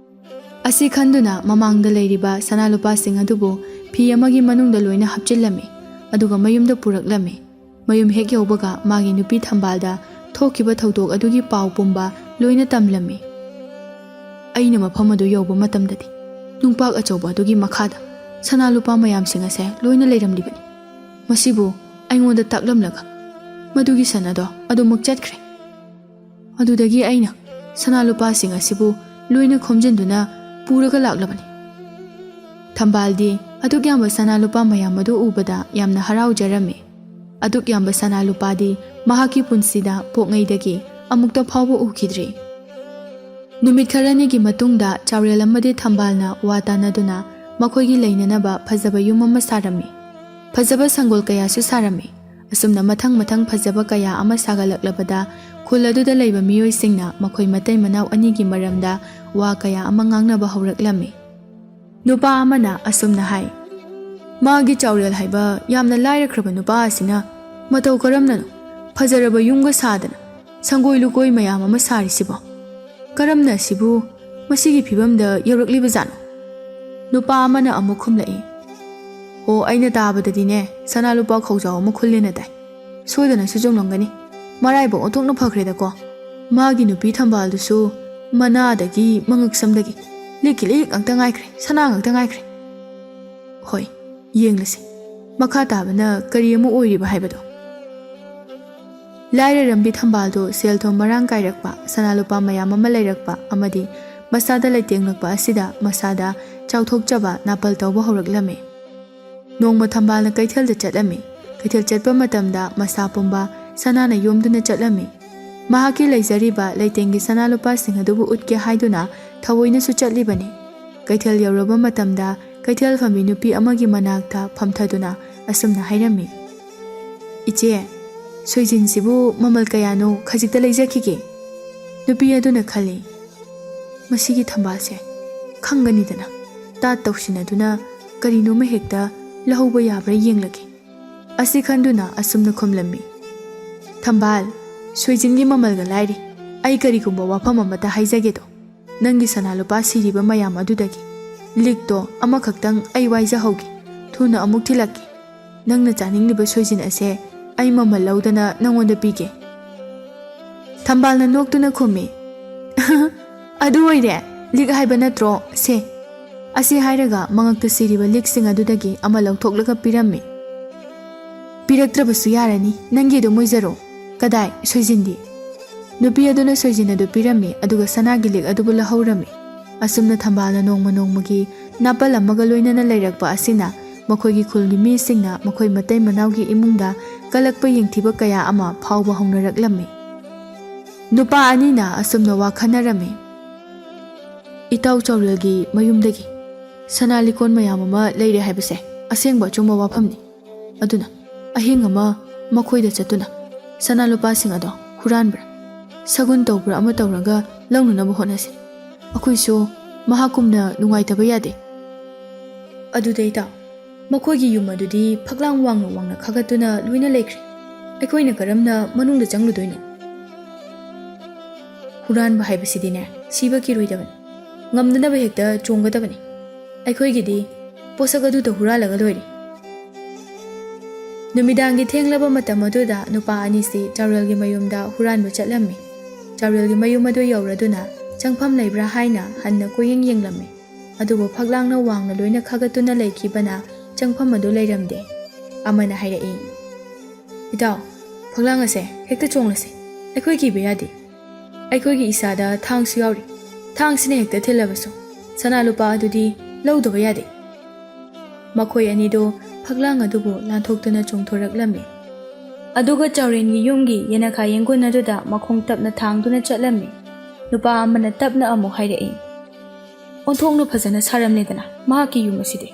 ꯑꯁꯤ ꯈꯟꯗꯨꯅ ꯃꯃꯥꯡꯗ ꯂꯩꯔꯤꯕ ꯁꯅꯥ ꯂꯨꯄꯥꯁꯤꯡ ꯑꯗꯨꯕꯨ ꯐꯤ ꯑꯃꯒꯤ ꯃꯅꯨꯡꯗ ꯂꯣꯏꯅ ꯍꯥꯞꯆꯤꯜꯂꯝꯃꯤ ꯑꯗꯨꯒ ꯃꯌꯨꯝꯗ ꯄꯨꯔꯛꯂꯝꯃꯤ꯫ ꯃꯌꯨꯝ ꯍꯦꯛ ꯌꯧꯕꯒ ꯃꯥꯒꯤ ꯅꯨꯄꯤ ꯊꯝꯕꯥꯜꯗ ꯊꯣꯛꯈꯤꯕ ꯊꯧꯗꯣꯛ ꯑꯗꯨꯒꯤ ꯄꯥꯎ ꯄꯨꯝꯕ ꯂꯣꯏꯅ ꯇꯝꯂꯝꯃꯤ꯫ ꯑꯩꯅ ꯃꯐꯝ ꯑꯗꯨ ꯌꯧꯕ ꯃꯇꯝꯗꯗꯤ ꯅꯨꯡꯄꯥꯛ ꯑꯆꯧꯕ ꯑꯗꯨꯒꯤ ꯃꯈꯥꯗ ꯁꯅꯥ ꯂꯨꯄꯥ ꯃꯌꯥꯝꯁꯤꯡ ꯑꯁꯦ ꯂꯣꯏꯅ ꯂꯩꯔꯝꯂꯤꯕꯅꯤ꯫ ꯃꯁꯤꯕꯨ ꯑꯩꯉꯣꯟꯗ ꯇꯥꯛꯂꯝꯂꯒ ꯃꯗꯨꯒꯤ ꯁꯟ ꯑꯗꯣ ꯑꯗꯨꯃꯛ ꯆꯠꯈ꯭ꯔꯦ꯫ ꯑꯗꯨꯗꯒꯤ ꯑꯩꯅ ꯁꯅꯥ ꯂꯨꯄꯥꯁꯤꯡ ꯑꯁꯤꯕꯨ ꯂꯣꯏꯅ ꯈꯣꯝꯖꯤꯟꯗꯨꯅ ꯄꯨꯔꯒ ꯂꯥꯛꯂꯕꯅꯤ꯫ ꯊꯝꯕꯥꯜꯗꯤ ꯑꯗꯨꯛ ꯌꯥꯝꯕ ꯁꯅꯥ ꯂꯨꯄꯥ ꯃꯌꯥꯝ ꯑꯗꯨ ꯎꯕꯗ ꯌꯥꯝꯅ ꯍꯔꯥꯎꯖꯔꯝꯃꯤ꯫ ꯑꯗꯨꯛ ꯌꯥꯝꯕ ꯁꯅꯥ ꯂꯨꯄꯥꯗꯤ ꯃꯍꯥꯛꯀꯤ ꯄꯨꯟꯁꯤꯗ ꯄꯣꯛꯉꯩꯗꯒꯤ ꯑꯃꯨꯛꯇ ꯐꯥꯎꯕ ꯎꯈꯤꯗ꯭ꯔꯤ꯫ ꯅꯨꯃꯤꯠ ꯈꯔꯅꯤꯒꯤ ꯃꯇꯨꯡꯗ ꯆꯥꯎꯔꯦꯜ ꯑꯃꯗꯤ ꯊꯝꯕꯥꯜꯅ ꯋꯥ ꯇꯥꯟꯅꯗꯨꯅ ꯃꯈꯣꯏꯒꯤ ꯂꯩꯅꯅꯕ ꯐꯖꯕ ꯌꯨꯝ ꯑꯃ ꯁꯥꯔꯝꯃꯤ꯫ ꯐꯖꯕ ꯁꯪꯒꯣꯜ ꯀꯌꯥꯁꯨ ꯁꯥꯔꯝꯃꯤ꯫ ꯑꯁꯨꯝꯅ ꯃꯊꯪ ꯃꯊꯪ ꯐꯖꯕ ꯀꯌꯥ ꯑꯃ ꯁꯥꯒꯠꯂꯛꯂꯕꯗ ꯈꯨꯜ ꯑꯗꯨꯗ ꯂꯩꯕ ꯃꯤꯑꯣꯏꯁꯤꯡꯅ ꯃꯈꯣꯏ ꯃꯇꯩ ꯃꯅꯥꯎ ꯑꯅꯤꯒꯤ ꯃꯔꯝꯗ ꯋꯥ ꯀꯌꯥ ꯑꯃ ꯉꯥꯡꯅꯕ ꯍꯧꯔꯛꯂꯝꯃꯤ꯫ ꯅꯨꯄꯥ ꯑꯃꯅ ꯑꯁꯨꯝꯅ ꯍꯥꯏ, ꯃꯥꯒꯤ ꯆꯥꯎꯔꯦꯜ ꯍꯥꯏꯕ ꯌꯥꯝꯅ ꯂꯥꯏꯔꯈ꯭ꯔꯕ ꯅꯨꯄꯥ ꯑꯁꯤꯅ ꯃꯇꯧ ꯀꯔꯝꯅꯅꯣ ꯐꯖꯔꯕ ꯌꯨꯝꯒ ꯁꯥꯗꯅ ꯁꯪꯒꯣꯏ ꯂꯨꯀꯣꯏ ꯃꯌꯥꯝ ꯑꯃ ꯁꯥꯔꯤꯁꯤꯕꯣ? ꯀꯔꯝꯅ ꯑꯁꯤꯕꯨ ꯃꯁꯤꯒꯤ ꯐꯤꯕꯝꯗ ꯌꯧꯔꯛꯂꯤꯕꯖꯥꯠꯅꯣ? ꯅꯨꯄꯥ ꯑꯃꯅ ꯑꯃꯨꯛ ꯈꯨꯝꯂꯛꯏ, ꯑꯣ ꯑꯩꯅ ꯇꯥꯕꯗꯗꯤꯅꯦ ꯁꯅꯥ ꯂꯨꯄꯥ ꯈꯧꯖꯥꯎ ꯑꯃ ꯈꯨꯜꯂꯦꯅ ꯇꯥꯏ꯫ ꯁꯣꯏꯗꯅꯁꯨ ꯆꯨꯝꯂꯝꯒꯅꯤ꯫ ꯃꯔꯥꯏꯕꯛ ꯑꯣꯟꯊꯣꯛꯅ ꯐꯈ꯭ꯔꯦꯗꯀꯣ꯫ ꯃꯥꯒꯤ ꯅꯨꯄꯤ ꯊꯝꯕꯥꯜꯗꯨꯁꯨ ꯃꯅꯥꯗꯒꯤ ꯃꯉꯛꯁꯝꯗꯒꯤ ꯂꯤꯛꯀꯤ ꯂꯤꯛ ꯉꯥꯛꯇ ꯉꯥꯏꯈ꯭ꯔꯦ, ꯁꯅꯥ ꯉꯥꯛꯇ ꯉꯥꯏꯈ꯭ꯔꯦ꯫ ꯍꯣꯏ, ꯌꯦꯡꯂꯁꯤ ꯃꯈꯥ ꯇꯥꯕꯅ ꯀꯔꯤ ꯑꯃ ꯑꯣꯏꯔꯤꯕ ꯍꯥꯏꯕꯗꯣ꯫ ꯂꯥꯏꯔꯔꯝꯕꯤ ꯊꯝꯕꯥꯜꯗꯨ ꯁꯦꯜ ꯊꯨꯝ ꯃꯔꯥꯡ ꯀꯥꯏꯔꯛꯄ, ꯁꯅꯥ ꯂꯨꯄꯥ ꯃꯌꯥꯝ ꯑꯃ ꯂꯩꯔꯛꯄ ꯑꯃꯗꯤ ꯃꯁꯥꯗ ꯂꯩꯇꯦꯡꯂꯛꯄ ꯑꯁꯤꯗ ꯃꯁꯥꯗ ꯆꯥꯎꯊꯣꯛꯆꯕ ꯅꯥꯄꯜ ꯇꯧꯕ ꯍꯧꯔꯛꯂꯝꯃꯤ꯫ ꯅꯣꯡꯃ ꯊꯝꯕꯥꯜꯅ ꯀꯩꯊꯦꯜꯗ ꯆꯠꯂꯝꯃꯤ꯫ ꯀꯩꯊꯦꯜ ꯆꯠꯄ ꯃꯇꯝꯗ ꯃꯁꯥ ꯄꯨꯝꯕ ꯁꯅꯥꯅ ꯌꯣꯝꯗꯨꯅ ꯆꯠꯂꯝꯃꯤ꯫ ꯃꯍꯥꯛꯀꯤ ꯂꯩꯖꯔꯤꯕ ꯂꯩꯇꯦꯡꯒꯤ ꯁꯅꯥ ꯂꯨꯄꯥꯁꯤꯡ ꯑꯗꯨꯕꯨ ꯎꯠꯀꯦ ꯍꯥꯏꯗꯨꯅ ꯊꯑꯣꯏꯅꯁꯨ ꯆꯠꯂꯤꯕꯅꯤ꯫ ꯀꯩꯊꯦꯜ ꯌꯧꯔꯕ ꯃꯇꯝꯗ ꯀꯩꯊꯦꯜ ꯐꯝꯕꯤ ꯅꯨꯄꯤ ꯑꯃꯒꯤ ꯃꯅꯥꯛꯇ ꯐꯝꯊꯗꯨꯅ ꯑꯁꯨꯝꯅ ꯍꯥꯏꯔꯝꯃꯤ, ꯏꯆꯦ, ꯁꯣꯏꯖꯤꯟꯁꯤꯕꯨ ꯃꯃꯜ ꯀꯌꯥꯅꯣ ꯈꯖꯤꯛꯇ ꯂꯩꯖꯈꯤꯒꯦ꯫ ꯅꯨꯄꯤ ꯑꯗꯨꯅ ꯈꯜꯂꯤ, ꯃꯁꯤꯒꯤ ꯊꯝꯕꯥꯜꯁꯦ ꯈꯪꯒꯅꯤꯗꯅ ꯇꯥꯠ ꯇꯧꯁꯤꯟꯅꯗꯨꯅ ꯀꯔꯤꯅꯣꯃ ꯍꯦꯛꯇ ꯂꯧꯍꯧꯕ ꯌꯥꯕ꯭ꯔꯥ ꯌꯦꯡꯂꯒꯦ꯫ ꯑꯁꯤ ꯈꯟꯗꯨꯅ ꯑꯁꯨꯝꯅ ꯈꯨꯝꯂꯝꯃꯤ, ꯊꯝꯕꯥꯜ, ꯁꯣꯏꯖꯤꯟꯒꯤ ꯃꯃꯜꯒ ꯂꯥꯏꯔꯤ꯫ ꯑꯩ ꯀꯔꯤꯒꯨꯝꯕ ꯋꯥꯐꯝ ꯑꯃꯇ ꯍꯥꯏꯖꯒꯦꯗꯣ꯫ ꯅꯪꯒꯤ ꯁꯅꯥ ꯂꯨꯄꯥ ꯁꯤꯔꯤꯕ ꯃꯌꯥꯝ ꯑꯗꯨꯗꯒꯤ ꯂꯤꯛꯇꯣ ꯑꯃꯈꯛꯇꯪ ꯑꯩ ꯋꯥꯏꯖꯍꯧꯒꯦ, ꯊꯨꯅ ꯑꯃꯨꯛ ꯊꯤꯜꯂꯛꯀꯦ꯫ ꯅꯪꯅ ꯆꯥꯅꯤꯡꯂꯤꯕ ꯁꯣꯏꯖꯤꯟ ꯑꯁꯦ ꯑꯩ ꯃꯃꯜ ꯂꯧꯗꯅ ꯅꯪꯉꯣꯟꯗ ꯄꯤꯒꯦ꯫ ꯊꯝꯕꯥꯜꯅ ꯅꯣꯛꯇꯨꯅ ꯈꯨꯝꯃꯤ, ꯑꯗꯨ ꯑꯣꯏꯔꯦ, ꯂꯤꯛ ꯍꯥꯏꯕ ꯅꯠꯇ꯭ꯔꯣ ꯁꯦ꯫ ꯑꯁꯤ ꯍꯥꯏꯔꯒ ꯃꯉꯛꯇ ꯁꯤꯔꯤꯕ ꯂꯤꯛꯁꯤꯡ ꯑꯗꯨꯗꯒꯤ ꯑꯃ ꯂꯧꯊꯣꯛꯂꯒ ꯄꯤꯔꯝꯃꯤ꯫ ꯄꯤꯔꯛꯇ꯭ꯔꯕꯁꯨ ꯌꯥꯔꯅꯤ, ꯅꯪꯒꯤ ꯑꯗꯨꯝ ꯑꯣꯏꯖꯔꯣ꯫ ꯀꯗꯥꯏ ꯁꯣꯏꯖꯤꯟꯗꯤ? ꯅꯨꯄꯤ ꯑꯗꯨꯅ ꯁꯣꯏꯖꯤꯟ ꯑꯗꯨ ꯄꯤꯔꯝꯃꯤ ꯑꯗꯨꯒ ꯁꯅꯥꯒꯤ ꯂꯤꯛ ꯑꯗꯨꯕꯨ ꯂꯧꯍꯧꯔꯝꯃꯤ꯫ ꯑꯁꯨꯝꯅ ꯊꯝꯕꯥꯜꯅ ꯅꯣꯡꯃ ꯅꯣꯡꯃꯒꯤ ꯅꯥꯄꯜ ꯑꯃꯒ ꯂꯣꯏꯅꯅ ꯂꯩꯔꯛꯄ ꯑꯁꯤꯅ ꯃꯈꯣꯏꯒꯤ ꯈꯨꯜꯒꯤ ꯃꯤꯁꯤꯡꯅ ꯃꯈꯣꯏ ꯃꯇꯩ ꯃꯅꯥꯎꯒꯤ ꯏꯃꯨꯡꯗ ꯀꯜꯂꯛꯄ ꯌꯦꯡꯊꯤꯕ ꯀꯌꯥ ꯑꯃ ꯐꯥꯎꯕ ꯍꯧꯅꯔꯛꯂꯝꯃꯤ꯫ ꯅꯨꯄꯥ ꯑꯅꯤꯅ ꯑꯁꯨꯝꯅ ꯋꯥ ꯈꯟꯅꯔꯝꯃꯤ, ꯏꯇꯥꯎ ꯆꯥꯎꯔꯦꯜꯒꯤ ꯃꯌꯨꯝꯗꯒꯤ ꯁꯅꯥ ꯂꯤꯀꯣꯟ ꯃꯌꯥꯝ ꯑꯃ ꯂꯩꯔꯦ ꯍꯥꯏꯕꯁꯦ ꯑꯁꯦꯡꯕ ꯑꯆꯨꯝꯕ ꯋꯥꯐꯝꯅꯤ꯫ ꯑꯗꯨꯅ ꯑꯍꯤꯡ ꯑꯃ ꯃꯈꯣꯏꯗ ꯆꯠꯇꯨꯅ ꯁꯅꯥ ꯂꯨꯄꯥꯁꯤꯡ ꯑꯗꯣ ꯍꯨꯔꯥꯟꯕ꯭ꯔꯥ, ꯁꯒꯨꯟ ꯇꯧꯕ꯭ꯔꯥ ꯑꯃ ꯇꯧꯔꯒ ꯂꯧꯅꯅꯕ ꯍꯣꯠꯅꯁꯤ꯫ ꯑꯩꯈꯣꯏꯁꯨ ꯃꯍꯥꯛꯀꯨꯝꯅ ꯅꯨꯡꯉꯥꯏꯇꯕ ꯌꯥꯗꯦ꯫ ꯑꯗꯨꯗ ꯏꯇꯥꯎ, ꯃꯈꯣꯏꯒꯤ ꯌꯨꯝ ꯑꯗꯨꯗꯤ ꯐꯛꯂꯥꯡ ꯋꯥꯡꯅ ꯋꯥꯡꯅ ꯈꯥꯒꯠꯇꯨꯅ ꯂꯣꯏꯅ ꯂꯩꯈ꯭ꯔꯦ꯫ ꯑꯩꯈꯣꯏꯅ ꯀꯔꯝꯅ ꯃꯅꯨꯡꯗ ꯆꯪꯂꯨꯗꯣꯏꯅꯣ? ꯍꯨꯔꯥꯟꯕ ꯍꯥꯏꯕꯁꯤꯗꯤꯅꯦ ꯁꯤꯕ ꯀꯤꯔꯣꯏꯗꯕꯅꯤ, ꯉꯝꯅꯅꯕ ꯍꯦꯛꯇ ꯆꯣꯡꯒꯗꯕꯅꯤ꯫ ꯑꯩꯈꯣꯏꯒꯤꯗꯤ ꯄꯣꯠꯁꯛ ꯑꯗꯨꯗ ꯍꯨꯔꯥꯜꯂꯒ ꯂꯣꯏꯔꯦ꯫ ꯅꯨꯃꯤꯗꯥꯡꯒꯤ ꯊꯦꯡꯂꯕ ꯃꯇꯝ ꯑꯗꯨꯗ ꯅꯨꯄꯥ ꯑꯅꯤꯁꯤ ꯆꯥꯎꯔꯦꯜꯒꯤ ꯃꯌꯨꯝꯗ ꯍꯨꯔꯥꯟꯕ ꯆꯠꯂꯝꯃꯤ꯫ ꯆꯥꯎꯔꯦꯜꯒꯤ ꯃꯌꯨꯝ ꯑꯗꯨ ꯌꯧꯔꯗꯨꯅ ꯆꯪꯐꯝ ꯂꯩꯕ꯭ꯔꯥ ꯍꯥꯏꯅ ꯍꯟꯅ ꯀꯣꯏꯌꯦꯡ ꯌꯦꯡꯂꯝꯃꯤ꯫ ꯑꯗꯨꯕꯨ ꯐꯛꯂꯥꯡꯅ ꯋꯥꯡꯅ ꯂꯣꯏꯅ ꯈꯥꯒꯠꯇꯨꯅ ꯂꯩꯈꯤꯕꯅ ꯆꯪꯐꯝ ꯑꯗꯨ ꯂꯩꯔꯝꯗꯦ꯫ ꯑꯃꯅ ꯍꯥꯏꯔꯛꯏ, ꯏꯇꯥꯎ, ꯐꯛꯂꯥꯡ ꯑꯁꯦ ꯍꯦꯛꯇ ꯆꯣꯡꯂꯁꯤ ꯑꯩꯈꯣꯏ ꯀꯤꯕ ꯌꯥꯗꯦ ꯑꯩꯈꯣꯏꯒꯤ ꯏꯁꯥꯗ ꯊꯥꯡꯁꯨ ꯌꯥꯎꯔꯤ ꯊꯥꯡꯁꯤꯅ ꯍꯦꯛꯇ ꯊꯤꯜꯂꯕꯁꯨ ꯁꯅꯥ ꯂꯨꯄꯥ ꯑꯗꯨꯗꯤ ꯂꯧꯗꯕ ꯌꯥꯗꯦ ꯃꯈꯣꯏ ꯑꯅꯤꯗꯣ ꯐꯛꯂꯥꯡ ꯑꯗꯨꯕꯨ ꯂꯥꯟꯊꯣꯛꯇꯨꯅ ꯆꯣꯡꯊꯣꯔꯛꯂꯝꯃꯤ ꯑꯗꯨꯒ ꯆꯥꯎꯔꯦꯟꯒꯤ ꯌꯨꯝꯒꯤ ꯌꯦꯅꯈꯥ ꯌꯦꯡꯒꯣꯟ ꯑꯗꯨꯗ ꯃꯈꯣꯡ ꯇꯞꯅ ꯊꯥꯡꯗꯨꯅ ꯆꯠꯂꯝꯃꯤ ꯅꯨꯄꯥ ꯑꯃꯅ ꯇꯞꯅ ꯑꯃꯨꯛ ꯍꯥꯏꯔꯛꯏ ꯑꯣꯟꯊꯣꯛꯅ ꯐꯖꯅ ꯁꯥꯔꯝꯂꯦꯗꯅ ꯃꯍꯥꯛꯀꯤ ꯌꯨꯝ ꯑꯁꯤꯗꯤ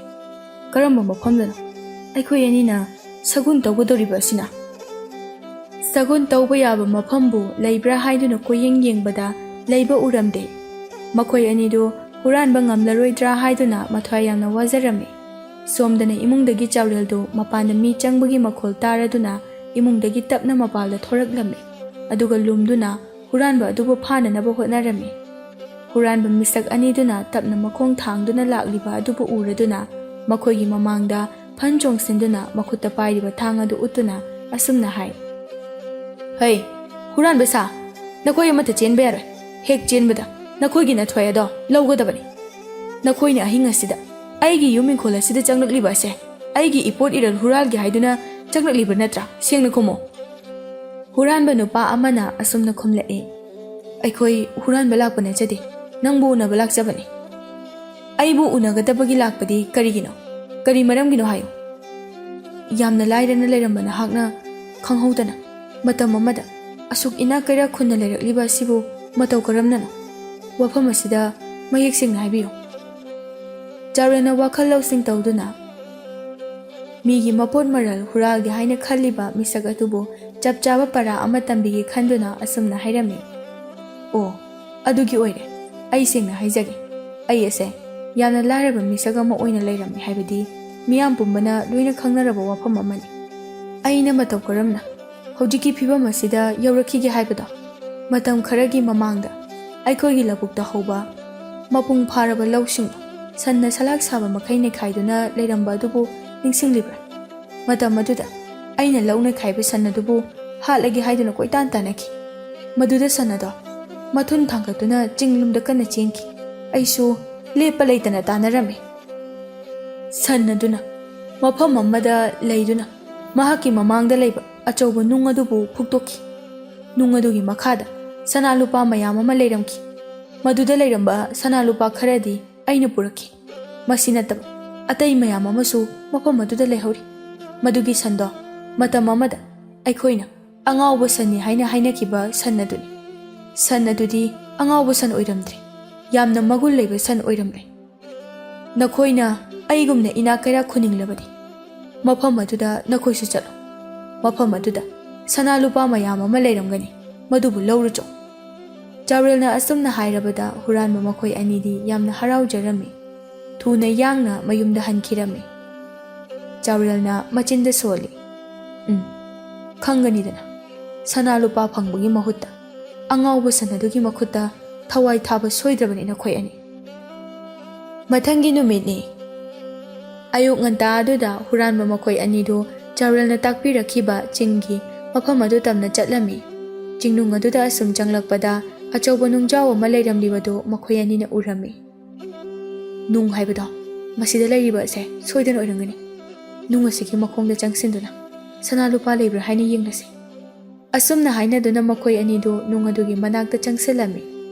ꯀꯔꯝꯕ ꯃꯐꯝꯗꯅꯣ ꯑꯩꯈꯣꯏ ꯑꯅꯤꯅ ꯁꯒꯨꯟ ꯇꯧꯒꯗꯧꯔꯤꯕ ꯑꯁꯤꯅ ꯁꯒꯨꯟ ꯇꯧꯕ ꯌꯥꯕ ꯃꯐꯝꯕꯨ ꯂꯩꯕ꯭ꯔꯥ ꯍꯥꯏꯗꯨꯅ ꯀꯣꯏꯌꯦꯡ ꯌꯦꯡꯕꯗ ꯂꯩꯕ ꯎꯔꯝꯗꯦ ꯃꯈꯣꯏ ꯑꯅꯤꯗꯨ ꯍꯨꯔꯥꯟꯕ ꯉꯝꯂꯔꯣꯏꯗ꯭ꯔꯥ ꯍꯥꯏꯗꯨꯅ ꯃꯊ꯭ꯋꯥꯏ ꯌꯥꯝꯅ ꯋꯥꯖꯔꯝꯃꯤ ꯁꯣꯝꯗꯅ ꯏꯃꯨꯡꯗꯒꯤ ꯆꯥꯎꯔꯦꯜꯗꯨ ꯃꯄꯥꯟꯗ ꯃꯤ ꯆꯪꯕꯒꯤ ꯃꯈꯣꯜ ꯇꯥꯔꯗꯨꯅ ꯏꯃꯨꯡꯗꯒꯤ ꯇꯞꯅ ꯃꯄꯥꯟꯗ ꯊꯣꯔꯛꯂꯝꯃꯤ ꯑꯗꯨꯒ ꯂꯨꯝꯗꯨꯅ ꯍꯨꯔꯥꯟꯕ ꯑꯗꯨꯕꯨ ꯐꯥꯅꯅꯕ ꯍꯣꯠꯅꯔꯝꯃꯤ ꯍꯨꯔꯥꯟꯕ ꯃꯤꯁꯛ ꯑꯅꯤꯗꯨꯅ ꯇꯞꯅ ꯃꯈꯣꯡ ꯊꯥꯡꯗꯨꯅ ꯂꯥꯛꯂꯤꯕ ꯑꯗꯨꯕꯨ ꯎꯔꯗꯨꯅ ꯃꯈꯣꯏꯒꯤ ꯃꯃꯥꯡꯗ ꯐꯟ ꯆꯣꯡꯁꯤꯟꯗꯨꯅ ꯃꯈꯨꯠꯇ ꯄꯥꯏꯔꯤꯕ ꯊꯥꯡ ꯑꯗꯨ ꯎꯠꯇꯨꯅ ꯑꯁꯨꯝꯅ ꯍꯥꯏ ꯍꯩ ꯍꯨꯔꯥꯟꯕ ꯁꯥ ꯅꯈꯣꯏ ꯑꯃꯠꯇ ꯆꯦꯟꯕ ꯌꯥꯔꯣꯏ ꯍꯦꯛ ꯆꯦꯟꯕꯗ ꯅꯈꯣꯏꯒꯤ ꯅꯊ꯭ꯋꯥꯏ ꯑꯗꯣ ꯂꯧꯒꯗꯕꯅꯤ ꯅꯈꯣꯏꯅ ꯑꯍꯤꯡ ꯑꯁꯤꯗ ꯑꯩꯒꯤ ꯌꯨꯝ ꯏꯪꯈꯣꯜ ꯑꯁꯤꯗ ꯆꯪꯂꯛꯂꯤꯕ ꯑꯁꯦ ꯑꯩꯒꯤ ꯏꯄꯣꯠ ꯏꯔꯜ ꯍꯨꯔꯥꯜꯒꯦ ꯍꯥꯏꯗꯨꯅ ꯆꯪꯂꯛꯂꯤꯕ ꯅꯠꯇ꯭ꯔꯥ ꯁꯦꯡꯅ ꯈꯨꯝꯃꯣ ꯍꯨꯔꯥꯟꯕ ꯅꯨꯄꯥ ꯑꯃꯅ ꯑꯁꯨꯝꯅ ꯈꯨꯝꯂꯛꯏ ꯑꯩꯈꯣꯏ ꯍꯨꯔꯥꯟꯕ ꯂꯥꯛꯄ ꯅꯠꯆꯗꯦ ꯅꯪꯕꯨ ꯎꯅꯕ ꯂꯥꯛꯆꯕꯅꯤ ꯑꯩꯕꯨ ꯎꯅꯒꯗꯕꯒꯤ ꯂꯥꯛꯄꯗꯤ ꯀꯔꯤꯒꯤꯅꯣ ꯀꯔꯤ ꯃꯔꯝꯒꯤꯅꯣ ꯍꯥꯏꯌꯨ ꯌꯥꯝꯅ ꯂꯥꯏꯔꯅ ꯂꯩꯔꯝꯕ ꯅꯍꯥꯛꯅ ꯈꯪꯍꯧꯗꯅ ꯃꯇꯝ ꯑꯃꯗ ꯑꯁꯨꯛ ꯏꯅꯥꯛ ꯀꯩꯔꯥꯛ ꯈꯨꯟꯅ ꯂꯩꯔꯛꯂꯤꯕ ꯑꯁꯤꯕꯨ ꯃꯇꯧ ꯀꯔꯝꯅꯅꯣ ꯋꯥꯐꯝ ꯑꯁꯤꯗ ꯃꯌꯦꯛ ꯁꯦꯡꯅ ꯍꯥꯏꯕꯤꯌꯨ ꯆꯥꯎꯔꯦꯜꯅ ꯋꯥꯈꯜ ꯂꯧꯁꯤꯡ ꯇꯧꯗꯨꯅ ꯃꯤꯒꯤ ꯃꯄꯣꯠ ꯃꯔꯜ ꯍꯨꯔꯥꯜꯒꯦ ꯍꯥꯏꯅ ꯈꯜꯂꯤꯕ ꯃꯤꯁꯛ ꯑꯗꯨꯕꯨ ꯆꯞ ꯆꯥꯕ ꯄꯔꯥ ꯑꯃ ꯇꯝꯕꯤꯒꯦ ꯈꯟꯗꯨꯅ ꯑꯁꯨꯝꯅ ꯍꯥꯏꯔꯝꯃꯤ ꯑꯣ ꯑꯗꯨꯒꯤ ꯑꯣꯏꯔꯦ ꯑꯩ ꯁꯦꯡꯅ ꯍꯥꯏꯖꯒꯦ ꯑꯩ ꯑꯁꯦ ꯌꯥꯝꯅ ꯂꯥꯏꯔꯕ ꯃꯤꯁꯛ ꯑꯃ ꯑꯣꯏꯅ ꯂꯩꯔꯝꯃꯤ ꯍꯥꯏꯕꯗꯤ ꯃꯤꯌꯥꯝ ꯄꯨꯝꯕꯅ ꯂꯣꯏꯅ ꯈꯪꯅꯔꯕ ꯋꯥꯐꯝ ꯑꯃꯅꯤ ꯑꯩꯅ ꯃꯇꯧ ꯀꯔꯝꯅ ꯍꯧꯖꯤꯛꯀꯤ ꯐꯤꯕꯝ ꯑꯁꯤꯗ ꯌꯧꯔꯛꯈꯤꯒꯦ ꯍꯥꯏꯕꯗꯣ ꯃꯇꯝ ꯈꯔꯒꯤ ꯃꯃꯥꯡꯗ ꯑꯩꯈꯣꯏꯒꯤ ꯂꯧꯕꯨꯛꯇ ꯍꯧꯕ ꯃꯄꯨꯡ ꯐꯥꯔꯕ ꯂꯧꯁꯤꯡꯗꯣ ꯁꯟꯅ ꯁꯂꯥꯛ ꯁꯥꯕ ꯃꯈꯩ ꯅꯩꯈꯥꯏꯗꯨꯅ ꯂꯩꯔꯝꯕ ꯑꯗꯨꯕꯨ ꯅꯤꯡꯁꯤꯡꯂꯤꯕ꯭ꯔꯥ ꯃꯇꯝ ꯑꯗꯨꯗ ꯑꯩꯅ ꯂꯧ ꯅꯩꯈꯥꯏꯕ ꯁꯟ ꯑꯗꯨꯕꯨ ꯍꯥꯠꯂꯒꯦ ꯍꯥꯏꯗꯨꯅ ꯀꯣꯏꯇꯥꯟ ꯇꯥꯟꯅꯈꯤ ꯃꯗꯨꯗ ꯁꯟ ꯑꯗꯣ ꯃꯊꯨꯟ ꯊꯥꯡꯒꯠꯇꯨꯅ ꯆꯤꯡꯂꯨꯝꯗ ꯀꯟꯅ ꯆꯦꯟꯈꯤ ꯑꯩꯁꯨ ꯂꯦꯞꯄ ꯂꯩꯇꯅ ꯇꯥꯟꯅꯔꯝꯃꯤ ꯁꯟ ꯑꯗꯨꯅ ꯃꯐꯝ ꯑꯃꯗ ꯂꯩꯗꯨꯅ ꯃꯍꯥꯛꯀꯤ ꯃꯃꯥꯡꯗ ꯂꯩꯕ ꯑꯆꯧꯕ ꯅꯨꯡ ꯑꯗꯨꯕు ꯐꯨꯛꯇꯣꯛꯈꯤ ꯅꯨꯡ ꯑꯗꯨꯒꯤ ꯃꯈꯥꯗ ꯁꯅꯥ ꯂꯨꯄꯥ ꯃꯌꯥꯝ ꯑꯃ ꯂꯩꯔꯝꯈꯤ ꯃꯗꯨꯗ ꯂꯩꯔꯝꯕ ꯁꯅꯥ ꯂꯨꯄꯥ ꯈꯔꯗꯤ ꯑꯩꯅ ꯄꯨꯔꯛꯈꯤ ꯃꯁꯤ ꯅꯠꯇꯕ ꯑꯇꯩ ꯃꯌꯥꯝ ꯑꯃꯁꯨ ꯃꯐꯝ ꯑꯗꯨꯗ ꯂꯩꯍꯧꯔꯤ ꯃꯗꯨꯒꯤ ꯁꯟꯗꯣ ꯃꯇꯝ ꯑꯃꯗ ꯑꯩꯈꯣꯏꯅ ꯑꯉꯥꯎꯕ ꯁꯟꯅꯤ ꯍꯥꯏꯅ ꯍꯥꯏꯅꯈꯤꯕ ꯁꯟ ꯑꯗꯨꯅꯤ ꯁꯟ ꯑꯗꯨꯗꯤ ꯑꯉꯥꯎꯕ ꯁꯟ ꯑꯣꯏꯔꯝꯗ꯭ꯔꯦ ꯌꯥꯝꯅ ꯃꯒꯨꯟ ꯂꯩꯕ ꯁꯟ ꯑꯣꯏꯔꯝꯂꯦ ꯅꯈꯣꯏꯅ ꯑꯩꯒꯨꯝꯅ ꯏꯅꯥꯛ ꯀꯩꯔꯥꯛ ꯈꯨꯅꯤꯡꯂꯕꯗꯤ ꯃꯐꯝ ꯑꯗꯨꯗ ꯅꯈꯣꯏꯁꯨ ꯆꯠꯂꯣ ꯃꯐꯝ ꯑꯗꯨꯗ ꯁꯅꯥ ꯂꯨꯄꯥ ꯃꯌꯥꯝ ꯑꯃ ꯂꯩꯔꯝꯒꯅꯤ ꯃꯗꯨꯕꯨ ꯂꯧꯔꯨꯆꯣ ꯆꯥꯎꯔꯦꯜꯅ ꯑꯁꯨꯝꯅ ꯍꯥꯏꯔꯕꯗ ꯍꯨꯔꯥꯟꯕ ꯃꯈꯣꯏ ꯑꯅꯤꯗꯤ ꯌꯥꯝꯅ ꯍꯔꯥꯎꯖꯔꯝꯃꯤ ꯊꯨꯅ ꯌꯥꯡꯅ ꯃꯌꯨꯝꯗ ꯍꯟꯈꯤꯔꯝꯃꯤ ꯆꯥꯎꯔꯦꯜꯅ ꯃꯆꯤꯟꯗ ꯁꯣꯜꯂꯤ ꯈꯪꯒꯅꯤꯗꯅ ꯁꯅꯥ ꯂꯨꯄꯥ ꯐꯪꯕꯒꯤ ꯃꯍꯨꯠꯇ ꯑꯉꯥꯎꯕ ꯁꯟ ꯑꯗꯨꯒꯤ ꯃꯈꯨꯠꯇ ꯊꯋꯥꯏ ꯊꯥꯕ ꯁꯣꯏꯗ꯭ꯔꯕꯅꯤ ꯅꯈꯣꯏ ꯑꯅꯤ ꯃꯊꯪꯒꯤ ꯅꯨꯃꯤꯠꯅꯤ ꯑꯌꯨꯛ ꯉꯟꯇꯥ ꯑꯗꯨꯗ ꯍꯨꯔꯥꯟꯕ ꯃꯈꯣꯏ ꯑꯅꯤꯗꯨ ꯆꯥꯎꯔꯦꯜꯅ ꯇꯥꯛꯄꯤꯔꯛꯈꯤꯕ ꯆꯤꯡꯒꯤ ꯃꯐꯝ ꯑꯗꯨ ꯇꯝꯅ ꯆꯠꯂꯝꯃꯤ ꯆꯤꯡꯅꯨꯡ ꯑꯗꯨꯗ ꯑꯁꯨꯝ ꯆꯪꯂꯛꯄꯗ ꯑꯆꯧꯕ ꯅꯨꯡꯖꯥꯎ ꯑꯃ ꯂꯩꯔꯝꯂꯤꯕꯗꯨ ꯃꯈꯣꯏ ꯑꯅꯤꯅ ꯎꯔꯝꯃꯤ ꯅꯨꯡ ꯍꯥꯏꯕꯗꯣ ꯃꯁꯤꯗ ꯂꯩꯔꯤꯕ ꯑꯁꯦ ꯁꯣꯏꯗꯅ ꯑꯣꯏꯔꯝꯒꯅꯤ ꯅꯨꯡ ꯑꯁꯤꯒꯤ ꯃꯈꯣꯡꯗ ꯆꯪꯁꯤꯟꯗꯨꯅ ꯁꯅꯥ ꯂꯨꯄꯥ ꯂꯩꯕ꯭ꯔꯥ ꯍꯥꯏꯅ ꯌꯦꯡꯂꯁꯤ ꯑꯁꯨꯝꯅ ꯍꯥꯏꯅꯗꯨꯅ ꯃꯈꯣꯏ ꯑꯅꯤꯗꯨ ꯅꯨꯡ ꯑꯗꯨꯒꯤ ꯃꯅꯥꯛꯇ ꯆꯪꯁꯤꯜꯂꯝꯃꯤ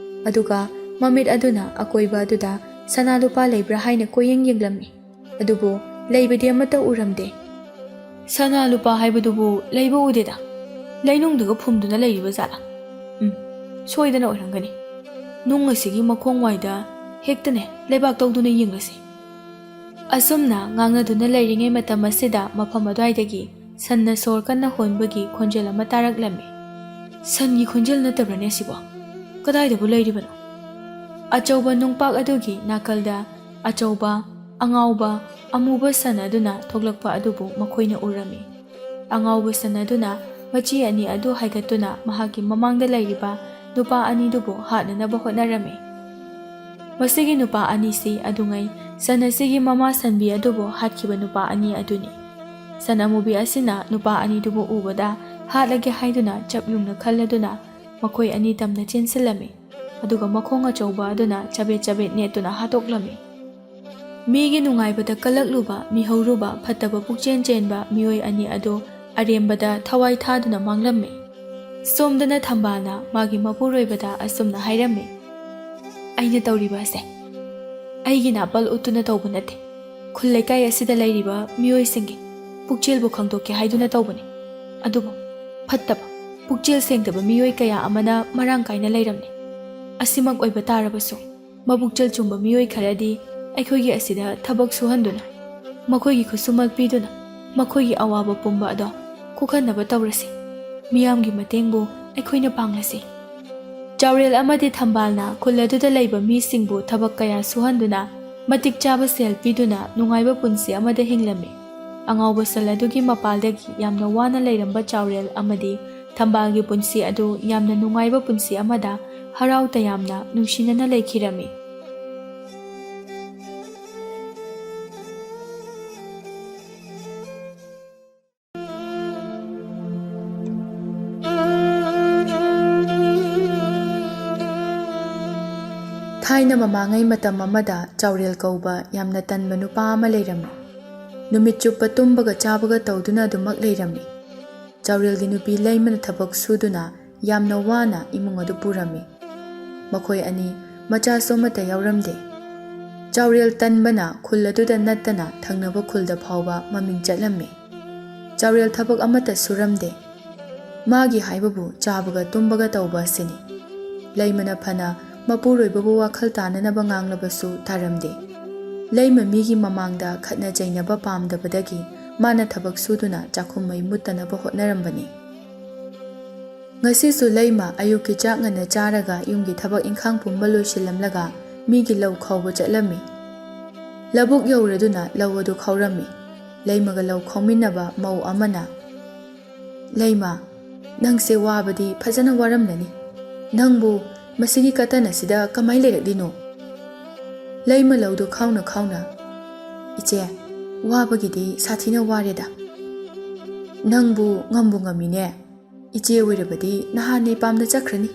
ꯑꯗꯨꯒ ꯃꯃꯤꯠ ꯑꯗꯨꯅ ꯑꯀꯣꯏꯕ ꯑꯗꯨꯗ ꯁꯅꯥ ꯂꯨꯄꯥ ꯂꯩꯕ꯭ꯔꯥ ꯍꯥꯏꯅ ꯀꯣꯏꯌꯦꯡ ꯌꯦꯡꯂꯝꯃꯤ ꯑꯗꯨꯕꯨ ꯂꯩꯕꯗꯤ ꯑꯃꯠꯇ ꯎꯔꯝꯗꯦ ꯁꯅꯥ ꯂꯨꯄꯥ ꯍꯥꯏꯕꯗꯨꯕꯨ ꯂꯩꯕ ꯎꯗꯦꯗ ꯂꯩꯅꯨꯡꯗꯨꯒ ꯐꯨꯝꯗꯨꯅ ꯂꯩꯔꯤꯕ ꯖꯥꯠꯂꯥ ꯁꯣꯏꯗꯅ ꯑꯣꯏꯔꯝꯒꯅꯤ ꯅꯨꯡ ꯑꯁꯤꯒꯤ ꯃꯈꯣꯡ ꯋꯥꯏꯗ ꯍꯦꯛꯇꯅꯦ ꯂꯩꯕꯥꯛ ꯇꯧꯗꯨꯅ ꯌꯦꯡꯂꯁꯤ ꯑꯁꯨꯝꯅ ꯉꯥꯡꯅꯗꯨꯅ ꯂꯩꯔꯤꯉꯩ ꯃꯇꯝ ꯑꯁꯤꯗ ꯃꯐꯝ ꯑꯗꯨꯋꯥꯏꯗꯒꯤ ꯁꯟꯅ ꯁꯣꯔ ꯀꯟꯅ ꯍꯣꯟꯕꯒꯤ ꯈꯣꯟꯖꯦꯜ ꯑꯃ ꯇꯥꯔꯛꯂꯝꯃꯤ ꯁꯟꯒꯤ ꯈꯣꯟꯖꯦꯜ ꯅꯠꯇꯕ꯭ꯔꯅꯦ ꯑꯁꯤꯕꯣ ꯀꯗꯥꯏꯗꯕꯨ ꯂꯩꯔꯤꯕꯅꯣ ꯑꯆꯧꯕ ꯅꯨꯡꯄꯥꯛ ꯑꯗꯨꯒꯤ ꯅꯥꯀꯜꯗ ꯑꯆꯧꯕ ꯑꯉꯥꯎꯕ ꯑꯃꯨꯕ ꯁꯟ ꯑꯗꯨꯅ ꯊꯣꯛꯂꯛꯄ ꯑꯗꯨꯕꯨ ꯃꯈꯣꯏꯅ ꯎꯔꯝꯃꯤ ꯑꯉꯥꯎꯕ ꯁꯟ ꯑꯗꯨꯅ ꯃꯆꯤ ꯑꯅꯤ ꯑꯗꯨ ꯍꯥꯏꯒꯠꯇꯨꯅ ꯃꯍꯥꯛꯀꯤ ꯃꯃꯥꯡꯗ ꯂꯩꯔꯤꯕ ꯅꯨꯄꯥ ꯑꯅꯤꯗꯨꯕꯨ ꯍꯥꯠꯅꯅꯕ ꯍꯣꯠꯅꯔꯝꯃꯤ ꯃꯁꯤꯒꯤ ꯅꯨꯄꯥ ꯑꯅꯤꯁꯤ ꯑꯗꯨꯉꯩ ꯁꯟ ꯑꯁꯤꯒꯤ ꯃꯃꯥ ꯁꯟꯕꯤ ꯑꯗꯨꯕꯨ ꯍꯥꯠꯈꯤꯕ ꯅꯨꯄꯥ ꯑꯅꯤ ꯑꯗꯨꯅꯤ ꯁꯟ ꯑꯃꯨꯕꯤ ꯑꯁꯤꯅ ꯅꯨꯄꯥ ꯑꯅꯤꯗꯨꯕꯨ ꯎꯕꯗ ꯍꯥꯠꯂꯒꯦ ꯍꯥꯏꯗꯨꯅ ꯆꯞ ꯌꯨꯡꯅ ꯈꯜꯂꯗꯨꯅ ꯃꯈꯣꯏ ꯑꯅꯤ ꯇꯝꯅ ꯆꯦꯟꯁꯤꯜꯂꯝꯃꯤ ꯑꯗꯨꯒ ꯃꯈꯣꯡ ꯑꯆꯧꯕ ꯑꯗꯨꯅ ꯆꯕꯦꯠ ꯆꯕꯦꯠ ꯅꯦꯠꯇꯨꯅ ꯍꯥꯠꯇꯣꯛꯂꯝꯃꯤ ꯃꯤꯒꯤ ꯅꯨꯡꯉꯥꯏꯕꯗ ꯀꯜꯂꯛꯂꯨꯕ ꯃꯤꯍꯧꯔꯨꯕ ꯐꯠꯇꯕ ꯄꯨꯛꯆꯦꯟ ꯆꯦꯟꯕ ꯃꯤꯑꯣꯏ ꯑꯅꯤ ꯑꯗꯨ ꯑꯔꯦꯝꯕꯗ ꯊꯋꯥꯏ ꯊꯥꯗꯨꯅ ꯃꯥꯡꯂꯝꯃꯤ꯫ ꯁꯣꯝꯗꯅ ꯊꯝꯕꯥꯜꯅ ꯃꯥꯒꯤ ꯃꯄꯨꯔꯣꯏꯕꯗ ꯑꯁꯨꯝꯅ ꯍꯥꯏꯔꯝꯃꯤ, "ꯑꯩꯅ ꯇꯧꯔꯤꯕ ꯑꯁꯦ ꯑꯩꯒꯤ ꯅꯥꯄꯜ ꯎꯠꯇꯨꯅ ꯇꯧꯕ ꯅꯠꯇꯦ, ꯈꯨꯜ ꯂꯩꯀꯥꯏ ꯑꯁꯤꯗ ꯂꯩꯔꯤꯕ ꯃꯤꯑꯣꯏꯁꯤꯡꯒꯤ ꯄꯨꯛꯆꯦꯜꯕꯨ ꯈꯪꯗꯣꯛꯀꯦ ꯍꯥꯏꯗꯨꯅ ꯇꯧꯕꯅꯤ꯫ ꯑꯗꯨꯕꯨ ꯐꯠꯇꯕ, ꯄꯨꯛꯆꯦꯜ ꯁꯦꯡꯗꯕ ꯃꯤꯑꯣꯏ ꯀꯌꯥ ꯑꯃꯅ ꯃꯔꯥꯡ ꯀꯥꯏꯅ ꯂꯩꯔꯝꯂꯦ꯫ ꯑꯁꯤꯃꯛ ꯑꯣꯏꯕ ꯇꯥꯔꯕꯁꯨ ꯃꯕꯨꯛꯆꯦꯜ ꯆꯨꯝꯕ ꯃꯤꯑꯣꯏ ꯈꯔꯗꯤ ꯑꯩꯈꯣꯏꯒꯤ ꯑꯁꯤꯗ ꯊꯕꯛ ꯁꯨꯍꯟꯗꯨꯅ, ꯃꯈꯣꯏꯒꯤ ꯈꯨꯠꯁꯨꯃꯜ ꯄꯤꯗꯨꯅ ꯃꯈꯣꯏꯒꯤ ꯑꯋꯥꯕ ꯄꯨꯝꯕ ꯑꯗꯣ ꯀꯣꯛꯍꯟꯅꯕ ꯇꯧꯔꯁꯤ꯫ ꯃꯤꯌꯥꯝꯒꯤ ꯃꯇꯦꯡꯕꯨ ꯑꯩꯈꯣꯏꯅ ꯄꯥꯡꯂꯁꯤ"꯫ ꯆꯥꯎꯔꯦꯜ ꯑꯃꯗꯤ ꯊꯝꯕꯥꯜꯅ ꯈꯨꯜ ꯑꯗꯨꯗ ꯂꯩꯕ ꯃꯤꯁꯤꯡꯕꯨ ꯊꯕꯛ ꯀꯌꯥ ꯁꯨꯍꯟꯗꯨꯅ ꯃꯇꯤꯛ ꯆꯥꯕ ꯁꯦꯜ ꯄꯤꯗꯨꯅ ꯅꯨꯡꯉꯥꯏꯕ ꯄꯨꯟꯁꯤ ꯑꯃꯗ ꯍꯤꯡꯂꯝꯃꯤ꯫ ꯑꯉꯥꯎꯕ ꯁꯜ ꯑꯗꯨꯒꯤ ꯃꯄꯥꯜꯗꯒꯤ ꯌꯥꯝꯅ ꯋꯥꯅ ꯂꯩꯔꯝꯕ ꯆꯥꯎꯔꯦꯜ ꯑꯃꯗꯤ ꯊꯝꯕꯥꯜꯒꯤ ꯄꯨꯟꯁꯤ ꯑꯗꯨ ꯌꯥꯝꯅ ꯅꯨꯡꯉꯥꯏꯕ ꯄꯨꯟꯁꯤ ꯑꯃꯗ ꯍꯔꯥꯎ ꯇꯌꯥꯝꯅ ꯅꯨꯡꯁꯤꯅꯅ ꯂꯩꯈꯤꯔꯝꯃꯤ꯫ ꯊꯥꯏꯅ ꯃꯃꯥꯡꯉꯩ ꯃꯇꯝ ꯑꯃꯗ ꯆꯥꯎꯔꯦꯜ ꯀꯧꯕ ꯌꯥꯝꯅ ꯇꯟꯕ ꯅꯨꯄꯥ ꯑꯃ ꯂꯩꯔꯝꯃꯤ꯫ ꯅꯨꯃꯤꯠ ꯆꯨꯞꯄ ꯇꯨꯝꯕꯒ ꯆꯥꯕꯒ ꯇꯧꯗꯨꯅ ꯑꯗꯨꯃꯛ ꯂꯩꯔꯝꯃꯤ꯫ ꯆꯥꯎꯔꯦꯜꯒꯤ ꯅꯨꯄꯤ ꯂꯩꯃꯅ ꯊꯕꯛ ꯁꯨꯗꯨꯅ ꯌꯥꯝꯅ ꯋꯥꯅ ꯏꯃꯨꯡ ꯑꯗꯨ ꯄꯨꯔꯝꯃꯤ꯫ ꯃꯈꯣꯏ ꯑꯅꯤ ꯃꯆꯥꯁꯨ ꯑꯃꯠꯇ ꯌꯥꯎꯔꯝꯗꯦ꯫ ꯆꯥꯎꯔꯦꯜ ꯇꯟꯕꯅ ꯈꯨꯜ ꯑꯗꯨꯗ ꯅꯠꯇꯅ ꯊꯪꯅꯕ ꯈꯨꯜꯗ ꯐꯥꯎꯕ ꯃꯃꯤꯡ ꯆꯠꯂꯝꯃꯤ꯫ ꯆꯥꯎꯔꯦꯜ ꯊꯕꯛ ꯑꯃꯠꯇ ꯁꯨꯔꯝꯗꯦ꯫ ꯃꯥꯒꯤ ꯍꯥꯏꯕꯕꯨ ꯆꯥꯕꯒ ꯇꯨꯝꯕꯒ ꯇꯧꯕ ꯑꯁꯤꯅꯤ꯫ ꯂꯩꯃꯅ ꯐꯅ ꯃꯄꯨꯔꯣꯏꯕꯕꯨ ꯋꯥꯈꯜ ꯇꯥꯅꯅꯕ ꯉꯥꯡꯂꯕꯁꯨ ꯇꯥꯔꯝꯗꯦ꯫ ꯂꯩꯃ ꯃꯤꯒꯤ ꯃꯃꯥꯡꯗ ꯈꯠꯅ ꯆꯩꯅꯕ ꯄꯥꯝꯗꯕꯗꯒꯤ ꯃꯥꯅ ꯊꯕꯛ ꯁꯨꯗꯨꯅ ꯆꯥꯛꯈꯨꯝ ꯃꯩ ꯃꯨꯠꯇꯅꯕ ꯍꯣꯠꯅꯔꯝꯕꯅꯤ꯫ ꯉꯁꯤꯁꯨ ꯂꯩꯃ ꯑꯌꯨꯛꯀꯤ ꯆꯥꯛ ꯉꯟꯅ ꯆꯥꯔꯒ ꯌꯨꯝꯒꯤ ꯊꯕꯛ ꯏꯪꯈꯥꯡ ꯄꯨꯝꯕ ꯂꯣꯏꯁꯤꯜꯂꯝꯂꯒ ꯃꯤꯒꯤ ꯂꯧ ꯈꯥꯎꯕ ꯆꯠꯂꯝꯃꯤ꯫ ꯂꯧꯕꯨꯛ ꯌꯧꯔꯗꯨꯅ ꯂꯧ ꯑꯗꯨ ꯈꯥꯎꯔꯝꯃꯤ꯫ ꯂꯩꯃꯒ ꯂꯧ ꯈꯥꯎꯃꯤꯟꯅꯕ ꯃꯧ ꯑꯃꯅ, "ꯂꯩꯃ, ꯅꯪꯁꯦ ꯋꯥꯕꯗꯤ ꯐꯖꯅ ꯋꯥꯔꯝꯂꯅꯤ꯫ ꯅꯪꯕꯨ ꯃꯁꯤꯒꯤ ꯀꯇꯟ ꯑꯁꯤꯗ ꯀꯃꯥꯏ ꯂꯩꯔꯛꯂꯤꯅꯣ?" ꯂꯩꯃ ꯂꯧꯗꯨ ꯈꯥꯎꯅ ꯈꯥꯎꯅ, "ꯏꯆꯦ, ꯋꯥꯕꯒꯤꯗꯤ ꯁꯥꯊꯤꯅ ꯋꯥꯔꯦꯗ꯫ ꯅꯪꯕꯨ ꯉꯝꯕꯨ ꯉꯝꯃꯤꯅꯦ꯫ ꯏꯆꯦ ꯑꯣꯏꯔꯕꯗꯤ ꯅꯍꯥꯟꯅ ꯏꯄꯥꯝꯗ ꯆꯠꯈ꯭ꯔꯅꯤ꯫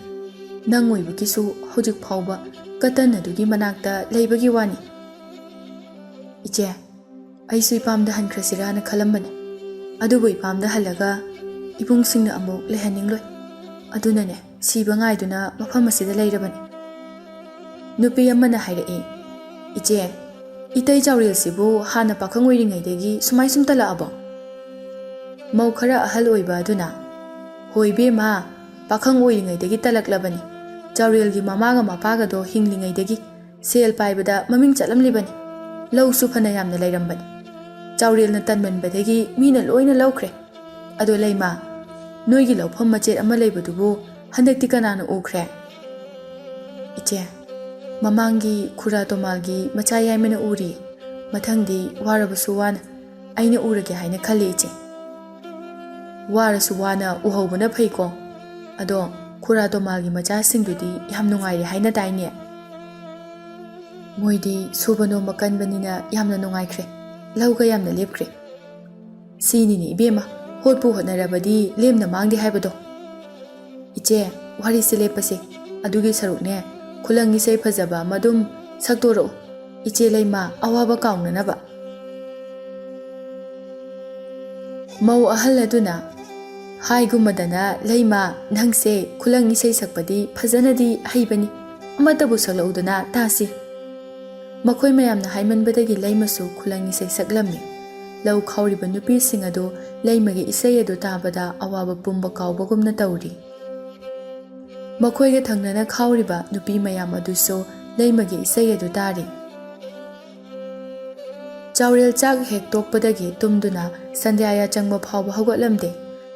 ꯅꯪ ꯑꯣꯏꯕꯒꯤꯁꯨ ꯍꯧꯖꯤꯛ ꯐꯥꯎꯕ ꯀꯇꯟ ꯑꯗꯨꯒꯤ ꯃꯅꯥꯛꯇ ꯂꯩꯕꯒꯤ ꯋꯥꯅꯤ꯫ ꯏꯆꯦ, ꯑꯩꯁꯨ ꯏꯄꯥꯝꯗ ꯍꯟꯈ꯭ꯔꯁꯤꯔꯥꯅ ꯈꯜꯂꯝꯕꯅꯦ꯫ ꯑꯗꯨꯕꯨ ꯏꯄꯥꯝꯗ ꯍꯜꯂꯒ ꯏꯕꯨꯡꯁꯤꯡꯅ ꯑꯃꯨꯛ ꯂꯩꯍꯟꯅꯤꯡꯂꯣꯏ꯫ ꯑꯗꯨꯅꯅꯦ ꯁꯤꯕ ꯉꯥꯏꯗꯨꯅ ꯃꯐꯝ ꯑꯁꯤꯗ ꯂꯩꯔꯕꯅꯤ." ꯅꯨꯄꯤ ꯑꯃꯅ ꯍꯥꯏꯔꯛꯏ, "ꯏꯆꯦ, ꯏꯇꯩ ꯆꯥꯎꯔꯦꯜꯁꯤꯕꯨ ꯍꯥꯟꯅ ꯄꯥꯈꯪ ꯑꯣꯏꯔꯤꯉꯩꯗꯒꯤ ꯁꯨꯃꯥꯏ ꯁꯨꯝ ꯇꯜꯂꯛꯑꯕꯣ?" ꯃꯧ ꯈꯔ ꯑꯍꯜ ꯑꯣꯏꯕ ꯑꯗꯨꯅ, "ꯍꯣꯏ ꯕꯦꯝꯃ, ꯄꯥꯈꯪ ꯑꯣꯏꯔꯤꯉꯩꯗꯒꯤ ꯇꯜꯂꯛꯂꯕꯅꯤ꯫ ꯆꯥꯎꯔꯦꯜꯒꯤ ꯃꯃꯥꯒ ꯃꯄꯥꯒꯗꯣ ꯍꯤꯡꯂꯤꯉꯩꯗꯒꯤ ꯁꯦꯜ パꯏꯕꯗ ꯃꯃꯤꯡ ꯆꯠꯂꯝꯂꯤꯕꯅꯤ꯫ ꯂꯧꯁꯨ ꯐꯅ ꯌꯥꯝꯅ ꯂꯩꯔꯝꯕꯅꯤ꯫ ꯆꯥꯎꯔꯦꯜꯅ ꯇꯟꯃꯟꯕꯗꯒꯤ ꯃꯤꯅ ꯂꯣꯏꯅ ꯂꯧꯈ꯭ꯔꯦ꯫ ꯑꯗꯣ ꯂꯩꯃ, ꯅꯣꯏꯒꯤ ꯂꯧꯐꯝ ꯃꯆꯦꯠ ꯑꯃ ꯂꯩꯕꯗꯨꯕꯨ ꯍꯟꯗꯛꯇꯤ ꯀꯅꯥꯅ ꯎꯈ꯭ꯔꯦ?" "ꯏꯆꯦ, ꯃꯃꯥꯡꯒꯤ ꯈꯨꯔꯥ ꯇꯣꯃꯥꯜꯒꯤ ꯃꯆꯥ ꯌꯥꯏꯃꯅ ꯎꯔꯤ꯫ ꯃꯊꯪꯗꯤ ꯋꯥꯔꯕꯁꯨ ꯋꯥꯅ ꯑꯩꯅ ꯎꯔꯒꯦ ꯍꯥꯏꯅ ꯈꯜꯂꯤ ꯏꯆꯦ." "ꯋꯥꯔꯁꯨ ꯋꯥꯅ ꯎꯍꯧꯕꯅ ꯐꯩꯀꯣ꯫ ꯑꯗꯣ ꯈꯨꯔꯥ ꯇꯣꯃꯥꯜꯒꯤ ꯃꯆꯥꯁꯤꯡꯗꯨꯗꯤ ꯌꯥꯝ ꯅꯨꯡꯉꯥꯏꯔꯦ ꯍꯥꯏꯅ ꯇꯥꯏꯅꯦ." "ꯃꯣꯏꯗꯤ ꯁꯨꯕ ꯅꯣꯝꯕ ꯀꯟꯕꯅꯤꯅ ꯌꯥꯝꯅ ꯅꯨꯡꯉꯥꯏꯈ꯭ꯔꯦ꯫ ꯂꯧꯒ ꯌꯥꯝꯅ ꯂꯦꯞꯈ꯭ꯔꯦ꯫ ꯁꯤꯅꯤꯅꯦ ꯏꯕꯦꯝꯃ, ꯍꯣꯠꯄꯨ ꯍꯣꯠꯅꯔꯕꯗꯤ ꯂꯦꯝꯅ ꯃꯥꯡꯗꯦ ꯍꯥꯏꯕꯗꯣ꯫ ꯏꯆꯦ, ꯋꯥꯔꯤꯁꯦ ꯂꯦꯞꯄꯁꯦ꯫ ꯑꯗꯨꯒꯤ ꯁꯔꯨꯛꯅꯦ, ꯈꯨꯂꯪ ꯏꯁꯩ ꯐꯖꯕ ꯑꯃ ꯑꯗꯨꯝ ꯁꯛꯇꯣꯔꯛꯎ, ꯏꯆꯦ ꯂꯩꯃ ꯑꯋꯥꯕ ꯀꯥꯎꯅꯅꯕ." ꯃꯧ ꯑꯍꯜ ꯑꯗꯨꯅ, "ꯍꯥꯏꯒꯨꯝꯃꯗꯅ ꯂꯩꯃ, ꯅꯪꯁꯦ ꯈꯨꯂꯪ ꯏꯁꯩ ꯁꯛꯄꯗꯤ ꯐꯖꯅꯗꯤ ꯍꯩꯕꯅꯤ꯫ ꯑꯃꯠꯇꯕꯨ ꯁꯛꯂꯛꯎꯗꯅ ꯇꯥꯁꯤ." ꯃꯈꯣꯏ ꯃꯌꯥꯝꯅ ꯍꯥꯏꯃꯟꯕꯗꯒꯤ ꯂꯩꯃꯁꯨ ꯈꯨꯂꯪ ꯏꯁꯩ ꯁꯛꯂꯝꯃꯤ꯫ ꯂꯧ ꯈꯥꯎꯔꯤꯕ ꯅꯨꯄꯤꯁꯤꯡ ꯑꯗꯨ ꯂꯩꯃꯒꯤ ꯏꯁꯩ ꯑꯗꯨ ꯇꯥꯕꯗ ꯑꯋꯥꯕ ꯄꯨꯝꯕ ꯀꯥꯎꯕꯒꯨꯝꯅ ꯇꯧꯔꯤ꯫ ꯃꯈꯣꯏꯒ ꯊꯪꯅꯅ ꯈꯥꯎꯔꯤꯕ ꯅꯨꯄꯤ ꯃꯌꯥꯝ ꯑꯗꯨꯁꯨ ꯂꯩꯃꯒꯤ ꯏꯁꯩ ꯑꯗꯨ ꯇꯥꯔꯤ꯫ ꯆꯥꯎꯔꯦꯜ ꯆꯥꯛ ꯍꯦꯛ ꯇꯣꯛꯄꯗꯒꯤ ꯇꯨꯝꯗꯨꯅ ꯁꯟꯙ꯭ꯌꯥ ꯌꯥꯆꯪꯕ ꯐꯥꯎꯕ ꯍꯧꯒꯠꯂꯝꯗꯦ꯫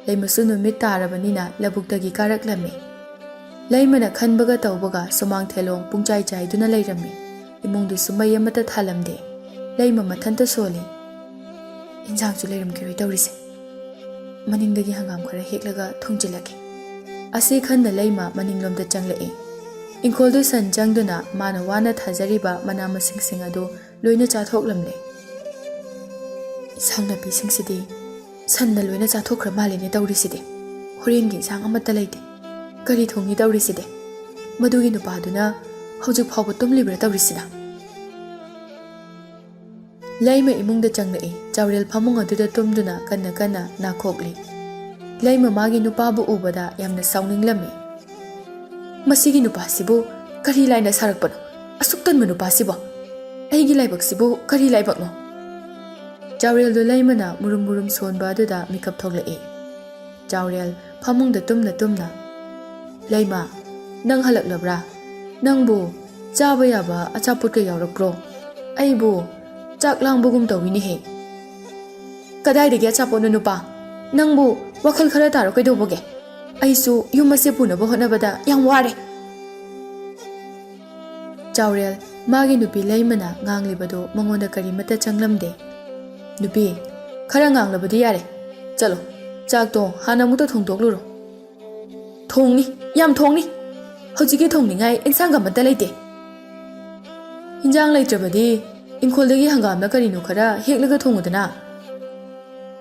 ꯂꯩꯃꯁꯨ ꯅꯨꯃꯤꯠ ꯇꯥꯔꯕꯅꯤꯅ ꯂꯧꯕꯨꯛꯇꯒꯤ ꯀꯥꯔꯛꯂꯝꯃꯤ꯫ ꯂꯩꯃꯅ ꯈꯟꯕꯒ ꯇꯧꯕꯒ ꯁꯨꯃꯥꯡ ꯊꯦꯂꯣꯡ ꯄꯨꯡꯆꯥꯏ ꯆꯥꯏꯗꯨꯅ ꯂꯩꯔꯝꯃꯤ꯫ ꯏꯃꯨꯡꯗꯨꯁꯨ ꯃꯩ ꯑꯃꯠꯇ ꯊꯥꯜꯂꯝꯗꯦ꯫ ꯂꯩꯃ ꯃꯊꯟꯇ ꯁꯣꯜꯂꯤ꯫ "ꯏꯟꯖꯥꯡꯁꯨ ꯂꯩꯔꯝꯈꯤꯔꯣꯏ ꯇꯧꯔꯤꯁꯦ꯫ ꯃꯅꯤꯡꯗꯒꯤ ꯍꯪꯒꯥꯝ ꯈꯔ ꯍꯦꯛꯂꯒ ꯊꯣꯡꯖꯤꯜꯂꯒꯦ." ꯑꯁꯤ ꯈꯟꯅ ꯂꯩꯃ ꯃꯅꯤꯡꯂꯣꯝꯗ ꯆꯪꯂꯛꯏ꯫ ꯏꯪꯈꯣꯜꯗꯨ ꯁꯟ ꯆꯪꯗꯨꯅ ꯃꯥꯅ ꯋꯥꯅ ꯊꯥꯖꯔꯤꯕ ꯃꯅꯥ ꯃꯁꯤꯡꯁꯤꯡ ꯑꯗꯨ ꯂꯣꯏꯅ ꯆꯥꯊꯣꯛꯂꯝꯂꯦ꯫ "ꯏꯟꯁꯥꯡ ꯅꯥꯄꯤꯁꯤꯡꯁꯤꯗꯤ ꯁꯟꯅ ꯂꯣꯏꯅ ꯆꯥꯊꯣꯛꯈ꯭ꯔ ꯃꯥꯜꯂꯦꯅꯦ ꯇꯧꯔꯤꯁꯤꯗꯤ꯫ ꯍꯣꯔꯦꯟꯒꯤ ꯏꯟꯁꯥꯡ ꯑꯃꯠꯇ ꯂꯩꯇꯦ꯫ ꯀꯔꯤ ꯊꯣꯡꯉꯤ ꯇꯧꯔꯤꯁꯤꯗꯤ? ꯃꯗꯨꯒꯤ ꯅꯨꯄꯥꯗꯨꯅ ꯍꯧꯖꯤꯛ ꯐꯥꯎꯕ ꯇꯨꯝꯂꯤꯕ꯭ꯔꯥ ꯇꯧꯔꯤꯁꯤꯅ?" ꯂꯩꯃ ꯏꯃꯨꯡꯗ ꯆꯪꯂꯛꯏ꯫ ꯆꯥꯎꯔꯦꯜ ꯐꯃꯨꯡ ꯑꯗꯨꯗ ꯇꯨꯝꯗꯨꯅ ꯀꯟꯅ ꯀꯟꯅ ꯅꯥꯈꯣꯛꯂꯤ꯫ ꯂꯩꯃ ꯃꯥꯒꯤ ꯅꯨꯄꯥꯕꯨ ꯎꯕꯗ ꯌꯥꯝꯅ ꯁꯥꯎꯅꯤꯡꯂꯝꯃꯤ꯫ ꯃꯁꯤꯒꯤ ꯅꯨꯄꯥꯁꯤꯕꯨ ꯀꯔꯤ ꯂꯥꯏꯅ ꯁꯥꯔꯛꯄꯅꯣ? ꯑꯁꯨꯛ ꯇꯟꯕ ꯅꯨꯄꯥꯁꯤꯕꯣ? ꯑꯩꯒꯤ ꯂꯥꯏꯕꯛꯁꯤꯕꯨ ꯀꯔꯤ ꯂꯥꯏꯕꯛꯅꯣ? ꯆꯥꯎꯔꯦꯜꯗꯨ ꯂꯩꯃꯅ ꯃꯨꯔꯨꯝ ꯃꯨꯔꯨꯝ ꯁꯣꯟꯕ ꯑꯗꯨꯗ ꯃꯤꯀꯞ ꯊꯣꯛꯂꯛꯏ꯫ ꯆꯥꯎꯔꯦꯜ ꯐꯃꯨꯡꯗ ꯇꯨꯝꯅ ꯇꯨꯝꯅ "ꯂꯩꯃ, ꯅꯪ ꯍꯜꯂꯛꯂꯕ꯭ꯔꯥ? ꯅꯪꯕꯨ ꯆꯥꯕ ꯌꯥꯕ ꯑꯆꯥꯄꯣꯠꯀ ꯌꯥꯎꯔꯛꯄ꯭ꯔꯣ? ꯑꯩꯕꯨ ꯆꯥꯛ ꯂꯥꯡꯕꯒꯨꯝ ꯇꯧꯋꯤꯅꯦꯍꯦ." "ꯀꯗꯥꯏꯗꯒꯤ ꯑꯆꯥꯄꯣꯠꯅꯣ ꯅꯨꯄꯥ? ꯅꯪꯕꯨ ꯋꯥꯈꯜ ꯈꯔ ꯇꯥꯔꯣ ꯀꯩꯗꯧꯕꯒꯦ? ꯑꯩꯁꯨ ꯌꯨꯝ ꯑꯁꯤ ꯄꯨꯅꯕ ꯍꯣꯠꯅꯕꯗ ꯌꯥꯝ ꯋꯥꯔꯦ." ꯆꯥꯎꯔꯦꯜ ꯃꯥꯒꯤ ꯅꯨꯄꯤ ꯂꯩꯃꯅ ꯉꯥꯡꯂꯤꯕꯗꯨ ꯃꯉꯣꯟꯗ ꯀꯔꯤꯃꯠꯇ ꯆꯪꯂꯝꯗꯦ꯫ "ꯅꯨꯄꯤ, ꯈꯔ ꯉꯥꯡꯂꯕꯗꯤ ꯌꯥꯔꯦ. ꯆꯠꯂꯣ, ꯆꯥꯛꯇꯣ ꯍꯥꯟꯅ ꯑꯃꯨꯛꯇ ꯊꯣꯡꯗꯣꯛꯂꯨꯔꯣ." "ꯊꯣꯡꯅꯤ, ꯌꯥꯝ ꯊꯣꯡꯅꯤ. ꯍꯧꯖꯤꯛꯀꯤ ꯊꯣꯡꯅꯤꯡꯉꯥꯏ ꯏꯟꯁꯥꯡ ꯑꯃꯠꯇ ꯂꯩꯇꯦ." "ꯏꯟꯖꯥꯡ ꯂꯩꯇ꯭ꯔꯕꯗꯤ ꯏꯪꯈꯣꯜꯗꯒꯤ ꯍꯪꯒꯥꯝꯅ ꯀꯔꯤꯅꯣ ꯈꯔ ꯍꯦꯛꯂꯒ ꯊꯣꯡꯉꯨꯗꯅ."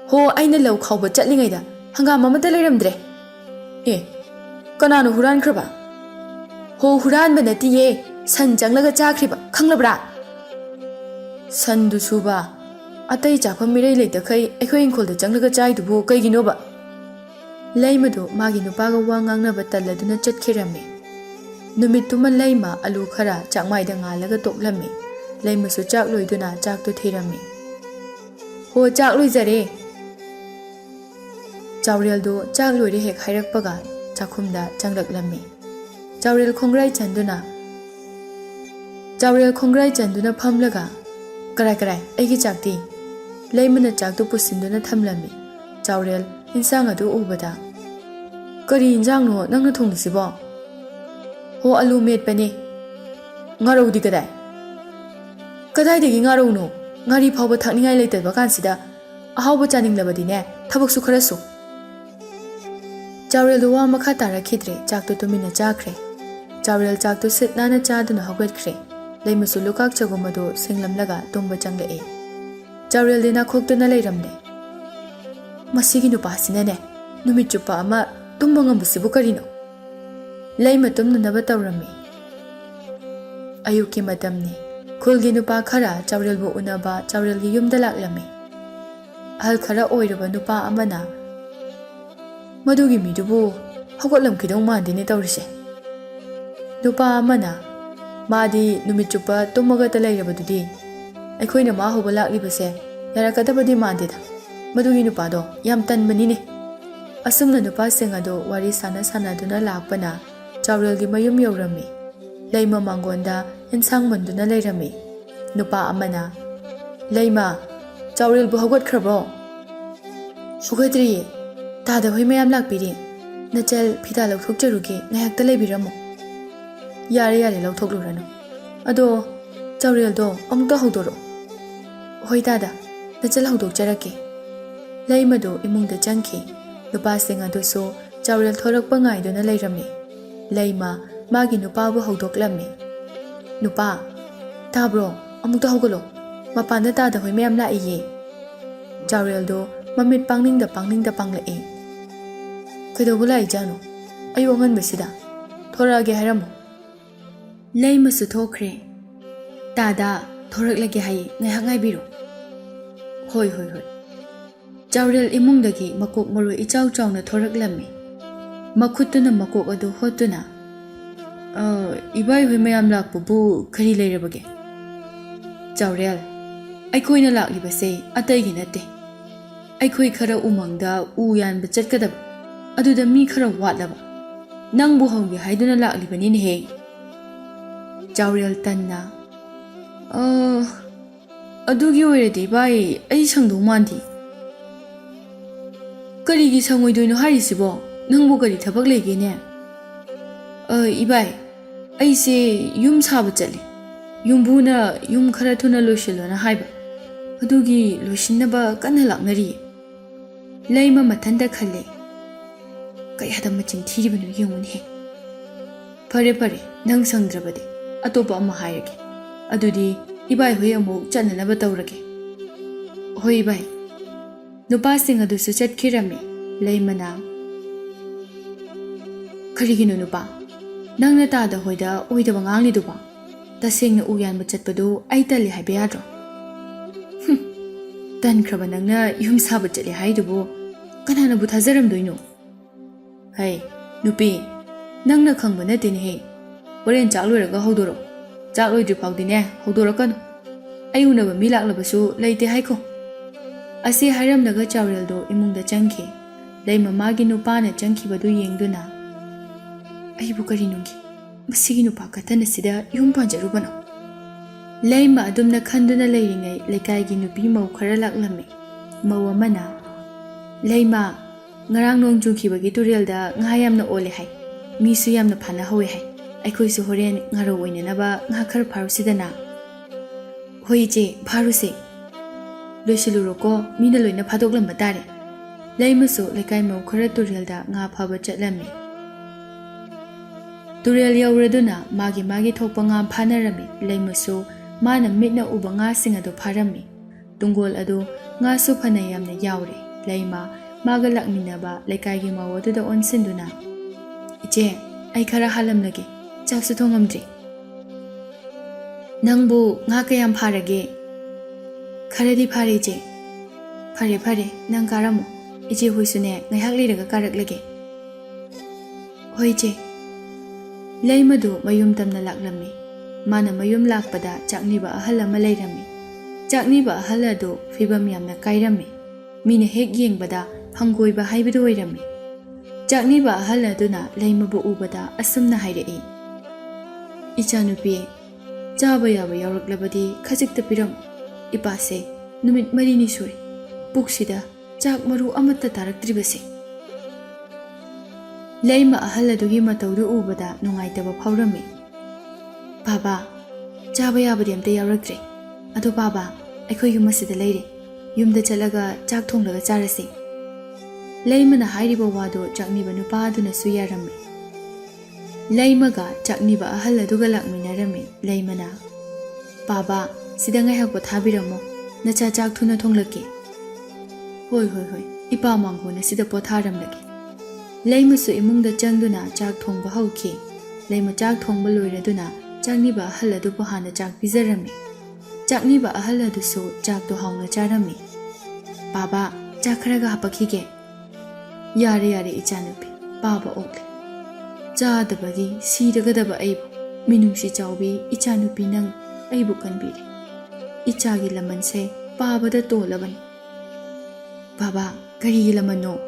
"ꯍꯣ, ꯑꯩꯅ ꯂꯧ ꯈꯥꯎꯕ ꯆꯠꯂꯤꯉꯩꯗ ꯍꯪꯒꯥꯝ ꯑꯃꯠꯇ ꯂꯩꯔꯝꯗ꯭ꯔꯦ." "ꯑꯦ, ꯀꯅꯥꯅꯣ ꯍꯨꯔꯥꯟꯈ꯭ꯔꯕ?" "ꯍꯣ, ꯍꯨꯔꯥꯟꯕ ꯅꯠꯇꯤꯌꯦ, ꯁꯟ ꯆꯪꯂꯒ ꯆꯥꯈ꯭ꯔꯤꯕ, ꯈꯪꯂꯕ꯭ꯔꯥ?" "ꯁꯟꯗꯨ ꯁꯨꯕ ꯑꯇꯩ ꯆꯥꯐꯝ ꯃꯤꯔꯩ ꯂꯩꯇꯈꯩ ꯑꯩꯈꯣꯏ ꯏꯪꯈꯣꯜꯗ ꯆꯪꯂꯒ ꯆꯥꯏꯗꯨꯕꯨ ꯀꯩꯒꯤꯅꯣꯕ?" ꯂꯩꯃꯗꯨ ꯃꯥꯒꯤ ꯅꯨꯄꯥꯒ ꯋꯥ ꯉꯥꯡꯅꯕ ꯇꯜꯂꯗꯨꯅ ꯆꯠꯈꯤꯔꯝꯃꯤ꯫ ꯅꯨꯃꯤꯠꯇꯨꯃ ꯂꯩꯃ ꯑꯂꯨ ꯈꯔ ꯆꯥꯛꯃꯥꯏꯗ ꯉꯥꯜꯂꯒ ꯇꯣꯛꯂꯝꯃꯤ꯫ ꯂꯩꯃꯁꯨ ꯆꯥꯛ ꯂꯣꯏꯗꯨꯅ ꯆꯥꯛꯇꯨ ꯊꯤꯔꯝꯃꯤ꯫ "ꯍꯣ, ꯆꯥꯛ ꯂꯣꯏꯖꯔꯦ." ꯆꯥꯎꯔꯦꯜꯗꯨ ꯆꯥꯛ ꯂꯣꯏꯔꯦ ꯍꯦꯛ ꯍꯥꯏꯔꯛꯄꯒ ꯆꯥꯛꯈꯨꯝꯗ ꯆꯪꯂꯛꯂꯝꯃꯤ꯫ ꯆꯥꯎꯔꯦꯜ ꯈꯣꯡꯒ꯭ꯔꯥꯏ ꯆꯟꯗꯨꯅ ꯐꯝꯂꯒ "ꯀꯔꯥꯏ ꯑꯩꯒꯤ ꯆꯥꯛꯇꯤ?" ꯂꯩꯃꯅ ꯆꯥꯛꯇꯨ ꯄꯨꯁꯤꯟꯗꯨꯅ ꯊꯝꯂꯝꯃꯤ꯫ ꯆꯥꯎꯔꯦꯜ ꯏꯟꯁꯥꯡ ꯑꯗꯨ ꯎꯕꯗ "ꯀꯔꯤ ꯏꯟꯖꯥꯡꯅꯣ ꯅꯪꯅ ꯊꯣꯡꯂꯤꯁꯤꯕꯣ?" "ꯍꯣ, ꯑꯂꯨ ꯃꯦꯠꯄꯅꯦ." "ꯉꯥꯔꯧꯗꯤ ꯀꯗꯥꯏ?" "ꯀꯗꯥꯏꯗꯒꯤ ꯉꯥꯔꯧꯅꯣ? ꯉꯥꯔꯤ ꯐꯥꯎꯕ ꯊꯛꯅꯤꯡꯉꯥꯏ ꯂꯩꯇꯕ ꯀꯥꯟꯁꯤꯗ ꯑꯍꯥꯎꯕ ꯆꯥꯅꯤꯡꯂꯕꯗꯤꯅꯦ ꯊꯕꯛꯁꯨ ꯈꯔ ꯁꯨ." ꯆꯥꯎꯔꯦꯜꯗꯨ ꯋꯥ ꯃꯈꯥ ꯇꯥꯔꯛꯈꯤꯗ꯭ꯔꯦ, ꯆꯥꯛꯇꯨ ꯇꯨꯃꯤꯟꯅ ꯆꯥꯈ꯭ꯔꯦ꯫ ꯆꯥꯎꯔꯦꯜ ꯆꯥꯛꯇꯨ ꯁꯤꯠ ꯅꯥꯟꯅ ꯆꯥꯗꯨꯅ ꯍꯧꯒꯠꯈ꯭ꯔꯦ꯫ ꯂꯩꯃꯁꯨ ꯂꯨꯀꯥꯛ ꯆꯒꯨꯝ ꯑꯗꯨ ꯁꯦꯡꯂꯝꯂꯒ ꯇꯨꯝꯕ ꯆꯪꯂꯛꯏ꯫ ꯆꯥꯎꯔꯦꯜꯗꯤ ꯅꯥꯈꯣꯛꯇꯨꯅ ꯂꯩꯔꯝꯂꯦ꯫ "ꯃꯁꯤꯒꯤ ꯅꯨꯄꯥꯁꯤꯅꯅꯦ ꯅꯨꯃꯤꯠ ꯆꯨꯞꯄ ꯑꯃ ꯇꯨꯝꯕ ꯉꯝꯕꯁꯤꯕꯨ ꯀꯔꯤꯅꯣ?" ꯂꯩꯃ ꯇꯨꯝꯅꯅꯕ ꯇꯧꯔꯝꯃꯤ꯫ ꯑꯌꯨꯛꯀꯤ ꯃꯇꯝꯅꯤ꯫ ꯈꯨꯜꯒꯤ ꯅꯨꯄꯥ ꯈꯔ ꯆꯥꯎꯔꯦꯜꯕꯨ ꯎꯅꯕ ꯆꯥꯎꯔꯦꯜꯒꯤ ꯌꯨꯝꯗ ꯂꯥꯛꯂꯝꯃꯤ꯫ ꯑꯍꯜ ꯈꯔ ꯑꯣꯏꯔꯕ ꯅꯨꯄꯥ ꯑꯃꯅ "ꯃꯗꯨꯒꯤ ꯃꯤꯗꯨꯕꯨ ꯍꯧꯒꯠꯂꯝꯈꯤꯗꯧ ꯃꯥꯟꯗꯦꯅꯦ ꯇꯧꯔꯤꯁꯦ." ꯅꯨꯄꯥ ꯑꯃꯅ "ꯃꯥꯗꯤ ꯅꯨꯃꯤꯠ ꯆꯨꯞꯄ ꯇꯨꯝꯃꯒꯇ ꯂꯩꯔꯕꯗꯨꯗꯤ ꯑꯩꯈꯣꯏꯅ ꯃꯥ ꯍꯧꯕ ꯂꯥꯛꯂꯤꯕꯁꯦ ꯌꯥꯔꯛꯀꯗꯕꯗꯤ ꯃꯥꯟꯗꯦꯗ. ꯃꯗꯨꯒꯤ ꯅꯨꯄꯥꯗꯣ ꯌꯥꯝ ꯇꯟꯕꯅꯤꯅꯦ." ꯑꯁꯨꯝꯅ ꯅꯨꯄꯥꯁꯤꯡ ꯑꯗꯨ ꯋꯥꯔꯤ ꯁꯥꯟꯅꯗꯨꯅ ꯂꯥꯛꯄꯅ ꯆꯥꯎꯔꯦꯜꯒꯤ ꯃꯌꯨꯝ ꯌꯧꯔꯝꯃꯤ꯫ ꯂꯩꯃ ꯃꯥꯡꯒꯣꯟꯗ ꯏꯟꯁꯥꯡ ꯃꯟꯗꯨꯅ ꯂꯩꯔꯝꯃꯤ꯫ ꯅꯨꯄꯥ ꯑꯃꯅ "ꯂꯩꯃ, ꯆꯥꯎꯔꯦꯜꯕꯨ ꯍꯧꯒꯠꯈ꯭ꯔꯕ꯭ꯔꯣ?" "ꯍꯧꯒꯠꯇ꯭ꯔꯤꯌꯦ. ꯇꯥꯗ ꯍꯣꯏ ꯃꯌꯥꯝ ꯂꯥꯛꯄꯤꯔꯤ. ꯅꯆꯜ ꯐꯤꯗꯥ ꯂꯧꯊꯣꯛꯆꯔꯨꯒꯦ, ꯉꯥꯏꯍꯥꯛꯇ ꯂꯩꯕꯤꯔꯝꯃꯣ." "ꯌꯥꯔꯦ ꯂꯧꯊꯣꯛꯂꯨꯔꯅꯨ. ꯑꯗꯣ ꯆꯥꯎꯔꯦꯜꯗꯣ ꯑꯃꯨꯛꯇ ꯍꯧꯗꯣꯔꯛꯑꯣ." "ꯍꯣꯏ ꯗꯥꯗꯥ, ꯅꯆꯜ ꯍꯧꯗꯣꯛꯆꯔꯛꯀꯦ." ꯂꯩꯃꯗꯨ ꯏꯃꯨꯡꯗ ꯆꯪꯈꯤ꯫ ꯅꯨꯄꯥꯁꯤꯡ ꯑꯗꯨꯁꯨ ꯆꯥꯎꯔꯦꯜ ꯊꯣꯔꯛꯄ ꯉꯥꯏꯗꯨꯅ ꯂꯩꯔꯝꯃꯤ꯫ ꯂꯩꯃ ꯃꯥꯒꯤ ꯅꯨꯄꯥꯕꯨ ꯍꯧꯗꯣꯛꯂꯝꯃꯤ꯫ "ꯅꯨꯄꯥ, ꯇꯥꯕ꯭ꯔꯣ? ꯑꯃꯨꯛꯇ ꯍꯧꯒꯠꯂꯣ. ꯃꯄꯥꯟꯗ ꯇꯥꯗ ꯍꯣꯏ ꯃꯌꯥꯝ ꯂꯥꯛꯏꯌꯦ." ꯆꯥꯎꯔꯦꯜꯗꯨ ꯃꯃꯤꯠ ꯄꯥꯡꯅꯤꯡꯗ ꯄꯥꯡꯂꯛꯏ꯫ "ꯀꯩꯗꯧꯕ ꯂꯥꯛꯏꯖꯥꯠꯅꯣ ꯑꯌꯨꯛ ꯑꯉꯟꯕꯁꯤꯗ? ꯊꯣꯔꯛꯑꯒꯦ ꯍꯥꯏꯔꯝꯃꯣ." ꯂꯩꯃꯁꯨ ꯊꯣꯛꯈ꯭ꯔꯦ꯫ "ꯇꯥꯗ ꯊꯣꯔꯛꯂꯒꯦ ꯍꯥꯏꯌꯦ, ꯉꯥꯏꯍꯥꯛ ꯉꯥꯏꯕꯤꯔꯣ." "ꯍꯣꯏ." ꯆꯥꯎꯔꯦꯜ ꯏꯃꯨꯡꯗꯒꯤ ꯃꯀꯣꯛ ꯃꯔꯨ ꯏꯆꯥꯎ ꯆꯥꯎꯅ ꯊꯣꯔꯛꯂꯝꯃꯤ꯫ ꯃꯈꯨꯠꯇꯨꯅ ꯃꯀꯣꯛ ꯑꯗꯨ ꯍꯣꯠꯇꯨꯅ "ꯏꯕꯥꯏꯍꯣꯏ ꯃꯌꯥꯝ ꯂꯥꯛꯄꯕꯨ ꯀꯔꯤ ꯂꯩꯔꯕꯒꯦ?" "ꯆꯥꯎꯔꯦꯜ, ꯑꯩꯈꯣꯏꯅ ꯂꯥꯛꯂꯤꯕꯁꯦ ꯑꯇꯩꯒꯤ ꯅꯠꯇꯦ. ꯑꯩꯈꯣꯏ ꯈꯔ ꯎꯃꯪꯗ ꯎ ꯌꯥꯟꯕ ꯆꯠꯀꯗꯕ, ꯑꯗꯨꯗ ꯃꯤ ꯈꯔ ꯋꯥꯠꯂꯕ. ꯅꯪꯕꯨ ꯍꯧꯒꯦ ꯍꯥꯏꯗꯨꯅ ꯂꯥꯛꯂꯤꯕꯅꯤꯅꯦꯍꯦ." ꯆꯥꯎꯔꯦꯜ ꯇꯟꯅ "ꯑꯗꯨꯒꯤ ꯑꯣꯏꯔꯗꯤ ꯏꯕꯥꯏ, ꯑꯩ ꯁꯪꯗꯧ ꯃꯥꯟꯗꯦ." "ꯀꯔꯤꯒꯤ ꯁꯪꯉꯣꯏꯗꯣꯏꯅꯣ ꯍꯥꯏꯔꯤꯁꯤꯕꯣ? ꯅꯪꯕꯨ ꯀꯔꯤ ꯊꯕꯛ ꯂꯩꯒꯦꯅꯦ?" "ꯏꯕꯥꯏ, ꯑꯩꯁꯦ ꯌꯨꯝ ꯁꯥꯕ ꯆꯠꯂꯤ. ꯌꯨꯝꯕꯨꯅ ꯌꯨꯝ ꯈꯔ ꯊꯨꯅ ꯂꯣꯏꯁꯤꯜꯂꯣꯅ ꯍꯥꯏꯕ. ꯑꯗꯨꯒꯤ ꯂꯣꯏꯁꯤꯟꯅꯕ ꯀꯟꯅ ꯂꯥꯛꯅꯔꯤꯌꯦ." ꯂꯩꯃ ꯃꯊꯟꯇ ꯈꯜꯂꯦ꯫ "ꯀꯌꯥꯗ ꯃꯆꯤꯟ ꯊꯤꯔꯤꯕꯅꯣ ꯌꯦꯡꯉꯨꯅꯦꯍꯦ. ꯐꯔꯦ, ꯅꯪ ꯁꯪꯗ꯭ꯔꯕꯗꯤ ꯑꯇꯣꯞꯄ ꯑꯃ ꯍꯥꯏꯔꯒꯦ. ꯑꯗꯨꯗꯤ ꯏꯕꯥꯏꯍꯣꯏ ꯑꯃꯨꯛ ꯆꯠꯅꯅꯕ ꯇꯧꯔꯒꯦ." "ꯍꯣꯏ ꯏꯕꯥꯏ." ꯅꯨꯄꯥꯁꯤꯡ ꯑꯗꯨꯁꯨ ꯆꯠꯈꯤꯔꯝꯃꯤ꯫ ꯂꯩꯃꯅ "ꯀꯔꯤꯒꯤꯅꯣ ꯅꯨꯄꯥ, ꯅꯪꯅ ꯇꯥꯗ ꯍꯣꯏꯗ ꯑꯣꯏꯗꯕ ꯉꯥꯡꯂꯤꯗꯨꯕꯣ? ꯇꯁꯦꯡꯅ ꯎ ꯌꯥꯟꯕ ꯆꯠꯄꯗꯨ ꯑꯩ ꯇꯜꯂꯤ ꯍꯥꯏꯕ ꯌꯥꯗ꯭ꯔꯣ?" "ꯇꯟꯈ꯭ꯔꯕ ꯅꯪꯅ ꯌꯨꯝ ꯁꯥꯕ ꯆꯠꯂꯤ ꯍꯥꯏꯗꯨꯕꯨ ꯀꯅꯥꯅꯕꯨ ꯊꯥꯖꯔꯝꯗꯣꯏꯅꯣ? Hey, nupi, nangna khangba natene he. Horen chak loiraga hodoro. Chak loidri phawdine hodorakanu. Ai unaba mi laklabasu leite haiko. Asi hairamnaga Chaureldo imungda changkhe. Lei mamagi nupana changkhibadu yengduna. Aibu karinungi. Masigi nupa kathana sida yum panjarubano. Leima adumna khanduna leiringai lekaigi nupi mau khara laklame. Mau amana. Leima ngarang nong chukibagi turelda nga yamna ole hai. Misu yamna phana howe hai. Aikhoisu horen ngaro oinanaba nga khar pharusidana. Hoi je pharuse. Loisiluroko mina loina phadoklam batare. Leimasu lekai mau khara turelda nga phaba chatlame. Turel yauraduna magi thokpa nga phanarami. Leimasu mana mitna uba nga singado pharami. Tungol adu nga su phana yamna yaure. Leima maga lakminaba lekaigi mawaduda onsinduna. Iche ai khara halamlage. Chaksu thongamdri. Nangbu nga kayam pharage. Kharadi phare je. Phare nang karamu. Iche huisune ngayhak liraga karaklage. Hoi je. Leimadu mayum tamna laklami. Mana mayum lakpada chakniba ahal ama leirami. Chakniba ahal adu fibam yamna kairami. Mina hek yengbada hangoiba haibadu oirami. Chakniba ahal aduna leimabu ubada asumna hairei. Ichanupi chaba yaba yauraklabadi khajikta piram. Ipase numit marini suri. Puksida chak maru amatta taraktribase. Leima ahal adugi mataudu ubada nungaitaba phaurami. Baba, chaba yabadi amta yauraktre. Adu baba, aikhoi yumasida leire. Yumda chalaga chak thonglaga charase. Leimana hairiba wado chakniba nupa aduna suyarami. Leimaga chakniba ahal aduga lakminarami. Leimana, Baba, sida ngayhak pothabiramo. Nacha chak thuna thonglake. Hoi, ipa mangona sida potharamlake. Leimasu imungda changduna chak thongba hauki. Leima chak thongba loiraduna chakniba ahal adu pohana chak pizarami. Chakniba ahal adu su chak do hauna charami. Baba, chak kharaga hapakhige. Yare ichanupi. Baba okle. Chadabagi siragadaba aibu. Minungsi chawbi ichanupi nang aibu kanbiri. Ichagi lamanse Baba da tolabani. Baba, karigi lamano.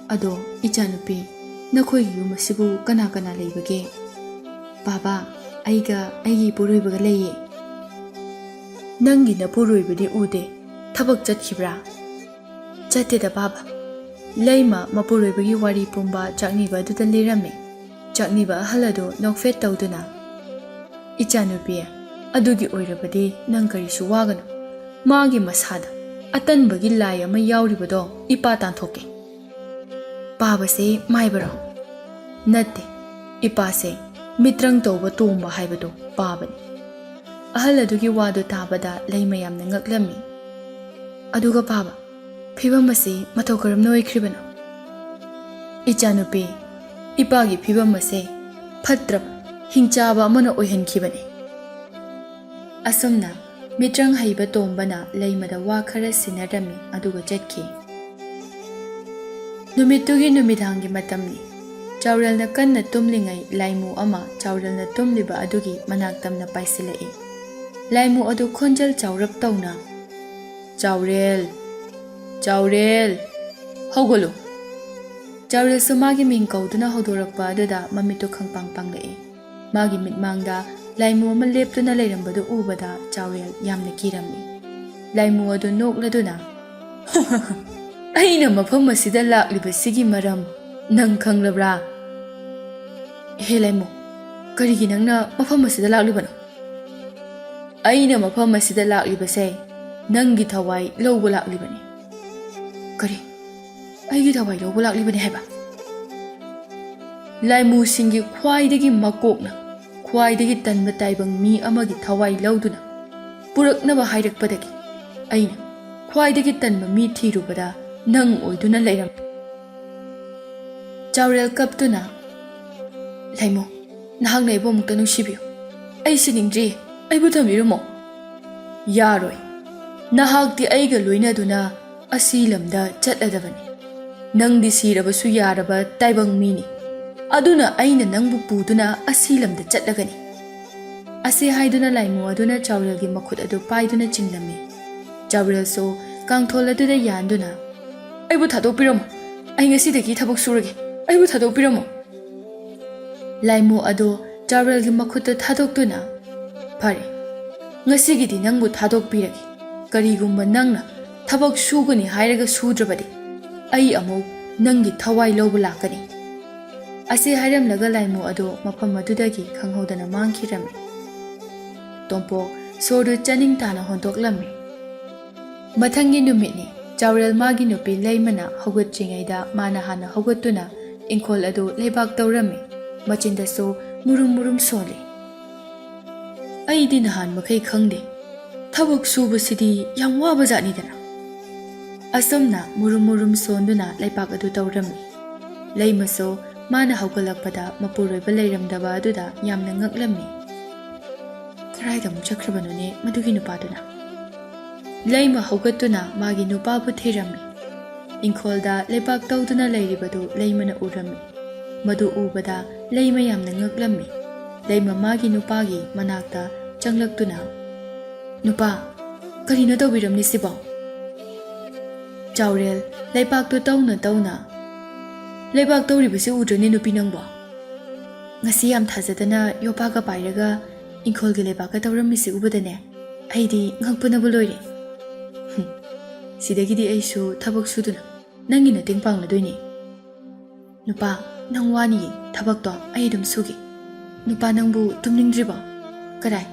Ado ichanupi nakhoi yumasibu kana leibage. Baba, aiga aigi puruibaga leiye. Nangi na puruibadi ude. Thabak chatkibra. Chatteda Baba. Leima mapuruibagi wari pumba chakniba duda lirame. Chakniba ahalado nokfet tawduna. Ichanupi adugi oirabadi nang karisu wagano. Magi masada atanbagi lai ama yauribado ipa tanthoke. Baba se maibaro. Natte ipa se mitrang tawba tomba haibado babani. Ahal adugi wado tabada leima yamna ngaklami. Aduga Baba, phibam ase mathau karamna oikribano. Ichanupi ipagi phibam ase phatrab hingchaba amana oihankhibani. Asumna mitrang haiba tombana leimada wa khara sinarami aduga chatki. Numitugi numidhangi matamni. Chaurelna kanna tumlingai laimu ama chaurelna tumliba adugi manaktamna paisilai. Laimu adu khonjal chaurap tawna. Chaurel. Hogolo. Chaurel sumagi ming kauduna hodorakpa aduda mamito khangpang panglai. Magi mitmangda laimu ama leptuna leirambadu ubada Chaurel yamna kirami. Laimu adu nokladuna. Aina mafam asida laklibasigi maram nang khanglabra. He laimu, karigi nangna mafam asida laklibano? Aina mafam asida laklibase nangi thawai lawba laklibani. Kari, aigi thawai lawba laklibani haiba. Laimu singi khwaidagi makokna khwaidagi tanba taibang mi amagi thawai lawduna puraknaba hairakpadagi aina khwaidagi tanba mi thirubada nang oiduna leiram. Chaurel kaptuna. Laimu, nahak na ibo mukta nungsibiyo. Ay siningdri, ay butamiru mo. Yaroy, nahak di ay galoy na duna asilam da chatladabani. ꯅꯪꯗꯤ ꯁꯤꯔꯕꯁꯨ ꯌꯥꯔꯕ ꯇꯥꯏꯕꯪ ꯃꯤꯅꯤ, ꯑꯗꯨꯅ ꯑꯩꯅ ꯅꯪꯕꯨ ꯄꯨꯗꯨꯅ ꯑꯁꯤ ꯂꯝꯗ ꯆꯠꯂꯒꯅꯤ꯫ ꯑꯁꯤ ꯍꯥꯏꯗꯨꯅ ꯂꯥꯏꯃꯣ ꯑꯗꯨꯅ ꯆꯥꯎꯔꯦꯜꯒꯤ ꯃꯈꯨꯠ ꯑꯗꯨ ꯄꯥꯏꯗꯨꯅ ꯆꯤꯡꯂꯝꯃꯤ꯫ ꯆꯥꯎꯔꯦꯜꯁꯨ ꯀꯥꯡꯊꯣꯜ ꯑꯗꯨꯗ ꯌꯥꯟꯗꯨꯅ, ꯑꯩꯕꯨ ꯊꯥꯗꯣꯛꯄꯤꯔꯝꯃꯨ, ꯑꯩ ꯉꯁꯤꯗꯒꯤ ꯊꯕꯛ ꯁꯨꯔꯒꯦ, ꯑꯩꯕꯨ ꯊꯥꯗꯣꯛꯄꯤꯔꯝꯃꯨ꯫ ꯂꯥꯏꯃꯣ ꯑꯗꯨ ꯆꯥꯎꯔꯦꯜꯒꯤ ꯃꯈꯨꯠꯇ ꯊꯥꯗꯣꯛꯇꯨꯅ, ꯐꯔꯦ, ꯉꯁꯤꯒꯤꯗꯤ ꯅꯪꯕꯨ ꯊꯥꯗꯣꯛꯄꯤꯔꯒꯦ꯫ ꯀꯔꯤꯒꯨꯝꯕ ꯅꯪꯅ ꯊꯕꯛ ꯁꯨꯒꯅꯤ ꯍꯥꯏꯔꯒ ꯁꯨꯗ꯭ꯔꯕꯗꯤ ꯑꯩ ꯑꯃꯨꯛ ꯅꯪꯒꯤ ꯊꯋꯥꯏ ꯂꯧꯕ ꯂꯥꯛꯀꯅꯤ꯫ ꯑꯁꯤ ꯍꯥꯏꯔꯝꯂꯒ ꯂꯥꯏꯃꯣ ꯑꯗꯨ ꯃꯐꯝ ꯑꯗꯨꯗꯒꯤ ꯈꯪꯍꯧꯗꯅ ꯃꯥꯡꯈꯤꯔꯝꯃꯤ꯫ ꯇꯣꯝꯄꯣꯛ ꯁꯣꯔꯗꯨ ꯆꯥꯅꯤꯡ ꯇꯥꯅ ꯍꯣꯟꯗꯣꯛꯂꯝꯃꯤ꯫ ꯃꯊꯪꯒꯤ ꯅꯨꯃꯤꯠꯅꯤ꯫ ꯆꯥꯎꯔꯦꯜ ꯃꯥꯒꯤ ꯅꯨꯄꯤ ꯂꯩꯃꯅ ꯍꯧꯒꯠꯇ꯭ꯔꯤꯉꯩꯗ ꯃꯥꯅ ꯍꯥꯟꯅ ꯍꯧꯒꯠꯇꯨꯅ ꯏꯪꯈꯣꯜ ꯑꯗꯨ ꯂꯩꯕꯥꯛ ꯇꯧꯔꯝꯃꯤ꯫ ꯃꯆꯤꯟꯗꯁꯨ ꯃꯨꯔꯨꯝ ꯃꯨꯔꯨꯝ ꯁꯣꯜꯂꯤ꯫ ꯑꯩꯗꯤ ꯅꯍꯥꯟ ꯃꯈꯩ ꯈꯪꯗꯦ, ꯊꯕꯛ ꯁꯨꯕꯁꯤꯗꯤ ꯌꯥꯝ ꯋꯥꯕ ꯖꯥꯠꯅꯤꯗꯅ꯫ ꯑꯁꯨꯝꯅ ꯃꯨꯔꯨꯝ ꯃꯨꯔꯨꯝ ꯁꯣꯟꯗꯨꯅ ꯂꯩꯕꯥꯛ ꯑꯗꯨ ꯇꯧꯔꯝꯃꯤ꯫ ꯂꯩꯃꯁꯨ ꯃꯥꯅ ꯍꯧꯒꯠꯂꯛꯄꯗ ꯃꯄꯨꯔꯣꯏꯕ ꯂꯩꯔꯝꯗꯕ ꯑꯗꯨꯗ ꯌꯥꯝꯅ ꯉꯛꯂꯝꯃꯤ꯫ ꯀꯔꯥꯏꯗ ꯑꯃꯨꯛ ꯆꯠꯈ꯭ꯔꯕꯅꯣꯅꯦ ꯃꯗꯨꯒꯤ ꯅꯨꯄꯥꯗꯨꯅ? ꯂꯩꯃ ꯍꯧꯒꯠꯇꯨꯅ ꯃꯥꯒꯤ ꯅꯨꯄꯥꯕꯨ ꯊꯤꯔꯝꯃꯤ꯫ ꯏꯪꯈꯣꯜꯗ ꯂꯩꯕꯥꯛ ꯇꯧꯗꯨꯅ ꯂꯩꯔꯤꯕꯗꯨ ꯂꯩꯃꯅ ꯎꯔꯝꯃꯤ꯫ ꯃꯗꯨ ꯎꯕꯗ ꯂꯩꯃ ꯌꯥꯝꯅ ꯉꯛꯂꯝꯃꯤ꯫ ꯂꯩꯃ ꯃꯥꯒꯤ ꯅꯨꯄꯥꯒꯤ ꯃꯅꯥꯛꯇ ꯆꯪꯂꯛꯇꯨꯅ, ꯅꯨꯄꯥ, ꯀꯔꯤꯅꯣ ꯇꯧꯕꯤꯔꯝꯂꯤ ꯁꯤꯕꯣ? ꯆꯥꯎꯔꯦꯜ ꯂꯩꯕꯥꯛꯇꯨ ꯇꯧꯅ ꯇꯧꯅ, ꯂꯩꯕꯥꯛ ꯇꯧꯔꯤꯕꯁꯤ ꯎꯗ꯭ꯔꯅꯦ ꯅꯨꯄꯤ ꯅꯪꯕꯣ? ꯉꯁꯤ ꯌꯥꯝ ꯊꯥꯖꯗꯅ ꯌꯣꯄꯥꯛꯀ ꯄꯥꯏꯔꯒ ꯏꯪꯈꯣꯜꯒꯤ ꯂꯩꯕꯥꯛꯀ ꯇꯧꯔꯝꯃꯤꯁꯤ ꯎꯕꯗꯅꯦ ꯑꯩꯗꯤ ꯉꯛꯄꯅꯕꯨ ꯂꯣꯏꯔꯦ꯫ ꯁꯤꯗꯒꯤꯗꯤ ꯑꯩꯁꯨ ꯊꯕꯛ ꯁꯨꯗꯨꯅ ꯅꯪꯒꯤ ꯃꯇꯦꯡ ꯄꯥꯡꯂꯗꯣꯏꯅꯤ꯫ ꯅꯨꯄꯥ, ꯅꯪ ꯋꯥꯅꯤꯌꯦ, ꯊꯕꯛꯇꯣ ꯑꯩ ꯑꯗꯨꯝ ꯁꯨꯒꯦ꯫ ꯅꯨꯄꯥ, ꯅꯪꯕꯨ ꯇꯨꯝꯅꯤꯡꯗ꯭ꯔꯤꯕꯣ? ꯀꯗꯥꯏ,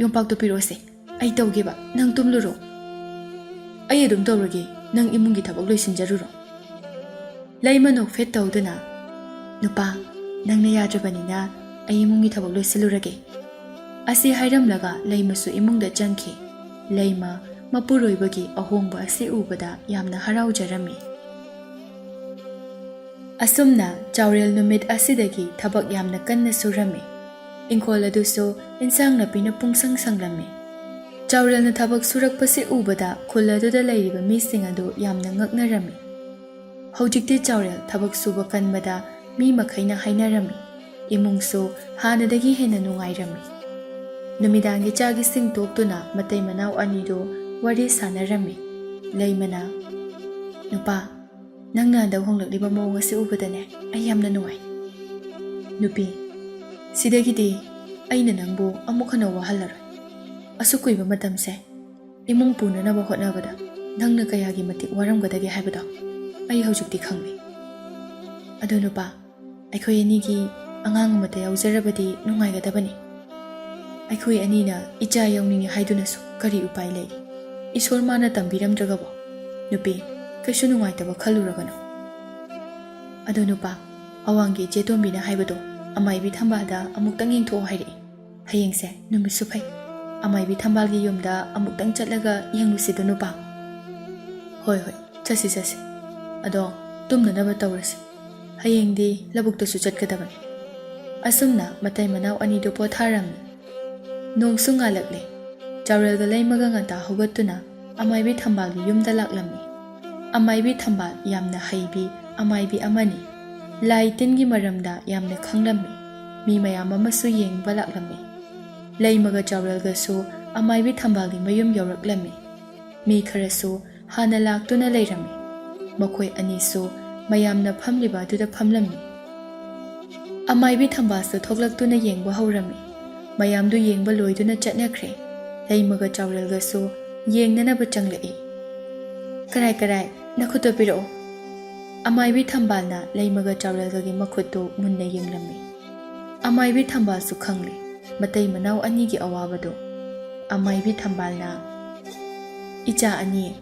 ꯌꯣꯝꯄꯥꯛꯇꯣ ꯄꯤꯔꯛꯑꯣꯁꯦ, ꯑꯩ ꯇꯧꯒꯦꯕ, ꯅꯪ ꯇꯨꯝꯂꯨꯔꯣ꯫ ꯑꯩ ꯑꯗꯨꯝ ꯇꯧꯔꯒꯦ, ꯅꯪ ꯏꯃꯨꯡꯒꯤ ꯊꯕꯛ ꯂꯣꯏꯁꯤꯟꯖꯔꯨꯔꯣ꯫ ꯂꯩꯃ ꯅꯣꯛꯐꯦꯠ ꯇꯧꯗꯨꯅ, ꯅꯨꯄꯥ, ꯅꯪꯅ ꯌꯥꯗ꯭ꯔꯕꯅꯤꯅ ꯑꯩ ꯏꯃꯨꯡꯒꯤ ꯊꯕꯛ ꯂꯣꯏꯁꯤꯜꯂꯨꯔꯒꯦ꯫ ꯑꯁꯤ ꯍꯥꯏꯔꯝꯂꯒ ꯂꯩꯃꯁꯨ ꯏꯃꯨꯡꯗ ꯆꯪꯈꯤ꯫ ꯂꯩꯃ ꯃꯄꯨꯔꯣꯏꯕꯒꯤ ꯑꯍꯣꯡꯕ ꯑꯁꯤ ꯎꯕꯗ ꯌꯥꯝꯅ ꯍꯔꯥꯎꯖꯔꯝꯃꯤ꯫ ꯑꯁꯨꯝꯅ ꯆꯥꯎꯔꯦꯜ ꯅꯨꯃꯤꯠ ꯑꯁꯤꯗꯒꯤ ꯊꯕꯛ ꯌꯥꯝꯅ ꯀꯟꯅ ꯁꯨꯔꯝꯃꯤ꯫ ꯏꯪꯈꯣꯜ ꯑꯗꯨꯁꯨ ꯏꯟꯁꯥꯡ ꯅꯥꯄꯤꯅ ꯄꯨꯡꯁꯪ ꯁꯪꯂꯝꯃꯤ꯫ ꯆꯥꯎꯔꯦꯜꯅ ꯊꯕꯛ ꯁꯨꯔꯛꯄꯁꯤ ꯎꯕꯗ ꯈꯨꯜ ꯑꯗꯨꯗ ꯂꯩꯔꯤꯕ ꯃꯤꯁꯤꯡ ꯑꯗꯨ ꯌꯥꯝꯅ ꯉꯛꯅꯔꯝꯃꯤ꯫ ꯍꯧꯖꯤꯛꯇꯤ ꯆꯥꯎꯔꯦꯜ ꯊꯕꯛ ꯁꯨꯕ ꯀꯟꯕꯗ ꯃꯤ ꯃꯈꯩꯅ ꯍꯥꯏꯅꯔꯝꯃꯤ꯫ ꯏꯃꯨꯡꯁꯨ ꯍꯥꯟꯅꯗꯒꯤ ꯍꯦꯟꯅ ꯅꯨꯡꯉꯥꯏꯔꯝꯃꯤ꯫ ꯅꯨꯃꯤꯗꯥꯡꯒꯤ ꯆꯥꯛ ꯏꯁꯤꯡ ꯇꯣꯛꯇꯨꯅ ꯃꯇꯩ ꯃꯅꯥꯎ ꯑꯅꯤꯗꯨ ꯋꯥꯔꯤ ꯁꯥꯟꯅꯔꯝꯃꯤ꯫ ꯂꯩꯃꯅ, ꯅꯨꯄꯥ, ꯅꯪꯅ ꯍꯟꯗꯛ ꯍꯣꯡꯂꯛꯂꯤꯕ ꯃꯑꯣꯡ ꯑꯁꯤ ꯎꯕꯗꯅꯦ ꯑꯩ ꯌꯥꯝꯅ ꯅꯨꯡꯉꯥꯏ꯫ ꯅꯨꯄꯤ, ꯁꯤꯗꯒꯤꯗꯤ ꯑꯩꯅ ꯅꯪꯕꯨ ꯑꯃꯨꯛ ꯍꯟꯅ ꯋꯥꯍꯜꯂꯔꯣꯏ꯫ ꯑꯁꯨꯛ ꯀꯨꯏꯕ ꯃꯇꯝꯁꯦ ꯏꯃꯨꯡ ꯄꯨꯅꯅꯕ ꯍꯣꯠꯅꯕꯗ ꯅꯪꯅ ꯀꯌꯥꯒꯤ ꯃꯇꯤꯛ ꯋꯥꯔꯝꯒꯗꯒꯦ ꯍꯥꯏꯕꯗꯣ ꯑꯩ ꯍꯧꯖꯤꯛꯇꯤ ꯈꯪꯂꯦ꯫ ꯑꯗꯨ ꯅꯨꯄꯥ, ꯑꯩꯈꯣꯏ ꯑꯅꯤꯒꯤ ꯑꯉꯥꯡ ꯑꯃꯠꯇ ꯌꯥꯎꯖꯔꯕꯗꯤ ꯅꯨꯡꯉꯥꯏꯒꯗꯕꯅꯤ꯫ ꯑꯩꯈꯣꯏ ꯑꯅꯤꯅ ꯏꯆꯥ ꯌꯥꯎꯅꯤꯡꯉꯤ ꯍꯥꯏꯗꯨꯅꯁꯨ ꯀꯔꯤ ꯎꯄꯥꯏ ꯂꯩ? ꯏꯁꯣꯔ ꯃꯥꯅ ꯇꯝꯕꯤꯔꯝꯗ꯭ꯔꯒꯕꯣ? ꯅꯨꯄꯤ, ꯀꯩꯁꯨ ꯅꯨꯡꯉꯥꯏꯇꯕ ꯈꯜꯂꯨꯔꯒꯅꯨ꯫ ꯑꯗꯨ ꯅꯨꯄꯥ, ꯑꯋꯥꯡꯒꯤ ꯏꯆꯦ ꯇꯣꯝꯕꯤꯅ ꯍꯥꯏꯕꯗꯣ ꯑꯃꯥꯏꯕꯤ ꯊꯝꯕꯥꯜꯗ ꯑꯃꯨꯛꯇꯪ ꯌꯦꯡꯊꯣꯛꯑꯣ ꯍꯥꯏꯔꯛꯏ꯫ ꯍꯌꯦꯡꯁꯦ ꯅꯨꯃꯤꯠꯁꯨ ꯐꯩ, ꯑꯃꯥꯏꯕꯤ ꯊꯝꯕꯥꯜꯒꯤ ꯌꯨꯝꯗ ꯑꯃꯨꯛꯇꯪ ꯆꯠꯂꯒ ꯌꯦꯡꯂꯨꯁꯤꯗ ꯅꯨꯄꯥ꯫ ꯍꯣꯏ ꯍꯣꯏ, ꯆꯠꯁꯤ꯫ ꯑꯗꯣ ꯇꯨꯝꯅꯅꯕ ꯇꯧꯔꯁꯤ, ꯍꯌꯦꯡꯗꯤ ꯂꯧꯕꯨꯛꯇꯁꯨ ꯆꯠꯀꯗꯕꯅꯤ꯫ ꯑꯁꯨꯝꯅ ꯃꯇꯩ ꯃꯅꯥꯎ ꯑꯅꯤꯗꯨ ꯄꯣꯊꯥꯔꯝꯃꯤ꯫ ꯅꯣꯡꯁꯨ ꯉꯥꯜꯂꯛꯂꯦ꯫ ꯆꯥꯎꯔꯦꯜꯒ ꯂꯩꯃꯒ ꯉꯟꯇꯥ ꯍꯧꯒꯠꯇꯨꯅ ꯑꯃꯥꯏꯕꯤ ꯊꯝꯕꯥꯜꯒꯤ ꯌꯨꯝꯗ ꯂꯥꯛꯂꯝꯃꯤ꯫ ꯑꯃꯥꯏꯕꯤ ꯊꯝꯕꯥꯜ ꯌꯥꯝꯅ ꯍꯩꯕꯤ ꯑꯃꯥꯏꯕꯤ ꯑꯃꯅꯤ꯫ ꯂꯥꯏ ꯇꯤꯟꯒꯤ ꯃꯔꯝꯗ ꯌꯥꯝꯅ ꯈꯪꯂꯝꯃꯤ꯫ ꯃꯤ ꯃꯌꯥꯝ ꯑꯃꯁꯨ ꯌꯦꯡꯕ ꯂꯥꯛꯂꯝꯃꯤ꯫ ꯂꯩꯃꯒ ꯆꯥꯎꯔꯦꯜꯒꯁꯨ ꯑꯃꯥꯏꯕꯤ ꯊꯝꯕꯥꯜꯒꯤ ꯃꯌꯨꯝ ꯌꯧꯔꯛꯂꯝꯃꯤ꯫ ꯃꯤ ꯈꯔꯁꯨ ꯍꯥꯟꯅ ꯂꯥꯛꯇꯨꯅ ꯂꯩꯔꯝꯃꯤ꯫ ꯃꯈꯣꯏ ꯑꯅꯤꯁꯨ ꯃꯌꯥꯝꯅ ꯐꯝꯂꯤꯕ ꯑꯗꯨꯗ ꯐꯝꯂꯝꯃꯤ꯫ ꯑꯃꯥꯏꯕꯤ ꯊꯝꯕꯥꯜꯁꯨ ꯊꯣꯛꯂꯛꯇꯨꯅ ꯌꯦꯡꯕ ꯍꯧꯔꯝꯃꯤ꯫ ꯃꯌꯥꯝꯗꯨ ꯌꯦꯡꯕ ꯂꯣꯏꯗꯨꯅ ꯆꯠꯅꯈ꯭ꯔꯦ꯫ ꯂꯩꯃꯒ ꯆꯥꯎꯔꯦꯜꯒꯁꯨ ꯌꯦꯡꯅꯅꯕ ꯆꯪꯂꯛꯏ꯫ ꯀꯔꯥꯏ, ꯅꯈꯨꯠꯇꯣ ꯄꯤꯔꯛꯑꯣ꯫ ꯑꯃꯥꯏꯕꯤ ꯊꯝꯕꯥꯜꯅ ꯂꯩꯃꯒ ꯆꯥꯎꯔꯦꯜꯒꯒꯤ ꯃꯈꯨꯠꯇꯨ ꯃꯨꯟꯅ ꯌꯦꯡꯂꯝꯃꯤ꯫ ꯑꯃꯥꯏꯕꯤ ꯊꯝꯕꯥꯜꯁꯨ ꯈꯪꯂꯤ ꯃꯇꯩ ꯃꯅꯥꯎ ꯑꯅꯤꯒꯤ ꯑꯋꯥꯕꯗꯨ꯫ ꯑꯃꯥꯏꯕꯤ ꯊꯝꯕꯥꯜꯅ, ꯏꯆꯥ ꯑꯅꯤ,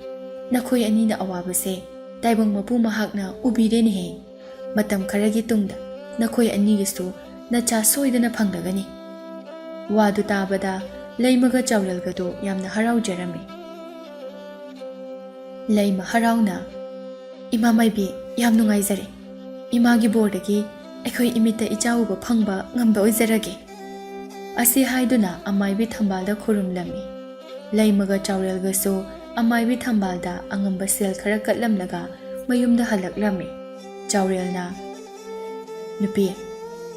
ꯅꯈꯣꯏ ꯑꯅꯤꯅ ꯑꯋꯥꯕꯁꯦ ꯇꯥꯏꯕꯪ ꯃꯄꯨ ꯃꯍꯥꯛꯅ ꯎꯕꯤꯔꯦꯅꯦꯍꯦ꯫ ꯃꯇꯝ ꯈꯔꯒꯤ ꯇꯨꯡꯗ ꯅꯈꯣꯏ ꯑꯅꯤꯒꯤꯁꯨ ꯅꯆꯥ ꯁꯣꯏꯗꯅ ꯐꯪꯂꯒꯅꯤ꯫ ꯋꯥꯗꯨ ꯇꯥꯕꯗ ꯂꯩꯃꯒ ꯆꯥꯎꯔꯦꯜꯒꯗꯨ ꯌꯥꯝꯅ ꯍꯔꯥꯎꯖꯔꯝꯃꯤ꯫ ꯂꯩꯃ ꯍꯔꯥꯎꯅ, ꯏꯃꯥ ꯃꯥꯏꯕꯤ, ꯌꯥꯝ ꯅꯨꯡꯉꯥꯏꯖꯔꯦ꯫ ꯏꯃꯥꯒꯤ ꯕꯣꯔꯗꯒꯤ ꯑꯩꯈꯣꯏ ꯏꯃꯤꯠꯇ ꯏꯆꯥ ꯎꯕ ꯐꯪꯕ ꯉꯝꯕ ꯑꯣꯏꯖꯔꯒꯦ꯫ ꯑꯁꯤ ꯍꯥꯏꯗꯨꯅ ꯑꯃꯥꯏꯕꯤ ꯊꯝꯕꯥꯜꯗ ꯈꯨꯔꯨꯝꯂꯝꯃꯤ꯫ ꯂꯩꯃꯒ ꯆꯥꯎꯔꯦꯜꯒꯁꯨ ꯑꯃꯥꯏꯕꯤ ꯊꯝꯕꯥꯜꯗ ꯑꯉꯝꯕ ꯁꯦꯜ ꯈꯔ ꯀꯠꯂꯝꯂꯒ mayumda halaklami. Chaurelna, "Nupi,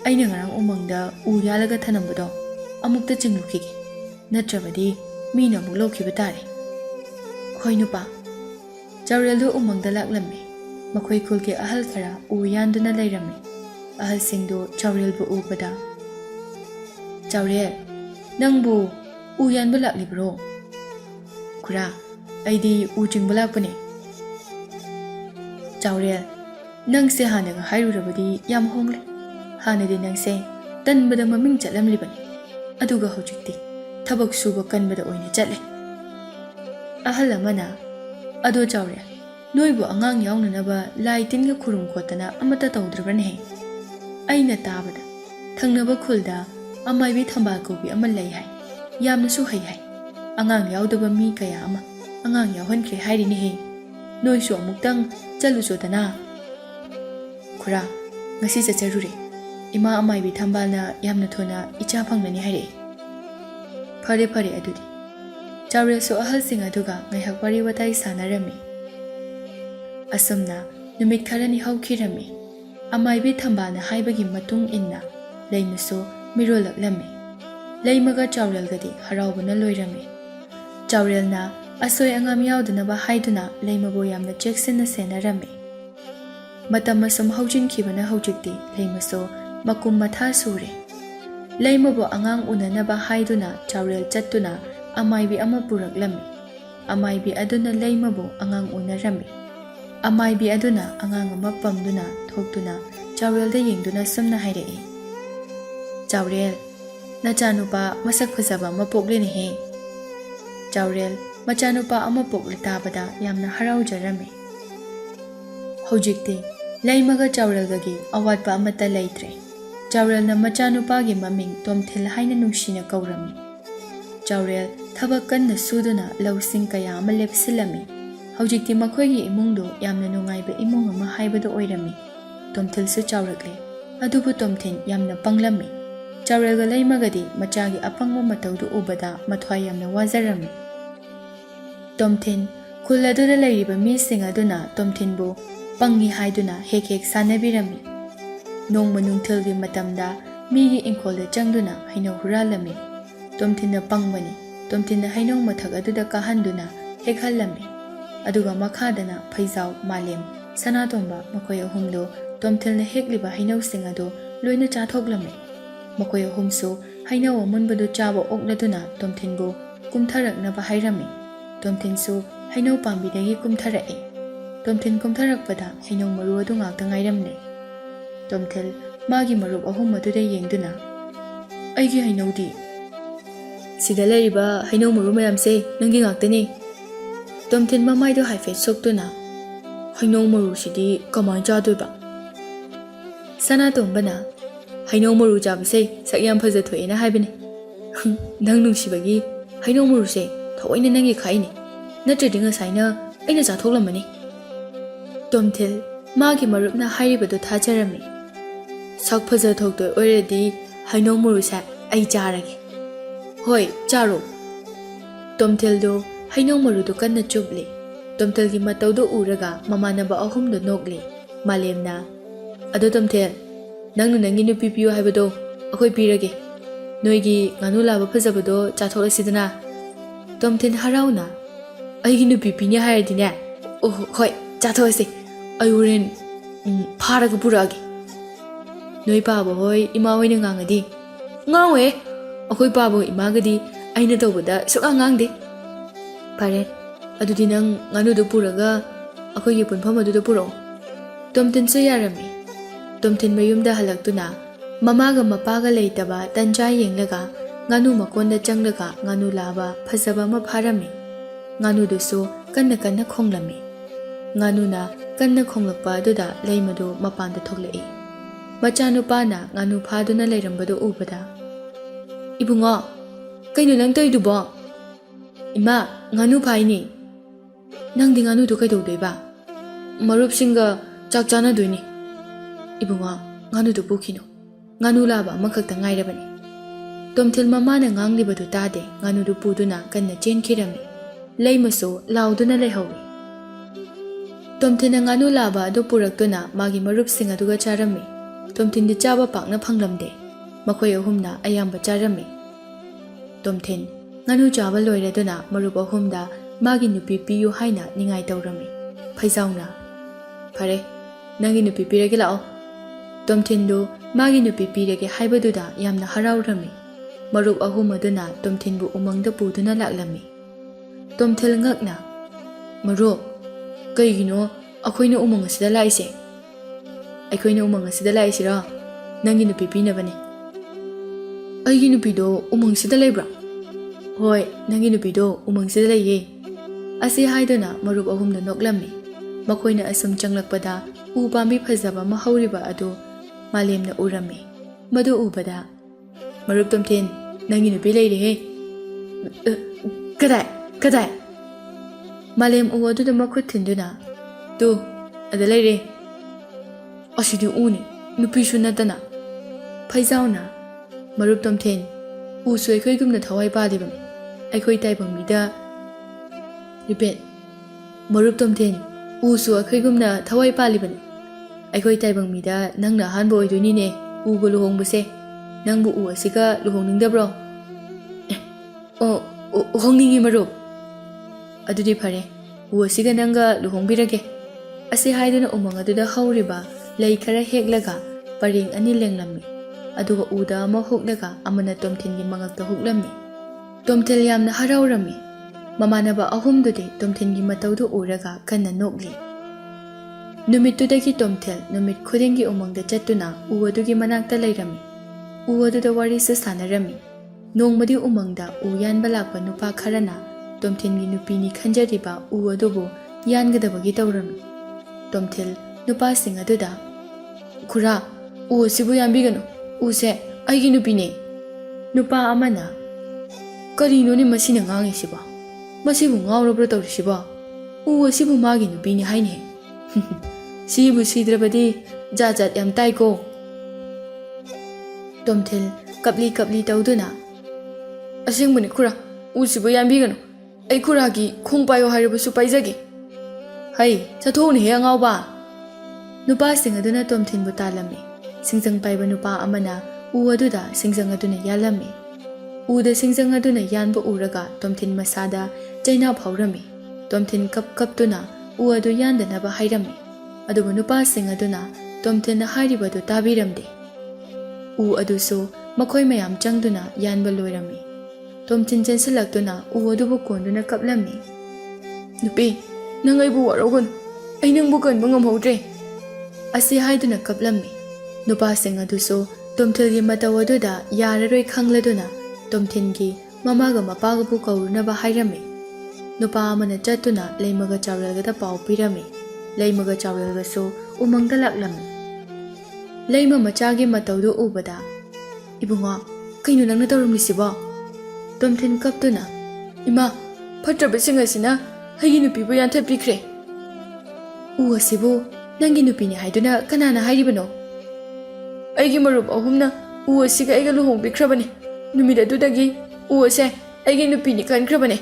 aina ngarang umangda u yalaga thanambado amukta chinglukige. Natrabadi mina amuk lawkhiba tare." "Hoi nupa." Chaureldu umangda laklami. Makhoi khulgi ahal khara u yanduna lairami. Ahal singdu Chaurelbu ubada, "Chaurel, nangbu u yanba laklibro?" "Khura, aidi u chingba lakpane." "Chaurel, nangse hanaga hairurabadi yam hongle. Hanadi nangse tanbada maming chatlamlibani. Aduga hojikti thabak suba kanbada oina chatle." Ahal amana, "Ado Chaurel, noibu angang yaunanaba lai tinga khurum khotana amata tawdrabane he. Aina tabada thangnaba khulda amaibi thambal kobi ama lai hai. Yamnasu hai hai. Angang yaudaba mi kaya ama angang yauhankhre hairini he. Noisu amuktang chalusodana." "Khura, ngasi chacharure. Ima amaibi thambalna yamna thona icha phangnani haire." "Phare phare adudi." Chaurel so ahal sing aduga ngaihak wari watai sanarami. Asumna numit kharani haukhirami. Amaibi thambalna haibagi matung inna leimaso mirolaklami. Leimaga Chaurelgadi haraubana loirami. Chaurelna asoi angam yaudunaba haiduna leimabo yamna cheksinna senarami. Matam asum haujinkibana haujikti leimaso makum matha sure. Leimabo angang unanaba haiduna Chaurel chattuna amaibi ama puraklami. Amaibi aduna leimabo angang unarami. Amaibi aduna angang ama pamduna thoktuna Chaurelda yengduna sumna hairei, "Chaurel, nachanupa masak phajaba ama pokleni he." Chaurel machanupa ama pokle tabada yamna haraujarami. Hojikti leimaga Chaurelgagi awatpa amata leitre. Chaurelna machanupagi maming Tomthil haina nungsina kaurami. Chaurel thabak kanna suduna lausing kaya ama lepsilami. Hojikti makhoigi imungdu yamna nungaiba imung ama haibadu oirami. Tomthilsu chaurakle. Adubu Tomthin yamna panglami. Chaurelga leimagadi machagi apangwa mataudu ubada mathwai yamna wazarami. Tomthin khuladuda leiriba mising aduna Tomthinbu pangi haiduna hek hek sanabirami. Nongma nungthilgi matamda migi ingkholda changduna hainau huralami. Tomthinna pangbani. Tomthinna hainau mathak aduda kahanduna hekhallami. Aduga makhadana Phaijau, Malem, Sanatomba makhoi ahumdo Tomthilna hekliba hainau sing adu loina chathoklami. Makhoi ahumsu hainau amunbadu chaba okladuna Tomthinbu kumtharaknaba hairami. Tomthinsu hainau pambidagi kumtharai. Tomthin kumtharakpada hainau maru adu ngakta ngairamne. Tomthil magi marup ahum aduda yengduna, "Aigi hainaudi." "Sida leiriba hainau maru mayamse nanggi ngaktani." Tomthin mamaido haifet soktuna, "Hainau maru sidi kamai chadoiba?" Sanatombana, "Hainau maru chabase sakyam phaja thoena haibani. Nang nungsibagi hainau maru se thoina nangi khaini. Natradi ngasaina aina chathoklamani." Tomthil magi marupna hairibadu thajarami. "Sak phaja thokdoi oiradi hainau maru sa ai charage." "Hoi, charo." Tomthildo hainau marudu kanna chupli. Tomthilgi mataudu uraga mamanaba ahumdu nokli. Malemna, "Ado Tomthil, nangnu nangi nupi piyo haibado akhoi pirage. Noigi nganu laba phajabado chathoklasidana." Tomthin harauna, "Aigi nupi pini hairadine oh hoi chatholasi. Ai horen pharaga purage." "Noi paba hoi ima hoina ngangadi." "Ngangwe akhoi paba imagadi aina tawbada suka ngangde." "Pare adudi nang nganu du puraga akhoigi punpham aduda puro." Tomthin su yarami. Tomthin mayumda halaktuna mamaga mapaga leitaba tanja yenglaga nganu makonda changlaga nganu laba phajaba ma pharami. Nganu dusu kanna kanna khonglami. Nganu na kanna khonglakpa aduda leimadu mapanda thoklai. Machanupana nganu phaduna leirambadu ubada, "Ibunga, kaino nang toidubo?" "Ima, nganu phaini." "Nangdi nganu du kaidogdoiba?" "Marupsinga chak chanadoini." "Ibunga, nganu du pukhino. Nganu laba makhakta ngairabani." Tomthil mamana nganglibadu tade nganu du puduna kanna chenkhirami. Leimaso lauduna leihawi. ꯇꯣꯝꯊꯤꯟꯅ ꯉꯥꯅꯨ ꯂꯥꯕ ꯑꯗꯨ ꯄꯨꯔꯛꯇꯨꯅ ꯃꯥꯒꯤ ꯃꯔꯨꯞꯁꯤꯡ ꯑꯗꯨꯒ ꯆꯥꯔꯝꯃꯤ꯫ ꯇꯣꯝꯊꯤꯟꯗꯤ ꯆꯥꯕ ꯄꯥꯛꯅ ꯐꯪꯂꯝꯗꯦ꯫ ꯃꯈꯣꯏ ꯑꯍꯨꯝꯅ ꯑꯌꯥꯝꯕ ꯆꯥꯔꯝꯃꯤ꯫ ꯇꯣꯝꯊꯤꯟ ꯉꯥꯅꯨ ꯆꯥꯕ ꯂꯣꯏꯔꯗꯨꯅ ꯃꯔꯨꯞ ꯑꯍꯨꯝꯗ ꯃꯥꯒꯤ ꯅꯨꯄꯤ ꯄꯤꯌꯨ ꯍꯥꯏꯅ ꯅꯤꯡꯉꯥꯏ ꯇꯧꯔꯝꯃꯤ꯫ ꯐꯩꯖꯥꯎꯅ "ꯐꯔꯦ, ꯅꯪꯒꯤ ꯅꯨꯄꯤ ꯄꯤꯔꯒꯦ ꯂꯥꯛꯑꯣ." ꯇꯣꯝꯊꯤꯟꯗꯨ ꯃꯥꯒꯤ ꯅꯨꯄꯤ ꯄꯤꯔꯒꯦ ꯍꯥꯏꯕꯗꯨꯗ ꯌꯥꯝꯅ ꯍꯔꯥꯎꯔꯝꯃꯤ꯫ ꯃꯔꯨꯞ ꯑꯍꯨꯝ ꯑꯗꯨꯅ ꯇꯣꯝꯊꯤꯟꯕꯨ ꯎꯃꯪꯗ ꯄꯨꯗꯨꯅ ꯂꯥꯛꯂꯝꯃꯤ꯫ ꯇꯣꯝꯊꯤꯟ ꯉꯛꯅ "ꯃꯔꯨꯞ, ꯀꯩꯒꯤꯅꯣ ꯑꯩꯈꯣꯏꯅ ꯎꯃꯪ ꯑꯁꯤꯗ ꯂꯥꯛꯏꯁꯦ?" "ꯑꯩꯈꯣꯏꯅ ꯎꯃꯪ ꯑꯁꯤꯗ ꯂꯥꯛꯏꯁꯤꯔꯣ ꯅꯪꯒꯤ ꯅꯨꯄꯤ ꯄꯤꯅꯕꯅꯦ." "ꯑꯩꯒꯤ ꯅꯨꯄꯤꯗꯣ ꯎꯃꯪꯁꯤꯗ ꯂꯩꯕ꯭ꯔꯥ?" "ꯍꯣꯏ, ꯅꯪꯒꯤ ꯅꯨꯄꯤꯗꯣ ꯎꯃꯪꯁꯤꯗ ꯂꯩꯌꯦ." ꯑꯁꯤ ꯍꯥꯏꯗꯨꯅ ꯃꯔꯨꯞ ꯑꯍꯨꯝꯅ ꯅꯣꯛꯂꯝꯃꯤ꯫ ꯃꯈꯣꯏꯅ ꯑꯁꯨꯝ ꯆꯪꯂꯛꯄꯗ ꯎ ꯄꯥꯝꯕꯤ ꯐꯖꯕ ꯑꯃ ꯍꯧꯔꯤꯕ ꯑꯗꯨ ꯃꯥꯂꯦꯝꯅ ꯎꯔꯝꯃꯤ꯫ ꯃꯗꯨ ꯎꯕꯗ "ꯃꯔꯨꯞ ꯇꯣꯝꯊꯤꯟ, ꯅꯪꯒꯤ ꯅꯨꯄꯤ ꯂꯩꯔꯦꯍꯦ." "ꯀꯗꯥꯏ ꯀꯗꯥꯏ?" ꯃꯥꯂꯦꯝ ꯎ ꯑꯗꯨꯗ ꯃꯈꯨꯠ ꯊꯤꯟꯗꯨꯅ "ꯇꯨ, ꯑꯗ ꯂꯩꯔꯦ." "ꯑꯁꯤꯗꯤ ꯎꯅꯤ, ꯅꯨꯄꯤꯁꯨ ꯅꯠꯇꯅ." ꯐꯩꯖꯥꯎꯅ "ꯃꯔꯨꯞ ꯇꯣꯝꯊꯤꯟ, ꯎꯁꯨ ꯑꯩꯈꯣꯏꯒꯨꯝꯅ ꯊꯋꯥꯏ ꯄꯥꯜꯂꯤꯕꯅꯤ꯫ ꯑꯩꯈꯣꯏ ꯇꯥꯏꯕꯪ ꯃꯤꯗ" "ꯔꯤꯄꯦꯠ." "ꯃꯔꯨꯞ ꯇꯣꯝꯊꯤꯟ, ꯎꯁꯨ ꯑꯩꯈꯣꯏꯒꯨꯝꯅ ꯊꯋꯥꯏ ꯄꯥꯜꯂꯤꯕꯅꯤ꯫ ꯑꯩꯈꯣꯏ ꯇꯥꯏꯕꯪ ꯃꯤꯗ ꯅꯪꯅ ꯑꯍꯥꯟꯕ ꯑꯣꯏꯗꯣꯏꯅꯤꯅꯦ ꯎꯒ ꯂꯨꯍꯣꯡꯕꯁꯦ꯫ ꯅꯪꯕꯨ ꯎ ꯑꯁꯤꯒ ꯂꯨꯍꯣꯡꯅꯤꯡꯗꯕ꯭ꯔꯣ?" "ꯍꯣꯡꯅꯤꯡꯉꯤ ꯃꯔꯨꯞ." "ꯑꯗꯨꯗꯤ ꯐꯔꯦ, ꯎ ꯑꯁꯤꯒ ꯅꯪꯒ ꯂꯨꯍꯣꯡꯕꯤꯔꯒꯦ." ꯑꯁꯤ ꯍꯥꯏꯗꯨꯅ ꯎꯃꯪ ꯑꯗꯨꯗ ꯍꯧꯔꯤꯕ ꯂꯩ ꯈꯔ ꯍꯦꯛꯂꯒ ꯄꯔꯦꯡ ꯑꯅꯤ ꯂꯦꯡꯂꯝꯃꯤ꯫ ꯑꯗꯨꯒ ꯎꯗ ꯑꯃ ꯍꯨꯛꯂꯒ ꯑꯃꯅ ꯇꯣꯝꯊꯤꯟꯒꯤ ꯃꯉꯛꯇ ꯍꯨꯛꯂꯝꯃꯤ꯫ ꯇꯣꯝꯊꯤꯟ ꯌꯥꯝꯅ ꯍꯔꯥꯎꯔꯝꯃꯤ꯫ ꯃꯃꯥꯟꯅꯕ ꯑꯍꯨꯝꯗꯨꯗꯤ ꯇꯣꯝꯊꯤꯟꯒꯤ ꯃꯇꯧꯗꯨ ꯎꯔꯒ ꯀꯟꯅ ꯅꯣꯛꯂꯤ꯫ ꯅꯨꯃꯤꯠꯇꯨꯗꯒꯤ ꯇꯣꯝꯊꯤꯟ ꯅꯨꯃꯤꯠ ꯈꯨꯗꯤꯡꯒꯤ ꯎꯃꯪꯗ ꯆꯠꯇꯨꯅ ꯎ ꯑꯗꯨꯒꯤ ꯃꯅꯥꯛꯇ ꯂꯩꯔꯝꯃꯤ꯫ ꯎ ꯑꯗꯨꯗ ꯋꯥꯔꯤꯁꯨ ꯁꯥꯟꯅꯔꯝꯃꯤ꯫ ꯅꯣꯡꯃꯗꯤ ꯎꯃꯪꯗ ꯎ ꯌꯥꯟꯕ ꯂꯥꯛꯄ ꯅꯨꯄꯥ ꯈꯔꯅ ꯇꯣꯝꯊꯤꯟꯒꯤ ꯅꯨꯄꯤꯅꯤ ꯈꯟꯖꯔꯤꯕ ꯎ ꯑꯗꯨꯕు ꯌꯥꯟꯒꯗꯕꯒꯤ ꯇꯧꯔꯝꯃꯤ꯫ ꯇꯣꯝꯊꯤꯟ ꯅꯨꯄꯥꯁꯤꯡ ꯑꯗꯨꯗ "ꯈꯨꯔꯥ, ꯎ ꯑꯁꯤꯕꯨ ꯌꯥꯟꯕꯤꯒꯅꯨ, ꯎꯁꯦ ꯑꯩꯒꯤ ꯅꯨꯄꯤꯅꯤ." ꯅꯨꯄꯥ ꯑꯃꯅ "ꯀꯔꯤꯅꯣꯅꯦ ꯃꯁꯤꯅ ꯉꯥꯡꯉꯤꯁꯤꯕꯣ? ꯃꯁꯤꯕꯨ ꯉꯥꯎꯔꯕ꯭ꯔꯥ ꯇꯧꯔꯤꯁꯤꯕꯣ? ꯎ ꯑꯁꯤꯕꯨ ꯃꯥꯒꯤ ꯅꯨꯄꯤꯅꯤ ꯍꯥꯏꯅꯦ? ꯁꯤꯕꯨ ꯁꯤꯗ꯭ꯔꯕꯗꯤ ꯖꯥꯠ ꯖꯥꯠ ꯌꯥꯝ ꯇꯥꯏꯀꯣ." ꯇꯣꯝꯊꯤꯟ ꯀꯞꯂꯤ ꯀꯞꯂꯤ ꯇꯧꯗꯨꯅ "ꯑꯁꯦꯡꯕꯅꯤ ꯈꯨꯔꯥ, ꯎꯁꯤꯕꯨ ꯌꯥꯟꯕꯤꯒꯅꯨ. ꯑꯩ ꯈꯨꯔꯥꯒꯤ ꯈꯣꯡ ꯄꯥꯏꯌꯣ ꯍꯥꯏꯔꯕꯁꯨ ꯄꯥꯏꯖꯒꯦ." "ꯍꯩ, ꯆꯠꯊꯣꯛꯎꯅꯦꯍꯦ ꯑꯉꯥꯎꯕ." ꯅꯨꯄꯥꯁꯤꯡ ꯑꯗꯨꯅ ꯇꯣꯝꯊꯤꯟꯕꯨ ꯇꯥꯜꯂꯝꯃꯤ꯫ ꯁꯤꯡꯖꯪ ꯄꯥꯏꯕ ꯅꯨꯄా ꯑꯃꯅ ꯎ ꯑꯗꯨꯗ ꯁꯤꯡꯖꯪ ꯑꯗꯨꯅ ꯌꯥꯜꯂꯝꯃꯤ꯫ ꯎꯗ ꯁꯤꯡꯖꯪ ꯑꯗꯨꯅ ꯌꯥꯟꯕ ꯎꯔꯒ ꯇꯣꯝꯊꯤꯟ ꯃꯁꯥꯗ ꯆꯩꯅꯥ ꯐꯥꯎꯔꯝꯃꯤ꯫ ꯇꯣꯝꯊꯤꯟ ꯀꯞꯇꯨꯅ ꯎ ꯑꯗꯨ ꯌꯥꯟꯗꯅꯕ ꯍꯥꯏꯔꯝꯃꯤ꯫ ꯑꯗꯨꯕꯨ ꯅꯨꯄꯥꯁꯤꯡ ꯑꯗꯨꯅ ꯇꯣꯝꯊꯤꯟꯅ ꯍꯥꯏꯔꯤꯕꯗꯨ ꯇꯥꯕꯤꯔꯝꯗꯦ꯫ ꯎ ꯑꯗꯨꯁꯨ ꯃꯈꯣꯏ ꯃꯌꯥꯝ ꯆꯪꯗꯨꯅ ꯌꯥꯟꯕ ꯂꯣꯏꯔꯝꯃꯤ꯫ ꯇꯣꯝꯊꯤꯟ ꯆꯦꯟꯁꯤꯜꯂꯛꯇꯨꯅ ꯎ ꯑꯗꯨꯕꯨ ꯀꯣꯟꯗꯨꯅ ꯀꯞꯂꯝꯃꯤ꯫ "ꯅꯨꯄꯤ, ꯅꯪ ꯑꯩꯕꯨ ꯋꯥꯔꯧꯒꯅꯨ. ꯑꯩ ꯅꯪꯕꯨ ꯀꯟꯕ ꯉꯝꯍꯧꯗ꯭ꯔꯦ." ꯑꯁꯤ ꯍꯥꯏꯗꯨꯅ ꯀꯞꯂꯝꯃꯤ꯫ ꯅꯨꯄꯥꯁꯤꯡ ꯑꯗꯨꯁꯨ ꯇꯣꯝꯊꯤꯟꯒꯤ ꯃꯇꯧ ꯑꯗꯨꯗ ꯌꯥꯔꯔꯣꯏ ꯈꯪꯂꯗꯨꯅ ꯇꯣꯝꯊꯤꯟꯒꯤ ꯃꯃꯥꯒ ꯃꯄꯥꯒꯕꯨ ꯀꯧꯔꯨꯅꯕ ꯍꯥꯏꯔꯝꯃꯤ꯫ ꯅꯨꯄꯥ ꯑꯃꯅ ꯆꯠꯇꯨꯅ ꯂꯩꯃꯒ ꯆꯥꯎꯔꯦꯜꯒꯗ ꯄꯥꯎ ꯄꯤꯔꯝꯃꯤ꯫ ꯂꯩꯃꯒ ꯆꯥꯎꯔꯦꯜꯒꯁꯨ ꯎꯃꯪꯗ ꯂꯥꯛꯂꯝꯃꯤ꯫ ꯂꯩꯃ ꯃꯆꯥꯒꯤ ꯃꯇꯧꯗꯨ ꯎꯕꯗ "ꯏꯕꯨꯡꯉꯣ, ꯀꯩꯅꯣ ꯅꯪꯅ ꯇꯧꯔꯝꯂꯤꯁꯤꯕꯣ?" ꯇꯣꯝꯊꯤꯟ ꯀꯞꯇꯨꯅ "ꯏꯃꯥ, ꯐꯠꯇ꯭ꯔꯕꯁꯤꯡ ꯑꯁꯤꯅ ꯑꯩꯒꯤ ꯅꯨꯄꯤꯕꯨ ꯌꯥꯟꯊꯠꯄꯤꯈ꯭ꯔꯦ." "ꯎ ꯑꯁꯤꯕꯨ ꯅꯪꯒꯤ ꯅꯨꯄꯤꯅꯤ ꯍꯥꯏꯗꯨꯅ ꯀꯅꯥꯅ ꯍꯥꯏꯔꯤꯕꯅꯣ?" "ꯑꯩꯒꯤ ꯃꯔꯨꯞ ꯑꯍꯨꯝꯅ ꯎ ꯑꯁꯤꯒ ꯑꯩꯒ ꯂꯨꯍꯣꯡꯕꯤꯈ꯭ꯔꯕꯅꯤ. ꯅꯨꯃꯤꯠ ꯑꯗꯨꯗꯒꯤ ꯎ ꯑꯁꯦ ꯑꯩꯒꯤ ꯅꯨꯄꯤꯅꯤ ꯈꯟꯈ꯭ꯔꯕꯅꯦ."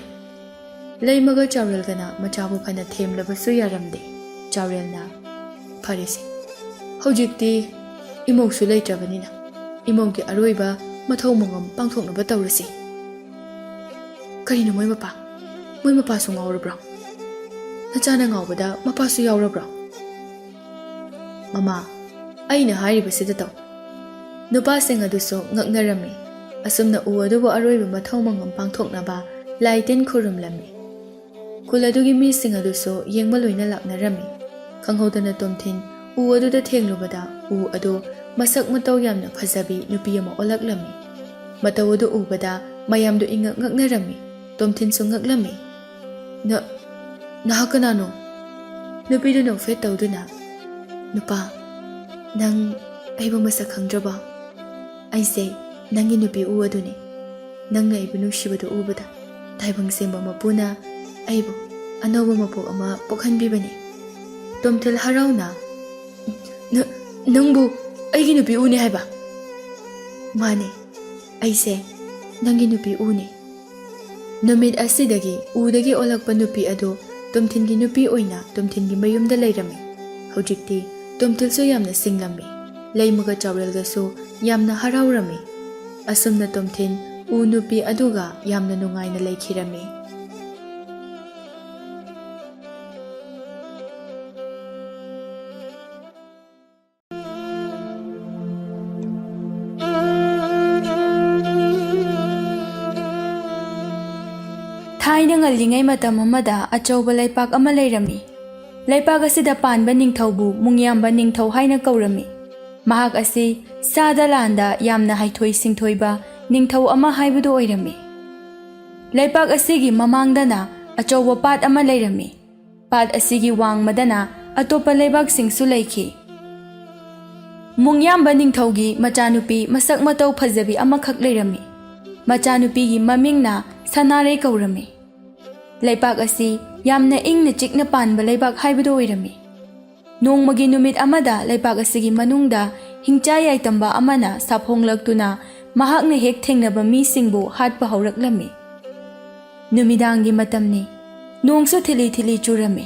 ꯂꯩꯃꯒ ꯆꯥꯎꯔꯦꯜꯒꯅ ꯃꯆꯥꯕꯨ ꯐꯅ ꯊꯦꯝꯂꯕꯁꯨ ꯌꯥꯔꯝꯗꯦ꯫ ꯆꯥꯎꯔꯦꯜꯅ "ꯐꯔꯦꯁꯦ, ꯍꯧꯖꯤꯛꯇꯤ ꯏꯃꯧꯁꯨ ꯂꯩꯇ꯭ꯔꯕꯅꯤꯅ ꯏꯃꯧꯒꯤ ꯑꯔꯣꯏꯕ ꯃꯊꯧ ꯃꯉꯝ ꯄꯥꯡꯊꯣꯛꯅꯕ ꯇꯧꯔꯁꯤ." "ꯀꯔꯤꯅꯣ ꯃꯣꯏ ꯃꯄꯥ? ꯃꯣꯏ ꯃꯄꯥꯁꯨ ꯉꯥꯎꯔꯕ꯭ꯔꯣ? ꯅꯆꯥꯅ ꯉꯥꯎꯕꯗ ꯃꯄꯥꯁꯨ ꯌꯥꯎꯔꯕ꯭ꯔꯣ?" "ꯃꯃꯥ, ꯑꯩꯅ ꯍꯥꯏꯔꯤꯕꯁꯤꯗ ꯇꯧ." ꯅꯨꯄꯥꯁꯤꯡ ꯑꯗꯨꯁꯨ ꯉꯛꯅꯔꯝꯃꯤ꯫ ꯑꯁꯨꯝꯅ ꯎ ꯑꯗꯨꯕꯨ ꯑꯔꯣꯏꯕ ꯃꯊꯧ ꯃꯉꯝ ꯄꯥꯡꯊꯣꯛꯅꯕ ꯂꯥꯏ ꯇꯤꯟ ꯈꯨꯔꯨꯝꯂꯝꯃꯤ꯫ ꯈꯨꯜ ꯑꯗꯨꯒꯤ ꯃꯤꯁꯤꯡ ꯑꯗꯨꯁꯨ ꯌꯦꯡꯕ ꯂꯣꯏꯅ ꯂꯥꯛꯅꯔꯝꯃꯤ꯫ ꯈꯪꯍꯧꯗꯅ ꯇꯣꯝꯊꯤꯟ ꯎ ꯑꯗꯨꯗ ꯊꯦꯡꯂꯨꯕꯗ ꯎ ꯑꯗꯨ ꯃꯁꯛ ꯃꯇꯧ ꯌꯥꯝꯅ ꯐꯖꯕꯤ ꯅꯨꯄꯤ ꯑꯃ ꯑꯣꯜꯂꯛꯂꯝꯃꯤ꯫ ꯃꯇꯧ ꯑꯗꯨ ꯎꯕꯗ ꯃꯌꯥꯝꯗꯨ ꯏꯉꯛ ꯉꯛꯅꯔꯝꯃꯤ꯫ ꯇꯣꯝꯊꯤꯟꯁꯨ ꯉꯛꯂꯝꯃꯤ꯫ "ꯅꯍꯥꯛ ꯀꯅꯥꯅꯣ?" ꯅꯨꯄꯤꯗꯨ ꯅꯣꯛꯐꯦꯠ ꯇꯧꯗꯨꯅ "ꯅꯨꯄꯥ, ꯅꯪ ꯑꯩꯕꯨ ꯃꯁꯛ ꯈꯪꯗ꯭ꯔꯕꯣ? ꯑꯩꯁꯦ ꯅꯪꯒꯤ ꯅꯨꯄꯤ ꯎ ꯑꯗꯨꯅꯤ꯫ ꯅꯪꯅ ꯑꯩꯕꯨ ꯅꯨꯡꯁꯤꯕꯗꯨ ꯎꯕꯗ ꯇꯥꯏꯕꯪ ꯁꯦꯝꯕ ꯃꯄꯨꯅ ꯑꯩꯕꯨ ꯑꯅꯧꯕ ꯃꯄꯣꯛ ꯑꯃ ꯄꯣꯛꯍꯟꯕꯤꯕꯅꯤ." ꯇꯣꯝꯊꯤꯟ ꯍꯔꯥꯎꯅ "ꯅꯪꯕꯨ ꯑꯩꯒꯤ ꯅꯨꯄꯤ ꯎꯅꯤ ꯍꯥꯏꯕ?" "ꯃꯥꯅꯦ, ꯑꯩꯁꯦ ꯅꯪꯒꯤ ꯅꯨꯄꯤ ꯎꯅꯤ." ꯅꯨꯃꯤꯠ ꯑꯁꯤꯗꯒꯤ ꯎꯗꯒꯤ ꯑꯣꯜꯂꯛꯄ ꯅꯨꯄꯤ ꯑꯗꯨ ꯇꯣꯝꯊꯤꯟꯒꯤ ꯅꯨꯄꯤ ꯑꯣꯏꯅ ꯇꯣꯝꯊꯤꯟꯒꯤ ꯃꯌꯨꯝꯗ ꯂꯩꯔꯝꯃꯤ꯫ ꯍꯧꯖꯤꯛꯇꯤ ꯇꯣꯝꯊꯤꯜꯁꯨ ꯌꯥꯝꯅ ꯁꯤꯡꯂꯝꯃꯤ, ꯂꯩꯃꯒ ꯆꯥꯎꯔꯦꯜꯒꯁꯨ ꯌꯥꯝꯅ ꯍꯔꯥꯎꯔꯝꯃꯤ꯫ ꯑꯁꯨꯝꯅ ꯇꯣꯝꯊꯤꯟ ꯎ ꯅꯨꯄꯤ ꯑꯗꯨꯒ ꯌꯥꯝꯅ ꯅꯨꯡꯉꯥꯏꯅ ꯂꯩꯈꯤꯔꯝꯃꯤ꯫ ꯊꯥꯏꯅ ꯉꯜꯂꯤꯉꯩ ꯃꯇꯝ ꯑꯃꯗ ꯑꯆꯧꯕ ꯂꯩꯄꯥꯛ ꯑꯃ ꯂꯩꯔꯝꯃꯤ꯫ ꯂꯩꯄꯥꯛ ꯑꯁꯤꯗ ꯄꯥꯟꯕ ꯅꯤꯡꯊꯧꯕꯨ ꯃꯨꯡꯌꯥꯝꯕ ꯅꯤꯡꯊꯧ ꯍꯥꯏꯅ ꯀꯧꯔꯝꯃꯤ꯫ ꯃꯍꯥꯛ ꯑꯁꯤ ꯁꯥꯗ ꯂꯥꯟꯗ ꯌꯥꯝꯅ ꯍꯩꯊꯣꯏ ꯁꯤꯡꯊꯣꯏꯕ ꯅꯤꯡꯊꯧ ꯑꯃ ꯍꯥꯏꯕꯗꯨ ꯑꯣꯏꯔꯝꯃꯤ꯫ ꯂꯩꯄꯥꯛ ꯑꯁꯤꯒꯤ ꯃꯃꯥꯡꯗꯅ ꯑꯆꯧꯕ ꯄꯥꯠ ꯑꯃ ꯂꯩꯔꯝꯃꯤ꯫ ꯄꯥꯠ ꯑꯁꯤꯒꯤ ꯋꯥꯡꯃꯗꯅ ꯑꯇꯣꯞꯄ ꯂꯩꯕꯥꯛꯁꯤꯡꯁꯨ ꯂꯩꯈꯤ꯫ ꯃꯨꯡꯌꯥꯝꯕ ꯅꯤꯡꯊꯧꯒꯤ ꯃꯆꯥꯅꯨꯄꯤ ꯃꯁꯛ ꯃꯇꯧ ꯐꯖꯕꯤ ꯑꯃꯈꯛ ꯂꯩꯔꯝꯃꯤ꯫ ꯃꯆꯥꯅꯨꯄꯤꯒꯤ ꯃꯃꯤꯡꯅ ꯁꯅꯥꯔꯩ ꯀꯧꯔꯝꯃꯤ꯫ ꯂꯩꯄꯥꯛ ꯑꯁꯤ ꯌꯥꯝꯅ ꯏꯪꯅ ꯆꯤꯛꯅ ꯄꯥꯟꯕ ꯂꯩꯕꯥꯛ ꯍꯥꯏꯕꯗꯨ ꯑꯣꯏꯔꯝꯃꯤ꯫ ꯅꯣꯡꯃꯒꯤ ꯅꯨꯃꯤꯠ ꯑꯃꯗ ꯂꯩꯄꯥꯛ ꯑꯁꯤꯒꯤ ꯃꯅꯨꯡꯗ ꯍꯤꯡꯆꯥ ꯌꯥꯏꯇꯝꯕ ꯑꯃꯅ ꯁꯥꯐꯣꯡꯂꯛꯇꯨꯅ ꯃꯍꯥꯛꯅ ꯍꯦꯛ ꯊꯦꯡꯅꯕ ꯃꯤꯁꯤꯡꯕꯨ ꯍꯥꯠꯄ ꯍꯧꯔꯛꯂꯝꯃꯤ꯫ ꯅꯨꯃꯤꯗꯥꯡꯒꯤ ꯃꯇꯝꯅꯤ꯫ ꯅꯣꯡꯁꯨ ꯊꯤꯂꯤ ꯊꯤꯂꯤ ꯆꯨꯔꯝꯃꯤ꯫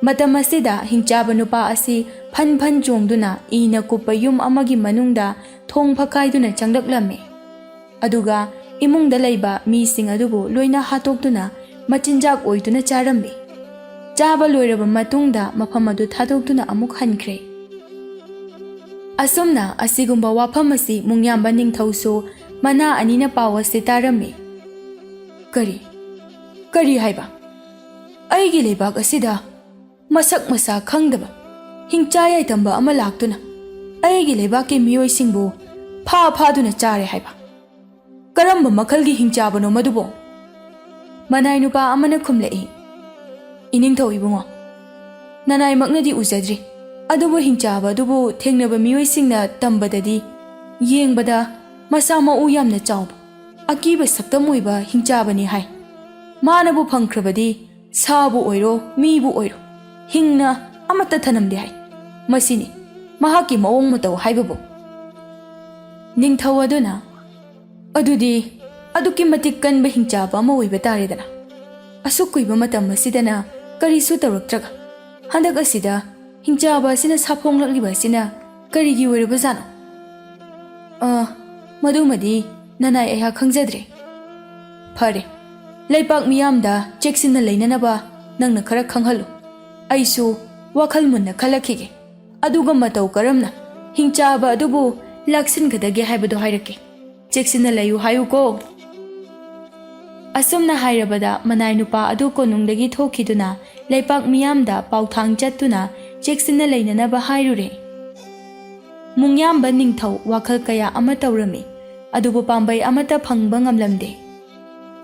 ꯃꯇꯝ ꯑꯁꯤꯗ ꯍꯤꯡꯆꯥꯕ ꯅꯨꯄꯥ ꯑꯁꯤ ꯐꯟ ꯐꯟ ꯆꯣꯡꯗꯨꯅ ꯏꯅ ꯀꯨꯞꯄ ꯌꯨꯝ ꯑꯃꯒꯤ ꯃꯅꯨꯡꯗ ꯊꯣꯡ ꯐꯛꯀꯥꯏꯗꯨꯅ ꯆꯪꯂꯛꯂꯝꯃꯤ꯫ ꯑꯗꯨꯒ ꯏꯃꯨꯡꯗ ꯂꯩꯕ ꯃꯤꯁꯤꯡ ꯑꯗꯨꯕꯨ ꯂꯣꯏꯅ ꯍꯥꯠꯇꯣꯛꯇꯨꯅ ꯃꯆꯤꯟꯖꯥꯛ ꯑꯣꯏꯗꯨꯅ ꯆꯥꯔꯝꯃꯤ꯫ ꯆꯥꯕ ꯂꯣꯏꯔꯕ ꯃꯇꯨꯡꯗ ꯃꯐꯝ ꯑꯗꯨ ꯊꯥꯗꯣꯛꯇꯨꯅ ꯑꯃꯨꯛ ꯍꯟꯈ꯭ꯔꯦ꯫ ꯑꯁꯨꯝꯅ ꯑꯁꯤꯒꯨꯝꯕ ꯋꯥꯐꯝ ꯑꯁꯤ ꯃꯨꯡꯌꯥꯝꯕ ꯅꯤꯡꯊꯧꯁꯨ ꯃꯅꯥ ꯑꯅꯤꯅ ꯄꯥꯎ ꯑꯁꯤ ꯇꯥꯔꯝꯃꯤ꯫ ꯀꯔꯤ ꯍꯥꯏꯕ? ꯑꯩꯒꯤ ꯂꯩꯕꯥꯛ ꯑꯁꯤꯗ ꯃꯁꯛ ꯃꯁꯥ ꯈꯪꯗꯕ ꯍꯤꯡꯆꯥ ꯌꯥꯏꯇꯝꯕ ꯑꯃ ꯂꯥꯛꯇꯨꯅ ꯑꯩꯒꯤ ꯂꯩꯕꯥꯛꯀꯤ ꯃꯤꯑꯣꯏꯁꯤꯡꯕꯨ ꯐꯥꯗꯨꯅ ꯆꯥꯔꯦ ꯍꯥꯏꯕ? ꯀꯔꯝꯕ ꯃꯈꯜꯒꯤ ꯍꯤꯡꯆꯥꯕꯅꯣ ꯃꯗꯨꯕꯣ? ꯃꯅꯥꯏ ꯅꯨꯄꯥ ꯑꯃꯅ ꯈꯨꯝꯂꯛꯏ꯫ ꯏꯅꯤꯡꯊꯧ ꯏꯕꯨꯡꯉꯣ, ꯅꯅꯥꯏꯃꯛꯅꯗꯤ ꯎꯖꯗ꯭ꯔꯤ, ꯑꯗꯨꯕꯨ ꯍꯤꯡꯆꯥꯕ ꯑꯗꯨꯕꯨ ꯊꯦꯡꯅꯕ ꯃꯤꯑꯣꯏꯁꯤꯡꯅ ꯇꯝꯕꯗꯗꯤ ꯌꯦꯡꯕꯗ ꯃꯁꯥ ꯃꯎ ꯌꯥꯝꯅ ꯆꯥꯎꯕ, ꯑꯀꯤꯕ ꯁꯛꯇꯝ ꯑꯣꯏꯕ ꯍꯤꯡꯆꯥꯕꯅꯤ ꯍꯥꯏ꯫ ꯃꯥꯅꯕꯨ ꯐꯪꯈ꯭ꯔꯕꯗꯤ ꯁꯥꯕꯨ ꯑꯣꯏꯔꯣ ꯃꯤꯕꯨ ꯑꯣꯏꯔꯣ ꯍꯤꯡꯅ ꯑꯃꯠꯇ ꯊꯅꯝꯗꯦ ꯍꯥꯏ꯫ ꯃꯁꯤꯅꯤ ꯃꯍꯥꯛꯀꯤ ꯃꯑꯣꯡ ꯃꯇꯧ ꯍꯥꯏꯕꯕꯨ꯫ ꯅꯤꯡꯊꯧ ꯑꯗꯨꯅ ꯑꯗꯨꯗꯤ ꯑꯗꯨꯛꯀꯤ ꯃꯇꯤꯛ ꯀꯟꯕ ꯍꯤꯡꯆꯥꯕ ꯑꯃ ꯑꯣꯏꯕ ꯇꯥꯔꯦꯗꯅ꯫ ꯑꯁꯨꯛ ꯀꯨꯏꯕ ꯃꯇꯝ ꯑꯁꯤꯗꯅ ꯀꯔꯤꯁꯨ ꯇꯧꯔꯛꯇ꯭ꯔꯒ ꯍꯟꯗꯛ ꯑꯁꯤꯗ ꯍꯤꯡꯆꯥꯕ ꯑꯁꯤꯅ ꯁꯥꯐꯣꯡꯂꯛꯂꯤꯕ ꯑꯁꯤꯅ ꯀꯔꯤꯒꯤ ꯑꯣꯏꯔꯕꯖꯥꯠꯅꯣ? ꯃꯗꯨꯃꯗꯤ ꯅꯅꯥꯏ ꯑꯩꯍꯥꯛ ꯈꯪꯖꯗ꯭ꯔꯦ꯫ ꯐꯔꯦ, ꯂꯩꯄꯥꯛ ꯃꯤꯌꯥꯝꯗ ꯆꯦꯛꯁꯤꯟꯅ ꯂꯩꯅꯅꯕ ꯅꯪꯅ ꯈꯔ ꯈꯪꯍꯜꯂꯨ꯫ ꯑꯩꯁꯨ ꯋꯥꯈꯜ ꯃꯨꯟꯅ ꯈꯜꯂꯛꯈꯤꯒꯦ, ꯑꯗꯨꯒ ꯃꯇꯧ ꯀꯔꯝꯅ ꯍꯤꯡꯆꯥꯕ ꯑꯗꯨꯕꯨ ꯂꯥꯛꯁꯤꯟꯒꯗꯒꯦ ꯍꯥꯏꯕꯗꯨ ꯍꯥꯏꯔꯛꯀꯦ꯫ ꯆꯦꯛꯁꯤꯟꯅ ꯂꯩꯌꯨ ꯍꯥꯏꯌꯨꯀꯣ꯫ ꯑꯁꯨꯝꯅ ꯍꯥꯏꯔꯕꯗ ꯃꯅꯥꯏ ꯅꯨꯄꯥ ꯑꯗꯨ ꯀꯣꯅꯨꯡꯗꯒꯤ ꯊꯣꯛꯈꯤꯗꯨꯅ ꯂꯩꯄꯥꯛ ꯃꯤꯌꯥꯝꯗ ꯄꯥꯎꯊꯥꯡ ꯆꯠꯇꯨꯅ ꯆꯦꯛꯁꯤꯟꯅ ꯂꯩꯅꯅꯕ ꯍꯥꯏꯔꯨꯔꯦ꯫ ꯃꯨꯡꯌꯥꯝꯕ ꯅꯤꯡꯊꯧ ꯋꯥꯈꯜ ꯀꯌꯥ ꯑꯃ ꯇꯧꯔꯝꯃꯤ, ꯑꯗꯨꯕꯨ ꯄꯥꯝꯕꯩ ꯑꯃꯠꯇ ꯐꯪꯕ ꯉꯝꯂꯝꯗꯦ꯫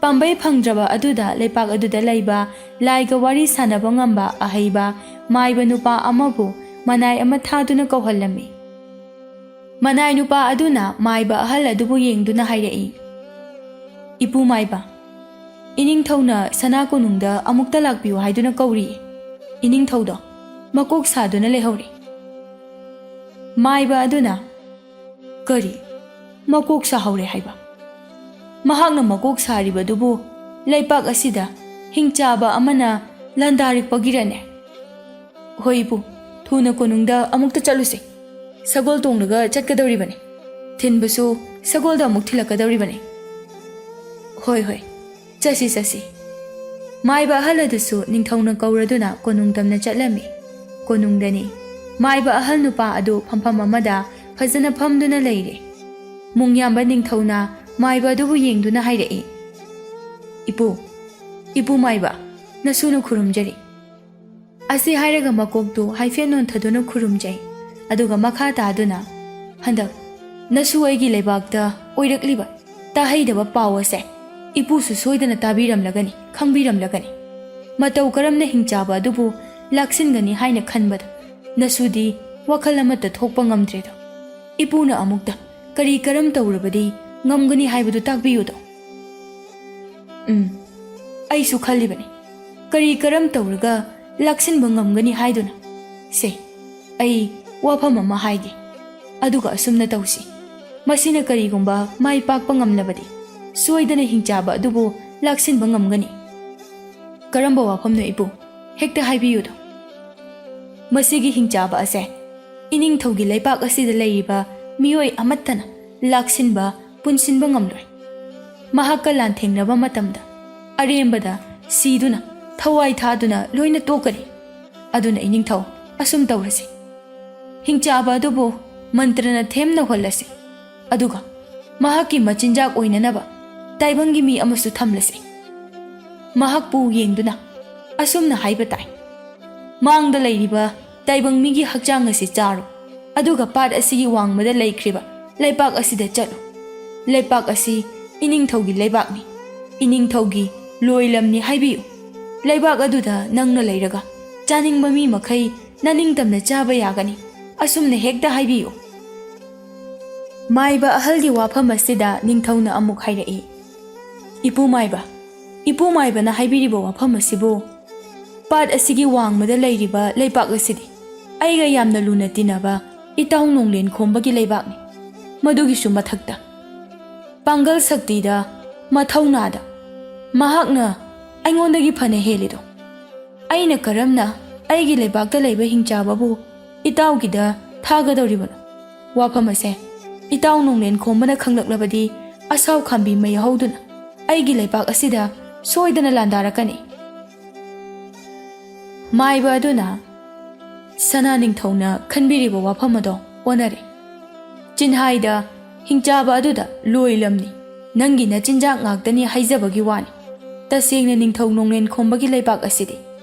ꯄꯥꯝꯕꯩ ꯐꯪꯗ꯭ꯔꯕ ꯑꯗꯨꯗ ꯂꯩꯄꯥꯛ ꯑꯗꯨꯗ ꯂꯩꯕ ꯂꯥꯏꯒ ꯋꯥꯔꯤ ꯁꯥꯟꯅꯕ ꯉꯝꯕ ꯑꯍꯩꯕ ꯃꯥꯏꯕ ꯅꯨꯄꯥ ꯑꯃꯕꯨ ꯃꯅꯥꯏ ꯑꯃ ꯊꯥꯗꯨꯅ ꯀꯧꯍꯜꯂꯝꯃꯤ꯫ ꯃꯅꯥꯏ ꯅꯨꯄꯥ ꯑꯗꯨꯅ ꯃꯥꯏꯕ ꯑꯍꯜ ꯑꯗꯨꯕꯨ ꯌꯦꯡꯗꯨꯅ ꯍꯥꯏꯔꯛꯏ꯫ ꯏꯄꯨ ꯃꯥꯏꯕ, ꯏꯅꯤꯡꯊꯧꯅ ꯁꯅꯥ ꯀꯣꯅꯨꯡꯗ ꯑꯃꯨꯛꯇ ꯂꯥꯛꯄꯤꯌꯨ ꯍꯥꯏꯗꯨꯅ ꯀꯧꯔꯤꯌꯦ꯫ ꯏꯅꯤꯡꯊꯧꯗꯣ ꯃꯀꯣꯛ ꯁꯥꯗꯨꯅ ꯂꯩꯍꯧꯔꯦ꯫ ꯃꯥꯏꯕ ꯑꯗꯨꯅ ꯀꯔꯤ ꯃꯀꯣꯛ ꯁꯥꯍꯧꯔꯦ ꯍꯥꯏꯕ? ꯃꯍꯥꯛꯅ ꯃꯀꯣꯛ ꯁꯥꯔꯤꯕꯗꯨꯕꯨ ꯂꯩꯄꯥꯛ ꯑꯁꯤꯗ ꯍꯤꯡꯆꯥꯕ ꯑꯃꯅ ꯂꯥꯟꯗꯥꯔꯛꯄꯒꯤꯔꯅꯦ? ꯍꯣꯏ ꯏꯄꯨ, ꯊꯨꯅ ꯀꯣꯅꯨꯡꯗ ꯑꯃꯨꯛꯇ ꯆꯠꯂꯨꯁꯦ꯫ ꯁꯒꯣꯜ ꯇꯣꯡꯂꯒ ꯆꯠꯀꯗꯧꯔꯤꯕꯅꯤ꯫ ꯊꯤꯟꯕꯁꯨ ꯁꯒꯣꯜꯗ ꯑꯃꯨꯛ ꯊꯤꯜꯂꯛꯀꯗꯧꯔꯤꯕꯅꯤ꯫ ꯍꯣꯏ, ꯆꯠꯁꯤ꯫ ꯃꯥꯏꯕ ꯑꯍꯜ ꯑꯗꯨꯁꯨ ꯅꯤꯡꯊꯧꯅ ꯀꯧꯔꯗꯨꯅ ꯀꯣꯅꯨꯡ ꯇꯝꯅ ꯆꯠꯂꯝꯃꯤ꯫ ꯀꯣꯅꯨꯡꯗꯅꯤ ꯃꯥꯏꯕ ꯑꯍꯜ ꯅꯨꯄꯥ ꯑꯗꯨ ꯐꯝꯐꯝ ꯑꯃꯗ ꯐꯖꯅ ꯐꯝꯗꯨꯅ ꯂꯩꯔꯦ꯫ ꯃꯨꯡꯌꯥꯝꯕ ꯅꯤꯡꯊꯧꯅ ꯃꯥꯏꯕ ꯑꯗꯨꯕꯨ ꯌꯦꯡꯗꯨꯅ ꯍꯥꯏꯔꯛꯏ꯫ ꯏꯄꯨ ꯃꯥꯏꯕ, ꯅꯁꯨꯅ ꯈꯨꯔꯨꯝꯖꯔꯤ꯫ ꯑꯁꯤ ꯍꯥꯏꯔꯒ ꯃꯀꯣꯛꯇꯨ ꯍꯥꯏꯐꯦꯠ ꯅꯣꯟꯊꯗꯨꯅ ꯈꯨꯔꯨꯝꯖꯩ, ꯑꯗꯨꯒ ꯃꯈꯥ ꯇꯥꯗꯨꯅ ꯍꯟꯗꯛ ꯅꯁꯨ ꯑꯩꯒꯤ ꯂꯩꯕꯥꯛꯇ ꯑꯣꯏꯔꯛꯂꯤꯕ ꯇꯥꯍꯩꯗꯕ ꯄꯥꯎ ꯑꯁꯦ ꯏꯄꯨꯁꯨ ꯁꯣꯏꯗꯅ ꯇꯥꯕꯤꯔꯝꯂꯒꯅꯤ, ꯈꯪꯕꯤꯔꯝꯂꯒꯅꯤ꯫ ꯃꯇꯧ ꯀꯔꯝꯅ ꯍꯤꯡꯆꯥꯕ ꯑꯗꯨꯕꯨ ꯂꯥꯛꯁꯤꯟꯒꯅꯤ ꯍꯥꯏꯅ ꯈꯟꯕꯗ ꯅꯁꯨꯗꯤ ꯋꯥꯈꯜ ꯑꯃꯠꯇ ꯊꯣꯛꯄ ꯉꯝꯗ꯭ꯔꯦꯗꯣ꯫ ꯏꯄꯨꯅ ꯑꯃꯨꯛꯇ ꯀꯔꯤ ꯀꯔꯝ ꯇꯧꯔꯕꯗꯤ ꯉꯝꯒꯅꯤ ꯍꯥꯏꯕꯗꯨ ꯇꯥꯛꯄꯤꯌꯨꯗꯣ꯫ ꯑꯩꯁꯨ ꯈꯜꯂꯤꯕꯅꯤ, ꯀꯔꯤ ꯀꯔꯝ ꯇꯧꯔꯒ ꯂꯥꯛꯁꯤꯟꯕ ꯉꯝꯒꯅꯤ ꯍꯥꯏꯗꯨꯅ꯫ ꯁꯦ, ꯑꯩ ꯋꯥꯐꯝ ꯑꯃ ꯍꯥꯏꯒꯦ, ꯑꯗꯨꯒ ꯑꯁꯨꯝꯅ ꯇꯧꯁꯤ꯫ ꯃꯁꯤꯅ ꯀꯔꯤꯒꯨꯝꯕ ꯃꯥꯏ ꯄꯥꯛꯄ ꯉꯝꯂꯕꯗꯤ ꯁꯣꯏꯗꯅ ꯍꯤꯡꯆꯥꯕ ꯑꯗꯨꯕꯨ ꯂꯥꯛꯁꯤꯟꯕ ꯉꯝꯒꯅꯤ꯫ ꯀꯔꯝꯕ ꯋꯥꯐꯝꯅꯣ ꯏꯄꯨ? ꯍꯦꯛꯇ ꯍꯥꯏꯕꯤꯌꯨꯗꯣ꯫ ꯃꯁꯤꯒꯤ ꯍꯤꯡꯆꯥꯕ ꯑꯁꯦ ꯏꯅꯤꯡꯊꯧꯒꯤ ꯂꯩꯕꯥꯛ ꯑꯁꯤꯗ ꯂꯩꯔꯤꯕ ꯃꯤꯑꯣꯏ ꯑꯃꯠꯇꯅ ꯂꯥꯛꯁꯤꯟꯕ ꯄꯨꯟꯁꯤꯟꯕ ꯉꯝꯂꯣꯏ꯫ ꯃꯍꯥꯛꯀ ꯂꯥꯟꯊꯦꯡꯅꯕ ꯃꯇꯝꯗ ꯑꯔꯦꯝꯕꯗ ꯁꯤꯗꯨꯅ ꯊꯋꯥꯏ ꯊꯥꯗꯨꯅ ꯂꯣꯏꯅ ꯇꯣꯛꯀꯅꯤ꯫ ꯑꯗꯨꯅ ꯏꯅꯤꯡꯊꯧ ꯑꯁꯨꯝ ꯇꯧꯔꯁꯤ, ꯍꯤꯡꯆꯥꯕ ꯑꯗꯨꯕꯨ ꯃꯟꯇ꯭ꯔꯅ ꯊꯦꯝꯅ ꯍꯣꯜꯂꯁꯤ, ꯑꯗꯨꯒ ꯃꯍꯥꯛꯀꯤ ꯃꯆꯤꯟꯖꯥꯛ ꯑꯣꯏꯅꯅꯕ ꯇꯥꯏꯕꯪꯒꯤ ꯃꯤ ꯑꯃꯁꯨ ꯊꯝꯂꯁꯤ꯫ ꯃꯍꯥꯛꯄꯨ ꯌꯦꯡꯗꯨꯅ ꯑꯁꯨꯝꯅ ꯍꯥꯏꯕ ꯇꯥꯏ: ꯃꯥꯡꯗ ꯂꯩꯔꯤꯕ ꯇꯥꯏꯕꯪ ꯃꯤꯒꯤ ꯍꯛꯆꯥꯡ ꯑꯁꯤ ꯆꯥꯔꯣ, ꯑꯗꯨꯒ ꯄꯥꯠ ꯑꯁꯤꯒꯤ ꯋꯥꯡꯃꯗ ꯂꯩꯈ꯭ꯔꯤꯕ ꯂꯩꯄꯥꯛ ꯑꯁꯤꯗ ꯆꯠꯂꯨ꯫ ꯂꯩꯄꯥꯛ ꯑꯁꯤ ꯏꯅꯤꯡꯊꯧꯒꯤ ꯂꯩꯕꯥꯛꯅꯤ, ꯏꯅꯤꯡꯊꯧꯒꯤ ꯂꯣꯏꯂꯝꯅꯤ ꯍꯥꯏꯕꯤꯌꯨ꯫ ꯂꯩꯕꯥꯛ ꯑꯗꯨꯗ ꯅꯪꯅ ꯂꯩꯔꯒ ꯆꯥꯅꯤꯡꯕ ꯃꯤ ꯃꯈꯩ ꯅꯅꯤꯡꯇꯝꯅ ꯆꯥꯕ ꯌꯥꯒꯅꯤ, ꯑꯁꯨꯝꯅ ꯍꯦꯛꯇ ꯍꯥꯏꯕꯤꯌꯨ꯫ ꯃꯥꯏꯕ ꯑꯍꯜꯒꯤ ꯋꯥꯐꯝ ꯑꯁꯤꯗ ꯅꯤꯡꯊꯧꯅ ꯑꯃꯨꯛ ꯍꯥꯏꯔꯛꯏ: ꯏꯄꯨꯃꯥꯏꯕ, ꯏꯄꯨꯃꯥꯏꯕꯅ ꯍꯥꯏꯕꯤꯔꯤꯕ ꯋꯥꯐꯝ ꯑꯁꯤꯕꯨ ꯄꯥꯠ ꯑꯁꯤꯒꯤ ꯋꯥꯡꯃꯗ ꯂꯩꯔꯤꯕ ꯂꯩꯄꯥꯛ ꯑꯁꯤꯗꯤ ꯑꯩꯒ ꯌꯥꯝꯅ ꯂꯨꯅ ꯇꯤꯟꯅꯕ ꯏꯇꯥꯎ ꯅꯣꯡꯂꯦꯟ ꯈꯣꯝꯕꯒꯤ ꯂꯩꯕꯥꯛꯅꯤ꯫ ꯃꯗꯨꯒꯤꯁꯨ ꯃꯊꯛꯇ ꯄꯥꯡꯒꯜ ꯁꯛꯇꯤꯗ, ꯃꯊꯧꯅꯥꯗ ꯃꯍꯥꯛꯅ ꯑꯩꯉꯣꯟꯗꯒꯤ ꯐꯅ ꯍꯦꯜꯂꯤꯗꯣ꯫ ꯑꯩꯅ ꯀꯔꯝꯅ ꯑꯩꯒꯤ ꯂꯩꯕꯥꯛꯇ ꯂꯩꯕ ꯍꯤꯡꯆꯥꯕꯕꯨ ꯏꯇꯥꯎꯒꯤꯗ ꯊꯥꯒꯗꯧꯔꯤꯕꯅꯣ? ꯋꯥꯐꯝ ꯑꯁꯦ ꯏꯇꯥꯎ ꯅꯣꯡꯂꯦꯟ ꯈꯣꯝꯕꯅ ꯈꯪꯂꯛꯂꯕꯗꯤ ꯑꯁꯥꯎ ꯈꯥꯝꯕꯤ ꯃꯩ ꯍꯧꯗꯨꯅ ꯑꯩꯒꯤ ꯂꯩꯕꯥꯛ ꯑꯁꯤꯗ ꯁꯣꯏꯗꯅ ꯂꯥꯟꯗꯥꯔꯛꯀꯅꯤ꯫ ꯃꯥꯏꯕ ꯑꯗꯨꯅ ꯁꯅꯥ ꯅꯤꯡꯊꯧꯅ ꯈꯟꯕꯤꯔꯤꯕ ꯋꯥꯐꯝ ꯑꯗꯣ ꯑꯣꯟꯅꯔꯦ꯫ ꯆꯤꯟꯍꯥꯏꯗ ꯍꯤꯡꯆꯥꯕ ꯑꯗꯨꯗ ꯂꯣꯏꯂꯝꯅꯤ, ꯅꯪꯒꯤ ꯅꯆꯤꯟꯖꯥꯛ ꯉꯥꯛꯇꯅꯤ ꯍꯥꯏꯖꯕꯒꯤ ꯋꯥꯅꯤ꯫ ꯇꯁꯦꯡꯅ ꯅꯤꯡꯊꯧ ꯅꯣꯡꯂꯦꯟ ꯈꯣꯝꯕꯒꯤ ꯂꯩꯕꯥꯛ ꯑꯁꯤꯗꯤ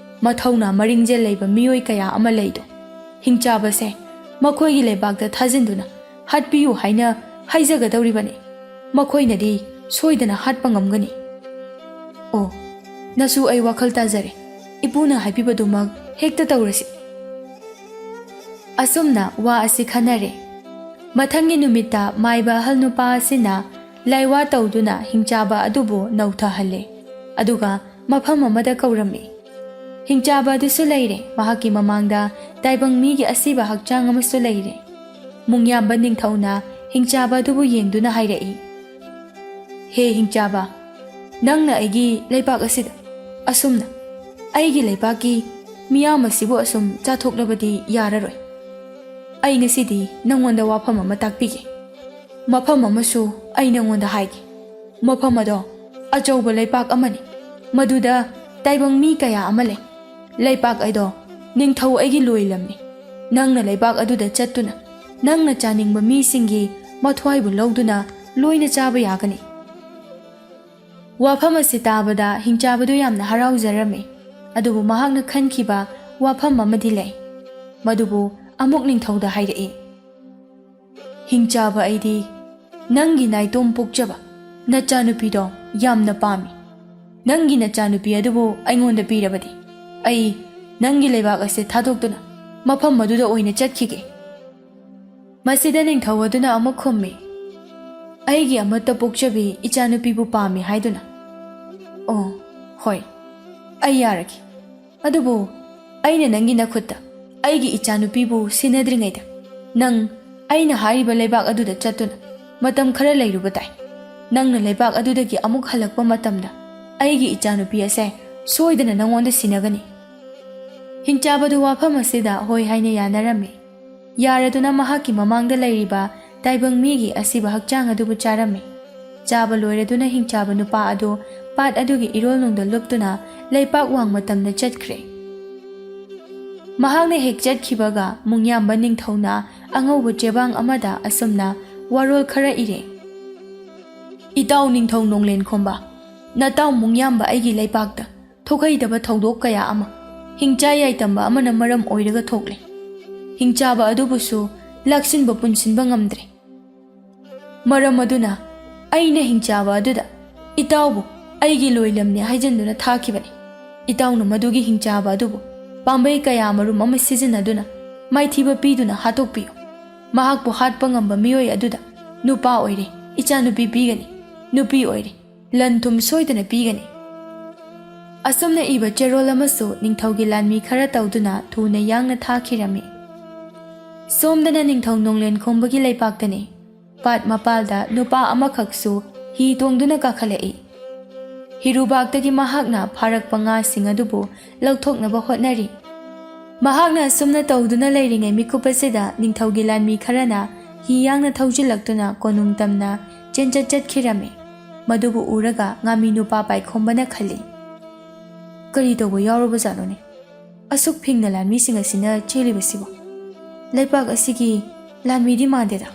ꯃꯊꯧꯅꯥ ꯃꯔꯤꯡꯖꯦꯜ ꯂꯩꯕ ꯃꯤꯑꯣꯏ ꯀꯌా ꯑꯃ ꯂꯩꯗꯣ꯫ ꯍꯤꯡꯆꯥꯕꯁꯦ ꯃꯈꯣꯏꯒꯤ ꯂꯩꯕꯥꯛꯇ ꯊꯥꯖꯤꯟꯗꯨꯅ ꯍꯥꯠꯄꯤꯌꯨ ꯍꯥꯏꯅ ꯍꯥꯏꯖꯒꯗꯧꯔꯤꯕꯅꯤ꯫ ꯃꯈꯣꯏꯅꯗꯤ ꯁꯣꯏꯗꯅ ꯍꯥꯠꯄ ꯉꯝꯒꯅꯤ꯫ ꯑꯣ, ꯅꯁꯨ ꯑꯩ ꯋꯥꯈꯜ ꯇꯥꯖꯔꯦ, ꯏꯄꯨꯅ ꯍꯥꯏꯕꯤꯕꯗꯨꯃꯛ ꯍꯦꯛꯇ ꯇꯧꯔꯁꯤ꯫ ꯑꯁꯨꯝꯅ ꯋꯥ ꯑꯁꯤ ꯈꯟꯅꯔꯦ꯫ ꯃꯊꯪꯒꯤ ꯅꯨꯃꯤꯠꯇ ꯃꯥꯏꯕ ꯑꯍꯜ ꯅꯨꯄꯥ ꯑꯁꯤꯅ ꯂꯥꯏꯋꯥ ꯇꯧꯗꯨꯅ ꯍꯤꯡꯆꯥꯕ ꯑꯗꯨꯕꯨ ꯅꯧꯊꯍꯜꯂꯦ, ꯑꯗꯨꯒ ꯃꯐꯝ ꯑꯃꯗ ꯀꯧꯔꯝꯃꯤ꯫ ꯍꯤꯡꯆꯥꯕ ꯑꯗꯨꯁꯨ ꯂꯩꯔꯦ, ꯃꯍꯥꯛꯀꯤ ꯃꯃꯥꯡꯗ ꯇꯥꯏꯕꯪ ꯃꯤꯒꯤ ꯑꯁꯤꯕ ꯍꯛꯆꯥꯡ ꯑꯃꯁꯨ ꯂꯩꯔꯦ꯫ ꯃꯨꯡꯌꯥꯝꯕ ꯅꯤꯡꯊꯧꯅ ꯍꯤꯡꯆꯥꯕ ꯑꯗꯨꯕꯨ ꯌꯦꯡꯗꯨꯅ ꯍꯥꯏꯔꯛꯏ: ꯍꯦ ꯍꯤꯡꯆꯥꯕ, ꯅꯪꯅ ꯑꯩꯒꯤ ꯂꯩꯕꯥꯛ ꯑꯁꯤꯗ ꯑꯁꯨꯝꯅ ꯑꯩꯒꯤ ꯂꯩꯕꯥꯛꯀꯤ ꯃꯤꯌꯥꯝ ꯑꯁꯤꯕꯨ ꯑꯁꯨꯝ ꯆꯥꯊꯣꯛꯂꯕꯗꯤ ꯌꯥꯔꯔꯣꯏ꯫ ꯑꯩ ꯉꯁꯤꯗꯤ ꯅꯪꯉꯣꯟꯗ ꯋꯥꯐꯝ ꯑꯃ ꯇꯥꯛꯄꯤꯒꯦ, ꯃꯐꯝ ꯑꯃꯁꯨ ꯑꯩ ꯅꯪꯉꯣꯟꯗ ꯍꯥꯏꯒꯦ꯫ ꯃꯐꯝ ꯑꯗꯣ ꯑꯆꯧꯕ ꯂꯩꯄꯥꯛ ꯑꯃꯅꯤ, ꯃꯗꯨꯗ ꯇꯥꯏꯕꯪ ꯃꯤ ꯀꯌꯥ ꯑꯃ ꯂꯩ꯫ ꯂꯩꯄꯥꯛ ꯑꯗꯣ ꯅꯤꯡꯊꯧ ꯑꯩꯒꯤ ꯂꯣꯏꯂꯝꯅꯤ꯫ ꯅꯪꯅ ꯂꯩꯕꯥꯛ ꯑꯗꯨꯗ ꯆꯠꯇꯨꯅ ꯅꯪꯅ ꯆꯥꯅꯤꯡꯕ ꯃꯤꯁꯤꯡꯒꯤ ꯃꯊ꯭ꯋꯥꯏꯕꯨ ꯂꯧꯗꯨꯅ ꯂꯣꯏꯅ ꯆꯥꯕ ꯌꯥꯒꯅꯤ꯫ ꯋꯥꯐꯝ ꯑꯁꯤ ꯇꯥꯕꯗ ꯍꯤꯡꯆꯥꯕꯗꯨ ꯌꯥꯝꯅ ꯍꯔꯥꯎꯖꯔꯝꯃꯤ꯫ ꯑꯗꯨꯕꯨ ꯃꯍꯥꯛꯅ ꯈꯟꯈꯤꯕ ꯋꯥꯐꯝ ꯑꯃꯗꯤ ꯂꯩ, ꯃꯗꯨꯕꯨ ꯑꯃꯨꯛ ꯅꯤꯡꯊꯧꯗ ꯍꯥꯏꯔꯛꯏ: ꯍꯤꯡꯆꯥꯕ, ꯑꯩꯗꯤ ꯅꯪꯒꯤ ꯅꯥꯏꯇꯣꯝ ꯄꯣꯛꯆꯕ ꯅꯆꯥꯅꯨꯄꯤꯗꯣ ꯌꯥꯝꯅ ꯄꯥꯝꯃꯤ꯫ ꯅꯪꯒꯤ ꯅꯆꯥꯅꯨꯄꯤ ꯑꯗꯨꯕꯨ ꯑꯩꯉꯣꯟꯗ ꯄꯤꯔꯕꯗꯤ ꯑꯩ ꯅꯪꯒꯤ ꯂꯩꯕꯥꯛ ꯑꯁꯤ ꯊꯥꯗꯣꯛꯇꯨꯅ ꯃꯐꯝ ꯑꯗꯨꯗ ꯑꯣꯏꯅ ꯆꯠꯈꯤꯒꯦ꯫ ꯃꯁꯤꯗ ꯅꯤꯡꯊꯧ ꯑꯗꯨꯅ ꯑꯃꯨꯛ ꯈꯨꯝꯃꯤ: ꯑꯩꯒꯤ ꯑꯃꯠꯇ ꯄꯣꯛꯆꯕꯤ ꯏꯆꯥꯅꯨꯄꯤꯕꯨ ꯄꯥꯝꯃꯤ ꯍꯥꯏꯗꯨꯅ? ꯑꯣ, ꯍꯣꯏ, ꯑꯩ ꯌꯥꯔꯒꯦ꯫ ꯑꯗꯨꯕꯨ ꯑꯩꯅ ꯅꯪꯒꯤ ꯅꯈꯨꯠꯇ ꯑꯩꯒꯤ ꯏꯆꯥꯅꯨꯄꯤꯕꯨ ꯁꯤꯟꯅꯗ꯭ꯔꯤꯉꯩꯗ ꯅꯪ ꯑꯩꯅ ꯍꯥꯏꯔꯤꯕ ꯂꯩꯕꯥꯛ ꯑꯗꯨꯗ ꯆꯠꯇꯨꯅ ꯃꯇꯝ ꯈꯔ ꯂꯩꯔꯨꯕ ꯇꯥꯏ꯫ ꯅꯪꯅ ꯂꯩꯕꯥꯛ ꯑꯗꯨꯗꯒꯤ ꯑꯃꯨꯛ ꯍꯜꯂꯛꯄ ꯃꯇꯝꯗ ꯑꯩꯒꯤ ꯏꯆꯥꯅꯨꯄꯤ ꯑꯁꯦ ꯁꯣꯏꯗꯅ ꯅꯪꯉꯣꯟꯗ ꯁꯤꯟꯅꯒꯅꯤ꯫ ꯍꯤꯡꯆꯥꯕꯗꯨ ꯋꯥꯐꯝ ꯑꯁꯤꯗ ꯍꯣꯏ ꯍꯥꯏꯅ ꯌꯥꯅꯔꯝꯃꯤ꯫ ꯌꯥꯔꯗꯨꯅ ꯃꯍꯥꯛꯀꯤ ꯃꯃꯥꯡꯗ ꯂꯩꯔꯤꯕ ꯇꯥꯏꯕꯪ ꯃꯤꯒꯤ ꯑꯁꯤꯕ ꯍꯛꯆꯥꯡ ꯑꯗꯨꯕꯨ ꯆꯥꯔꯝꯃꯤ꯫ ꯆꯥꯕ ꯂꯣꯏꯔꯗꯨꯅ ꯍꯤꯡꯆꯥꯕ ꯅꯨꯄꯥ ꯑꯗꯨ ꯄꯥꯠ ꯑꯗꯨꯒꯤ ꯏꯔꯣꯜꯅꯨꯡꯗ ꯂꯨꯞꯇꯨꯅ ꯂꯩꯄꯥꯛ ꯋꯥꯡꯃ ꯇꯝꯅ ꯆꯠꯈ꯭ꯔꯦ꯫ ꯃꯍꯥꯛꯅ ꯍꯦꯛ ꯆꯠꯈꯤꯕꯒ ꯃꯨꯡꯌꯥꯝꯕ ꯅꯤꯡꯊꯧꯅ ꯑꯉꯧꯕ ꯆꯦꯕꯥꯡ ꯑꯃꯗ ꯑꯁꯨꯝꯅ ꯋꯥꯔꯣꯜ ꯈꯔ ꯏꯔꯦ: ꯏꯇꯥꯎ ꯅꯤꯡꯊꯧ ꯅꯣꯡꯂꯦꯟ ꯈꯣꯝꯕ, ꯅꯇꯥꯎ ꯃꯨꯡꯌꯥꯝꯕ ꯑꯩꯒꯤ ꯂꯩꯄꯥꯛꯇ ꯊꯣꯛꯍꯩꯗꯕ ꯊꯧꯗꯣꯛ ꯀꯌా ꯑꯃ ꯍꯤꯡꯆꯥ ꯌꯥꯏꯇꯝꯕ ꯑꯃꯅ ꯃꯔꯝ ꯑꯣꯏꯔꯒ ꯊꯣꯛꯂꯦ꯫ ꯍꯤꯡꯆꯥꯕ ꯑꯗꯨꯕꯨꯁꯨ ꯂꯥꯛꯁꯤꯟꯕ ꯄꯨꯟꯁꯤꯟꯕ ꯉꯝꯗ꯭ꯔꯦ꯫ ꯃꯔꯝ ꯑꯗꯨꯅ ꯑꯩꯅ ꯍꯤꯡꯆꯥꯕ ꯑꯗꯨꯗ ꯏꯇꯥꯎꯕꯨ ꯑꯩꯒꯤ ꯂꯣꯏꯂꯝꯅꯤ ꯍꯥꯏꯖꯟꯗꯨꯅ ꯊꯥꯈꯤꯕꯅꯤ꯫ ꯏꯇꯥꯎꯅ ꯃꯗꯨꯒꯤ ꯍꯤꯡꯆꯥꯕ ꯑꯗꯨꯕꯨ ꯄꯥꯝꯕꯩ ꯀꯌꯥ ꯃꯔꯨꯝ ꯑꯃ ꯁꯤꯖꯤꯟꯅꯗꯨꯅ ꯃꯥꯏꯊꯤꯕ ꯄꯤꯗꯨꯅ ꯍꯥꯠꯇꯣꯛꯄꯤꯌꯨ꯫ ꯃꯍꯥꯛꯄꯨ ꯍꯥꯠꯄ ꯉꯝꯕ ꯃꯤꯑꯣꯏ ꯑꯗꯨꯗ ꯅꯨꯄꯥ ꯑꯣꯏꯔꯦ ꯏꯆꯥꯅꯨꯄꯤ ꯄꯤꯒꯅꯤ, ꯅꯨꯄꯤ ꯑꯣꯏꯔꯦ ꯂꯟ ꯊꯨꯝ ꯁꯣꯏꯗꯅ ꯄꯤꯒꯅꯤ꯫ ꯑꯁꯨꯝꯅ ꯏꯕ ꯆꯦꯔꯣꯜ ꯑꯃꯁꯨ ꯅꯤꯡꯊꯧꯒꯤ ꯂꯥꯟꯃꯤ ꯈꯔ ꯇꯧꯗꯨꯅ ꯊꯨꯅ ꯌꯥꯡꯅ ꯊꯥꯈꯤꯔꯝꯃꯤ꯫ ꯁꯣꯝꯗꯅ ꯅꯤꯡꯊꯧ ꯅꯣꯡꯂꯦꯟ ꯈꯣꯝꯕꯒꯤ ꯂꯩꯄꯥꯛꯇꯅꯤ꯫ ꯄꯥꯠ ꯃꯄꯥꯜꯗ ꯅꯨꯄꯥ ꯑꯃꯈꯛꯁꯨ ꯍꯤ ꯇꯣꯡꯗꯨꯅ ꯀꯥꯈꯠꯂꯛꯏ꯫ ꯍꯤꯔꯨꯕꯥꯛꯇꯒꯤ ꯃꯍꯥꯛꯅ ꯐꯥꯔꯛꯄ ꯉꯥꯁꯤꯡ ꯑꯗꯨꯕꯨ ꯂꯧꯊꯣꯛꯅꯕ ꯍꯣꯠꯅꯔꯤ꯫ ꯃꯍꯥꯛꯅ ꯑꯁꯨꯝꯅ ꯇꯧꯗꯨꯅ ꯂꯩꯔꯤꯉꯩ ꯃꯤꯀꯨꯞ ꯑꯁꯤꯗ ꯅꯤꯡꯊꯧꯒꯤ ꯂꯥꯟꯃꯤ ꯈꯔꯅ ꯍꯤ ꯌꯥꯡꯅ ꯊꯧꯖꯤꯜꯂꯛꯇꯨꯅ ꯀꯣꯅꯨꯡ ꯇꯝꯅ ꯆꯦꯟꯆꯠ ꯆꯠꯈꯤꯔꯝꯃꯤ꯫ ꯃꯗꯨꯕꯨ ꯎꯔꯒ ꯉꯥꯃꯤ ꯅꯨꯄꯥ ꯄꯥꯏꯈꯣꯝꯕꯅ ꯈꯜꯂꯤ, ꯀꯔꯤ ꯇꯧꯕ ꯌꯥꯎꯔꯕꯖꯥꯠꯅꯣꯅꯦ? ꯑꯁꯨꯛ ꯐꯤꯡꯅ ꯂꯥꯟꯃꯤꯁꯤꯡ ꯑꯁꯤꯅ ꯆꯦꯜꯂꯤꯕꯁꯤꯕꯨ? ꯂꯩꯄꯥꯛ ꯑꯁꯤꯒꯤ ꯂꯥꯟꯃꯤꯗꯤ ꯃꯥꯟꯗꯦꯗ꯫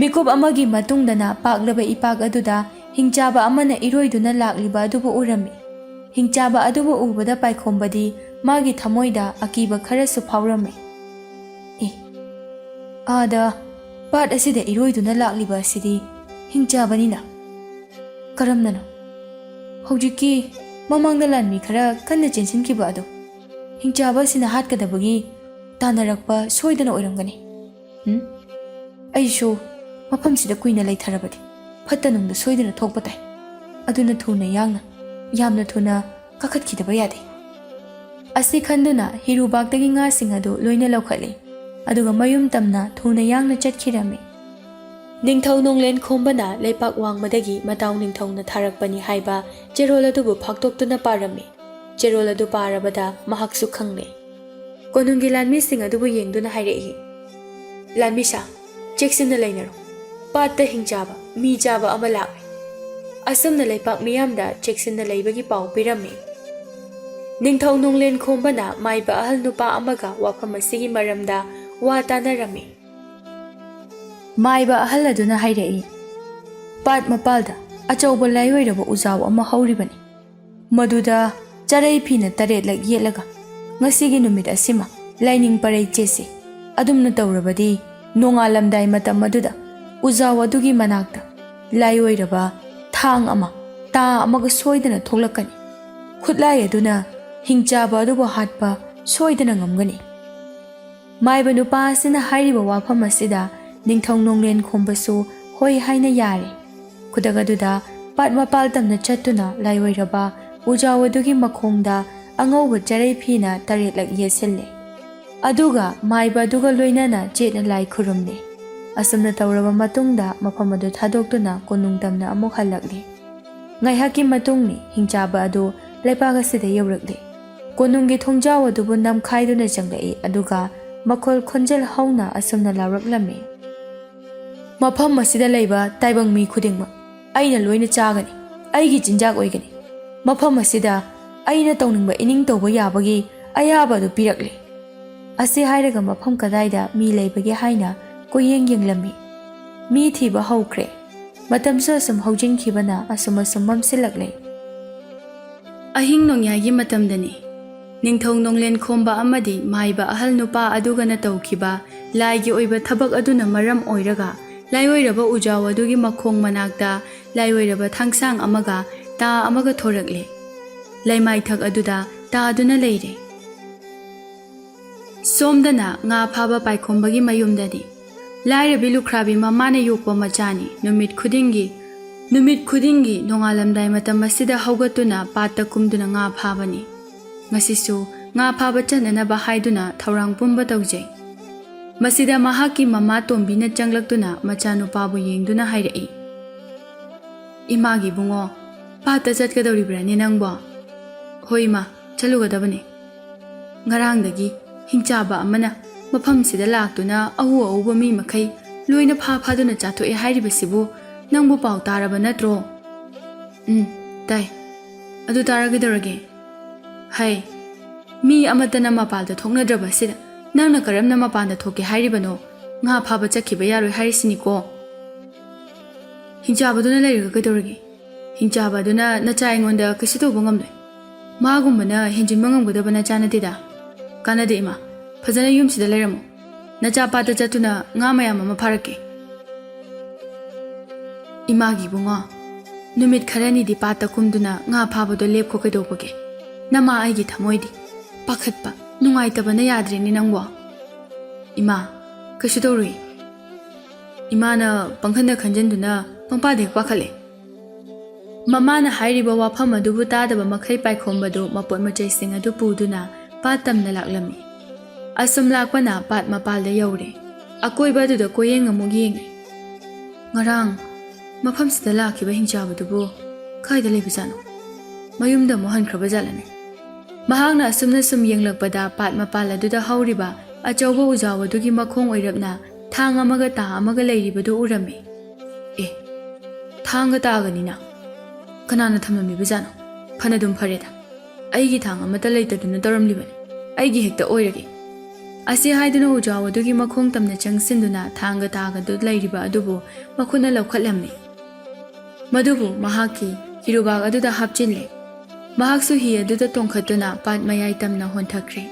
ꯃꯤꯀꯨꯞ ꯑꯃꯒꯤ ꯃꯇꯨꯡꯗꯅ ꯄꯥꯛꯂꯕ ꯏꯄꯥꯛ ꯑꯗꯨꯗ ꯍꯤꯡꯆꯥꯕ ꯑꯃꯅ ꯏꯔꯣꯏꯗꯨꯅ ꯂꯥꯛꯂꯤꯕ ꯑꯗꯨꯕꯨ ꯎꯔꯝꯃꯤ꯫ ꯍꯤꯡꯆꯥꯕ ꯑꯗꯨꯕꯨ ꯎꯕꯗ ꯄꯥꯏꯈꯣꯝꯕꯗꯤ ꯃꯥꯒꯤ ꯊꯃꯣꯏꯗ ꯑꯀꯤꯕ ꯈꯔꯁꯨ ꯐꯥꯎꯔꯝꯃꯤ꯫ ꯑꯥꯗ ꯄꯥꯠ ꯑꯁꯤꯗ ꯏꯔꯣꯏꯗꯨꯅ ꯂꯥꯛꯂꯤꯕ ꯑꯁꯤꯗꯤ ꯍꯤꯡꯆꯥꯕꯅꯤꯅ ꯀꯔꯝꯅꯅꯣ? ꯍꯧꯖꯤꯛꯀꯤ ꯃꯃꯥꯡꯗ ꯂꯥꯟꯃꯤ ꯈꯔ ꯀꯟꯅ ꯆꯦꯟꯁꯤꯟꯈꯤꯕ ꯑꯗꯨ ꯍꯤꯡꯆꯥꯕ ꯑꯁꯤꯅ ꯍꯥꯠꯀꯗꯕꯒꯤ ꯇꯥꯟꯅꯔꯛꯄ ꯁꯣꯏꯗꯅ ꯑꯣꯏꯔꯝꯒꯅꯤ꯫ ꯑꯩꯁꯨ ꯃꯐꯝꯁꯤꯗ ꯀꯨꯏꯅ ꯂꯩꯊꯔꯕꯗꯤ ꯐꯠꯇ ꯅꯨꯡꯗ ꯁꯣꯏꯗꯅ ꯊꯣꯛꯄ ꯇꯥꯏ꯫ ꯑꯗꯨꯅ ꯊꯨꯅ ꯌꯥꯝꯅ ꯊꯨꯅ ꯀꯥꯈꯠꯈꯤꯗꯕ ꯌꯥꯗꯦ꯫ ꯑꯁꯤ ꯈꯟꯗꯨꯅ ꯍꯤꯔꯨꯕꯥꯛꯇꯒꯤ ꯉꯥꯁꯤꯡ ꯑꯗꯨ ꯂꯣꯏꯅ ꯂꯧꯈꯠꯂꯤ, ꯑꯗꯨꯒ ꯃꯌꯨꯝ ꯇꯝꯅ ꯊꯨꯅ ꯌꯥꯡꯅ ꯆꯠꯈꯤꯔꯝꯃꯤ꯫ ꯅꯤꯡꯊꯧ ꯅꯣꯡꯂꯦꯟ ꯈꯣꯝꯕꯅ ꯂꯩꯄꯥꯛ ꯋꯥꯡꯃꯗꯒꯤ ꯃꯇꯥꯎ ꯅꯤꯡꯊꯧꯅ ꯊꯥꯔꯛꯄꯅꯤ ꯍꯥꯏꯕ ꯆꯦꯔꯣꯜ ꯑꯗꯨꯕꯨ ꯐꯥꯛꯇꯣꯛꯇꯨꯅ ꯄꯥꯔꯝꯃꯤ꯫ ꯆꯦꯔꯣꯜ ꯑꯗꯨ ꯄꯥꯔꯕꯗ ꯃꯍꯥꯛꯁꯨ ꯈꯪꯂꯦ꯫ ꯀꯣꯅꯨꯡꯒꯤ ꯂꯥꯟꯃꯤꯁꯤꯡ ꯑꯗꯨꯕꯨ ꯌꯦꯡꯗꯨꯅ ꯍꯥꯏꯔꯛꯏ, ꯂꯥꯟꯃꯤꯁꯥ, ꯆꯦꯛꯁꯤꯟꯅ ꯂꯩꯅꯔꯣ꯫ ꯄꯥꯠꯇ ꯍꯤꯡꯆꯥꯕ, ꯃꯤ ꯆꯥꯕ ꯑꯃ ꯂꯥꯛꯂꯦ꯫ ꯑꯁꯨꯝꯅ ꯂꯩꯄꯥꯛ ꯃꯤꯌꯥꯝꯗ ꯆꯦꯛꯁꯤꯟꯅ ꯂꯩꯕꯒꯤ ꯄꯥꯎ ꯄꯤꯔꯝꯃꯤ꯫ ꯅꯤꯡꯊꯧ ꯅꯣꯡꯂꯦꯟ ꯈꯣꯝꯕꯅ ꯃꯥꯏꯕ ꯑꯍꯜ ꯅꯨꯄꯥ ꯑꯃꯒ ꯋꯥꯐꯝ ꯑꯁꯤꯒꯤ ꯃꯔꯝꯗ ꯋꯥ ꯇꯥꯅꯔꯝꯃꯤ꯫ ꯃꯥꯏꯕ ꯑꯍꯜ ꯑꯗꯨꯅ ꯍꯥꯏꯔꯛꯏ, ꯄꯥꯠ ꯃꯄꯥꯜꯗ ꯑꯆꯧꯕ ꯂꯥꯏꯑꯣꯏꯔꯕ ꯎꯖꯥꯎ ꯑꯃ ꯍꯧꯔꯤꯕꯅꯤ꯫ ꯃꯗꯨꯗ ꯆꯔꯩ ꯐꯤꯅ 7ꯂꯛ ꯌꯦꯠꯂꯒ ꯉꯁꯤꯒꯤ ꯅꯨꯃꯤꯠ ꯑꯁꯤꯃ ꯂꯥꯏꯅꯤꯡ ꯄꯔꯩ ꯆꯦꯠꯁꯤ꯫ ꯑꯗꯨꯝꯅ ꯇꯧꯔꯕꯗꯤ ꯅꯣꯡꯉꯥꯜꯂꯝꯗꯥꯏ ꯃꯇꯝ ꯑꯗꯨꯗ ꯎꯖꯥꯎ ꯑꯗꯨꯒꯤ ꯃꯅꯥꯛꯇ ꯂꯥꯏꯑꯣꯏꯔꯕ ꯊꯥꯡ ꯑꯃ, ꯇꯥ ꯑꯃꯒ ꯁꯣꯏꯗꯅ ꯊꯣꯛꯂꯛꯀꯅꯤ꯫ ꯈꯨꯠꯂꯥꯏ ꯑꯗꯨꯅ ꯍꯤꯡꯆꯥꯕ ꯑꯗꯨꯕꯨ ꯍꯥꯠꯄ ꯁꯣꯏꯗꯅ ꯉꯝꯒꯅꯤ꯫ ꯃꯥꯏꯕ ꯅꯨꯄꯥ ꯑꯁꯤꯅ ꯍꯥꯏꯔꯤꯕ ꯋꯥꯐꯝ ꯑꯁꯤꯗ ꯅꯤꯡꯊꯧ ꯅꯣꯡꯂꯦꯟ ꯈꯣꯝꯕꯁꯨ ꯍꯣꯏ ꯍꯥꯏꯅ ꯌꯥꯔꯦ꯫ ꯈꯨꯗꯛ ꯑꯗꯨꯗ ꯄꯥꯠ ꯃꯄꯥꯜ ꯇꯝꯅ ꯆꯠꯇꯨꯅ ꯂꯥꯏꯑꯣꯏꯔꯕ ꯎꯖꯥꯎ ꯑꯗꯨꯒꯤ ꯃꯈꯣꯡꯗ ꯑꯉꯧꯕ ꯆꯔꯩ ꯐꯤꯅ 7ꯂꯛ ꯌꯦꯠꯁꯤꯜꯂꯦ꯫ ꯑꯗꯨꯒ ꯃꯥꯏꯕ ꯑꯗꯨꯒ ꯂꯣꯏꯅꯅ ꯆꯦꯠꯅ ꯂꯥꯏ ꯈꯨꯔꯨꯝꯂꯦ꯫ ꯑꯁꯨꯝꯅ ꯇꯧꯔꯕ ꯃꯇꯨꯡꯗ ꯃꯐꯝ ꯑꯗꯨ ꯊꯥꯗꯣꯛꯇꯨꯅ ꯀꯣꯅꯨꯡ ꯇꯝꯅ ꯑꯃꯨꯛ ꯍꯜꯂꯛꯂꯦ꯫ ꯉꯥꯏꯍꯥꯛꯀꯤ ꯃꯇꯨꯡꯅꯤ ꯍꯤꯡꯆꯥꯕ ꯑꯗꯨ ꯂꯩꯄꯥꯛ ꯑꯁꯤꯗ ꯌꯧꯔꯛꯂꯦ꯫ ꯀꯣꯅꯨꯡꯒꯤ ꯊꯣꯡꯖꯥꯎ ꯑꯗꯨꯕꯨ ꯅꯝꯈꯥꯏꯗꯨꯅ ꯆꯪꯂꯛꯏ, ꯑꯗꯨꯒ ꯃꯈꯣꯜ ꯈꯣꯟꯖꯦꯜ ꯍꯧꯅ ꯑꯁꯨꯝꯅ ꯂꯥꯎꯔꯛꯂꯝꯃꯤ, ꯃꯐꯝ ꯑꯁꯤꯗ ꯂꯩꯕ ꯇꯥꯏꯕꯪ ꯃꯤ ꯈꯨꯗꯤꯡꯃꯛ ꯑꯩꯅ ꯂꯣꯏꯅ ꯆꯥꯒꯅꯤ, ꯑꯩꯒꯤ ꯆꯤꯟꯖꯥꯛ ꯑꯣꯏꯒꯅꯤ꯫ ꯃꯐꯝ ꯑꯁꯤꯗ ꯑꯩꯅ ꯇꯧꯅꯤꯡꯕ ꯏꯅꯤꯡ ꯇꯧꯕ ꯌꯥꯕꯒꯤ ꯑꯌꯥꯕ ꯑꯗꯨ ꯄꯤꯔꯛꯂꯦ꯫ ꯑꯁꯤ ꯍꯥꯏꯔꯒ ꯃꯐꯝ ꯀꯗꯥꯏꯗ ꯃꯤ ꯂꯩꯕꯒꯦ ꯍꯥꯏꯅ ꯀꯣꯏꯌꯦꯡ ꯌꯦꯡꯂꯝꯃꯤ꯫ ꯃꯤ ꯊꯤꯕ ꯍꯧꯈ꯭ꯔꯦ꯫ ꯃꯇꯝꯁꯨ ꯑꯁꯨꯝ ꯍꯧꯖꯤꯟꯈꯤꯕꯅ ꯑꯁꯨꯝ ꯃꯝꯁꯤꯜꯂꯛꯂꯦ꯫ ꯑꯍꯤꯡ ꯅꯣꯡꯌꯥꯏꯒꯤ ꯃꯇꯝꯗꯅꯤ ꯅꯤꯡꯊꯧ ꯅꯣꯡꯂꯦꯟ ꯈꯣꯝꯕ ꯑꯃꯗꯤ ꯃꯥꯏꯕ ꯑꯍꯜ ꯅꯨꯄꯥ ꯑꯗꯨꯒꯅ ꯇꯧꯈꯤꯕ ꯂꯥꯏꯒꯤ ꯑꯣꯏꯕ ꯊꯕꯛ ꯑꯗꯨꯅ ꯃꯔꯝ ꯑꯣꯏꯔꯒ ꯂꯥꯏꯑꯣꯏꯔꯕ ꯎꯖꯥꯎ ꯑꯗꯨꯒꯤ ꯃꯈꯣꯡ ꯃꯅꯥꯛꯇ ꯂꯥꯏꯑꯣꯏꯔꯕ ꯊꯥꯡꯁꯥꯡ ꯑꯃꯒ ꯇꯥ ꯑꯃꯒ ꯊꯣꯔꯛꯂꯦ꯫ ꯂꯩꯃꯥꯏꯊꯛ ꯑꯗꯨꯗ ꯇꯥꯗꯨꯅ ꯂꯩꯔꯦ꯫ ꯁꯣꯝꯗꯅ ꯉꯥ ꯐꯥꯕ ꯄꯥꯏꯈꯣꯝꯕꯒꯤ ꯃꯌꯨꯝꯗꯅꯤ꯫ ꯂꯥꯏꯔꯕꯤ ꯂꯨꯈ꯭ꯔꯥꯕꯤ ꯃꯃꯥꯅ ꯌꯣꯛꯄ ꯃꯆꯥꯅꯤ꯫ ꯅꯨꯃꯤꯠ ꯈꯨꯗꯤꯡꯒꯤ ꯅꯣꯡꯉꯥꯜꯂꯝꯗꯥꯏ ꯃꯇꯝ ꯑꯁꯤꯗ ꯍꯧꯒꯠꯇꯨꯅ ꯄꯥꯠꯇ ꯀꯨꯝꯗꯨꯅ ꯉꯥ ꯐꯥꯕꯅꯤ꯫ ꯉꯁꯤꯁꯨ ꯉꯥ ꯐꯥꯕ ꯆꯠꯅꯅꯕ ꯍꯥꯏꯗꯨꯅ ꯊꯧꯔꯥꯡ ꯄꯨꯝꯕ ꯇꯧꯖꯩ꯫ ꯃꯁꯤꯗ ꯃꯍꯥꯛꯀꯤ ꯃꯃꯥ ꯇꯣꯝꯕꯤꯅ ꯆꯪꯂꯛꯇꯨꯅ ꯃꯆꯥꯅꯨꯄꯥꯕꯨ ꯌꯦꯡꯗꯨꯅ ꯍꯥꯏꯔꯛꯏ, ꯏꯃꯥꯒꯤ ꯕꯨꯡꯉꯣ, ꯄꯥꯠꯇ ꯆꯠꯀꯗꯧꯔꯤꯕ꯭ꯔꯅꯦ ꯅꯪꯕꯣ? ꯍꯣꯏ ꯏꯃꯥ, ꯆꯠꯂꯨꯒꯗꯕꯅꯤ꯫ ꯉꯔꯥꯡꯗꯒꯤ ꯍꯤꯡꯆꯥꯕ ꯑꯃꯅ ꯃꯐꯝꯁꯤꯗ ꯂꯥꯛꯇꯨꯅ ꯑꯎꯕ ꯃꯤ ꯃꯈꯩ ꯂꯣꯏꯅ ꯐꯥꯗꯨꯅ ꯆꯥꯊꯣꯛꯑꯦ ꯍꯥꯏꯔꯤꯕꯁꯤꯕꯨ ꯅꯪꯕꯨ ꯄꯥꯎ ꯇꯥꯔꯕ ꯅꯠꯇ꯭ꯔꯣ? ꯇꯥꯏ꯫ ꯑꯗꯨ ꯇꯥꯔꯒꯗꯧꯔꯒꯦ? ꯍꯩ, ꯃꯤ ꯑꯃꯠꯇꯅ ꯃꯄꯥꯟꯗ ꯊꯣꯛꯅꯗ꯭ꯔꯕꯁꯤꯗ ꯅꯪꯅ ꯀꯔꯝꯅ ꯃꯄꯥꯟꯗ ꯊꯣꯛꯀꯦ ꯍꯥꯏꯔꯤꯕꯅꯣ? ꯉꯥ ꯐꯥꯕ ꯆꯠꯈꯤꯕ ꯌꯥꯔꯣꯏ ꯍꯥꯏꯔꯤꯁꯤꯅꯤꯀꯣ꯫ ꯍꯤꯡꯆꯥꯕꯗꯨꯅ ꯂꯩꯔꯒ ꯀꯩꯗꯧꯔꯒꯦ? ꯍꯤꯡꯆꯥꯕꯗꯨꯅ ꯅꯆꯥ ꯑꯩꯉꯣꯟꯗ ꯀꯩꯁꯨ ꯇꯧꯕ ꯉꯝꯂꯣꯏ꯫ ꯃꯥꯒꯨꯝꯕꯅ ꯍꯦꯟꯖꯤꯟꯕ ꯉꯝꯒꯗꯕ ꯅꯆꯥ ꯅꯠꯇꯦꯗ꯫ ꯀꯥꯟꯅꯗꯦ ꯏꯃꯥ, ꯐꯖꯅ ꯌꯨꯝꯁꯤꯗ ꯂꯩꯔꯝꯃꯨ꯫ ꯅꯆꯥ ꯄꯥꯠꯇ ꯆꯠꯇꯨꯅ ꯉꯥ ꯃꯌꯥꯝ ꯑꯃ ꯐꯥꯔꯛꯀꯦ꯫ ꯏꯃꯥꯒꯤ ꯕꯨꯡꯉꯣ, ꯅꯨꯃꯤꯠ ꯈꯔꯅꯤꯗꯤ ꯄꯥꯠꯇ ꯀꯨꯝꯗꯨꯅ ꯉꯥ ꯐꯥꯕꯗꯣ ꯂꯦꯞꯈꯣ ꯀꯩꯗꯧꯕꯒꯦ? ꯅꯃꯥ ꯑꯩꯒꯤ ꯊꯃꯣꯏꯗꯤ ꯄꯥꯈꯠꯄ ꯅꯨꯡꯉꯥꯏꯇꯕꯅ ꯌꯥꯗ꯭ꯔꯦꯅꯦ ꯅꯪꯕꯣ꯫ ꯏꯃꯥ, ꯀꯩꯁꯨ ꯇꯧꯔꯣꯏ꯫ ꯏꯃꯥꯅ ꯄꯪꯈꯟꯗ ꯈꯟꯖꯤꯟꯗꯨꯅ ꯄꯪꯄꯥꯗ ꯍꯦꯛ ꯄꯥꯈꯠꯂꯦ꯫ ꯃꯃꯥꯅ ꯍꯥꯏꯔꯤꯕ ꯋꯥꯐꯝ ꯑꯗꯨꯕꯨ ꯇꯥꯗꯕ ꯃꯈꯩ ꯄꯥꯏꯈꯣꯝꯕꯗꯨ ꯃꯄꯣꯠ ꯃꯆꯩꯁꯤꯡ ꯑꯗꯨ ꯄꯨꯗꯨꯅ ꯄꯥꯠ ꯇꯝꯅ ꯂꯥꯛꯂꯝꯃꯤ꯫ ꯑꯁꯨꯝ ꯂꯥꯛꯄꯅ ꯄꯥꯠ ꯃꯄꯥꯜꯗ ꯌꯧꯔꯦ꯫ ꯑꯀꯣꯏꯕ ꯑꯗꯨꯗ ꯀꯣꯏꯌꯦꯡ ꯑꯃꯨꯛ ꯌꯦꯡꯉꯦ꯫ ꯉꯔꯥꯡ ꯃꯐꯝꯁꯤꯗ ꯂꯥꯛꯈꯤꯕ ꯍꯤꯡꯆꯥꯕꯗꯨꯕꯨ ꯈꯥꯏꯗ ꯂꯩꯕꯖꯥꯠꯅꯣ ꯃꯌꯨꯝꯗ ꯑꯃꯨꯛ ꯍꯟꯈ꯭ꯔꯕꯖꯥꯠꯂꯅꯦ ꯃꯍꯥꯛꯅ ꯑꯁꯨꯝꯅ ꯁꯨꯝ ꯌꯦꯡꯂꯛꯄꯗ ꯄꯥꯠ ꯃꯄꯥꯟ ꯑꯗꯨꯗ ꯍꯧꯔꯤꯕ ꯑꯆꯧꯕ ꯎꯖꯥꯎ ꯑꯗꯨꯒꯤ ꯃꯈꯣꯡ ꯑꯣꯏꯔꯞꯅ ꯊꯥꯡ ꯑꯃꯒ ꯇꯥ ꯑꯃꯒ ꯂꯩꯔꯤꯕꯗꯨ ꯎꯔꯝꯃꯤ ꯑꯦ ꯊꯥꯡꯒ ꯇꯥꯒꯅꯤꯅ ꯀꯅꯥꯅ ꯊꯝꯂꯝꯂꯤꯕꯖꯥꯠꯅꯣ ꯐꯅꯗꯨꯝ ꯐꯔꯦꯗ ꯑꯩꯒꯤ ꯊꯥꯡ ꯑꯃꯠꯇ ꯂꯩꯇꯗꯨꯅ ꯇꯧꯔꯝꯂꯤꯕꯅꯤ ꯑꯩꯒꯤ ꯍꯦꯛꯇ ꯑꯣꯏꯔꯒꯦ ꯑꯁꯤ ꯍꯥꯏꯗꯨꯅ ꯎꯖꯥꯎ ꯑꯗꯨꯒꯤ ꯃꯈꯣꯡ ꯇꯝꯅ ꯆꯪꯁꯤꯟꯗꯨꯅ ꯊꯥꯡꯒ ꯇꯥꯒꯗꯨ ꯂꯩꯔꯤꯕ ꯑꯗꯨꯕꯨ ꯃꯈꯨꯠꯅ ꯂꯧꯈꯠꯂꯝꯃꯤ ꯃꯗꯨꯕꯨ ꯃꯍꯥꯛꯀꯤ ꯍꯤꯔꯨꯕꯥꯛ ꯑꯗꯨꯗ ꯍꯥꯞꯆꯤꯜꯂꯦ ꯃꯍꯥꯛꯁꯨ ꯍꯤ ꯑꯗꯨꯗ ꯇꯣꯡꯈꯠꯇꯨꯅ ꯄꯥꯠ ꯃꯌꯥꯏ ꯇꯝꯅ ꯍꯣꯟꯊꯈ꯭ꯔꯦ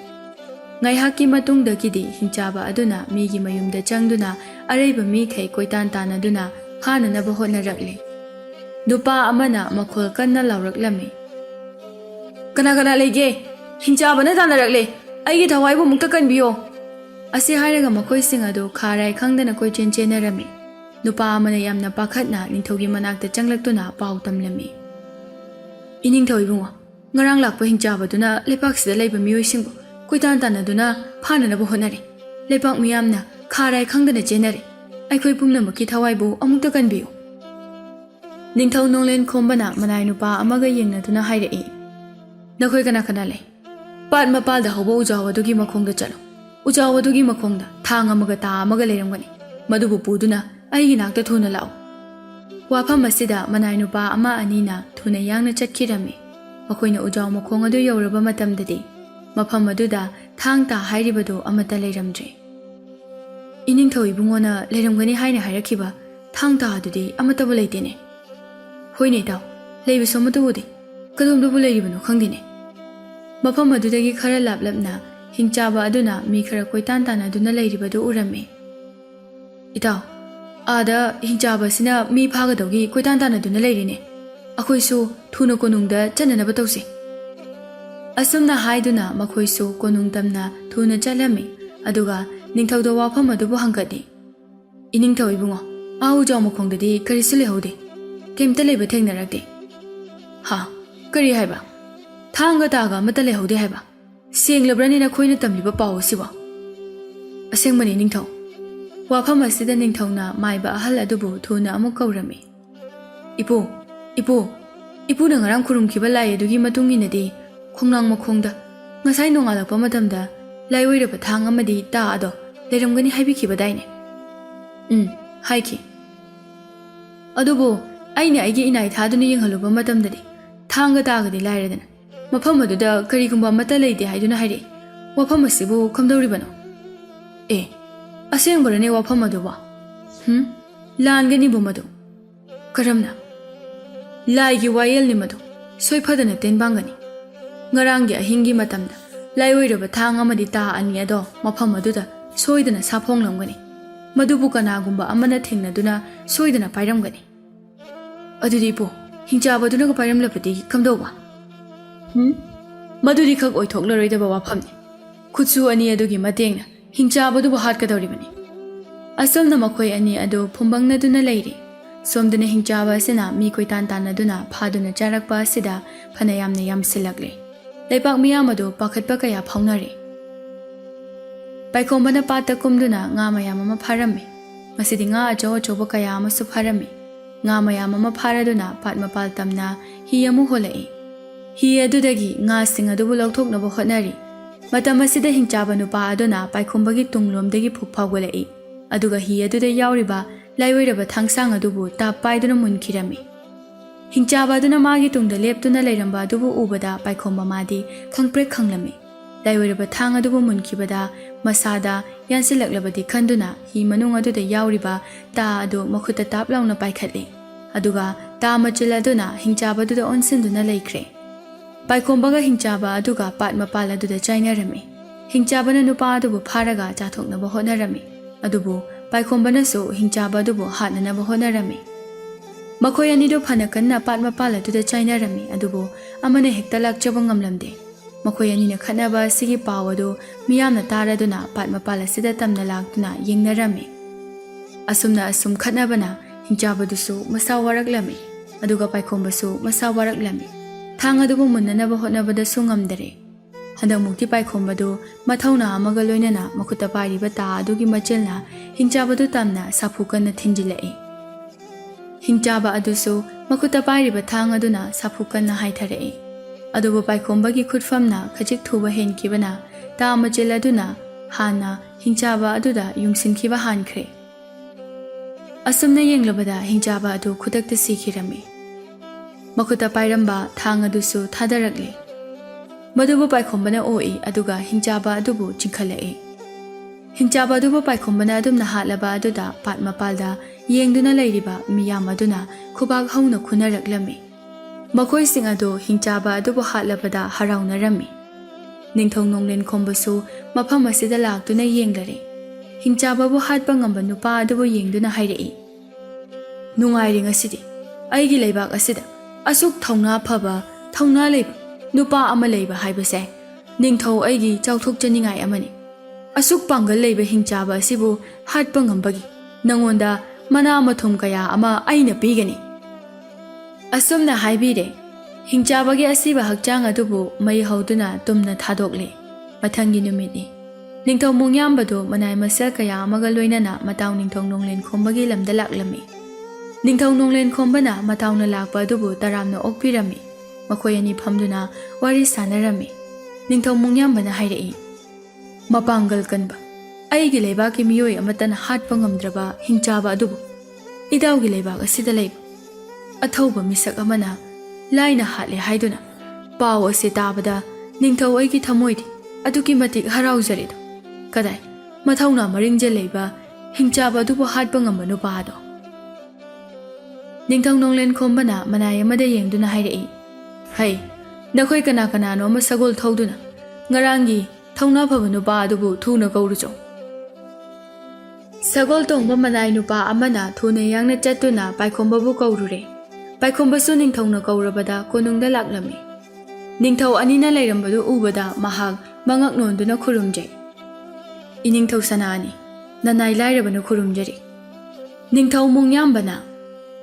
ꯉꯥꯏꯍꯥꯛꯀꯤ ꯃꯇꯨꯡꯗꯒꯤꯗꯤ ꯍꯤꯡꯆꯥꯕ ꯑꯗꯨꯅ ꯃꯤꯒꯤ ꯃꯌꯨꯝꯗ ꯆꯪꯗꯨꯅ ꯑꯔꯩꯕ ꯃꯤꯈꯩ ꯀꯣꯏꯇꯥꯟ ꯇꯥꯟꯅꯗꯨꯅ ꯐꯥꯅꯅꯕ ꯍꯣꯠꯅꯔꯛꯂꯦ ꯅꯨꯄꯥ ꯑꯃꯅ ꯃꯈꯣꯜ ꯀꯟꯅ ꯂꯥꯎꯔꯛꯂꯝꯃꯤ ꯀꯅꯥ ꯀꯅꯥ ꯂꯩꯒꯦ ꯍꯤꯡꯆꯥꯕꯅ ꯇꯥꯟꯅꯔꯛꯂꯦ ꯑꯩꯒꯤ ꯊꯋꯥꯏꯕꯨ ꯑꯃꯨꯛꯇ ꯀꯟꯕꯤꯌꯣ ꯑꯁꯤ ꯍꯥꯏꯔꯒ ꯃꯈꯣꯏꯁꯤꯡ ꯑꯗꯨ ꯈꯥꯔꯥꯏ ꯈꯪꯗꯅ ꯀꯣꯏꯆꯦꯟ ꯆꯦꯟꯅꯔꯝꯃꯤ ꯅꯨꯄꯥ ꯑꯃꯅ ꯌꯥꯝꯅ ꯄꯥꯈꯠꯅ ꯅꯤꯡꯊꯧꯒꯤ ꯃꯅꯥꯛꯇ ꯆꯪꯂꯛꯇꯨꯅ ꯄꯥꯎ ꯇꯝꯂꯝꯃꯤ ꯏꯅꯤꯡꯊꯧ ꯏꯕꯨꯡꯉꯣ ꯉꯔꯥꯡ ꯂꯥꯛꯄ ꯍꯤꯡꯆꯥꯕꯗꯨꯅ ꯂꯩꯄꯥꯛꯁꯤꯗ ꯂꯩꯕ ꯃꯤꯑꯣꯏꯁꯤꯡꯕꯨ ꯀꯣꯏꯇꯥꯟ ꯇꯥꯟꯅꯗꯨꯅ ꯐꯥꯅꯅꯕ ꯍꯣꯠꯅꯔꯤ ꯂꯩꯄꯥꯛ ꯃꯤꯌꯥꯝꯅ ꯈꯥꯔꯥꯏ ꯈꯪꯗꯅ ꯆꯦꯟꯅꯔꯤ ꯑꯩꯈꯣꯏ ꯄꯨꯝꯅꯃꯛꯀꯤ ꯊꯋꯥꯏꯕꯨ ꯑꯃꯨꯛꯇ ꯀꯟꯕꯤꯌꯨ ꯅꯤꯡꯊꯧ ꯅꯣꯡꯂꯦꯟ ꯈꯣꯝꯕꯅ ꯃꯅꯥꯏ ꯅꯨꯄꯥ ꯑꯃꯒ ꯌꯦꯡꯅꯗꯨꯅ ꯍꯥꯏꯔꯛꯏ ꯅꯈꯣꯏ ꯀꯅꯥ ꯀꯅꯥ ꯂꯩ ꯄꯥꯠ ꯃꯄꯥꯜꯗ ꯍꯧꯕ ꯎꯖꯥꯎ ꯑꯗꯨꯒꯤ ꯃꯈꯣꯡꯗ ꯆꯠꯂꯨ ꯎꯖꯥꯎ ꯑꯗꯨꯒꯤ ꯃꯈꯣꯡꯗ ꯊꯥꯡ ꯑꯃꯒ ꯇꯥ ꯑꯃꯒ ꯂꯩꯔꯝꯒꯅꯤ ꯃꯗꯨꯕꯨ ꯄꯨꯗꯨꯅ ꯑꯩꯒꯤ ꯅꯥꯛꯇ ꯊꯨꯅ ꯂꯥꯛꯎ ꯋꯥꯐꯝ ꯑꯁꯤꯗ ꯃꯅꯥꯏ ꯅꯨꯄꯥ ꯑꯃ ꯑꯅꯤꯅ ꯊꯨꯅ ꯌꯥꯡꯅ ꯆꯠꯈꯤꯔꯝꯃꯤ ꯃꯈꯣꯏꯅ ꯎꯖꯥꯎ ꯃꯈꯣꯡ ꯑꯗꯨ ꯌꯧꯔꯕ ꯃꯇꯝꯗꯗꯤ ꯃꯐꯝ ꯑꯗꯨꯗ ꯊꯥꯡ ꯇꯥ ꯍꯥꯏꯔꯤꯕꯗꯨ ꯑꯃꯠꯇ ꯂꯩꯔꯝꯗ꯭ꯔꯦ ꯏꯅꯤꯡꯊꯧ ꯏꯕꯨꯡꯉꯣꯅ ꯂꯩꯔꯝꯒꯅꯤ ꯍꯥꯏꯅ ꯍꯥꯏꯔꯛꯈꯤꯕ ꯊꯥꯡ ꯇꯥ ꯑꯗꯨꯗꯤ ꯑꯃꯠꯇꯕꯨ ꯂꯩꯇꯦꯅꯦ ꯍꯣꯏꯅꯦ ꯏꯇꯥꯎ ꯂꯩꯕꯁꯨ ꯑꯃꯠꯇ ꯎꯗꯦ ꯀꯗꯣꯝꯗꯕꯨ ꯂꯩꯔꯤꯕꯅꯣ ꯈꯪꯗꯦꯅꯦ ꯃꯐꯝ ꯑꯗꯨꯗꯒꯤ ꯈꯔ ꯂꯥꯞꯂꯞꯅ ꯍꯤꯡꯆꯥꯕ ꯑꯗꯨꯅ ꯃꯤ ꯈꯔ ꯀꯣꯏꯇꯥꯟ ꯇꯥꯟꯅꯗꯨꯅ ꯂꯩꯔꯤꯕꯗꯨ ꯎꯔꯝꯃꯤ ꯏꯇꯥꯎ ꯑꯥꯗ ꯍꯤꯡꯆꯥꯕꯁꯤꯅ ꯃꯤ ꯐꯥꯒꯗꯧꯒꯤ ꯀꯣꯏꯇꯥꯟ ꯇꯥꯟꯅꯗꯨꯅ ꯂꯩꯔꯤꯅꯦ ꯑꯩꯈꯣꯏꯁꯨ ꯊꯨꯅ ꯀꯣꯅꯨꯡꯗ ꯆꯠꯅꯅꯕ ꯇꯧꯁꯤ ꯑꯁꯨꯝꯅ ꯍꯥꯏꯗꯨꯅ ꯃꯈꯣꯏꯁꯨ ꯀꯣꯅꯨꯡ ꯇꯝꯅ ꯊꯨꯅ ꯆꯠꯂꯝꯃꯤ ꯑꯗꯨꯒ ꯅꯤꯡꯊꯧꯗ ꯋꯥꯐꯝ ꯑꯗꯨꯕꯨ ꯍꯪꯒꯠꯂꯤ ꯏꯅꯤꯡꯊꯧ ꯏꯕꯨꯡꯉꯣ ꯑꯥ ꯎꯖꯥꯎ ꯃꯈꯣꯡꯗꯗꯤ ꯀꯔꯤꯁꯨ ꯂꯩꯍꯧꯗꯦ ꯀꯩꯝꯇ ꯂꯩꯕ ꯊꯦꯡꯅꯔꯛꯇꯦ ꯍꯥ ꯀꯔꯤ ꯍꯥꯏꯕ ꯊꯥꯡꯒ ꯇꯥꯒ ꯑꯃꯠꯇ ꯂꯩꯍꯧꯗꯦ ꯍꯥꯏꯕ ꯁꯦꯡꯂꯕ꯭ꯔꯅꯤ ꯅꯈꯣꯏꯅ ꯇꯝꯂꯤꯕ ꯄꯥꯎ ꯑꯁꯤꯕꯣ ꯑꯁꯦꯡꯕꯅꯤ ꯅꯤꯡꯊꯧ ꯋꯥꯐꯝ ꯑꯁꯤꯗ ꯅꯤꯡꯊꯧꯅ ꯃꯥꯏꯕ ꯑꯍꯜ ꯑꯗꯨꯕꯨ ꯊꯨꯅ ꯑꯃꯨꯛ ꯀꯧꯔꯝꯃꯤ ꯏꯄꯨ ꯏꯄꯨ ꯏꯄꯨꯅ ꯉꯔꯥꯡ ꯈꯨꯔꯨꯝꯈꯤꯕ ꯂꯥꯏ ꯑꯗꯨꯒꯤ ꯃꯇꯨꯡ ꯏꯟꯅꯗꯤ ꯈꯣꯡꯅꯥꯡ ꯃꯈꯣꯡꯗ ꯉꯁꯥꯏ ꯅꯣꯡꯉꯥꯜꯂꯛꯄ ꯃꯇꯝꯗ ꯂꯥꯏꯑꯣꯏꯔꯕ ꯊꯥꯡ ꯑꯃꯗꯤ ꯇꯥ ꯑꯗꯣ ꯂꯩꯔꯝꯒꯅꯤ ꯍꯥꯏꯕꯤꯈꯤꯕꯗꯥꯏꯅꯦ ꯍꯥꯏꯈꯤ ꯑꯗꯨꯕꯨ ꯑꯩꯅ ꯑꯩꯒꯤ ꯏꯅꯥꯏ ꯊꯥꯗꯨꯅ ꯌꯦꯡꯍꯜꯂꯨꯕ ꯃꯇꯝꯗꯗꯤ ꯊꯥꯡꯒ ꯇꯥꯒꯗꯤ ꯂꯥꯏꯔꯗꯅ ꯃꯐꯝ ꯑꯗꯨꯗ ꯀꯔꯤꯒꯨꯝꯕ ꯑꯃꯠꯇ ꯂꯩꯇꯦ ꯍꯥꯏꯗꯨꯅ ꯍꯥꯏꯔꯛꯏ ꯋꯥꯐꯝ ꯑꯁꯤꯕꯨ ꯀꯝꯗꯧꯔꯤꯕꯅꯣ ꯑꯦ ꯑꯁꯦꯡꯕꯔꯅꯦ ꯋꯥꯐꯝ ꯑꯗꯨꯕꯣ ꯂꯥꯟꯒꯅꯤꯕꯨ ꯃꯗꯨ ꯀꯔꯝꯅ ꯂꯥꯏꯒꯤ ꯋꯥꯌꯦꯜꯅꯤ ꯃꯗꯨ ꯁꯣꯏꯐꯗꯅ ꯇꯦꯟꯕꯥꯡꯒꯅꯤ ꯉꯔꯥꯡꯒꯤ ꯑꯍꯤꯡꯒꯤ ꯃꯇꯝꯗ ꯂꯥꯏꯑꯣꯏꯔꯕ ꯊꯥꯡ ꯑꯃꯗꯤ ꯇꯥ ꯑꯅꯤ ꯑꯗꯣ ꯃꯐꯝ ꯑꯗꯨꯗ ꯁꯣꯏꯗꯅ ꯁꯥꯐꯣꯡꯂꯝꯒꯅꯤ ꯃꯗꯨꯕꯨ ꯀꯅꯥꯒꯨꯝꯕ ꯑꯃꯅ ꯊꯦꯡꯅꯗꯨꯅ ꯁꯣꯏꯗꯅ ꯄꯥꯏꯔꯝꯒꯅꯤ ꯑꯗꯨꯗꯤ ꯏꯄꯨ ꯍꯤꯡꯆꯥꯕꯗꯨꯅꯒ ꯄꯥꯏꯔꯝꯂꯕꯗꯤ ꯀꯝꯗꯧꯕ ꯃꯗꯨꯗꯤ ꯈꯛ ꯑꯣꯏꯊꯣꯛꯂꯔꯣꯏꯗꯕ ꯋꯥꯐꯝꯅꯤ ꯈꯨꯠꯁꯨ ꯑꯅꯤ ꯑꯗꯨꯒꯤ ꯃꯇꯦꯡꯅ ꯍꯤꯡꯆꯥꯕꯗꯨꯕꯨ ꯍꯥꯠꯀꯗꯧꯔꯤꯕꯅꯤ ꯑꯁꯨꯝꯅ ꯃꯈꯣꯏ ꯑꯅꯤ ꯑꯗꯨ ꯐꯨꯝꯕꯪꯅꯗꯨꯅ ꯂꯩꯔꯤ ꯁꯣꯝꯗꯅ ꯍꯤꯡꯆꯥꯕ ꯑꯁꯤꯅ ꯃꯤ ꯀꯣꯏꯇꯥꯟ ꯇꯥꯟꯅꯗꯨꯅ ꯐꯥꯗꯨꯅ ꯆꯥꯔꯛꯄ ꯑꯁꯤꯗ ꯐꯅꯌꯥꯝꯅ ꯌꯥꯝꯁꯤꯜꯂꯛꯂꯦ ꯂꯩꯄꯥꯛ ꯃꯤꯌꯥꯝ ꯑꯗꯨ ꯄꯥꯈꯠꯄ ꯀꯌా ꯐꯥꯎꯅꯔꯦ ꯄꯥꯏꯈꯣꯝꯕꯅ ꯄꯥꯠꯇ ꯀꯨꯝꯗꯨꯅ ꯉꯥ ꯃꯌꯥꯝ ꯑꯃ ꯐꯥꯔꯝꯃꯤ ꯃꯁꯤꯗꯤ ꯉꯥ ꯑꯆꯧ ꯑꯆꯧꯕ ꯀꯌా ꯑꯃꯁꯨ ꯐꯥꯔꯝꯃꯤ ꯉꯥ ꯃꯌꯥꯝ ꯑꯃ ꯐꯥꯔꯗꯨꯅ ꯄꯥꯠ ꯃꯄꯥꯜ ꯇꯝꯅ ꯍꯤ ꯑꯃꯨꯛ ꯍꯣꯜꯂꯛꯏ ꯍꯤ ꯑꯗꯨꯗꯒꯤ ꯉꯥꯁꯤꯡ ꯑꯗꯨꯕꯨ ꯂꯧꯊꯣꯛꯅꯕ ꯍꯣꯠꯅꯔꯤ ꯃꯇꯝ ꯑꯁꯤꯗ ꯍꯤꯡꯆꯥꯕ ꯅꯨꯄꯥ ꯑꯗꯨꯅ ꯄꯥꯏꯈꯣꯝꯕꯒꯤ ꯇꯨꯡꯂꯣꯝꯗꯒꯤ ꯐꯨꯛ ꯐꯥꯎꯒꯠꯂꯛꯏ ꯑꯗꯨꯒ ꯍꯤ ꯑꯗꯨꯗ ꯌꯥꯎꯔꯤꯕ ꯂꯥꯏꯑꯣꯏꯔꯕ ꯊꯥꯡꯁꯥꯡ ꯑꯗꯨꯕꯨ ꯇꯥꯞ ꯄꯥꯏꯗꯨꯅ ꯃꯨꯟꯈꯤꯔꯝꯃꯤ ꯍꯤꯡꯆꯥꯕ ꯑꯗꯨꯅ ꯃꯥꯒꯤ ꯇꯨꯡꯗ ꯂꯦꯞꯇꯨꯅ ꯂꯩꯔꯝꯕ ꯑꯗꯨꯕꯨ ꯎꯕꯗ ꯄꯥꯏꯈꯣꯝꯕ ꯃꯥꯗꯤ ꯈꯪꯄ꯭ꯔꯦꯛ ꯈꯪꯂꯝꯃꯤ ꯂꯥꯏꯑꯣꯏꯔꯕ ꯊꯥꯡ ꯑꯗꯨꯕꯨ ꯃꯨꯟꯈꯤꯕꯗ ꯃꯁꯥꯗ ꯌꯥꯟꯁꯤꯜꯂꯛꯂꯕꯗꯤ ꯈꯟꯗꯨꯅ ꯍꯤ ꯃꯅꯨꯡ ꯑꯗꯨꯗ ꯌꯥꯎꯔꯤꯕ ꯇꯥ ꯑꯗꯨ ꯃꯈꯨꯠꯇ ꯇꯥꯞ ꯂꯥꯎꯅ ꯄꯥꯏꯈꯠꯂꯤ ꯑꯗꯨꯒ ꯇꯥ ꯃꯆꯤꯜ ꯑꯗꯨꯅ ꯍꯤꯡꯆꯥꯕꯗꯨꯗ ꯑꯣꯟꯁꯤꯟꯗꯨꯅ ꯂꯩꯈ꯭ꯔꯦ ꯄꯥꯏꯈꯣꯝꯕꯒ ꯍꯤꯡꯆꯥꯕ ꯑꯗꯨꯒ ꯄꯥꯠ ꯃꯄꯥꯜ ꯑꯗꯨꯗ ꯆꯥꯏꯅꯔꯝꯃꯤ ꯍꯤꯡꯆꯥꯕꯅ ꯅꯨꯄꯥ ꯑꯗꯨꯕꯨ ꯐꯥꯔꯒ ꯆꯥꯊꯣꯛꯅꯕ ꯍꯣꯠꯅꯔꯝꯃꯤ ꯑꯗꯨꯕꯨ ꯄꯥꯏꯈꯣꯝꯕꯅꯁꯨ ꯍꯤꯡꯆꯥꯕ ꯑꯗꯨꯕꯨ ꯍꯥꯠꯅꯅꯕ ꯍꯣꯠꯅꯔꯝꯃꯤ ꯃꯈꯣꯏ ꯑꯅꯤꯗꯨ ꯐꯅ ꯀꯟꯅ ꯄꯥꯠ ꯃꯄꯥꯜ ꯑꯗꯨꯗ ꯆꯥꯏꯅꯔꯝꯃꯤ ꯑꯗꯨꯕꯨ ꯑꯃꯅ ꯍꯦꯛꯇ ꯂꯥꯛꯆꯕ ꯉꯝꯂꯝꯗꯦ ꯃꯈꯣꯏ ꯑꯅꯤꯅ ꯈꯠꯅꯕ ꯑꯁꯤꯒꯤ ꯄꯥꯎ ꯑꯗꯨ ꯃꯤꯌꯥꯝꯅ ꯇꯥꯔꯗꯨꯅ ꯄꯥꯠ ꯃꯄꯥꯜ ꯑꯁꯤꯗ ꯇꯝꯅ ꯂꯥꯛꯇꯨꯅ ꯌꯦꯡꯅꯔꯝꯃꯤ ꯑꯁꯨꯝꯅ ꯑꯁꯨꯝ ꯈꯠꯅꯕꯅ ꯍꯤꯡꯆꯥꯕꯗꯨꯁꯨ ꯃꯁꯥ ꯋꯥꯔꯛꯂꯝꯃꯤ ꯑꯗꯨꯒ ꯄꯥꯏꯈꯣꯝꯕꯁꯨ ꯃꯁꯥ ꯋꯥꯔꯛꯂꯝꯃꯤ ꯊꯥꯡ ꯑꯗꯨꯕꯨ ꯃꯨꯟꯅꯅꯕ ꯍꯣꯠꯅꯕꯗꯁꯨ ꯉꯝꯗꯔꯦ ꯍꯟꯗꯛꯃꯨꯛꯇꯤ ꯄꯥꯏꯈꯣꯝꯕꯗꯨ ꯃꯊꯧꯅꯥ ꯑꯃꯒ ꯂꯣꯏꯅꯅ ꯃꯈꯨꯠꯇ ꯄꯥꯏꯔꯤꯕ ꯇꯥ ꯑꯗꯨꯒꯤ ꯃꯆꯤꯜꯅ ꯍꯤꯡꯆꯥꯕꯗꯨ ꯇꯝꯅ ꯁꯥꯐꯨ ꯀꯟꯅ ꯊꯤꯟꯖꯤꯜꯂꯛꯏ Hingchaba adusu makuta pairiba thang aduna sapu kanna haitharei. Adubu paikhomba gi khutfamna khajik thuba henkibana ta majel aduna hana hingchaba aduda yungsinkiba hankre. Asumna yenglabada hingchaba adu khutakta sikhirami. Makuta pairamba thang adusu thadarakle. Madubu paikhombana oi aduga hingchaba adubu chingkhalai. Hingchaba adubu paikhombana adumna hatlaba aduda patmapalda yengduna leiriba miyam aduna khubak hauna khunaraklami. Makhoi sing adu hingchaba adubu hatlabada haraunarami. Ningthong nonglen khombasu mafam asida laktuna yenglare. Hingchaba bu hatpa ngamba nupa adubu yengduna hairei. Nungairi ngasidi aigi leibak asida asuk thongna phaba thongna leiba nupa ama leiba haibase ningthau aigi chauthok chaningai amani. Asuk pangal leiba hingchaba asibu hatpa ngambagi nangonda mana mathum kaya ama aina pigani. Asumna haibire hingchabagi asiba hakchang adubu mai hauduna tumna thadokle. Mathangi numitni ningthau mungyambadu manai masal kaya amaga loinana mataw ningthong nonglen khombagi lamda laklami. Ningthong nonglen khombana matawna lakpa adubu taramna okpirami. Makhoi ani phamduna wari sanarami. Ningthau mungyambana hairei mapangal kanba aigi leibaki miyoi amatana hatpa ngamdraba hingchaba adubu idawgi leibak asida leiba athauba misak amana laina hatle haiduna paw ase tabada ningthau aigi thamoidi aduki matik haraujarido kadai mathawna maringje leiba hingchaba adubu hatpa ngambanu pado. Ningthong nonglen khombana manai amada yengduna hairei hai nakhoi kana kana no ma sagol thauduna ngarangi thongna phaba nupa adubu thuna kaurujo. Sagol tongba manai nupa amana thune yangna chatuna paikhomba bu kaurure. Paikhomba su ningthongna kaurabada konungda laklami. Ningthau anina leirambadu ubada mahak mangak nonduna khurumje. Iningthau sanani nanai lairabanu khurumjari. Ningthau mungyambana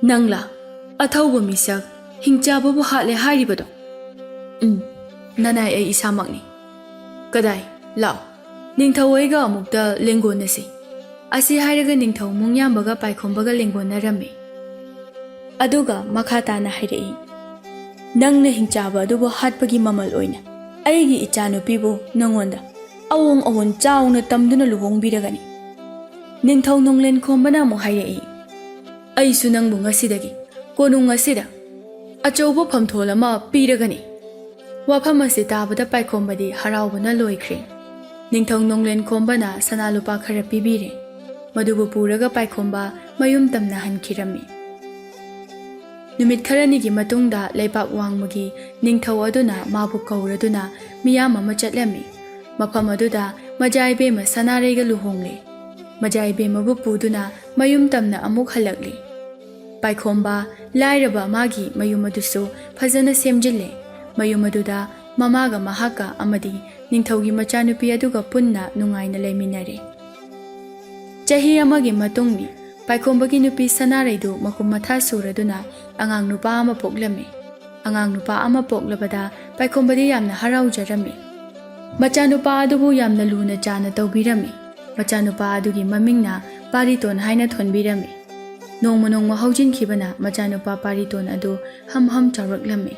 nangla athauba misak hingchaba bu hatle hairibado. Nanai ai isamakni. Kadai lao ningthau aiga amukta lengonasi. Asi hairaga ningthau mungyambaga paikhombaga lengonarami. Aduga makhatana hairei nangna hingchaba adubu hatpagi mamal oina aigi ichanupibu nangonda awong awon chauna tamduna luhongbiragani. Ningthau nonglen khombana mu hairei aisu nangbu ngasidagi konung ngasida achauba phamthol ama piragani. Wafam ase tabada paikhombadi haraubana loikre. Ningthau nonglen khombana sana lupa khara pibire. Madubu puraga paikhomba mayum tamna hankirami. Numit kharanigi matungda leipak wangmagi ningthau aduna mabu kauraduna miyam ama chatlami. Mafam aduda majaibe ma sanarega luhongle. Majaibe mabu puduna mayum tamna amuk halakli. Paikhomba lairaba magi mayum adusu phajana semjille. Mayum aduda mamaga mahaka amadi ningthaugi machanupi aduga punna nungaina leiminare. Chahi amagi matungni paikhombagi nupi sanaraidu makum matha suraduna angang nupa ama poklami. Angang nupa ama poklabada paikhombadi yamna haraujarami. Machanupa adubu yamna luna chana tawbirami. Machanupa adugi mamingna Pariton haina thonbirami. Nongma nongma haujinkhibana machanupa Pariton adu ham chawraklami.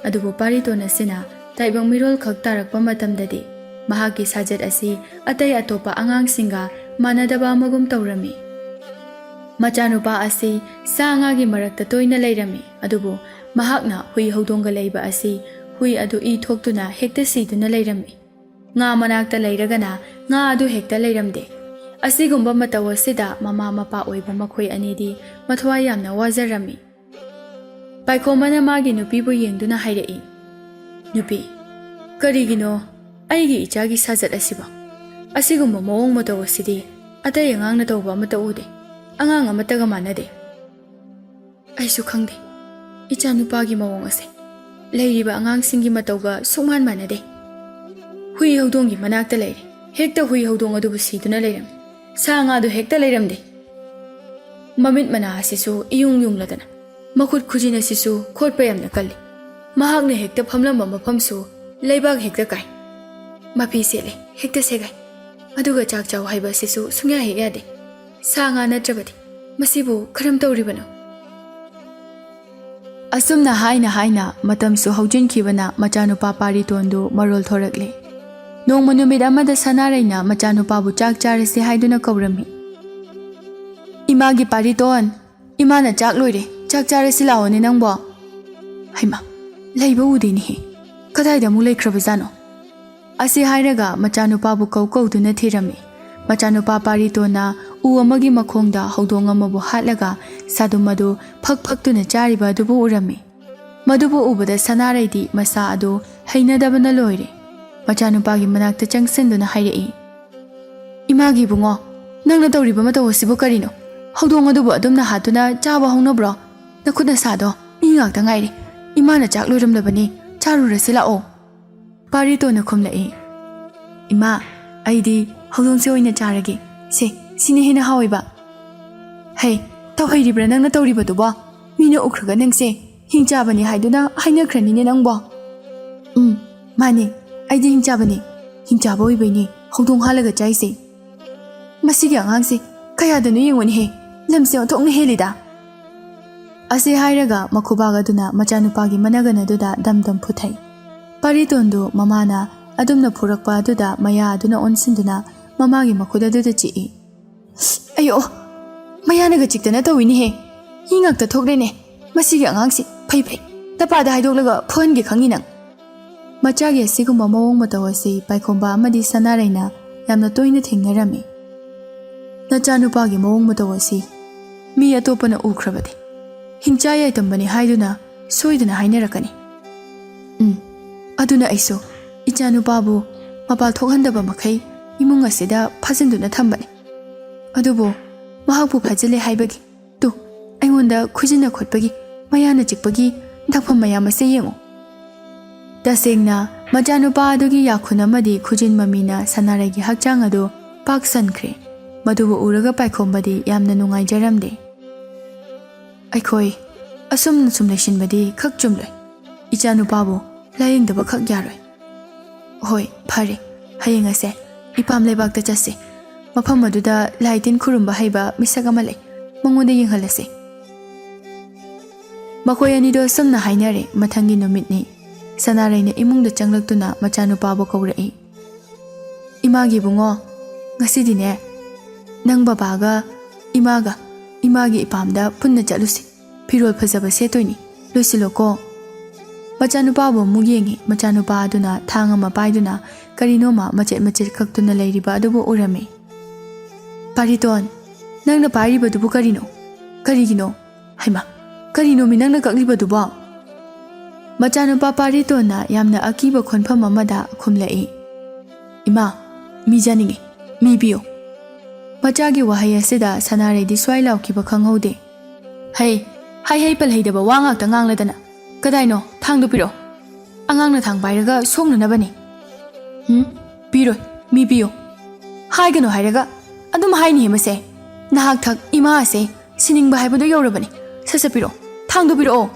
Adubu Pariton asina taibang mirol khak tarakpa matamdadi mahaki sajat asi atai atopa angangsingga manadaba amagum tawrami. Machanupa asi sa angagi marakta toina leirami. Adubu mahakna hui haudongga leiba asi hui adu I thoktuna hekta siduna leirami. Nga manakta leiragana nga adu hekta leiramde. Asigumba mataw asida mama mapa oiba makhoi anidi mathwa yamna wazarami. Paikhomana magi nupibu yengduna hairei nupi karigino aigi ichagi sajat asiba asigumba mawong mataw asidi atai angang na tawba mata ude angang amataga manade aisu khangde icha nupagi mawong ase leiriba angang singi matawga sungman manade hui haudongi manakta leire hekta hui haudong adubu siduna leiram sa nga adu hekta leiramde mamit mana asisu iyung ladana Makut khujina sisu khotpa yamna kalli. Mahakna hekta phamlamba mafamsu leibak hekta kai. Mapi sele hekta segai. Aduga chak chaw haiba sisu sungya he yade. Sa nga natrabadi masibu karam tawribano. ꯑꯁꯨꯝꯅ ꯍꯥꯏꯅ ꯃꯇꯝꯁꯨ ꯍꯧꯖꯤꯟꯈꯤꯕꯅ ꯃꯆꯥꯅꯨꯄꯥ ꯄꯥꯔꯤꯇꯣꯟꯗꯨ ꯃꯔꯣꯜ ꯊꯣꯔꯛꯂꯦ꯫ ꯅꯣꯡꯃ ꯅꯨꯃꯤꯠ ꯑꯃꯗ ꯁꯅꯥꯔꯩꯅ ꯃꯆꯥꯅꯨꯄꯥꯕꯨ ꯆꯥꯛ ꯆꯥꯔꯁꯤ ꯍꯥꯏꯗꯨꯅ ꯀꯧꯔꯝꯃꯤ꯫ ꯏꯃꯥꯒꯤ ꯄꯥꯔꯤꯇꯣꯟ, ꯏꯃꯥꯅ ꯆꯥꯛ ꯂꯣꯏꯔꯦ, ꯆꯥꯛ ꯆꯥꯔꯁꯤ ꯂꯥꯛꯑꯣꯅꯦ ꯅꯪꯕꯣ꯫ ꯍꯩꯃꯥ, ꯂꯩꯕ ꯎꯗꯦꯅꯦꯍꯦ, ꯀꯗꯥꯏꯗ ꯑꯃꯨꯛ ꯂꯩꯈ꯭ꯔꯕꯖꯥꯠꯅꯣ? ꯑꯁꯤ ꯍꯥꯏꯔꯒ ꯃꯆꯥꯅꯨꯄꯥꯕꯨ ꯀꯧꯗꯨꯅ ꯊꯤꯔꯝꯃꯤ꯫ ꯃꯆꯥꯅꯨꯄा ꯄꯥꯔꯤꯇꯣꯟꯅ ꯎ ꯑꯃꯒꯤ ꯃꯈꯣꯡꯗ ꯍꯧꯗꯣꯡ ꯑꯃꯕꯨ ꯍꯥꯠꯂꯒ ꯁꯥꯗꯨꯝ ꯑꯗꯨ ꯐꯛꯇꯨꯅ ꯆꯥꯔꯤꯕ ꯑꯗꯨꯕꯨ ꯎꯔꯝꯃꯤ꯫ ꯃꯗꯨꯕꯨ ꯎꯕꯗ ꯁꯅꯥꯔꯩꯗꯤ ꯃꯁꯥ ꯑꯗꯨ ꯍꯩꯅꯗꯕꯅ ꯂꯣꯏꯔꯦ꯫ ꯃꯆꯥꯅꯨꯄꯥꯒꯤ ꯃꯅꯥꯛꯇ ꯆꯪꯁꯤꯟꯗꯨꯅ ꯍꯥꯏꯔꯛꯏ, ꯏꯃꯥꯒꯤ ꯏꯕꯨꯡꯉꯣ, ꯅꯪꯅ ꯇꯧꯔꯤꯕ ꯃꯇꯧ ꯑꯁꯤꯕꯨ ꯀꯔꯤꯅꯣ? ꯍꯧꯗꯣꯡ ꯑꯗꯨꯕꯨ ꯑꯗꯨꯝꯅ ꯍꯥꯠꯇꯨꯅ ꯆꯥꯕ ꯍꯧꯅꯕ꯭ꯔꯣ? ꯅꯈꯨꯠ ꯅꯁꯥꯗꯣ ꯃꯤ ꯉꯥꯛꯇ ꯉꯥꯏꯔꯦ, ꯏꯃꯥꯅ ꯆꯥꯛ ꯂꯣꯏꯔꯝꯂꯕꯅꯤ, ꯆꯥꯔꯨꯔꯁꯤ ꯂꯥꯛꯑꯣ꯫ ꯄꯥꯔꯤꯇꯣꯟꯅ ꯈꯨꯝꯂꯛꯏ, ꯏꯃꯥ, ꯑꯩꯗꯤ ꯍꯧꯗꯣꯡꯁꯦ ꯑꯣꯏꯅ ꯆꯥꯔꯒꯦ, ꯁꯤꯅ ꯍꯦꯟꯅ ꯍꯥꯎꯏꯕ꯫ ꯍꯩ, ꯇꯧꯍꯩꯔꯤꯕ꯭ꯔꯥ ꯅꯪꯅ ꯇꯧꯔꯤꯕꯗꯨꯕꯣ? ꯃꯤꯅ ꯎꯈ꯭ꯔꯒ ꯅꯪꯁꯦ ꯍꯤꯡ ꯆꯥꯕꯅꯤ ꯍꯥꯏꯗꯨꯅ ꯍꯥꯏꯅꯈ꯭ꯔꯅꯤꯅꯦ ꯅꯪꯕꯣ꯫ ꯃꯥꯅꯦ, ꯑꯩꯗꯤ ꯍꯤꯡ ꯆꯥꯕꯅꯤ, ꯍꯤꯡ ꯆꯥꯕ ꯑꯣꯏꯕꯩꯅꯦ ꯍꯧꯗꯣꯡ ꯍꯥꯠꯂꯒ ꯆꯥꯏꯁꯦ꯫ ꯃꯁꯤꯒꯤ ꯑꯉꯥꯡꯁꯦ ꯀꯌꯥꯗꯅꯣ ꯌꯦꯡꯉꯨꯅꯦꯍꯦ, ꯂꯝꯁꯦ ꯑꯣꯟꯊꯣꯛꯅ ꯍꯦꯜꯂꯤꯗ꯫ ꯑꯁꯤ ꯍꯥꯏꯔꯒ ꯃꯈꯨꯕꯥꯛ ꯑꯗꯨꯅ ꯃꯆꯥꯅꯨꯄꯥꯒꯤ ꯃꯅꯒꯟ ꯑꯗꯨꯗ ꯗꯝ ꯐꯨꯊꯩ꯫ ꯄꯥꯔꯤꯇꯣꯟꯗꯨ ꯃꯃꯥꯅ ꯑꯗꯨꯝꯅ ꯐꯨꯔꯛꯄ ꯑꯗꯨꯗ ꯃꯌꯥ ꯑꯗꯨꯅ ꯑꯣꯟꯁꯤꯟꯗꯨꯅ ꯃꯃꯥꯒꯤ ꯃꯈꯨꯠ ꯑꯗꯨꯗ ꯆꯤꯛꯏ꯫ ꯑꯌꯣ, ꯃꯌꯥꯅꯒ ꯆꯤꯛꯇꯅ ꯇꯧꯏꯅꯦꯍꯦ, ꯏ ꯉꯥꯛꯇ ꯊꯣꯛꯂꯦꯅꯦ, ꯃꯁꯤꯒꯤ ꯑꯉꯥꯡꯁꯤ ꯐꯩ, ꯇꯄꯥꯗ ꯍꯥꯏꯗꯣꯛꯂꯒ ꯐꯨꯍꯟꯒꯦ ꯈꯪꯉꯤ ꯅꯪ꯫ ꯃꯆꯥꯒꯤ ꯑꯁꯤꯒꯨꯝꯕ ꯃꯑꯣꯡ ꯃꯇꯧ ꯑꯁꯤ ꯄꯥꯏꯈꯣꯝꯕ ꯑꯃꯗꯤ ꯁꯅꯥꯔꯩꯅ ꯌꯥꯝꯅ ꯇꯣꯏꯅ ꯊꯦꯡꯅꯔꯝꯃꯤ꯫ ꯅꯆꯥꯅꯨꯄꯥꯒꯤ ꯃꯑꯣꯡ ꯃꯇꯧ ꯑꯁꯤ ꯃꯤ ꯑꯇꯣꯞꯄꯅ ꯎꯈ꯭ꯔꯕꯗꯤ ꯍꯤꯡꯆꯥ ꯌꯥꯏꯇꯝꯕꯅꯤ ꯍꯥꯏꯗꯨꯅ ꯁꯣꯏꯗꯅ ꯍꯥꯏꯅꯔꯛꯀꯅꯤ꯫ ꯑꯗꯨꯅ ꯑꯩꯁꯨ ꯏꯆꯥꯅꯨꯄꯥꯕꯨ ꯃꯄꯥꯜ ꯊꯣꯛꯍꯟꯗꯕ ꯃꯈꯩ ꯏꯃꯨꯡ ꯑꯁꯤꯗ ꯐꯥꯖꯤꯟꯗꯨꯅ ꯊꯝꯕꯅꯤ꯫ ꯑꯗꯨꯕꯨ ꯃꯍꯥꯛꯄꯨ ꯐꯥꯖꯤꯜꯂꯦ ꯍꯥꯏꯕꯒꯤ ꯑꯩꯉꯣꯟꯗ ꯈꯨꯖꯤꯟꯅ ꯈꯣꯠꯄꯒꯤ, ꯃꯌꯥꯅ ꯆꯤꯛꯄꯒꯤ ꯗꯥꯛꯐꯝ ꯃꯌꯥꯝ ꯑꯁꯤ ꯌꯦꯡꯉꯨ꯫ ꯇꯁꯦꯡꯅ ꯃꯆꯥꯅꯨꯄꯥ ꯑꯗꯨꯒꯤ ꯌꯥꯈꯨꯟ ꯑꯃꯗꯤ ꯈꯨꯖꯤꯟ ꯃꯃꯤꯅ ꯁꯅꯥꯔꯩꯒꯤ ꯍꯛꯆꯥꯡ ꯑꯗꯨ ꯄꯥꯛꯁꯟꯈ꯭ꯔꯦ꯫ ꯃꯗꯨꯕꯨ ꯎꯔꯒ ꯄꯥꯏꯈꯣꯝꯕꯗꯤ ꯌꯥꯝꯅ ꯅꯨꯡꯉꯥꯏꯖꯔꯝꯗꯦ꯫ ꯑꯩꯈꯣꯏ ꯑꯁꯨꯝꯅ ꯁꯨꯝ ꯂꯩꯁꯤꯟꯕꯗꯤ ꯈꯛ ꯆꯨꯝꯂꯣꯏ, ꯏꯆꯥꯅꯨꯄꯥꯕꯨ ꯂꯥꯌꯦꯡꯗꯕ ꯈꯛ ꯌꯥꯔꯣꯏ꯫ ꯍꯣꯏ, ꯐꯔꯦ, ꯍꯌꯦꯡ ꯑꯁꯦ ꯏꯄꯥꯝ ꯂꯩꯕꯥꯛꯇ ꯆꯠꯁꯤ꯫ ꯃꯐꯝ ꯑꯗꯨꯗ ꯂꯥꯏ ꯇꯤꯟ ꯈꯨꯔꯨꯝꯕ ꯍꯩꯕ ꯃꯤꯁꯛ ꯑꯃ ꯂꯩ, ꯃꯉꯣꯟꯗ ꯌꯦꯡꯍꯜꯂꯁꯤ꯫ ꯃꯈꯣꯏ ꯑꯅꯤꯗꯣ ꯑꯁꯨꯝꯅ ꯍꯥꯏꯅꯔꯦ꯫ ꯃꯊꯪꯒꯤ ꯅꯨꯃꯤꯠꯅꯤ꯫ ꯁꯅꯥꯔꯩꯅ ꯏꯃꯨꯡꯗ ꯆꯪꯂꯛꯇꯨꯅ ꯃꯆꯥꯅꯨꯄꯥꯕꯨ ꯀꯧꯔꯛꯏ꯫ ꯏꯃꯥꯒꯤ ꯏꯕꯨꯡꯉꯣ, ꯉꯁꯤꯗꯤꯅꯦ ꯅꯪ ꯕꯕꯥꯒ ꯏꯃꯥꯒ ꯏꯃꯥꯒꯤ ꯏꯄꯥꯝꯗ ꯄꯨꯟꯅ ꯆꯠꯂꯨꯁꯤ꯫ ꯐꯤꯔꯣꯜ ꯐꯖꯕ ꯁꯦꯠꯇꯣꯏꯅꯤ, ꯂꯣꯏꯁꯤꯜꯂꯣꯀꯣ꯫ ꯃꯆꯥꯅꯨꯄꯥꯕꯨ ꯑꯃꯨꯛ ꯌꯦꯡꯉꯤ꯫ ꯃꯆꯥꯅꯨꯄꯥ ꯑꯗꯨꯅ ꯊꯥꯡ ꯑꯃ ꯄꯥꯏꯗꯨꯅ ꯀꯔꯤꯅꯣꯃ ꯃꯆꯦꯠ ꯀꯛꯇꯨꯅ ꯂꯩꯔꯤꯕ ꯑꯗꯨꯕꯨ ꯎꯔꯝꯃꯤ꯫ ꯄꯥꯔꯤꯇꯣꯟ, ꯅꯪꯅ ꯄꯥꯏꯔꯤꯕꯗꯨꯕꯨ ꯀꯔꯤꯅꯣ? ꯀꯔꯤꯒꯤꯅꯣ? ꯍꯩꯃꯥ, ꯀꯔꯤꯅꯣꯃꯤ ꯅꯪꯅ ꯀꯛꯂꯤꯕꯗꯨꯕꯣ? ꯃꯆꯥꯅꯨꯄꯥ ꯄꯥꯔꯤꯇꯣꯟꯅ ꯌꯥꯝꯅ ꯑꯀꯤꯕ ꯈꯣꯟꯐꯝ ꯑꯃꯗ ꯈꯨꯝꯂꯛꯏ, ꯏꯃꯥ, ꯃꯤ ꯆꯥꯅꯤꯡꯉꯤ, ꯃꯤ ꯄꯤꯌꯣ꯫ ꯃꯆꯥꯒꯤ ꯋꯥꯍꯩ ꯑꯁꯤꯗ ꯁꯅꯥꯔꯩꯗꯤ ꯁ꯭ꯋꯥꯏ ꯂꯥꯎꯈꯤꯕ ꯈꯪꯍꯧꯗꯦ꯫ ꯍꯩ ꯄꯜꯍꯩꯗꯕ ꯋꯥ ꯉꯥꯛꯇ ꯉꯥꯡꯂꯗꯅ ꯀꯗꯥꯏꯅꯣ? ꯊꯥꯡꯗꯨ ꯄꯤꯔꯛꯑꯣ, ꯑꯉꯥꯡꯅ ꯊꯥꯡ ꯄꯥꯏꯔꯒ ꯁꯣꯛꯅꯅꯕꯅꯤ꯫ ꯄꯤꯔꯣꯏ, ꯃꯤ ꯄꯤꯌꯣ ꯍꯥꯏꯒꯅꯣ ꯍꯥꯏꯔꯒ ꯑꯗꯨꯝ ꯍꯥꯏꯅꯤꯍꯦ ꯃꯁꯦ꯫ ꯅꯍꯥꯛ ꯏꯃꯥ ꯑꯁꯦ ꯁꯤꯅꯤꯡꯕ ꯍꯥꯏꯕꯗꯨ ꯌꯧꯔꯕꯅꯤ, ꯁꯠ ꯄꯤꯔꯛꯑꯣ, ꯊꯥꯡꯗꯨ ꯄꯤꯔꯛꯑꯣ꯫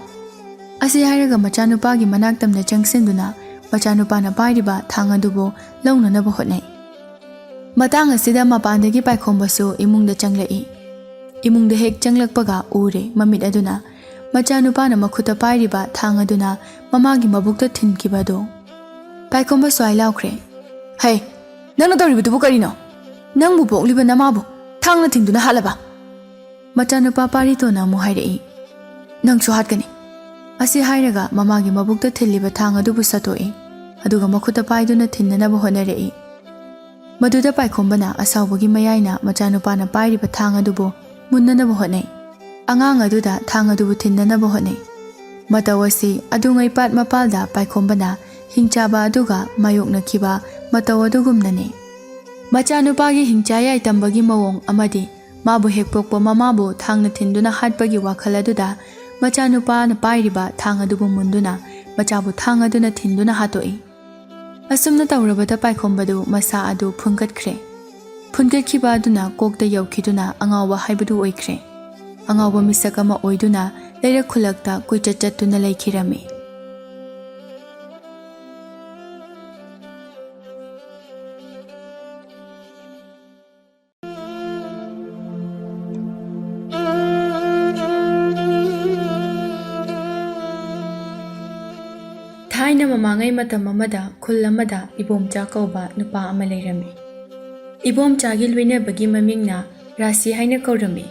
ꯑꯁꯤ ꯍꯥꯏꯔꯒ ꯃꯆꯥꯅꯨꯄꯥꯒꯤ ꯃꯅꯥꯛꯇꯝꯅ ꯆꯪꯁꯤꯟꯗꯨꯅ ꯃꯆꯥꯅꯨꯄꯥꯅ ꯄꯥꯏꯔꯤꯕ ꯊꯥꯡ ꯑꯗꯨꯕꯨ ꯂꯧꯅꯅꯕ ꯍꯣꯠꯅꯩ꯫ ꯃꯇꯥꯡ ꯑꯁꯤꯗ ꯃꯄꯥꯟꯗꯒꯤ ꯄꯥꯏꯈꯣꯝꯕꯁꯨ ꯏꯃꯨꯡꯗ ꯆꯪꯂꯛꯏ꯫ ꯏꯃꯨꯡꯗ ꯍꯦꯛ ꯆꯪꯂꯛꯄꯒ ꯎꯔꯦ ꯃꯃꯤꯠ ꯑꯗꯨꯅ ꯃꯆꯥꯅꯨꯄꯥꯅ ꯃꯈꯨꯠꯇ ꯄꯥꯏꯔꯤꯕ ꯊꯥꯡ ꯑꯗꯨꯅ ꯃꯃꯥꯒꯤ ꯃꯕꯨꯛꯇ ꯊꯤꯟꯈꯤꯕꯗꯨ꯫ ꯄꯥꯏꯈꯣꯝꯕ ꯁ꯭ꯋꯥꯏ ꯂꯥꯎꯈ꯭ꯔꯦ, ꯍꯩ, ꯅꯪꯅ ꯇꯧꯔꯤꯕꯗꯨꯕꯨ ꯀꯔꯤꯅꯣ? ꯅꯪꯕꯨ ꯄꯣꯛꯂꯤꯕ ꯅꯃꯥꯕꯨ ꯊꯥꯡꯅ ꯊꯤꯡꯗꯨꯅ ꯍꯥꯠꯂꯕ? ꯃꯆꯥꯅꯨꯄꯥ ꯄꯥꯔꯤꯇꯣꯟꯅ ꯑꯃꯨꯛ ꯍꯥꯏꯔꯛꯏ, ꯅꯪꯁꯨ ꯍꯥꯠꯀꯅꯤ꯫ ꯑꯁꯤ ꯍꯥꯏꯔꯒ ꯃꯃꯥꯒꯤ ꯃꯕꯨꯛꯇ ꯊꯤꯜꯂꯤꯕ ꯊꯥꯡ ꯑꯗꯨꯕꯨ ꯁꯠꯇꯣꯛꯏ, ꯑꯗꯨꯒ ꯃꯈꯨꯠꯇ ꯄꯥꯏꯗꯨꯅ ꯊꯤꯟꯅꯅꯕ ꯍꯣꯠꯅꯔꯛꯏ꯫ ꯃꯗꯨꯗ ꯄꯥꯏꯈꯣꯝꯕꯅ ꯑꯁꯥꯎꯕꯒꯤ ꯃꯌꯥꯏꯅ ꯃꯆꯥꯅꯨꯄꯥꯅ ꯄꯥꯏꯔꯤꯕ ꯊꯥꯡ ꯑꯗꯨꯕꯨ ꯃꯨꯟꯅꯅꯕ ꯍꯣꯠꯅꯩ꯫ ꯑꯉꯥꯡ ꯑꯗꯨꯗ ꯊꯥꯡ ꯑꯗꯨꯕꯨ ꯊꯤꯟꯅꯅꯕ ꯍꯣꯠꯅꯩ꯫ ꯃꯇꯧ ꯑꯁꯤ ꯑꯗꯨꯉꯩ ꯄꯥꯠ ꯃꯄꯥꯜꯗ ꯄꯥꯏꯈꯣꯝꯕꯅ ꯍꯤꯡꯆꯥꯕ ꯑꯗꯨꯒ ꯃꯥꯌꯣꯛꯅꯈꯤꯕ ꯃꯇꯧ ꯑꯗꯨꯒꯨꯝꯅꯅꯤ꯫ ꯃꯆꯥꯅꯨꯄꯥꯒꯤ ꯍꯤꯡꯆꯥ ꯌꯥꯏꯇꯝꯕꯒꯤ ꯃꯑꯣꯡ ꯑꯃꯗꯤ ꯃꯥꯕꯨ ꯍꯦꯛ ꯄꯣꯛꯄ ꯃꯃꯥꯕꯨ ꯊꯥꯡꯅ ꯊꯤꯟꯗꯨꯅ ꯍꯥꯠꯄꯒꯤ ꯋꯥꯈꯜ ꯑꯗꯨꯗ ꯃꯆꯥꯅꯨꯄꯥꯅ ꯄꯥꯏꯔꯤꯕ ꯊꯥꯡ ꯑꯗꯨꯕꯨ ꯃꯨꯟꯗꯨꯅ ꯃꯆꯥꯕꯨ ꯊꯥꯡ ꯑꯗꯨꯅ ꯊꯤꯟꯗꯨꯅ ꯍꯥꯠꯇꯣꯛꯏ꯫ ꯑꯁꯨꯝꯅ ꯇꯧꯔꯕꯗ ꯄꯥꯏꯈꯣꯝꯕꯗꯨ ꯃꯁꯥ ꯑꯗꯨ ꯐꯨꯟꯒꯠꯈ꯭ꯔꯦ꯫ ꯐꯨꯟꯒꯠꯈꯤꯕ ꯑꯗꯨꯅ ꯀꯣꯛꯇ ꯌꯧꯈꯤꯗꯨꯅ ꯑꯉꯥꯎꯕ ꯍꯥꯏꯕꯗꯨ ꯑꯣꯏꯈ꯭ꯔꯦ꯫ ꯑꯉꯥꯎꯕ ꯃꯤꯁꯛ ꯑꯃ ꯑꯣꯏꯗꯨꯅ ꯂꯩꯔꯛ ꯈꯨꯜꯂꯛꯇ ꯀꯣꯏꯆꯠ ꯆꯠꯇꯨꯅ ꯂꯩꯈꯤꯔꯝꯃꯤ꯫ ꯊꯥꯏꯅ ꯃꯃꯥꯡꯉꯩ ꯃꯇꯝ ꯑꯃꯗ ꯈꯨꯜ ꯑꯃꯗ ꯏꯕꯣꯝꯆꯥ ꯀꯧꯕ ꯅꯨꯄꯥ ꯑꯃ ꯂꯩꯔꯝꯃꯤ꯫ ꯏꯕꯣꯝꯆꯥꯒꯤ ꯂꯣꯏꯅꯕꯒꯤ ꯃꯃꯤꯡꯅ ꯔꯥꯁꯤ ꯍꯥꯏꯅ ꯀꯧꯔꯝꯃꯤ꯫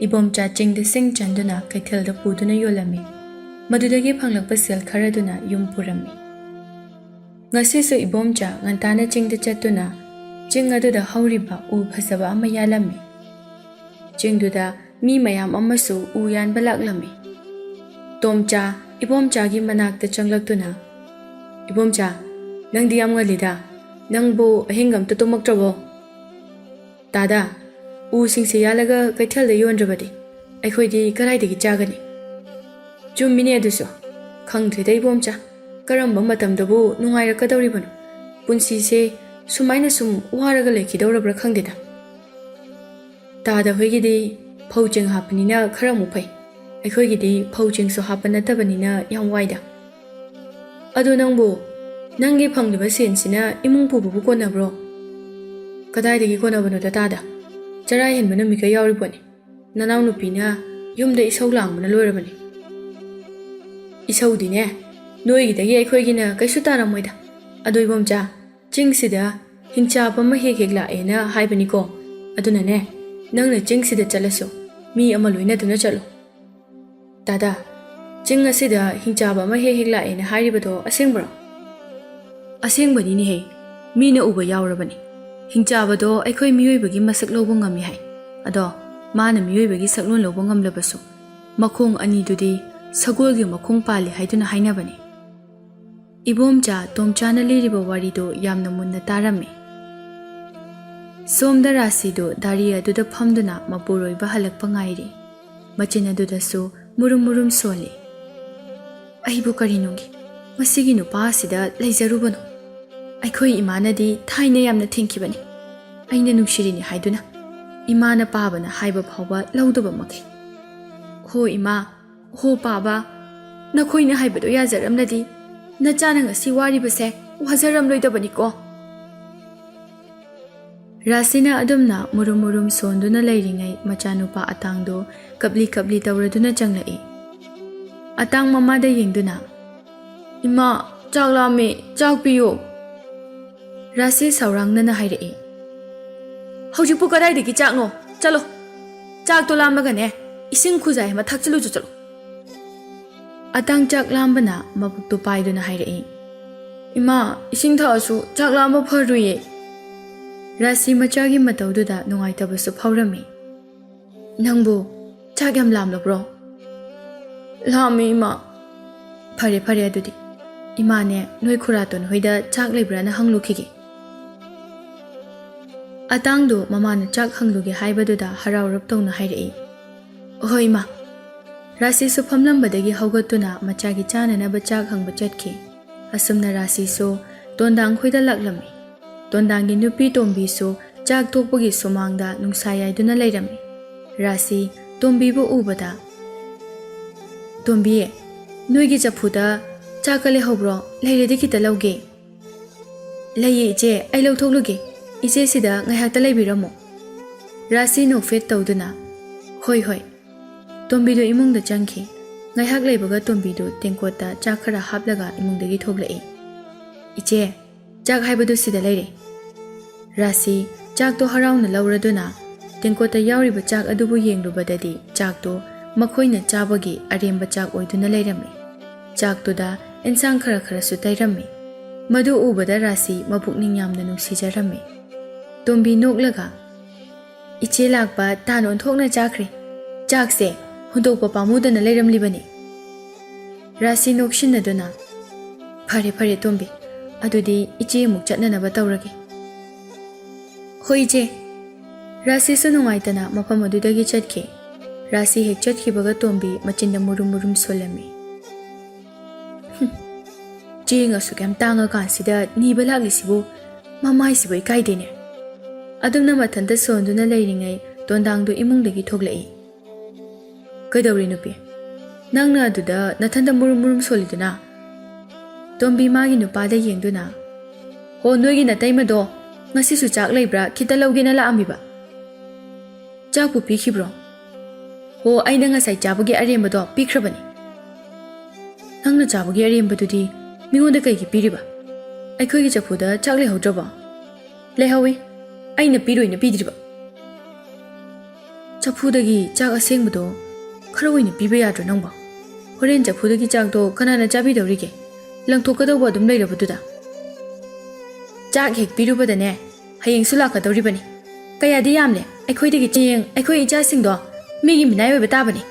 ꯏꯕꯣꯝꯆꯥ ꯆꯤꯡꯗ ꯁꯤꯡ ꯆꯟꯗꯨꯅ ꯀꯩꯊꯦꯜꯗ ꯄꯨꯗꯨꯅ ꯌꯣꯜꯂꯝꯃꯤ꯫ ꯃꯗꯨꯗꯒꯤ ꯐꯪꯂꯛꯄ ꯁꯦꯜ ꯈꯔꯗꯨꯅ ꯌꯨꯝ ꯄꯨꯔꯝꯃꯤ꯫ ꯉꯁꯤꯁꯨ ꯏꯕꯣꯝꯆꯥ ꯉꯟꯇꯥꯅ ꯆꯤꯡꯗ ꯆꯠꯇꯨꯅ ꯆꯤꯡ ꯑꯗꯨꯗ ꯍꯧꯔꯤꯕ ꯎ ꯐꯖꯕ ꯑꯃ ꯌꯥꯜꯂꯝꯃꯤ꯫ ꯆꯤꯡꯗꯨꯗ ꯃꯤ ꯃꯌꯥꯝ ꯑꯃꯁꯨ ꯎ ꯌꯥꯟꯕ ꯂꯥꯛꯂꯝꯃꯤ꯫ ꯇꯣꯝꯆꯥ ꯏꯕꯣꯝꯆꯥꯒꯤ ꯃꯅꯥꯛꯇ ꯆꯪꯂꯛꯇꯨꯅ, "ꯏꯕꯣꯝꯆꯥ, ꯅꯪꯗꯤ ꯌꯥꯝ ꯉꯜꯂꯤꯗ, ꯅꯪꯕꯨ ꯑꯍꯤꯡ ꯑꯝꯇ ꯇꯨꯝꯃꯛꯇ꯭ꯔꯕꯣ?" "ꯇꯥꯗꯥ, ꯎꯁꯤꯡꯁꯦ ꯌꯥꯜꯂꯒ ꯀꯩꯊꯦꯜꯗ ꯌꯣꯟꯗ꯭ꯔꯕꯗꯤ ꯑꯩꯈꯣꯏꯗꯤ ꯀꯗꯥꯏꯗꯒꯤ ꯆꯥꯒꯅꯤ?" "ꯆꯨꯝꯃꯤꯅꯦ ꯑꯗꯨꯁꯨ꯫ ꯈꯪꯗ꯭ꯔꯦꯗ ꯏꯕꯣꯝꯆꯥ, ꯀꯔꯝꯕ ꯃꯇꯝꯗꯕꯨ ꯅꯨꯡꯉꯥꯏꯔꯛꯀꯗꯧꯔꯤꯕꯅꯣ? ꯄꯨꯟꯁꯤꯁꯦ ꯁꯨꯃꯥꯏꯅ ꯁꯨꯝ ꯋꯥꯔꯒ ꯂꯩꯈꯤꯗꯧꯔꯕ꯭ꯔꯥ ꯈꯪꯗꯦꯗ꯫ ꯇꯥꯗ ꯍꯣꯏꯒꯤꯗꯤ ꯐꯧ ꯆꯦꯡ ꯍꯥꯞꯄꯅꯤꯅ ꯈꯔ ꯑꯃꯨꯛ ꯐꯩ, ꯑꯩꯈꯣꯏꯒꯤꯗꯤ ꯐꯧ ꯆꯦꯡꯁꯨ ꯍꯥꯞꯄ ꯅꯠꯇꯕꯅꯤꯅ ꯌꯥꯝ ꯋꯥꯏꯗ꯫ ꯑꯗꯨ ꯅꯪꯕꯨ ꯅꯪꯒꯤ ꯐꯪꯂꯤꯕ ꯁꯦꯟꯁꯤꯅ ꯏꯃꯨꯡ ꯄꯨꯕꯕꯨ ꯀꯣꯟꯅꯕ꯭ꯔꯣ?" "ꯀꯗꯥꯏꯗꯒꯤ ꯀꯣꯟꯅꯕꯅꯣꯗ ꯇꯥꯗ, ꯆꯔꯥ ꯍꯦꯟꯕ ꯅꯨꯃꯤꯠꯀ ꯌꯥꯎꯔꯤꯄꯣꯠꯅꯤ꯫ ꯅꯅꯥꯎ ꯅꯨꯄꯤꯅ ꯌꯨꯝꯗ ꯏꯁꯧ ꯂꯥꯡꯕꯅ ꯂꯣꯏꯔꯕꯅꯤ." "ꯏꯁꯧꯗꯤꯅꯦ, ꯅꯣꯏꯒꯤꯗꯒꯤ ꯑꯩꯈꯣꯏꯒꯤꯅ ꯀꯩꯁꯨ ꯇꯥꯔꯝꯃꯣꯏꯗ꯫ ꯑꯗꯣ ꯏꯕꯣꯝꯆꯥ, ꯆꯤꯡꯁꯤꯗ ꯍꯤꯡꯆꯥꯞ ꯑꯃ ꯍꯦꯛ ꯂꯥꯛꯑꯦꯅ ꯍꯥꯏꯕꯅꯤꯀꯣ, ꯑꯗꯨꯅꯅꯦ ꯅꯪꯅ ꯆꯤꯡꯁꯤꯗ ꯆꯠꯂꯁꯨ ꯃꯤ ꯑꯃ ꯂꯣꯏꯅꯗꯨꯅ ꯆꯠꯂꯨ." "ꯇꯥꯗꯥ, ꯆꯤꯡ ꯑꯁꯤꯗ ꯍꯤꯡꯆꯥꯞ ꯑꯃ ꯍꯦꯛ ꯂꯥꯛꯑꯦꯅ ꯍꯥꯏꯔꯤꯕꯗꯣ ꯑꯁꯦꯡꯕ꯭ꯔꯣ?" "ꯑꯁꯦꯡꯕꯅꯤꯅꯦꯍꯦ, ꯃꯤꯅ ꯎꯕ ꯌꯥꯎꯔꯕꯅꯤ꯫ ꯍꯤꯡꯆꯥꯞ ꯑꯗꯣ ꯑꯩꯈꯣই ꯃꯤꯑꯣꯏꯕꯒꯤ ꯃꯁꯛ ꯂꯧꯕ ꯉꯝꯃꯤ ꯍꯥꯏ꯫ ꯑꯗꯣ ꯃꯥꯅ ꯃꯤꯑꯣꯏꯕꯒꯤ ꯁꯛꯂꯣꯟ ꯂꯧꯕ ꯉꯝꯂꯕꯁꯨ ꯃꯈꯣꯡ ꯑꯅꯤꯗꯨꯗꯤ ꯁꯒꯣꯜꯒꯤ ꯃꯈꯣꯡ ꯄꯥꯜꯂꯤ ꯍꯥꯏꯗꯨꯅ ꯍꯥꯏꯅꯕꯅꯤ." ꯏꯕꯣꯝꯆꯥ ꯇꯣꯝꯆꯥꯅ ꯂꯤꯔꯤꯕ ꯋꯥꯔꯤꯗꯣ ꯌꯥꯝꯅ ꯃꯨꯟꯅ ꯇꯥꯔꯝꯃꯤ꯫ ꯁꯣꯝꯗ ꯔꯥꯁꯤꯗꯨ ꯗꯥꯔꯤ ꯑꯗꯨꯗ ꯐꯝꯗꯨꯅ ꯃꯄꯨꯔꯣꯏꯕ ꯍꯜꯂꯛꯄ ꯉꯥꯏꯔꯤ꯫ ꯃꯆꯤꯟ ꯑꯗꯨꯗꯁꯨ ꯃꯨꯔꯨꯝ ꯃꯨꯔꯨꯝ ꯁꯣꯜꯂꯤ꯫ "ꯑꯩꯕꯨ ꯀꯔꯤꯅꯨꯡꯒꯤ ꯃꯁꯤꯒꯤ ꯅꯨꯄꯥ ꯑꯁꯤꯗ ꯂꯩꯖꯔꯨꯕꯅꯣ? ꯑꯩꯈꯣꯏ ꯏꯃꯥꯅꯗꯤ ꯊꯥꯏꯅ ꯌꯥꯝꯅ ꯊꯦꯡꯈꯤꯕꯅꯤ, ꯑꯩꯅ ꯅꯨꯡꯁꯤꯔꯤꯅꯤ ꯍꯥꯏꯗꯨꯅ ꯏꯃꯥꯅ ꯄꯥꯕꯅ ꯍꯥꯏꯕ ꯐꯥꯎꯕ ꯂꯧꯗꯕ ꯃꯈꯩ꯫ ꯍꯣ ꯏꯃꯥ, ꯍꯣ ꯄꯥꯕ, ꯅꯈꯣꯏꯅ ꯍꯥꯏꯕꯗꯣ ꯌꯥꯖꯔꯝꯂꯗꯤ ꯅꯆꯥꯅ ꯉꯁꯤ ꯋꯥꯔꯤꯕꯁꯦ ꯋꯥꯖꯔꯝꯂꯣꯏꯗꯕꯅꯤꯀꯣ." ꯔꯥꯁꯤꯅ ꯑꯗꯨꯝꯅ ꯃꯨꯔꯨꯝ ꯃꯨꯔꯨꯝ ꯁꯣꯟꯗꯨꯅ ꯂꯩꯔꯤꯉꯩ ꯃꯆꯥꯅꯨꯄꯥ ꯑꯇꯥꯡꯗꯣ ꯀꯞꯂꯤ ꯀꯞꯂꯤ ꯇꯧꯔꯗꯨꯅ ꯆꯪꯂꯛꯏ꯫ ꯑꯇꯥꯡ ꯃꯃꯥꯗ ꯌꯦꯡꯗꯨꯅ, "ꯏꯃꯥ, ꯆꯥꯛ ꯂꯥꯝꯃꯦ, ꯆꯥꯛ ꯄꯤꯌꯣ." ꯔꯥꯁꯤ ꯁꯥꯎꯔꯥꯡꯅꯅ ꯍꯥꯏꯔꯛꯏ, "ꯍꯧꯖꯤꯛꯄꯨ ꯀꯗꯥꯏꯗꯒꯤ ꯆꯥꯛꯅꯣ? ꯆꯠꯂꯣ, ꯆꯥꯛꯇꯣ ꯂꯥꯝꯂꯒꯅꯦ ꯏꯁꯤꯡ ꯈꯨꯖꯥꯏ ꯑꯃ ꯊꯛꯆꯤꯜꯂꯨꯆꯣ, ꯆꯠꯂꯣ." ꯑꯇꯥꯡ ꯆꯥꯛ ꯂꯥꯝꯕꯅ ꯃꯕꯨꯛꯇꯨ ꯄꯥꯏꯗꯨꯅ ꯍꯥꯏꯔꯛꯏ, "ꯏꯃꯥ, ꯏꯁꯤꯡ ꯊꯛꯑꯁꯨ ꯆꯥꯛ ꯂꯥꯝꯕ ꯐꯔꯨꯏꯌꯦ." ꯔꯥꯁꯤ ꯃꯆꯥꯒꯤ ꯃꯇꯧꯗꯨꯗ ꯅꯨꯡꯉꯥꯏꯇꯕꯁꯨ ꯐꯥꯎꯔꯝꯃꯤ꯫ "ꯅꯪꯕꯨ ꯆꯥꯛ ꯌꯥꯝ ꯂꯥꯝꯂꯕ꯭ꯔꯣ?" "ꯂꯥꯝꯃꯦ ꯏꯃꯥ." "ꯐꯔꯦ ꯐꯔꯦ ꯑꯗꯨꯗꯤ ꯏꯃꯥꯅꯦ ꯅꯣꯏ ꯈꯨꯔꯥꯇꯣꯟ ꯍꯣꯏꯗ ꯆꯥꯛ ꯂꯩꯕ꯭ꯔꯥꯅ ꯍꯪꯂꯨꯈꯤꯒꯦ." ꯑꯇꯥꯡꯗꯣ ꯃꯃꯥꯅ ꯆꯥꯛ ꯍꯪꯂꯨꯒꯦ ꯍꯥꯏꯕꯗꯨꯗ ꯍꯔꯥꯎꯔꯞ ꯇꯧꯅ ꯍꯥꯏꯔꯛꯏ, "ꯍꯣꯏ ꯏꯃꯥ." ꯔꯥꯁꯤꯁꯨ ꯐꯝꯂꯝꯕꯗꯒꯤ ꯍꯧꯒꯠꯇꯨꯅ ꯃꯆꯥꯒꯤ ꯆꯥꯅꯅꯕ ꯆꯥꯛ ꯍꯪꯕ ꯆꯠꯈꯤ꯫ ꯑꯁꯨꯝꯅ ꯔꯥꯁꯤꯁꯨ ꯇꯣꯟꯗꯥꯡ ꯈꯣꯏꯗ ꯂꯥꯛꯂꯝꯃꯤ꯫ ꯇꯣꯟꯗꯥꯡꯒꯤ ꯅꯨꯄꯤ ꯇꯣꯝꯕꯤꯁꯨ ꯆꯥꯛ ꯇꯣꯛꯄꯒꯤ ꯁꯨꯃꯥꯡꯗ ꯅꯨꯡꯁꯥ ꯌꯥꯏꯗꯨꯅ ꯂꯩꯔꯝꯃꯤ꯫ ꯔꯥꯁꯤ ꯇꯣꯝꯕꯤꯕꯨ ꯎꯕꯗ, "ꯇꯣꯝꯕꯤ, ꯅꯣꯏꯒꯤ ꯆꯐꯨꯗ ꯆꯥꯛꯀ ꯂꯩꯍꯧꯕ꯭ꯔꯣ? ꯂꯩꯔꯗꯤ ꯈꯤꯇ ꯂꯧꯒꯦ." "ꯂꯩꯌꯦ ꯏꯆꯦ, ꯑꯩ ꯂꯧꯊꯣꯛꯂꯨꯒꯦ, ꯏꯆꯦ ꯁꯤꯗ ꯉꯥꯏꯍꯥꯛꯇ ꯂꯩꯕꯤꯔꯝꯃꯣ." ꯔꯥꯁꯤ ꯅꯣꯛꯐꯦꯠ ꯇꯧꯗꯨꯅ, "ꯍꯣꯏ ꯍꯣꯏ." ꯇꯣꯝꯕꯤꯗꯨ ꯏꯃꯨꯡꯗ ꯆꯪꯈꯤ꯫ ꯉꯥꯏꯍꯥꯛ ꯂꯩꯕꯒ ꯇꯣꯝꯕꯤꯗꯨ ꯇꯦꯡꯀꯣꯠꯇ ꯆꯥꯛ ꯈꯔ ꯍꯥꯞꯂꯒ ꯏꯃꯨꯡꯗꯒꯤ ꯊꯣꯛꯂꯛꯏ꯫ "ꯏꯆꯦ, ꯆꯥꯛ ꯍꯥꯏꯕꯗꯨ ꯁꯤꯗ ꯂꯩꯔꯦ." ꯔꯥꯁꯤ ꯆꯥꯛꯇꯣ ꯍꯔꯥꯎꯅ ꯂꯧꯔꯗꯨꯅ ꯇꯦꯡꯀꯣꯠꯇ ꯌꯥꯎꯔꯤꯕ ꯆꯥꯛ ꯑꯗꯨꯕꯨ ꯌꯦꯡꯂꯨꯕꯗꯗꯤ ꯆꯥꯛꯇꯣ ꯃꯈꯣꯏꯅ ꯆꯥꯕꯒꯤ ꯑꯔꯦꯝꯕ ꯆꯥꯛ ꯑꯣꯏꯗꯨꯅ ꯂꯩꯔꯝꯃꯤ꯫ ꯆꯥꯛꯇꯨꯗ ꯑꯦꯟꯁꯥꯡ ꯈꯔ ꯈꯔꯁꯨ ꯇꯩꯔꯝꯃꯤ꯫ ꯃꯗꯨ ꯎꯕꯗ ꯔꯥꯁꯤ ꯃꯄꯨꯛꯅꯤꯡ ꯌꯥꯝꯅ ꯅꯨꯡꯁꯤꯖꯔꯝꯃꯤ꯫ ꯇꯣꯝꯕꯤ ꯅꯣꯛꯂꯒ, "ꯏꯆꯦ ꯂꯥꯛꯄ ꯇꯥꯟ ꯑꯣꯟꯊꯣꯛꯅ ꯆꯥꯈ꯭ꯔꯦ, ꯆꯥꯛꯁꯦ ꯍꯨꯟꯗꯣꯛꯄ ꯄꯥꯝꯃꯨꯗꯅ ꯂꯩꯔꯝꯂꯤꯕꯅꯤ." ꯔꯥꯁꯤ ꯅꯣꯛꯁꯤꯟꯅꯗꯨꯅ, "ꯐꯔꯦ ꯐꯔꯦ ꯇꯣꯝꯕꯤ, ꯑꯗꯨꯗꯤ ꯏꯆꯦ ꯑꯃꯨꯛ ꯆꯠꯅꯅꯕ ꯇꯧꯔꯒꯦ." "ꯍꯣꯏ ꯏꯆꯦ." ꯔꯥꯁꯤꯁꯨ ꯅꯨꯡꯉꯥꯏꯇꯅ ꯃꯐꯝ ꯑꯗꯨꯗꯒꯤ ꯆꯠꯈꯤ꯫ ꯔꯥꯁꯤ ꯍꯦꯛ ꯆꯠꯈꯤꯕꯒ ꯇꯣꯝꯕꯤ ꯃꯆꯤꯟꯗ ꯃꯨꯔꯨꯝ ꯃꯨꯔꯨꯝ ꯁꯣꯜꯂꯝꯃꯤ꯫ "ꯆꯦꯡ ꯑꯁꯨꯛ ꯌꯥꯝ ꯇꯥꯡꯉꯀꯥꯟꯁꯤꯗ ꯅꯤꯕ ꯂꯥꯛꯂꯤꯁꯤꯕꯨ ꯃꯃꯥꯏꯁꯤꯕꯨ ꯏꯀꯥꯏꯗꯦꯅꯦ." ꯑꯗꯨꯝꯅ ꯃꯊꯟꯇ ꯁꯣꯟꯗꯨꯅ ꯂꯩꯔꯤꯉꯩ ꯇꯣꯟꯗꯥꯡꯗꯨ ꯏꯃꯨꯡꯗꯒꯤ ꯊꯣꯛꯂꯛꯏ꯫ "ꯀꯩꯗꯧꯔꯤ ꯅꯨꯄꯤ? ꯅꯪꯅ ꯑꯗꯨꯗ ꯅꯊꯟꯇ ꯃꯨꯔꯨꯝ ꯃꯨꯔꯨꯝ ꯁꯣꯜꯂꯤꯗꯨꯅ?" ꯇꯣꯝꯕꯤ ꯃꯥꯒꯤ ꯅꯨꯄꯥꯗ ꯌꯦꯡꯗꯨꯅ, "ꯍꯣ ꯅꯣꯏꯒꯤ ꯅꯇꯩꯃꯗꯣ ꯉꯁꯤꯁꯨ ꯆꯥꯛ ꯂꯩꯕ꯭ꯔꯥ ꯈꯤꯇ ꯂꯧꯒꯦꯅ ꯂꯥꯛꯑꯝꯃꯤꯕ." "ꯆꯥꯛꯄꯨ ꯄꯤꯈꯤꯕ꯭ꯔꯣ?" "ꯍꯣ, ꯑꯩꯅ ꯉꯁꯥꯏ ꯆꯥꯕꯒꯤ ꯑꯔꯦꯝꯕꯗꯣ ꯄꯤꯈ꯭ꯔꯕꯅꯤ." "ꯅꯪꯅ ꯆꯥꯕꯒꯤ ꯑꯔꯦꯝꯕꯗꯨꯗꯤ ꯃꯤꯉꯣꯟꯗ ꯀꯩꯒꯤ ꯄꯤꯔꯤꯕ? ꯑꯩꯈꯣꯏꯒꯤ ꯆꯐꯨꯗ ꯆꯥꯛ ꯂꯩꯍꯧꯗ꯭ꯔꯕꯣ? ꯂꯩꯍꯧꯏ, ꯑꯩꯅ ꯄꯤꯔꯣꯏꯅ ꯄꯤꯗ꯭ꯔꯤꯕ꯫ ꯆꯐꯨꯗꯒꯤ ꯆꯥꯛ ꯑꯁꯦꯡꯕꯗꯣ ꯈꯔ ꯑꯣꯏꯅ ꯄꯤꯕ ꯌꯥꯗ꯭ꯔꯣ ꯅꯪꯕꯣ? ꯍꯣꯔꯦꯟ ꯆꯐꯨꯗꯒꯤ ꯆꯥꯛꯇꯣ ꯀꯅꯥꯅ ꯆꯥꯕꯤꯗꯧꯔꯤꯒꯦ? ꯂꯪꯊꯣꯛꯀꯗꯧꯕ ꯑꯗꯨꯝ ꯂꯩꯔꯕꯗꯨꯗ꯫ ꯆꯥꯛ ꯍꯦꯛ ꯄꯤꯔꯨꯕꯗꯅꯦ, ꯍꯌꯦꯡꯁꯨ ꯂꯥꯛꯀꯗꯧꯔꯤꯕꯅꯤ꯫ ꯀꯌꯥꯗꯤ ꯌꯥꯝꯂꯦ, ꯑꯩꯈꯣꯏꯗꯒꯤ ꯆꯦꯡ ꯑꯩꯈꯣꯏ ꯏꯆꯥꯁꯤꯡꯗꯣ ꯃꯤꯒꯤ ꯃꯤꯅꯥꯏ ꯑꯣꯏꯕ ꯇꯥꯕꯅꯤ꯫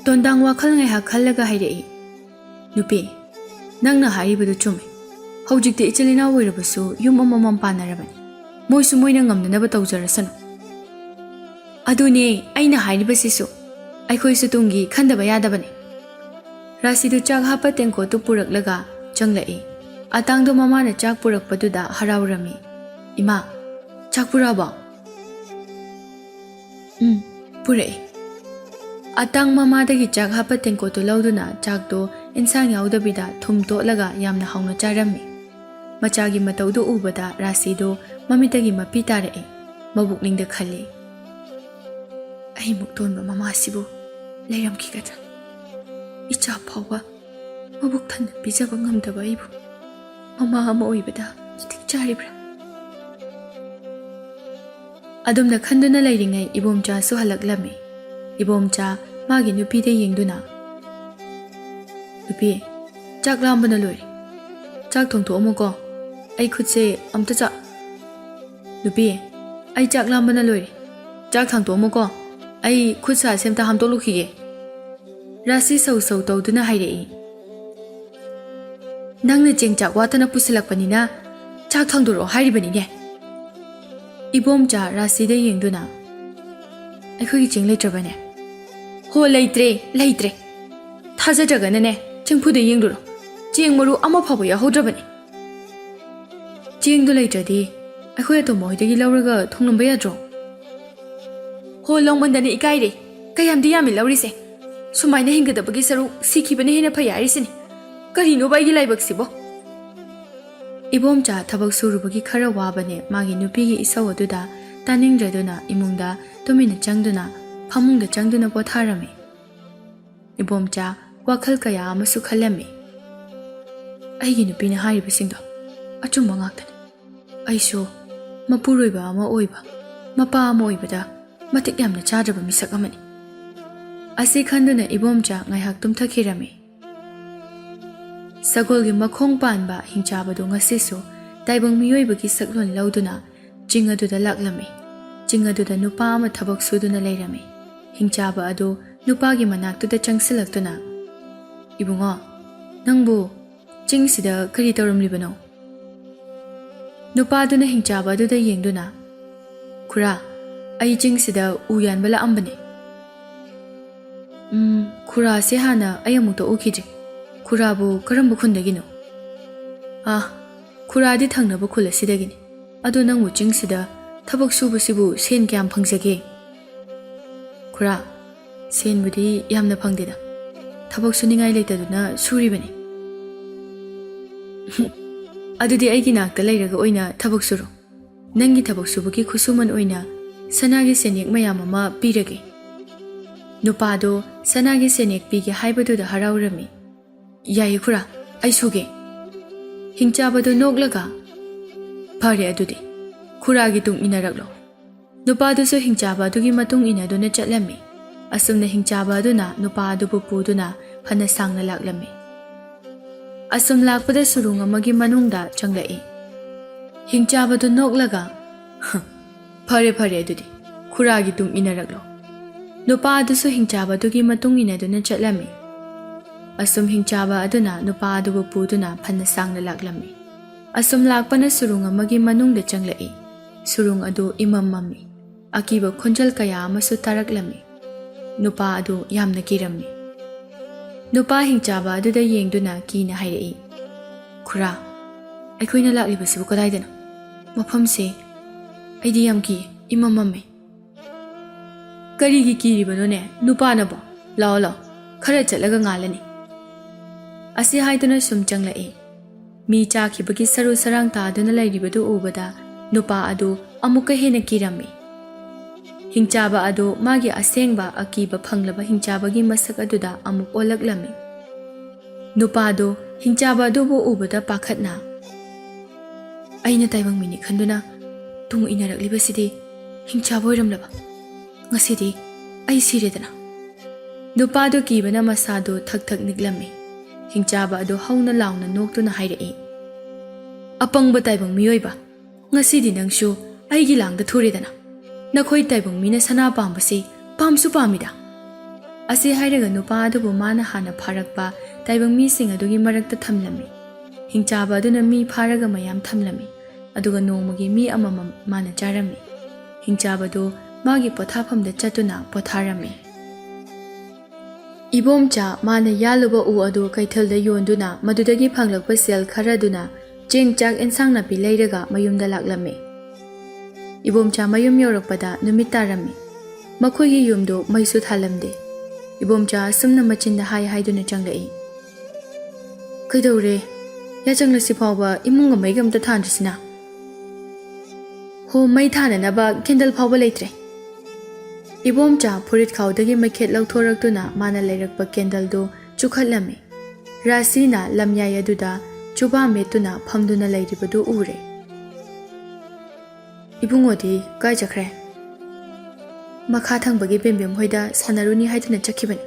ꯇꯣꯟꯗꯥꯡ ꯋꯥꯈꯜ ꯉꯥꯏꯍꯥꯛ ꯈꯜꯂꯒ ꯍꯥꯏꯔꯛꯏ, ꯅꯨꯄꯤ, ꯅꯪꯅ ꯍꯥꯏꯔꯤꯕꯗꯨ ꯆꯨꯝꯃꯤ꯫ ꯍꯧꯖꯤꯛꯇꯤ ꯏꯆꯤꯜ ꯏꯅꯥꯎ ꯑꯣꯏꯔꯕꯁꯨ ꯌꯨꯝ ꯑꯃꯃꯝ ꯄꯥꯟꯅꯔꯕꯅꯤ꯫ ꯃꯣꯏꯁꯨ ꯃꯣꯏꯅ ꯉꯝꯅꯅꯕ ꯇꯧꯖꯔꯁꯅꯨ꯫ ꯑꯗꯨꯅꯦ ꯑꯩꯅ ꯍꯥꯏꯔꯤꯕꯁꯤꯁꯨ, ꯑꯩꯈꯣꯏꯁꯨ ꯇꯨꯡꯒꯤ ꯈꯟꯗꯕ ꯌꯥꯗꯕꯅꯤ꯫ ꯔꯥꯁꯤꯗꯨ ꯆꯥꯛ ꯍꯥꯞꯄ ꯇꯦꯡꯀꯣꯠꯇꯨ ꯄꯨꯔꯛꯂꯒ ꯆꯪꯂꯛꯏ꯫ ꯑꯇꯥꯡꯗꯣ ꯃꯃꯥꯅ ꯆꯥꯛ ꯄꯨꯔꯛꯄꯗꯨꯗ ꯍꯔꯥꯎꯔꯝꯃꯤ꯫ ꯏꯃꯥ, ꯆꯥꯛ ꯄꯨꯔꯛꯑꯕꯣ? ꯄꯨꯔꯛꯏ꯫ ꯑꯇꯥꯡ ꯃꯃꯥꯗꯒꯤ ꯆꯥꯛ ꯍꯥꯞꯄ ꯇꯦꯡꯀꯣꯠꯇꯨ ꯂꯧꯗꯨꯅ ꯆꯥꯛꯇꯣ ꯏꯟꯁꯥꯡ ꯌꯥꯎꯗꯕꯤꯗ ꯊꯨꯝ ꯇꯣꯠꯂꯒ ꯌꯥꯝꯅ ꯍꯥꯎꯅ ꯆꯥꯔꯝꯃꯤ꯫ ꯃꯆꯥꯒꯤ ꯃꯇꯧꯗꯨ ꯎꯕꯗ ꯔꯥꯁꯤꯗꯨ ꯃꯃꯤꯠꯇꯒꯤ ꯃꯄꯤ ꯇꯥꯔꯛꯏ꯫ ꯃꯕꯨꯛꯅꯤꯡꯗ ꯈꯜꯂꯤ, ꯑꯩꯃꯨꯛ ꯇꯣꯟꯕ ꯃꯃꯥꯁꯤꯕꯨ ꯂꯩꯔꯝꯈꯤꯒꯗ꯭ꯔꯥ? ꯏꯆꯥ ꯐꯥꯎꯕ ꯃꯕꯨꯛ ꯊꯟꯅ ꯄꯤꯖꯕ ꯉꯝꯗꯕ ꯑꯩꯕꯨ ꯃꯃꯥ ꯑꯃ ꯑꯣꯏꯕꯗ ꯃꯇꯤꯛ ꯆꯥꯔꯤꯕ꯭ꯔꯥ? ꯑꯗꯨꯝꯅ ꯈꯟꯗꯨꯅ ꯂꯩꯔꯤꯉꯩ ꯏꯕꯣꯝꯆꯥꯁꯨ ꯍꯜꯂꯛꯂꯝꯃꯤ꯫ ꯏꯕꯣꯝꯆꯥ ꯃꯥꯒꯤ ꯅꯨꯄꯤꯗ ꯌꯦꯡꯗꯨꯅ, ꯅꯨꯄꯤ, ꯆꯥꯛ ꯂꯥꯝꯕꯅ ꯂꯣꯏꯔꯦ꯫ ꯆꯥꯛ ꯊꯣꯡꯊꯣꯛꯑꯝꯃꯨꯀꯣ, ꯑꯩ ꯈꯨꯠꯁꯦ ꯑꯝꯇ ꯅꯨꯄꯤ, ꯑꯩ ꯆꯥꯛ ꯂꯥꯝꯕꯅ ꯂꯣꯏꯔꯦ꯫ ꯆꯥꯛ ꯊꯥꯡꯇꯣꯛꯑꯝꯃꯨꯀꯣ, ꯑꯩ ꯈꯨꯠ ꯁꯥꯁꯦ ꯑꯝꯇ ꯍꯥꯝꯗꯣꯛꯂꯨꯈꯤꯒꯦ꯫ ꯔꯥꯁꯤ ꯁꯧ ꯁꯧ ꯇꯧꯗꯨꯅ ꯍꯥꯏꯔꯛꯏ꯫ ꯅꯪꯅ ꯆꯦꯡ ꯆꯥꯛ ꯋꯥꯠꯇꯅ ꯄꯨꯁꯤꯜꯂꯛꯄꯅꯤꯅ ꯆꯥꯛ ꯊꯥꯡꯗꯣꯔꯛꯑꯣ ꯍꯥꯏꯔꯤꯕꯅꯤꯅꯦ꯫ ꯏꯕꯣꯝꯆꯥ ꯔꯥꯁꯤꯗ ꯌꯦꯡꯗꯨꯅ, ꯑꯩꯈꯣꯏꯒꯤ ꯆꯦꯡ ꯂꯩꯇ꯭ꯔꯕꯅꯦ? ꯍꯣ, ꯂꯩꯇ꯭ꯔꯦ꯫ ꯊꯥꯖꯗ꯭ꯔꯒꯅꯅꯦ, ꯆꯦꯡꯐꯨꯗ ꯌꯦꯡꯂꯨꯔꯣ, ꯆꯦꯡ ꯃꯔꯨ ꯑꯃ ꯐꯥꯎꯕ ꯌꯥꯎꯍꯧꯗ꯭ꯔꯕꯅꯤ꯫ ꯆꯦꯡꯗꯨ ꯂꯩꯇ꯭ꯔꯗꯤ ꯑꯩꯈꯣꯏ ꯑꯇꯣꯝꯕ ꯍꯣꯏꯗꯒꯤ ꯂꯧꯔꯒ ꯊꯣꯡꯂꯝꯕ ꯌꯥꯗ꯭ꯔꯣ? ꯍꯣ, ꯂꯧꯃꯟꯗꯅ ꯏꯀꯥꯏꯔꯦ, ꯀꯌꯥꯝꯗꯤ ꯌꯥꯝꯃꯤ ꯂꯧꯔꯤꯁꯦ꯫ ꯁꯨꯃꯥꯏꯅ ꯍꯤꯡꯒꯗꯕꯒꯤ ꯁꯔꯨꯛ ꯁꯤꯈꯤꯕꯅ ꯍꯦꯟꯅ ꯐꯩ ꯍꯥꯏꯔꯤꯁꯤꯅꯤ꯫ ꯀꯔꯤꯅꯣꯕ ꯑꯩꯒꯤ ꯂꯥꯏꯕꯛꯁꯤꯕꯣ? ꯏꯕꯣꯝꯆꯥ ꯊꯕꯛ ꯁꯨꯔꯨꯕꯒꯤ ꯈꯔ ꯋꯥꯕꯅꯦ ꯃꯥꯒꯤ ꯅꯨꯄꯤꯒꯤ ꯏꯁꯧ ꯑꯗꯨꯗ ꯇꯥꯅꯤꯡꯗ꯭ꯔꯗꯨꯅ ꯏꯃꯨꯡꯗ ꯇꯨꯃꯤꯟꯅ ꯆꯪꯗꯨꯅ ꯐꯃꯨꯡꯗ ꯆꯪꯗꯨꯅ ꯄꯣꯊꯥꯔꯝꯃꯤ꯫ ꯏꯕꯣꯝꯆꯥ ꯋꯥꯈꯜ ꯀꯌꯥ ꯑꯃꯁꯨ ꯈꯜꯂꯝꯃꯤ꯫ ꯑꯩꯒꯤ ꯅꯨꯄꯤꯅ ꯍꯥꯏꯔꯤꯕꯁꯤꯡꯗꯣ ꯑꯆꯨꯝꯕ ꯉꯥꯛꯇꯅꯤ꯫ ꯑꯩꯁꯨ ꯃꯄꯨꯔꯣꯏꯕ ꯑꯃ ꯑꯣꯏꯕ, ꯃꯄꯥ ꯑꯃ ꯑꯣꯏꯕꯗ ꯃꯇꯤꯛ ꯌꯥꯝꯅ ꯆꯥꯗ꯭ꯔꯕ ꯃꯤꯁꯛ ꯑꯃꯅꯤ꯫ ꯑꯁꯤ ꯈꯟꯗꯨꯅ ꯏꯕꯣꯝꯆꯥ ꯉꯥꯏꯍꯥꯛ ꯇꯨꯝꯊꯈꯤꯔꯝꯃꯤ꯫ ꯁꯒꯣꯜꯒꯤ ꯃꯈꯣꯡ ꯄꯥꯟꯕ ꯍꯤꯡꯆꯥꯕꯗꯨ ꯉꯁꯤꯁꯨ ꯇꯥꯏꯕꯪ ꯃꯤꯑꯣꯏꯕꯒꯤ ꯁꯛꯂꯣꯟ ꯂꯧꯗꯨꯅ ꯆꯤꯡ ꯑꯗꯨꯗ ꯂꯥꯛꯂꯝꯃꯤ꯫ ꯆꯤꯡ ꯑꯗꯨꯗ ꯅꯨꯄꯥ ꯑꯃ ꯊꯕꯛ ꯁꯨꯗꯨꯅ ꯂꯩꯔꯝꯃꯤ꯫ ꯍꯤꯡꯆꯥꯕ ꯑꯗꯨ ꯅꯨꯄꯥꯒꯤ ꯃꯅꯥꯛꯇꯨꯗ ꯆꯪꯁꯤꯜꯂꯛꯇꯨꯅ, ꯏꯕꯨꯡꯉꯣ, ꯅꯪꯕꯨ ꯆꯤꯡꯁꯤꯗ ꯀꯔꯤ ꯇꯧꯔꯝꯂꯤꯕꯅꯣ? ꯅꯨꯄꯥꯗꯨꯅ ꯍꯤꯡꯆꯥꯕ ꯑꯗꯨꯗ ꯌꯦꯡꯗꯨꯅ, ꯈꯨꯔꯥ, ꯑꯩ ꯆꯤꯡꯁꯤꯗ ꯎ ꯌꯥꯟꯕ ꯂꯥꯛꯑꯝꯕꯅꯤ꯫ ꯈꯨꯔꯥꯁꯦ ꯍꯥꯟꯅ ꯑꯩ ꯑꯃꯨꯛꯇ ꯎꯈꯤꯗ꯭ꯔꯤ꯫ ꯈꯨꯔꯥꯕꯨ ꯀꯔꯝꯕ ꯈꯨꯟꯗꯒꯤꯅꯣ? ꯈꯨꯔꯥꯗꯤ ꯊꯪꯅꯕ ꯈꯨꯜ ꯑꯁꯤꯗꯒꯤꯅꯤ꯫ ꯑꯗꯣ ꯅꯪꯕꯨ ꯆꯤꯡꯁꯤꯗ ꯊꯕꯛ ꯁꯨꯕꯁꯤꯕꯨ ꯁꯦꯟ ꯀꯌꯥꯝ ꯐꯪꯖꯒꯦ? ꯈꯨꯔꯥ, ꯁꯦꯟꯕꯨꯗꯤ ꯌꯥꯝꯅ ꯐꯪꯗꯦꯗ, ꯊꯕꯛ ꯁꯨꯅꯤꯡꯉꯥꯏ ꯂꯩꯇꯗꯨꯅ ꯁꯨꯔꯤꯕꯅꯤ꯫ ꯑꯗꯨꯗꯤ ꯑꯩꯒꯤ ꯅꯥꯛꯇ ꯂꯩꯔꯒ ꯑꯣꯏꯅ ꯊꯕꯛ ꯁꯨꯔꯣ꯫ ꯅꯪꯒꯤ ꯊꯕꯛ ꯁꯨꯕꯒꯤ ꯈꯨꯠꯁꯨꯃꯟ ꯑꯣꯏꯅ ꯁꯅꯥꯒꯤ ꯁꯦꯟꯌꯦꯛ ꯃꯌꯥꯝ ꯑꯃ ꯄꯤꯔꯒꯦ꯫ ꯅꯨꯄꯥꯗꯣ ꯁꯅꯥꯒꯤ ꯁꯦꯟꯌꯦꯛ ꯄꯤꯒꯦ ꯍꯥꯏꯕꯗꯨꯗ ꯍꯔꯥꯎꯔꯝꯃꯤ꯫ ꯌꯥꯏꯌꯦ ꯈꯨꯔꯥ, ꯑꯩ ꯁꯨꯒꯦ꯫ ꯍꯤꯡꯆꯥꯕꯗꯨ ꯅꯣꯛꯂꯒ, ꯐꯔꯦ ꯑꯗꯨꯗꯤ ꯈꯨꯔꯥꯒꯤ ꯇꯨꯡ ꯏꯟꯅꯔꯛꯂꯣ꯫ ꯅꯨꯄꯥꯗꯨꯁꯨ ꯍꯤꯡꯆꯥꯕ ꯑꯗꯨꯒꯤ ꯃꯇꯨꯡ ꯏꯟꯅꯗꯨꯅ ꯆꯠꯂꯝꯃꯤ꯫ ꯑꯁꯨꯝꯅ ꯍꯤꯡꯆꯥꯕ ꯑꯗꯨꯅ ꯅꯨꯄꯥ ꯑꯗꯨꯕꯨ ꯄꯨꯗꯨꯅ ꯐꯅ ꯁꯥꯡꯅ ꯂꯥꯛꯂꯝꯃꯤ꯫ ꯑꯁꯨꯝ ꯂꯥꯛꯄꯗ ꯁꯨꯔꯨꯡ ꯑꯃꯒꯤ ꯃꯅꯨꯡꯗ ꯆꯪꯂꯛꯏ꯫ ꯍꯤꯡꯆꯥꯕꯗꯨ ꯅꯣꯛꯂꯒ, ꯐꯔꯦ ꯑꯗꯨꯗꯤ ꯈꯨꯔꯥꯒꯤ ꯇꯨꯡ ꯏꯟꯅꯔꯛꯂꯣ꯫ ꯅꯨꯄꯥ ꯑꯗꯨꯁꯨ ꯍꯤꯡꯆꯥꯕ ꯑꯗꯨꯒꯤ ꯃꯇꯨꯡ ꯏꯟꯅꯗꯨꯅ ꯆꯠꯂꯝꯃꯤ꯫ ꯑꯁꯨꯝ ꯍꯤꯡꯆꯥꯕ ꯑꯗꯨꯅ ꯅꯨꯄꯥ ꯑꯗꯨꯕꯨ ꯄꯨꯗꯨꯅ ꯐꯅ ꯁꯥꯡꯅ ꯂꯥꯛꯂꯝꯃꯤ꯫ ꯑꯁꯨꯝ ꯂꯥꯛꯄꯅ ꯁꯨꯔꯨꯡ ꯑꯃꯒꯤ ꯃꯅꯨꯡꯗ ꯆꯪꯂꯛꯏ꯫ ꯁꯨꯔꯨꯡ ꯑꯗꯨ ꯏꯃꯝ ꯃꯝꯃꯤ꯫ ꯑꯀꯤꯕ ꯈꯣꯟꯖꯦꯜ ꯀꯌꯥ ꯑꯃꯁꯨ ꯇꯥꯔꯛꯂꯝꯃꯤ꯫ ꯅꯨꯄꯥ ꯑꯗꯨ ꯌꯥꯝꯅ ꯀꯤꯔꯝꯃꯤ꯫ ꯅꯨꯄꯥ ꯍꯤꯡꯆꯥꯕ ꯑꯗꯨꯗ ꯌꯦꯡꯗꯨꯅ ꯀꯤꯅ ꯍꯥꯏꯔꯛꯏ, ꯈꯨꯔꯥ, ꯑꯩꯈꯣꯏꯅ ꯂꯥꯛꯂꯤꯕꯁꯤꯕꯨ ꯀꯗꯥꯏꯗꯅꯣ? ꯃꯐꯝꯁꯦ ꯑꯩꯗꯤ ꯌꯥꯝ ꯀꯤꯌꯦ, ꯏꯃꯝ ꯃꯝꯃꯤ꯫ ꯀꯔꯤꯒꯤ ꯀꯤꯔꯤꯕꯅꯣꯅꯦ ꯅꯨꯄꯥꯅꯕꯣ? ꯂꯥꯛꯑꯣ, ꯈꯔ ꯆꯠꯂꯒ ꯉꯥꯜꯂꯅꯤ꯫ ꯑꯁꯤ ꯍꯥꯏꯗꯨꯅ ꯁꯨꯝ ꯆꯪꯂꯛꯏ꯫ ꯃꯤ ꯆꯥꯈꯤꯕꯒꯤ ꯁꯔꯨ ꯁꯔꯥꯡ ꯇꯥꯗꯨꯅ ꯂꯩꯔꯤꯕꯗꯨ ꯎꯕꯗ ꯅꯨꯄꯥ ꯑꯗꯨ ꯑꯃꯨꯛꯀ ꯍꯦꯟꯅ ꯀꯤꯔꯝꯃꯤ꯫ ꯍꯤꯡꯆꯥꯕ ꯑꯗꯨ ꯃꯥꯒꯤ ꯑꯁꯦꯡꯕ ꯑꯀꯤꯕ ꯐꯪꯂꯕ ꯍꯤꯡꯆꯥꯕꯒꯤ ꯃꯁꯛ ꯑꯗꯨꯗ ꯑꯃꯨꯛ ꯑꯣꯜꯂꯛꯂꯝꯃꯤ꯫ ꯅꯨꯄꯥꯗꯣ ꯍꯤꯡꯆꯥꯕ ꯑꯗꯨꯕꯨ ꯎꯕꯗ ꯄꯥꯈꯠꯅ ꯑꯩꯅ ꯇꯥꯏꯕꯪ ꯃꯤꯅꯤ ꯈꯟꯗꯨꯅ ꯇꯨꯡ ꯏꯟꯅꯔꯛꯂꯤꯕꯁꯤꯗꯤ ꯍꯤꯡꯆꯥꯕ ꯑꯣꯏꯔꯝꯂꯕ ꯉꯁꯤꯗꯤ ꯑꯩ ꯁꯤꯔꯦꯗꯅ ꯅꯨꯄꯥꯗꯣ ꯀꯤꯕꯅ ꯃꯁꯥꯗꯣ ꯊꯛ ꯊꯛ ꯅꯤꯛꯂꯝꯃꯤ ꯍꯤꯡꯆꯥꯕ ꯑꯗꯨ ꯍꯧꯅ ꯂꯥꯎꯅ ꯅꯣꯛꯇꯨꯅ ꯍꯥꯏꯔꯛꯏ ꯑꯄꯪꯕ ꯇꯥꯏꯕꯪ ꯃꯤꯑꯣꯏꯕ ꯉꯁꯤꯗꯤ ꯅꯪꯁꯨ ꯑꯩꯒꯤ ꯂꯥꯡꯗ ꯊꯨꯔꯦꯗꯅ ꯅꯈꯣꯏ ꯇꯥꯏꯕꯪ ꯃꯤꯅ ꯁꯅꯥ ꯄꯥꯝꯕꯁꯤ ꯄꯥꯝꯁꯨ ꯄꯥꯝꯃꯤꯗ ꯑꯁꯤ ꯍꯥꯏꯔꯒ ꯅꯨꯄꯥ ꯑꯗꯨꯕꯨ ꯃꯥꯅ ꯍꯥꯟꯅ ꯐꯥꯔꯛꯄ ꯇꯥꯏꯕꯪ ꯃꯤꯁꯤꯡ ꯑꯗꯨꯒꯤ ꯃꯔꯛꯇ ꯊꯝꯂꯝꯃꯤ ꯍꯤꯡꯆꯥꯕ ꯑꯗꯨꯅ ꯃꯤ ꯐꯥꯔꯒ ꯃꯌꯥꯝ ꯊꯝꯂꯝꯃꯤ ꯑꯗꯨꯒ ꯅꯣꯡꯃꯒꯤ ꯃꯤ ꯑꯃꯃꯝ ꯃꯥꯅ ꯆꯥꯔꯝꯃꯤ ꯍꯤꯡꯆꯥꯕꯗꯨ ꯃꯥꯒꯤ ꯄꯣꯊꯥꯐꯝꯗ ꯆꯠꯇꯨꯅ ꯄꯣꯊꯥꯔꯝꯃꯤ ꯏꯕꯣꯝꯆꯥ ꯃꯥꯅ ꯌꯥꯜꯂꯨꯕ ꯎ ꯑꯗꯨ ꯀꯩꯊꯦꯜꯗ ꯌꯣꯟꯗꯨꯅ ꯃꯗꯨꯗꯒꯤ ꯐꯪꯂꯛꯄ ꯁꯦꯜ ꯈꯔꯗꯨꯅ ꯆꯦꯡ ꯆꯥꯛ ꯑꯦꯟꯁꯥꯡ ꯅꯥꯄꯤ ꯂꯩꯔꯒ ꯃꯌꯨꯝꯗ ꯂꯥꯛꯂꯝꯃꯤ ꯏꯕꯣꯝꯆꯥ ꯃꯌꯨꯝ ꯌꯧꯔꯛꯄꯗ ꯅꯨꯃꯤꯠ ꯇꯥꯔꯝꯃꯤ ꯃꯈꯣꯏꯒꯤ ꯌꯨꯝꯗꯨ ꯃꯩꯁꯨ ꯊꯥꯜꯂꯝꯗꯦ ꯏꯕꯣꯝꯆꯥ ꯑꯁꯨꯝꯅ ꯃꯆꯤꯟꯗ ꯍꯥꯏꯗꯨꯅ ꯆꯪꯂꯛꯏ ꯀꯩꯗꯧꯔꯦ ꯌꯥꯆꯪꯂꯁꯤ ꯐꯥꯎꯕ ꯏꯃꯨꯡꯒ ꯃꯩꯒ ꯑꯝꯇ ꯊꯥꯟꯗ꯭ꯔꯤꯁꯤꯅ ꯍꯣ ꯃꯩ ꯊꯥꯅꯅꯕ ꯀꯦꯟꯗꯜ ꯐꯥꯎꯕ ꯂꯩꯇ꯭ꯔꯦ ꯏꯕꯣꯝꯆꯥ ꯐꯨꯔꯤꯠ ꯈꯥꯎꯗꯒꯤ ꯃꯩꯈꯦꯠ ꯂꯧꯊꯣꯔꯛꯇꯨꯅ ꯃꯥꯅ ꯂꯩꯔꯛꯄ ꯀꯦꯟꯗꯜꯗꯨ ꯆꯨꯈꯠꯂꯝꯃꯤ ꯔꯥꯁꯤꯅ ꯂꯝꯌꯥꯏ ꯑꯗꯨꯗ ꯆꯨꯕꯥ ꯃꯦꯠꯇꯨꯅ ꯐꯝꯗꯨꯅ ꯂꯩꯔꯤꯕꯗꯨ ꯎꯔꯦ ꯏꯕꯨꯡꯉꯣꯗꯤ ꯀꯥꯏ ꯆꯠꯈ꯭ꯔꯦ ꯃꯈꯥ ꯊꯪꯕꯒꯤ ꯕꯦꯝꯕꯦꯝ ꯍꯣꯏꯗ ꯁꯥꯟꯅꯔꯨꯅꯤ ꯍꯥꯏꯗꯨꯅ ꯆꯠꯈꯤꯕꯅꯤ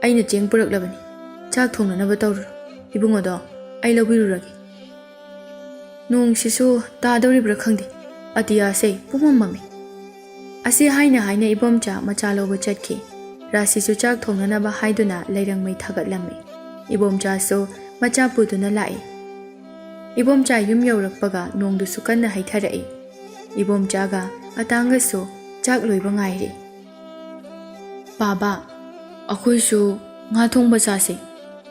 ꯑꯩꯅ ꯆꯦꯡ ꯄꯨꯔꯛꯂꯕꯅꯤ ꯆꯥꯛ ꯊꯣꯡꯅꯅꯕ ꯇꯧꯔꯨꯔꯣ ꯏꯕꯨꯡꯉꯣꯗꯣ ꯑꯩ ꯂꯧꯕꯤꯔꯨꯔꯒꯦ ꯅꯣꯡꯁꯤꯁꯨ ꯇꯥꯗꯧꯔꯤꯕ꯭ꯔꯥ ꯈꯪꯗꯦ ꯑꯇꯤꯌꯥꯁꯦ ꯄꯨꯝꯃꯝ ꯃꯝꯃꯤ ꯑꯁꯤ ꯍꯥꯏꯅ ꯏꯕꯣꯝꯆꯥ ꯃꯆꯥ ꯂꯧꯕ ꯆꯠꯈꯤ ꯔꯥꯁꯤꯁꯨ ꯆꯥꯛ ꯊꯣꯡꯅꯅꯕ ꯍꯥꯏꯗꯨꯅ ꯂꯩꯔꯪꯃꯩ ꯊꯥꯒꯠꯂꯝꯃꯤ ꯏꯕꯣꯝꯆꯥꯁꯨ ꯃꯆꯥ ꯄꯨꯗꯨꯅ ꯂꯥꯛꯏ ꯏꯕꯣꯝꯆꯥ ꯌꯨꯝ ꯌꯧꯔꯛꯄꯒ ꯅꯣꯡꯗꯨꯁꯨ ꯀꯟꯅ ꯍꯩꯊꯔꯛꯏ ꯏꯕꯣꯝꯆꯥꯒ ꯑꯇꯥꯡꯒꯁꯨ ꯆꯥꯛ ꯂꯣꯏꯕ ꯉꯥꯏꯔꯤ ꯕꯥꯕꯥ ꯑꯩꯈꯣꯏꯁꯨ ꯉꯥ ꯊꯣꯡꯕ ꯆꯥꯁꯦ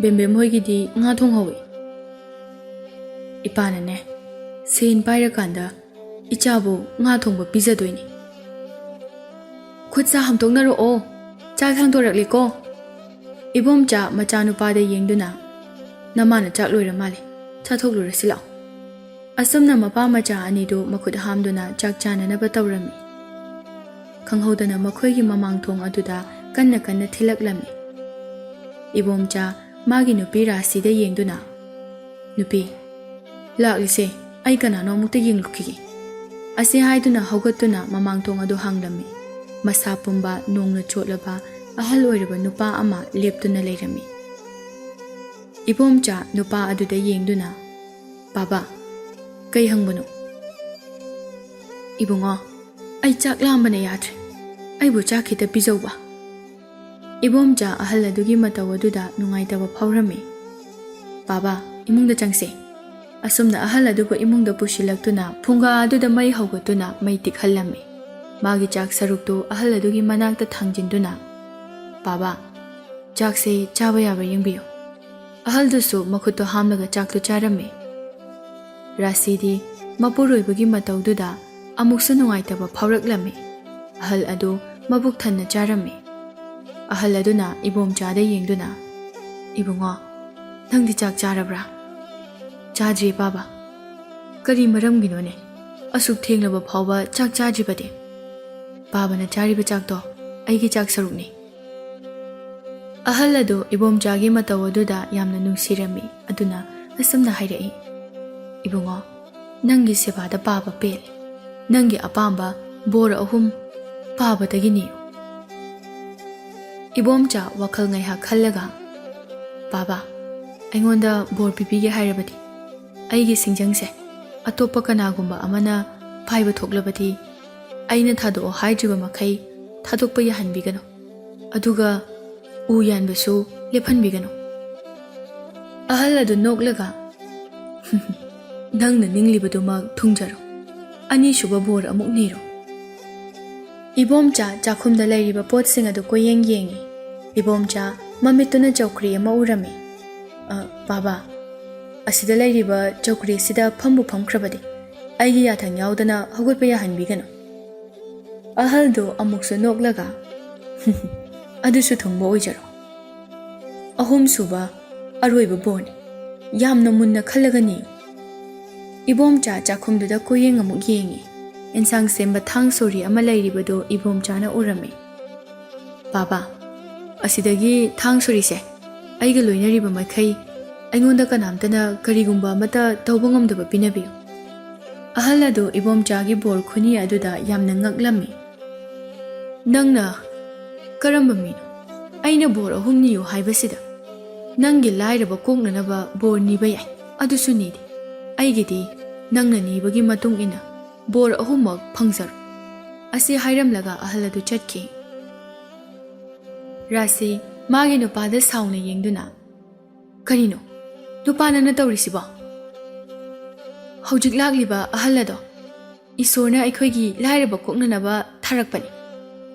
ꯕꯦꯝꯕꯦꯝ ꯍꯣꯏꯒꯤꯗꯤ ꯉꯥ ꯊꯣꯡꯍꯧꯏ ꯏꯄꯥꯅꯅꯦ ꯁꯦꯟ ꯄꯥꯏꯔꯀꯥꯟꯗ ꯏꯆꯥꯕꯨ ꯉꯥ ꯊꯣꯡꯕ ꯄꯤꯖꯗꯣꯏꯅꯤ ꯈꯨꯠ ꯁꯥ ꯍꯥꯝꯇꯣꯛꯅꯔꯛꯑꯣ ꯆꯥꯛ ꯊꯥꯡꯗꯣꯔꯛꯂꯤꯀꯣ ꯏꯕꯣꯝꯆꯥ ꯃꯆꯥꯅꯨꯄꯥꯗ ꯌꯦꯡꯗꯨꯅ ꯅꯃꯥꯅ ꯆꯥꯛ ꯂꯣꯏꯔ ꯃꯥꯜꯂꯦ ꯆꯥꯊꯣꯛꯂꯨꯔꯁꯤ ꯂꯥꯛꯑꯣ ꯑꯁꯨꯝꯅ ꯃꯄꯥ ꯃꯆꯥ ꯑꯅꯤꯗꯨ ꯃꯈꯨꯠ ꯍꯥꯝꯗꯨꯅ ꯆꯥꯛ ꯆꯥꯅꯅꯕ ꯇꯧꯔꯝꯃꯤ ꯈꯪꯍꯧꯗꯅ ꯃꯈꯣꯏꯒꯤ ꯃꯃꯥꯡꯊꯣꯡ ꯑꯗꯨꯗ ꯀꯟꯅ ꯀꯟꯅ ꯊꯤꯜꯂꯛꯂꯝꯃꯤ ꯏꯕꯣꯝꯆꯥ ꯃꯥꯒꯤ ꯅꯨꯄꯤ ꯔꯥꯁꯤꯗ ꯌꯦꯡꯗꯨꯅ ꯅꯨꯄꯤ ꯂꯥꯛꯂꯤꯁꯦ ꯑꯩ ꯀꯅꯥꯅꯣ ꯑꯃꯨꯛꯇ ꯌꯦꯡꯂꯨꯈꯤꯒꯦ ꯑꯁꯤ ꯍꯥꯏꯗꯨꯅ ꯍꯧꯒꯠꯇꯨꯅ ꯃꯃꯥꯡꯊꯣꯡ ꯑꯗꯨ ꯍꯥꯡꯂꯝꯃꯤ ꯃꯁꯥ ꯄꯨꯝꯕ ꯅꯣꯡꯅ ꯆꯣꯠꯂꯕ ꯑꯍꯜ ꯑꯣꯏꯔꯕ ꯅꯨꯄꯥ ꯑꯃ ꯂꯦꯞꯇꯨꯅ ꯂꯩꯔꯝꯃꯤ ꯏꯕꯣꯝꯆꯥ ꯅꯨꯄꯥ ꯑꯗꯨꯗ ꯌꯦꯡꯗꯨꯅ ꯕꯥꯕꯥ ꯀꯩ ꯍꯪꯕꯅꯣ ꯏꯕꯨꯡꯉꯣ ꯑꯩ ꯆꯥꯛ ꯂꯥꯝꯕꯅ ꯌꯥꯗ꯭ꯔꯦ ꯑꯩꯕꯨ ꯆꯥꯛ ꯈꯤꯇ ꯄꯤꯖꯧꯕ ꯏꯕꯣꯝꯆꯥ ꯑꯍꯜ ꯑꯗꯨꯒꯤ ꯃꯇꯧ ꯑꯗꯨꯗ ꯅꯨꯡꯉꯥꯏꯇꯕ ꯐꯥꯎꯔꯝꯃꯤ ꯕꯥꯕꯥ ꯏꯃꯨꯡꯗ ꯆꯪꯁꯦ ꯑꯁꯨꯝꯅ ꯑꯍꯜ ꯑꯗꯨꯕꯨ ꯏꯃꯨꯡꯗ ꯄꯨꯁꯤꯜꯂꯛꯇꯨꯅ ꯐꯨꯡꯒꯥ ꯑꯗꯨꯗ ꯃꯩ ꯍꯧꯒꯠꯇꯨꯅ ꯃꯩ ꯇꯤꯛꯍꯜꯂꯝꯃꯤ ꯃꯥꯒꯤ ꯆꯥꯛ ꯁꯔꯨꯛꯇꯨ ꯑꯍꯜ ꯑꯗꯨꯒꯤ ꯃꯅꯥꯛꯇ ꯊꯥꯡꯖꯤꯟꯗꯨꯅ ꯕꯥꯕꯥ ꯆꯥꯛꯁꯦ ꯆꯥꯕ ꯌꯥꯕ ꯌꯦꯡꯕꯤꯌꯨ ꯑꯍꯜꯗꯨꯁꯨ ꯃꯈꯨꯠꯇꯣ ꯍꯥꯝꯂꯒ ꯆꯥꯛꯇꯨ ꯆꯥꯔꯝꯃꯤ ꯔꯥꯁꯤꯗꯤ ꯃꯄꯨꯔꯣꯏꯕꯒꯤ ꯃꯇꯧꯗꯨꯗ ꯑꯃꯨꯛꯁꯨ ꯅꯨꯡꯉꯥꯏꯇꯕ ꯐꯥꯎꯔꯛꯂꯝꯃꯤ ꯑꯍꯜ ꯑꯗꯨ ꯃꯕꯨꯛ ꯊꯟꯅ ꯆꯥꯔꯝꯃꯤ ꯑꯍꯜ ꯑꯗꯨꯅ ꯏꯕꯣꯝꯆꯥꯗ ꯌꯦꯡꯗꯨꯅ ꯏꯕꯨꯡꯉꯣ ꯅꯪꯗꯤ ꯆꯥꯛ ꯆꯥꯔꯕ꯭ꯔꯥ ꯆꯥꯗ꯭ꯔꯤ ꯕꯥꯕꯥ ꯀꯔꯤ ꯃꯔꯝꯒꯤꯅꯣꯅꯦ ꯑꯁꯨꯛ ꯊꯦꯡꯂꯕ ꯐꯥꯎꯕ ꯆꯥꯛ ꯆꯥꯗ꯭ꯔꯤꯕꯗꯤ ꯕꯥꯕꯥꯅ ꯆꯥꯔꯤꯕ ꯆꯥꯛꯇꯣ ꯑꯩꯒꯤ ꯆꯥꯛ ꯁꯔꯨꯛꯅꯤ ꯑꯍꯜ ꯑꯗꯨ ꯏꯕꯣꯝꯆꯥꯒꯤ ꯃꯇꯧ ꯑꯗꯨꯗ ꯌꯥꯝꯅ ꯅꯨꯡꯁꯤꯔꯝꯃꯤ ꯑꯗꯨꯅ ꯑꯁꯨꯝꯅ ꯍꯥꯏꯔꯛꯏ ꯏꯕꯨꯡꯉꯣ ꯅꯪꯒꯤ ꯁꯦꯕꯥꯗ ꯄꯥꯕ ꯄꯦꯜꯂꯦ ꯅꯪꯒꯤ ꯑꯄꯥꯝꯕ ꯕꯣꯔ 3 ꯄꯥꯕꯗꯒꯤ ꯅꯤꯌꯨ ꯏꯕꯣꯝꯆꯥ ꯋꯥꯈꯜ ꯉꯥꯏꯍꯥꯛ ꯈꯜꯂꯒ ꯕꯥꯕꯥ ꯑꯩꯉꯣꯟꯗ ꯕꯣꯔ ꯄꯤꯕꯤꯒꯦ ꯍꯥꯏꯔꯕꯗꯤ ꯑꯩꯒꯤ ꯁꯤꯡꯖꯪꯁꯦ ꯑꯇꯣꯞꯄ ꯀꯅꯥꯒꯨꯝꯕ ꯑꯃꯅ ꯐꯥꯏꯕ ꯊꯣꯛꯂꯕꯗꯤ ꯑꯩꯅ ꯊꯥꯗꯣꯛꯑꯣ ꯍꯥꯏꯗ꯭ꯔꯤꯕ ꯃꯈꯩ ꯊꯥꯗꯣꯛꯄ ꯌꯥꯍꯟꯕꯤꯒꯅꯨ ꯑꯗꯨꯒ ꯎ ꯌꯥꯟꯕꯁꯨ ꯂꯦꯞꯍꯟꯕꯤꯒꯅꯨ ꯑꯍꯜ ꯑꯗꯨ ꯅꯣꯛꯂꯒ ꯅꯪꯅ ꯅꯤꯡꯂꯤꯕꯗꯨꯃꯛ ꯊꯨꯡꯖꯔꯣ ꯑꯅꯤꯁꯨꯕ ꯕꯣꯔ ꯑꯃꯨꯛ ꯅꯤꯔꯣ ꯏꯕꯣꯝꯆꯥ ꯆꯥꯛꯈꯨꯝꯗ ꯂꯩꯔꯤꯕ ꯄꯣꯠꯁꯤꯡ ꯑꯗꯨ ꯀꯣꯌꯦꯡ ꯌꯦꯡꯉꯤ ꯏꯕꯣꯝꯆꯥ ꯃꯃꯤꯠꯇꯨꯅ ꯆꯧꯀ꯭ꯔꯤ ꯑꯃ ꯎꯔꯝꯃꯤ ꯕꯥꯕꯥ ꯑꯁꯤꯗ ꯂꯩꯔꯤꯕ ꯆꯧꯀ꯭ꯔꯤꯁꯤꯗ ꯐꯝꯕꯨ ꯐꯝꯈ꯭ꯔꯕꯗꯤ ꯑꯩꯒꯤ ꯌꯥꯊꯪ ꯌꯥꯎꯗꯅ ꯍꯧꯒꯠꯄ ꯌꯥꯍꯟꯕꯤꯒꯅꯨ ꯑꯍꯜꯗꯨ ꯑꯃꯨꯛꯁꯨ ꯅꯣꯛꯂꯒ ꯑꯗꯨꯁꯨ ꯊꯨꯡꯕ ꯑꯣꯏꯖꯔꯣ 3ꯁꯨꯕ ꯑꯔꯣꯏꯕ ꯕꯣꯔꯅꯤ ꯌꯥꯝꯅ ꯃꯨꯟꯅ ꯈꯜꯂꯒ ꯅꯤꯌꯨ ꯏꯕꯣꯝꯆꯥ ꯆꯥꯛꯈꯨꯝꯗꯨꯗ ꯀꯣꯌꯦꯡ ꯑꯃꯨꯛ ꯌꯦꯡꯉꯤ ꯏꯟꯁꯥꯡ ꯁꯦꯝꯕ ꯊꯥꯡ ꯁꯣꯔꯤ ꯑꯃ ꯂꯩꯔꯤꯕꯗꯨ ꯏꯕꯣꯝꯆꯥꯅ ꯎꯔꯝꯃꯤ ꯕꯥꯕꯥ ꯑꯁꯤꯗꯒꯤ ꯊꯥꯡ ꯁꯣꯔꯤꯁꯦ ꯑꯩꯒ ꯂꯣꯏꯅꯔꯤꯕ ꯃꯈꯩ ꯑꯩꯉꯣꯟꯗ ꯀꯅꯥꯝꯇꯅ ꯀꯔꯤꯒꯨꯝꯕ ꯑꯃꯠꯇ ꯇꯧꯕ ꯉꯝꯗꯕ ꯄꯤꯅꯕꯤꯌꯨ꯫ ꯑꯍꯜ ꯑꯗꯨ ꯏꯕꯣꯝꯆꯥꯒꯤ ꯕꯣꯔ ꯈꯨꯅꯤ ꯑꯗꯨꯗ ꯌꯥꯝꯅ ꯉꯛꯂꯝꯃꯤ꯫ ꯅꯪꯅ ꯀꯔꯝꯕ ꯃꯤꯅꯣ? ꯑꯩꯅ ꯕꯣꯔ 3 ꯅꯤꯌꯨ ꯍꯥꯏꯕꯁꯤꯗ ꯅꯪꯒꯤ ꯂꯥꯏꯔꯕ ꯀꯣꯛꯅꯅꯕ ꯕꯣꯔ ꯅꯤꯕ ꯌꯥꯏ, ꯑꯗꯨꯁꯨ ꯅꯤꯗꯦ꯫ ꯑꯩꯒꯤꯗꯤ ꯅꯪꯅ ꯅꯤꯕꯒꯤ ꯃꯇꯨꯡ ꯏꯟꯅ ꯕꯣꯔ 3ꯃꯛ ꯐꯪꯖꯔꯣ꯫ ꯑꯁꯤ ꯍꯥꯏꯔꯝꯂꯒ ꯑꯍꯜ ꯑꯗꯨ ꯆꯠꯈꯤ꯫ ꯔꯥꯁꯤ ꯃꯥꯒꯤ ꯅꯨꯄꯥꯗ ꯁꯥꯎꯅ ꯌꯦꯡꯗꯨꯅ, ꯀꯔꯤꯅꯣ ꯅꯨꯄꯥꯅꯅ ꯇꯧꯔꯤꯁꯤꯕꯣ? ꯍꯧꯖꯤꯛ ꯂꯥꯛꯂꯤꯕ ꯑꯍꯜ ꯑꯗꯣ ꯏꯁꯣꯔꯅ ꯑꯩꯈꯣꯏꯒꯤ ꯂꯥꯏꯔꯕ ꯀꯣꯛꯅꯅꯕ ꯊꯥꯔꯛꯄꯅꯤ,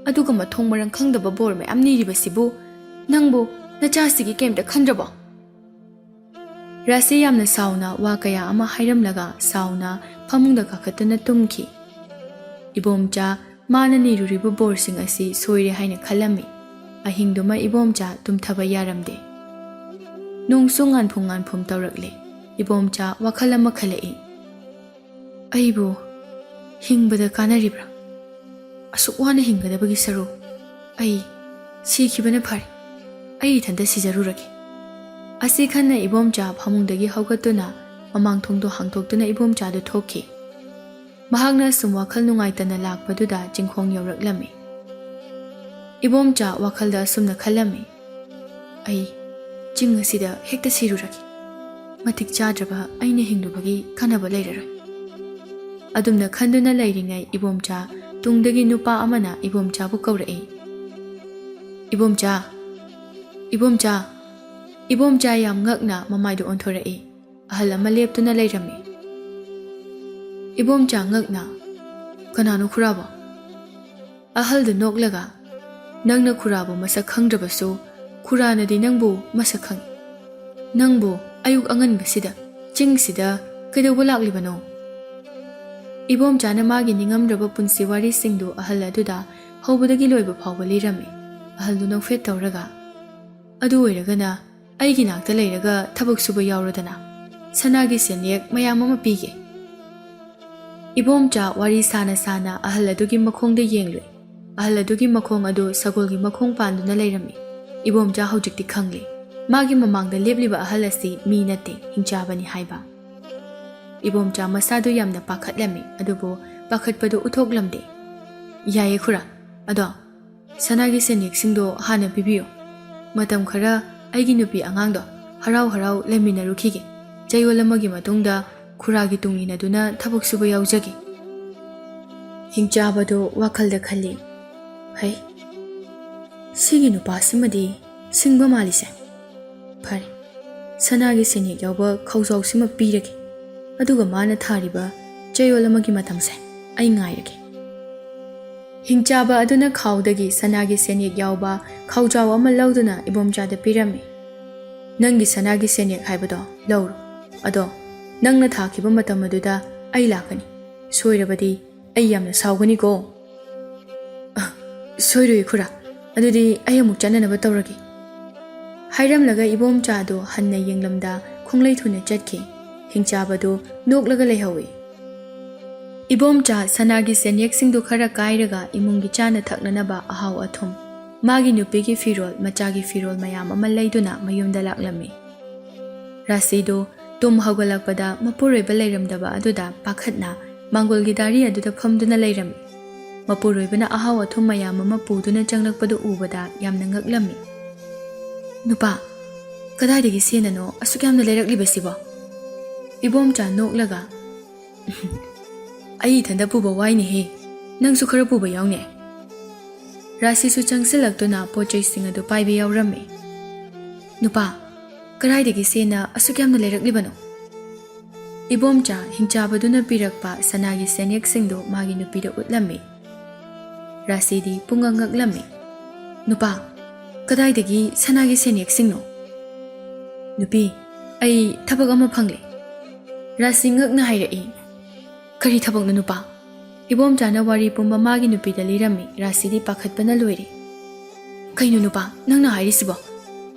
ꯑꯗꯨꯒ ꯃꯊꯣꯡ ꯃꯔꯝ ꯈꯪꯗꯕ ꯕꯣꯔ ꯃꯌꯥꯝ ꯅꯤꯔꯤꯕꯁꯤꯕꯨ ꯅꯪꯕꯨ ꯅꯆꯥꯁꯤꯒꯤ ꯀꯩꯝꯇ ꯈꯟꯗ꯭ꯔꯕꯣ? ꯔꯥꯁꯤ ꯌꯥꯝꯅ ꯁꯥꯎꯅ ꯋꯥ ꯀꯌꯥ ꯑꯃ ꯍꯥꯏꯔꯝꯂꯒ ꯁꯥꯎꯅ ꯐꯃꯨꯡꯗ ꯀꯥꯈꯠꯇꯨꯅ ꯇꯨꯝꯈꯤ꯫ ꯏꯕꯣꯝꯆꯥ ꯃꯥꯅ ꯅꯤꯔꯨꯔꯤꯕ ꯕꯣꯔꯁꯤꯡ ꯑꯁꯤ ꯁꯣꯏꯔꯦ ꯍꯥꯏꯅ ꯈꯜꯂꯝꯃꯤ꯫ ꯑꯍꯤꯡꯗꯨꯃ ꯏꯕꯣꯝꯆꯥ ꯇꯨꯝꯊꯕ ꯌꯥꯔꯝꯗꯦ꯫ ꯅꯣꯡꯁꯨ ꯉꯥꯟꯐꯨꯡ ꯇꯧꯔꯛꯂꯦ꯫ ꯏꯕꯣꯝꯆꯥ ꯋꯥꯈꯜ ꯑꯃ ꯈꯜꯂꯛꯏ꯫ ꯑꯩꯕꯨ ꯍꯤꯡꯕꯗ ꯀꯥꯟꯅꯔꯤꯕ꯭ꯔꯥ? ꯑꯁꯨꯛ ꯋꯥꯅ ꯍꯤꯡꯒꯗꯕꯒꯤ ꯁꯔꯨꯛ ꯑꯩ ꯁꯤꯈꯤꯕꯅ ꯐꯔꯦ, ꯑꯩ ꯏꯊꯟꯇ ꯁꯤꯖꯔꯨꯔꯒꯦ꯫ ꯑꯁꯤ ꯈꯟꯅ ꯏꯕꯣꯝꯆꯥ ꯐꯃꯨꯡꯗꯒꯤ ꯍꯧꯒꯠꯇꯨꯅ ꯃꯃꯥꯡ ꯊꯣꯡꯗꯣ ꯍꯥꯡꯗꯣꯛꯇꯨꯅ ꯏꯕꯣꯝꯆꯥꯗꯨ ꯊꯣꯛꯈꯤ꯫ ꯃꯍꯥꯛꯅ ꯁꯨꯝ ꯋꯥꯈꯜ ꯅꯨꯡꯉꯥꯏꯇꯅ ꯂꯥꯛꯄꯗꯨꯗ ꯆꯤꯡꯈꯣꯡ ꯌꯧꯔꯛꯂꯝꯃꯤ꯫ ꯏꯕꯣꯝꯆꯥ ꯋꯥꯈꯜꯗ ꯑꯁꯨꯝꯅ ꯈꯜꯂꯝꯃꯤ, ꯑꯩ ꯆꯤꯡ ꯑꯁꯤꯗ ꯍꯦꯛꯇ ꯁꯤꯔꯨꯔꯒꯦ, ꯃꯇꯤꯛ ꯆꯥꯗ꯭ꯔꯕ ꯑꯩꯅ ꯍꯤꯡꯂꯨꯕꯒꯤ ꯀꯥꯟꯅꯕ ꯂꯩꯔꯔꯣꯏ꯫ ꯑꯗꯨꯝꯅ ꯈꯟꯗꯨꯅ ꯂꯩꯔꯤꯉꯩ ꯏꯕꯣꯝꯆꯥ ꯇꯨꯡꯗꯒꯤ ꯅꯨꯄꯥ ꯑꯃꯅ ꯏꯕꯣꯝꯆꯥꯕꯨ ꯀꯧꯔꯛꯏ꯫ ꯏꯕꯣꯝꯆꯥ, ꯏꯕꯣꯝꯆꯥ! ꯏꯕꯣꯝꯆꯥ ꯌꯥꯝ ꯉꯛꯅ ꯃꯃꯥꯏꯗꯨ ꯑꯣꯟꯊꯣꯔꯛꯏ꯫ ꯑꯍꯜ ꯑꯃ ꯂꯦꯞꯇꯨꯅ ꯂꯩꯔꯝꯃꯤ꯫ ꯏꯕꯣꯝꯆꯥ ꯉꯛꯅ, ꯀꯅꯥꯅꯣ ꯈꯨꯔꯥꯕꯣ? ꯑꯍꯜꯗꯨ ꯅꯣꯛꯂꯒ, ꯅꯪꯅ ꯈꯨꯔꯥꯕꯨ ꯃꯁꯛ ꯈꯪꯗ꯭ꯔꯕꯁꯨ ꯈꯨꯔꯥꯅꯗꯤ ꯅꯪꯕꯨ ꯃꯁꯛ ꯈꯪꯏ꯫ ꯅꯪꯕꯨ ꯑꯌꯨꯛ ꯑꯉꯟꯕꯁꯤꯗ ꯆꯤꯡꯁꯤꯗ ꯀꯩꯗꯧꯕ ꯂꯥꯛꯂꯤꯕꯅꯣ? ꯏꯕꯣꯝꯆꯥꯅ ꯃꯥꯒꯤ ꯅꯤꯡꯉꯝꯗ꯭ꯔꯕ ꯄꯨꯟꯁꯤ ꯋꯥꯔꯤꯁꯤꯡꯗꯨ ꯑꯍꯜ ꯑꯗꯨꯗ ꯍꯧꯕꯗꯒꯤ ꯂꯣꯏꯕ ꯐꯥꯎꯕ ꯂꯤꯔꯝꯃꯤ꯫ ꯑꯍꯜꯗꯨ ꯅꯣꯛꯐꯦꯠ ꯇꯧꯔꯒ, ꯑꯗꯨ ꯑꯣꯏꯔꯒꯅ ꯑꯩꯒꯤ ꯅꯥꯛꯇ ꯂꯩꯔꯒ ꯊꯕꯛ ꯁꯨꯕ ꯌꯥꯎꯔꯣꯗꯅ, ꯁꯅꯥꯒꯤ ꯁꯦꯟꯌꯦꯛ ꯃꯌꯥꯝ ꯑꯃ ꯄꯤꯒꯦ꯫ ꯏꯕꯣꯝꯆꯥ ꯋꯥꯔꯤ ꯁꯥꯅ ꯁꯥꯅ ꯑꯍꯜ ꯑꯗꯨꯒꯤ ꯃꯈꯣꯡꯗ ꯌꯦꯡꯂꯨꯏ꯫ ꯑꯍꯜ ꯑꯗꯨꯒꯤ ꯃꯈꯣꯡ ꯑꯗꯨ ꯁꯒꯣꯜꯒꯤ ꯃꯈꯣꯡ ꯄꯥꯟꯗꯨꯅ ꯂꯩꯔꯝꯃꯤ꯫ ꯏꯕꯣꯝꯆꯥ ꯍꯧꯖꯤꯛꯇꯤ ꯈꯪꯂꯦ, ꯃꯥꯒꯤ ꯃꯃꯥꯡꯗ ꯂꯦꯞꯂꯤꯕ ꯑꯍꯜ ꯑꯁꯤ ꯃꯤ ꯅꯠꯇꯦ, ꯍꯤꯡꯆꯥꯕꯅꯤ ꯍꯥꯏꯕ꯫ ꯏꯕꯣꯝꯆꯥ ꯃꯁꯥꯗꯨ ꯌꯥꯝꯅ ꯄꯥꯈꯠꯂꯝꯃꯤ, ꯑꯗꯨꯕꯨ ꯄꯥꯈꯠꯄꯗꯨ ꯎꯠꯊꯣꯛꯂꯝꯗꯦ꯫ ꯌꯥꯏꯌꯦ ꯈꯨꯔꯥ, ꯑꯗꯣ ꯁꯅꯥꯒꯤ ꯁꯦꯟꯌꯦꯛꯁꯤꯡꯗꯣ ꯍꯥꯟꯅ ꯄꯤꯕꯤꯌꯨ꯫ ꯃꯇꯝ ꯈꯔ ꯑꯩꯒꯤ ꯅꯨꯄꯤ ꯑꯉꯥꯡꯗꯣ ꯍꯔꯥꯎ ꯍꯔꯥꯎ ꯂꯩꯃꯤꯟꯅꯔꯨꯈꯤꯒꯦ꯫ ꯆꯌꯣꯜ ꯑꯃꯒꯤ ꯃꯇꯨꯡꯗ ꯈꯨꯔꯥꯒꯤ ꯇꯨꯡ ꯏꯟꯅꯗꯨꯅ ꯊꯕꯛ ꯁꯨꯕ ꯌꯥꯎꯖꯒꯦ꯫ ꯍꯤꯡꯆꯥꯕꯗꯨ ꯋꯥꯈꯜꯗ ꯈꯜꯂꯤ, ꯍꯩ, ꯁꯤꯒꯤ ꯅꯨꯄꯥꯁꯤꯃꯗꯤ ꯁꯤꯡꯕ ꯃꯥꯜꯂꯤꯁꯦ꯫ ꯐꯔꯦ, ꯁꯅꯥꯒꯤ ꯁꯦꯟꯌꯦꯛ ꯌꯥꯎꯕ ꯈꯧꯖꯥꯎꯁꯤꯃ ꯄꯤꯔꯒꯦ, ꯑꯗꯨꯒ ꯃꯥꯅ ꯊꯥꯔꯤꯕ ꯆꯌꯣꯜ ꯑꯃꯒꯤ ꯃꯇꯝꯁꯦ ꯑꯩ ꯉꯥꯏꯔꯒꯦ꯫ ꯍꯤꯡꯆꯥꯕ ꯑꯗꯨꯅ ꯈꯥꯎꯗꯒꯤ ꯁꯅꯥꯒꯤ ꯁꯦꯟꯌꯦꯛ ꯌꯥꯎꯕ ꯈꯧꯖꯥꯎ ꯑꯃ ꯂꯧꯗꯨꯅ ꯏꯕꯣꯝꯆꯥꯗ ꯄꯤꯔꯝꯃꯤ꯫ ꯅꯪꯒꯤ ꯁꯅꯥꯒꯤ ꯁꯦꯟꯌꯦꯛ ꯍꯥꯏꯕꯗꯣ ꯂꯧꯔꯣ, ꯑꯗꯣ ꯅꯪꯅ ꯊꯥꯈꯤꯕ ꯃꯇꯝ ꯑꯗꯨꯗ ꯑꯩ ꯂꯥꯛꯀꯅꯤ꯫ ꯁꯣꯏꯔꯕꯗꯤ ꯑꯩ ꯌꯥꯝꯅ ꯁꯥꯎꯒꯅꯤꯀꯣ꯫ ꯁꯣꯏꯔꯣꯏ ꯈꯨꯔꯥ, ꯑꯗꯨꯗꯤ ꯑꯩ ꯑꯃꯨꯛ ꯆꯠꯅꯅꯕ ꯇꯧꯔꯒꯦ꯫ ꯍꯥꯏꯔꯝꯂꯒ ꯏꯕꯣꯝꯆꯥꯗꯨ ꯍꯟꯅ ꯌꯦꯡꯂꯝꯗ ꯈꯣꯡꯂꯩ ꯊꯨꯅ ꯆꯠꯈꯤ꯫ ꯍꯤꯡꯆꯥꯕꯗꯨ ꯅꯣꯛꯂꯒ ꯂꯩꯍꯧꯏ꯫ ꯏꯕꯣꯝꯆꯥ ꯁꯅꯥꯒꯤ ꯁꯦꯟꯌꯦꯛꯁꯤꯡꯗꯨ ꯈꯔ ꯀꯥꯏꯔꯒ ꯏꯃꯨꯡꯒꯤ ꯆꯥꯅ ꯊꯛꯅꯅꯕ ꯑꯍꯥꯎ ꯑꯊꯨꯝ, ꯃꯥꯒꯤ ꯅꯨꯄꯤꯒꯤ ꯐꯤꯔꯣꯜ, ꯃꯆꯥꯒꯤ ꯐꯤꯔꯣꯜ ꯃꯌꯥꯝ ꯑꯃ ꯂꯩꯗꯨꯅ ꯃꯌꯨꯝꯗ ꯂꯥꯛꯂꯝꯃꯤ꯫ ꯔꯥꯁꯤꯗꯨ ꯇꯨꯝ ꯍꯧꯒꯠꯂꯛꯄꯗ ꯃꯄꯨꯔꯣꯏꯕ ꯂꯩꯔꯝꯗꯕ ꯑꯗꯨꯗ ꯄꯥꯈꯠꯅ ꯃꯥꯡꯒꯣꯜꯒꯤ ꯗꯥꯔꯤ ꯑꯗꯨꯗ ꯐꯝꯗꯨꯅ ꯂꯩꯔꯝꯃꯤ꯫ ꯃꯄꯨꯔꯣꯏꯕꯅ ꯑꯍꯥꯎ ꯑꯊꯨꯝ ꯃꯌꯥꯝ ꯑꯃ ꯄꯨꯗꯨꯅ ꯆꯪꯂꯛꯄꯗꯨ ꯎꯕꯗ ꯌꯥꯝꯅ ꯉꯛꯂꯝꯃꯤ꯫ ꯅꯨꯄꯥ, ꯀꯗꯥꯏꯗꯒꯤ ꯁꯦꯟꯅꯅꯣ ꯑꯁꯨꯛ ꯌꯥꯝꯅ ꯂꯩꯔꯛꯂꯤꯕꯁꯤꯕꯣ? ꯏꯕꯣꯝꯆꯥ ꯅꯣꯛꯂꯒ, ꯑꯩ ꯏꯊꯟꯗ ꯄꯨꯕ ꯋꯥꯏꯅꯦꯍꯦ, ꯅꯪꯁꯨ ꯈꯔ ꯄꯨꯕ ꯌꯥꯎꯅꯦ꯫ ꯔꯥꯁꯤꯁꯨ ꯆꯪꯁꯤꯜꯂꯛꯇꯨꯅ ꯄꯣꯠꯆꯩꯁꯤꯡ ꯑꯗꯨ ꯄꯥꯏꯕ ꯌꯥꯎꯔꯝꯃꯤ꯫ ꯅꯨꯄꯥ, ꯀꯗꯥꯏꯗꯒꯤ ꯁꯦꯟꯅ ꯑꯁꯨꯛ ꯌꯥꯝꯅ ꯂꯩꯔꯛꯂꯤꯕꯅꯣ? ꯏꯕꯣꯝꯆꯥ ꯍꯤꯡꯆꯥꯕꯗꯨꯅ ꯄꯤꯔꯛꯄ ꯁꯅꯥꯒꯤ ꯁꯦꯟꯌꯦꯛꯁꯤꯡꯗꯨ ꯃꯥꯒꯤ ꯅꯨꯄꯤꯗ ꯎꯠꯂꯝꯃꯤ꯫ ꯔꯥꯁꯤꯗꯤ ꯄꯨꯡꯉꯛ ꯉꯛꯂꯝꯃꯤ꯫ ꯅꯨꯄꯥ, ꯀꯗꯥꯏꯗꯒꯤ ꯁꯅꯥꯒꯤ ꯁꯦꯟꯌꯦꯛꯁꯤꯡꯅꯣ? ꯅꯨꯄꯤ, ꯑꯩ ꯊꯕꯛ ꯑꯃ ꯐꯪꯂꯦ꯫ ꯔꯥꯁꯤ ꯉꯛꯅ ꯍꯥꯏꯔꯛꯏ꯫ ꯀꯔꯤ ꯊꯕꯛꯅꯣ ꯅꯨꯄꯥ? ꯏꯕꯣꯝꯆꯥꯅ ꯋꯥꯔꯤ ꯄꯨꯝꯕ ꯃꯥꯒꯤ ꯅꯨꯄꯤꯗ ꯂꯤꯔꯝꯃꯤ꯫ ꯔꯥꯁꯤꯗꯤ ꯄꯥꯈꯠꯄꯅ ꯂꯣꯏꯔꯦ꯫ ꯀꯩꯅꯣ ꯅꯨꯄꯥ, ꯅꯪꯅ ꯍꯥꯏꯔꯤꯁꯤꯕꯣ?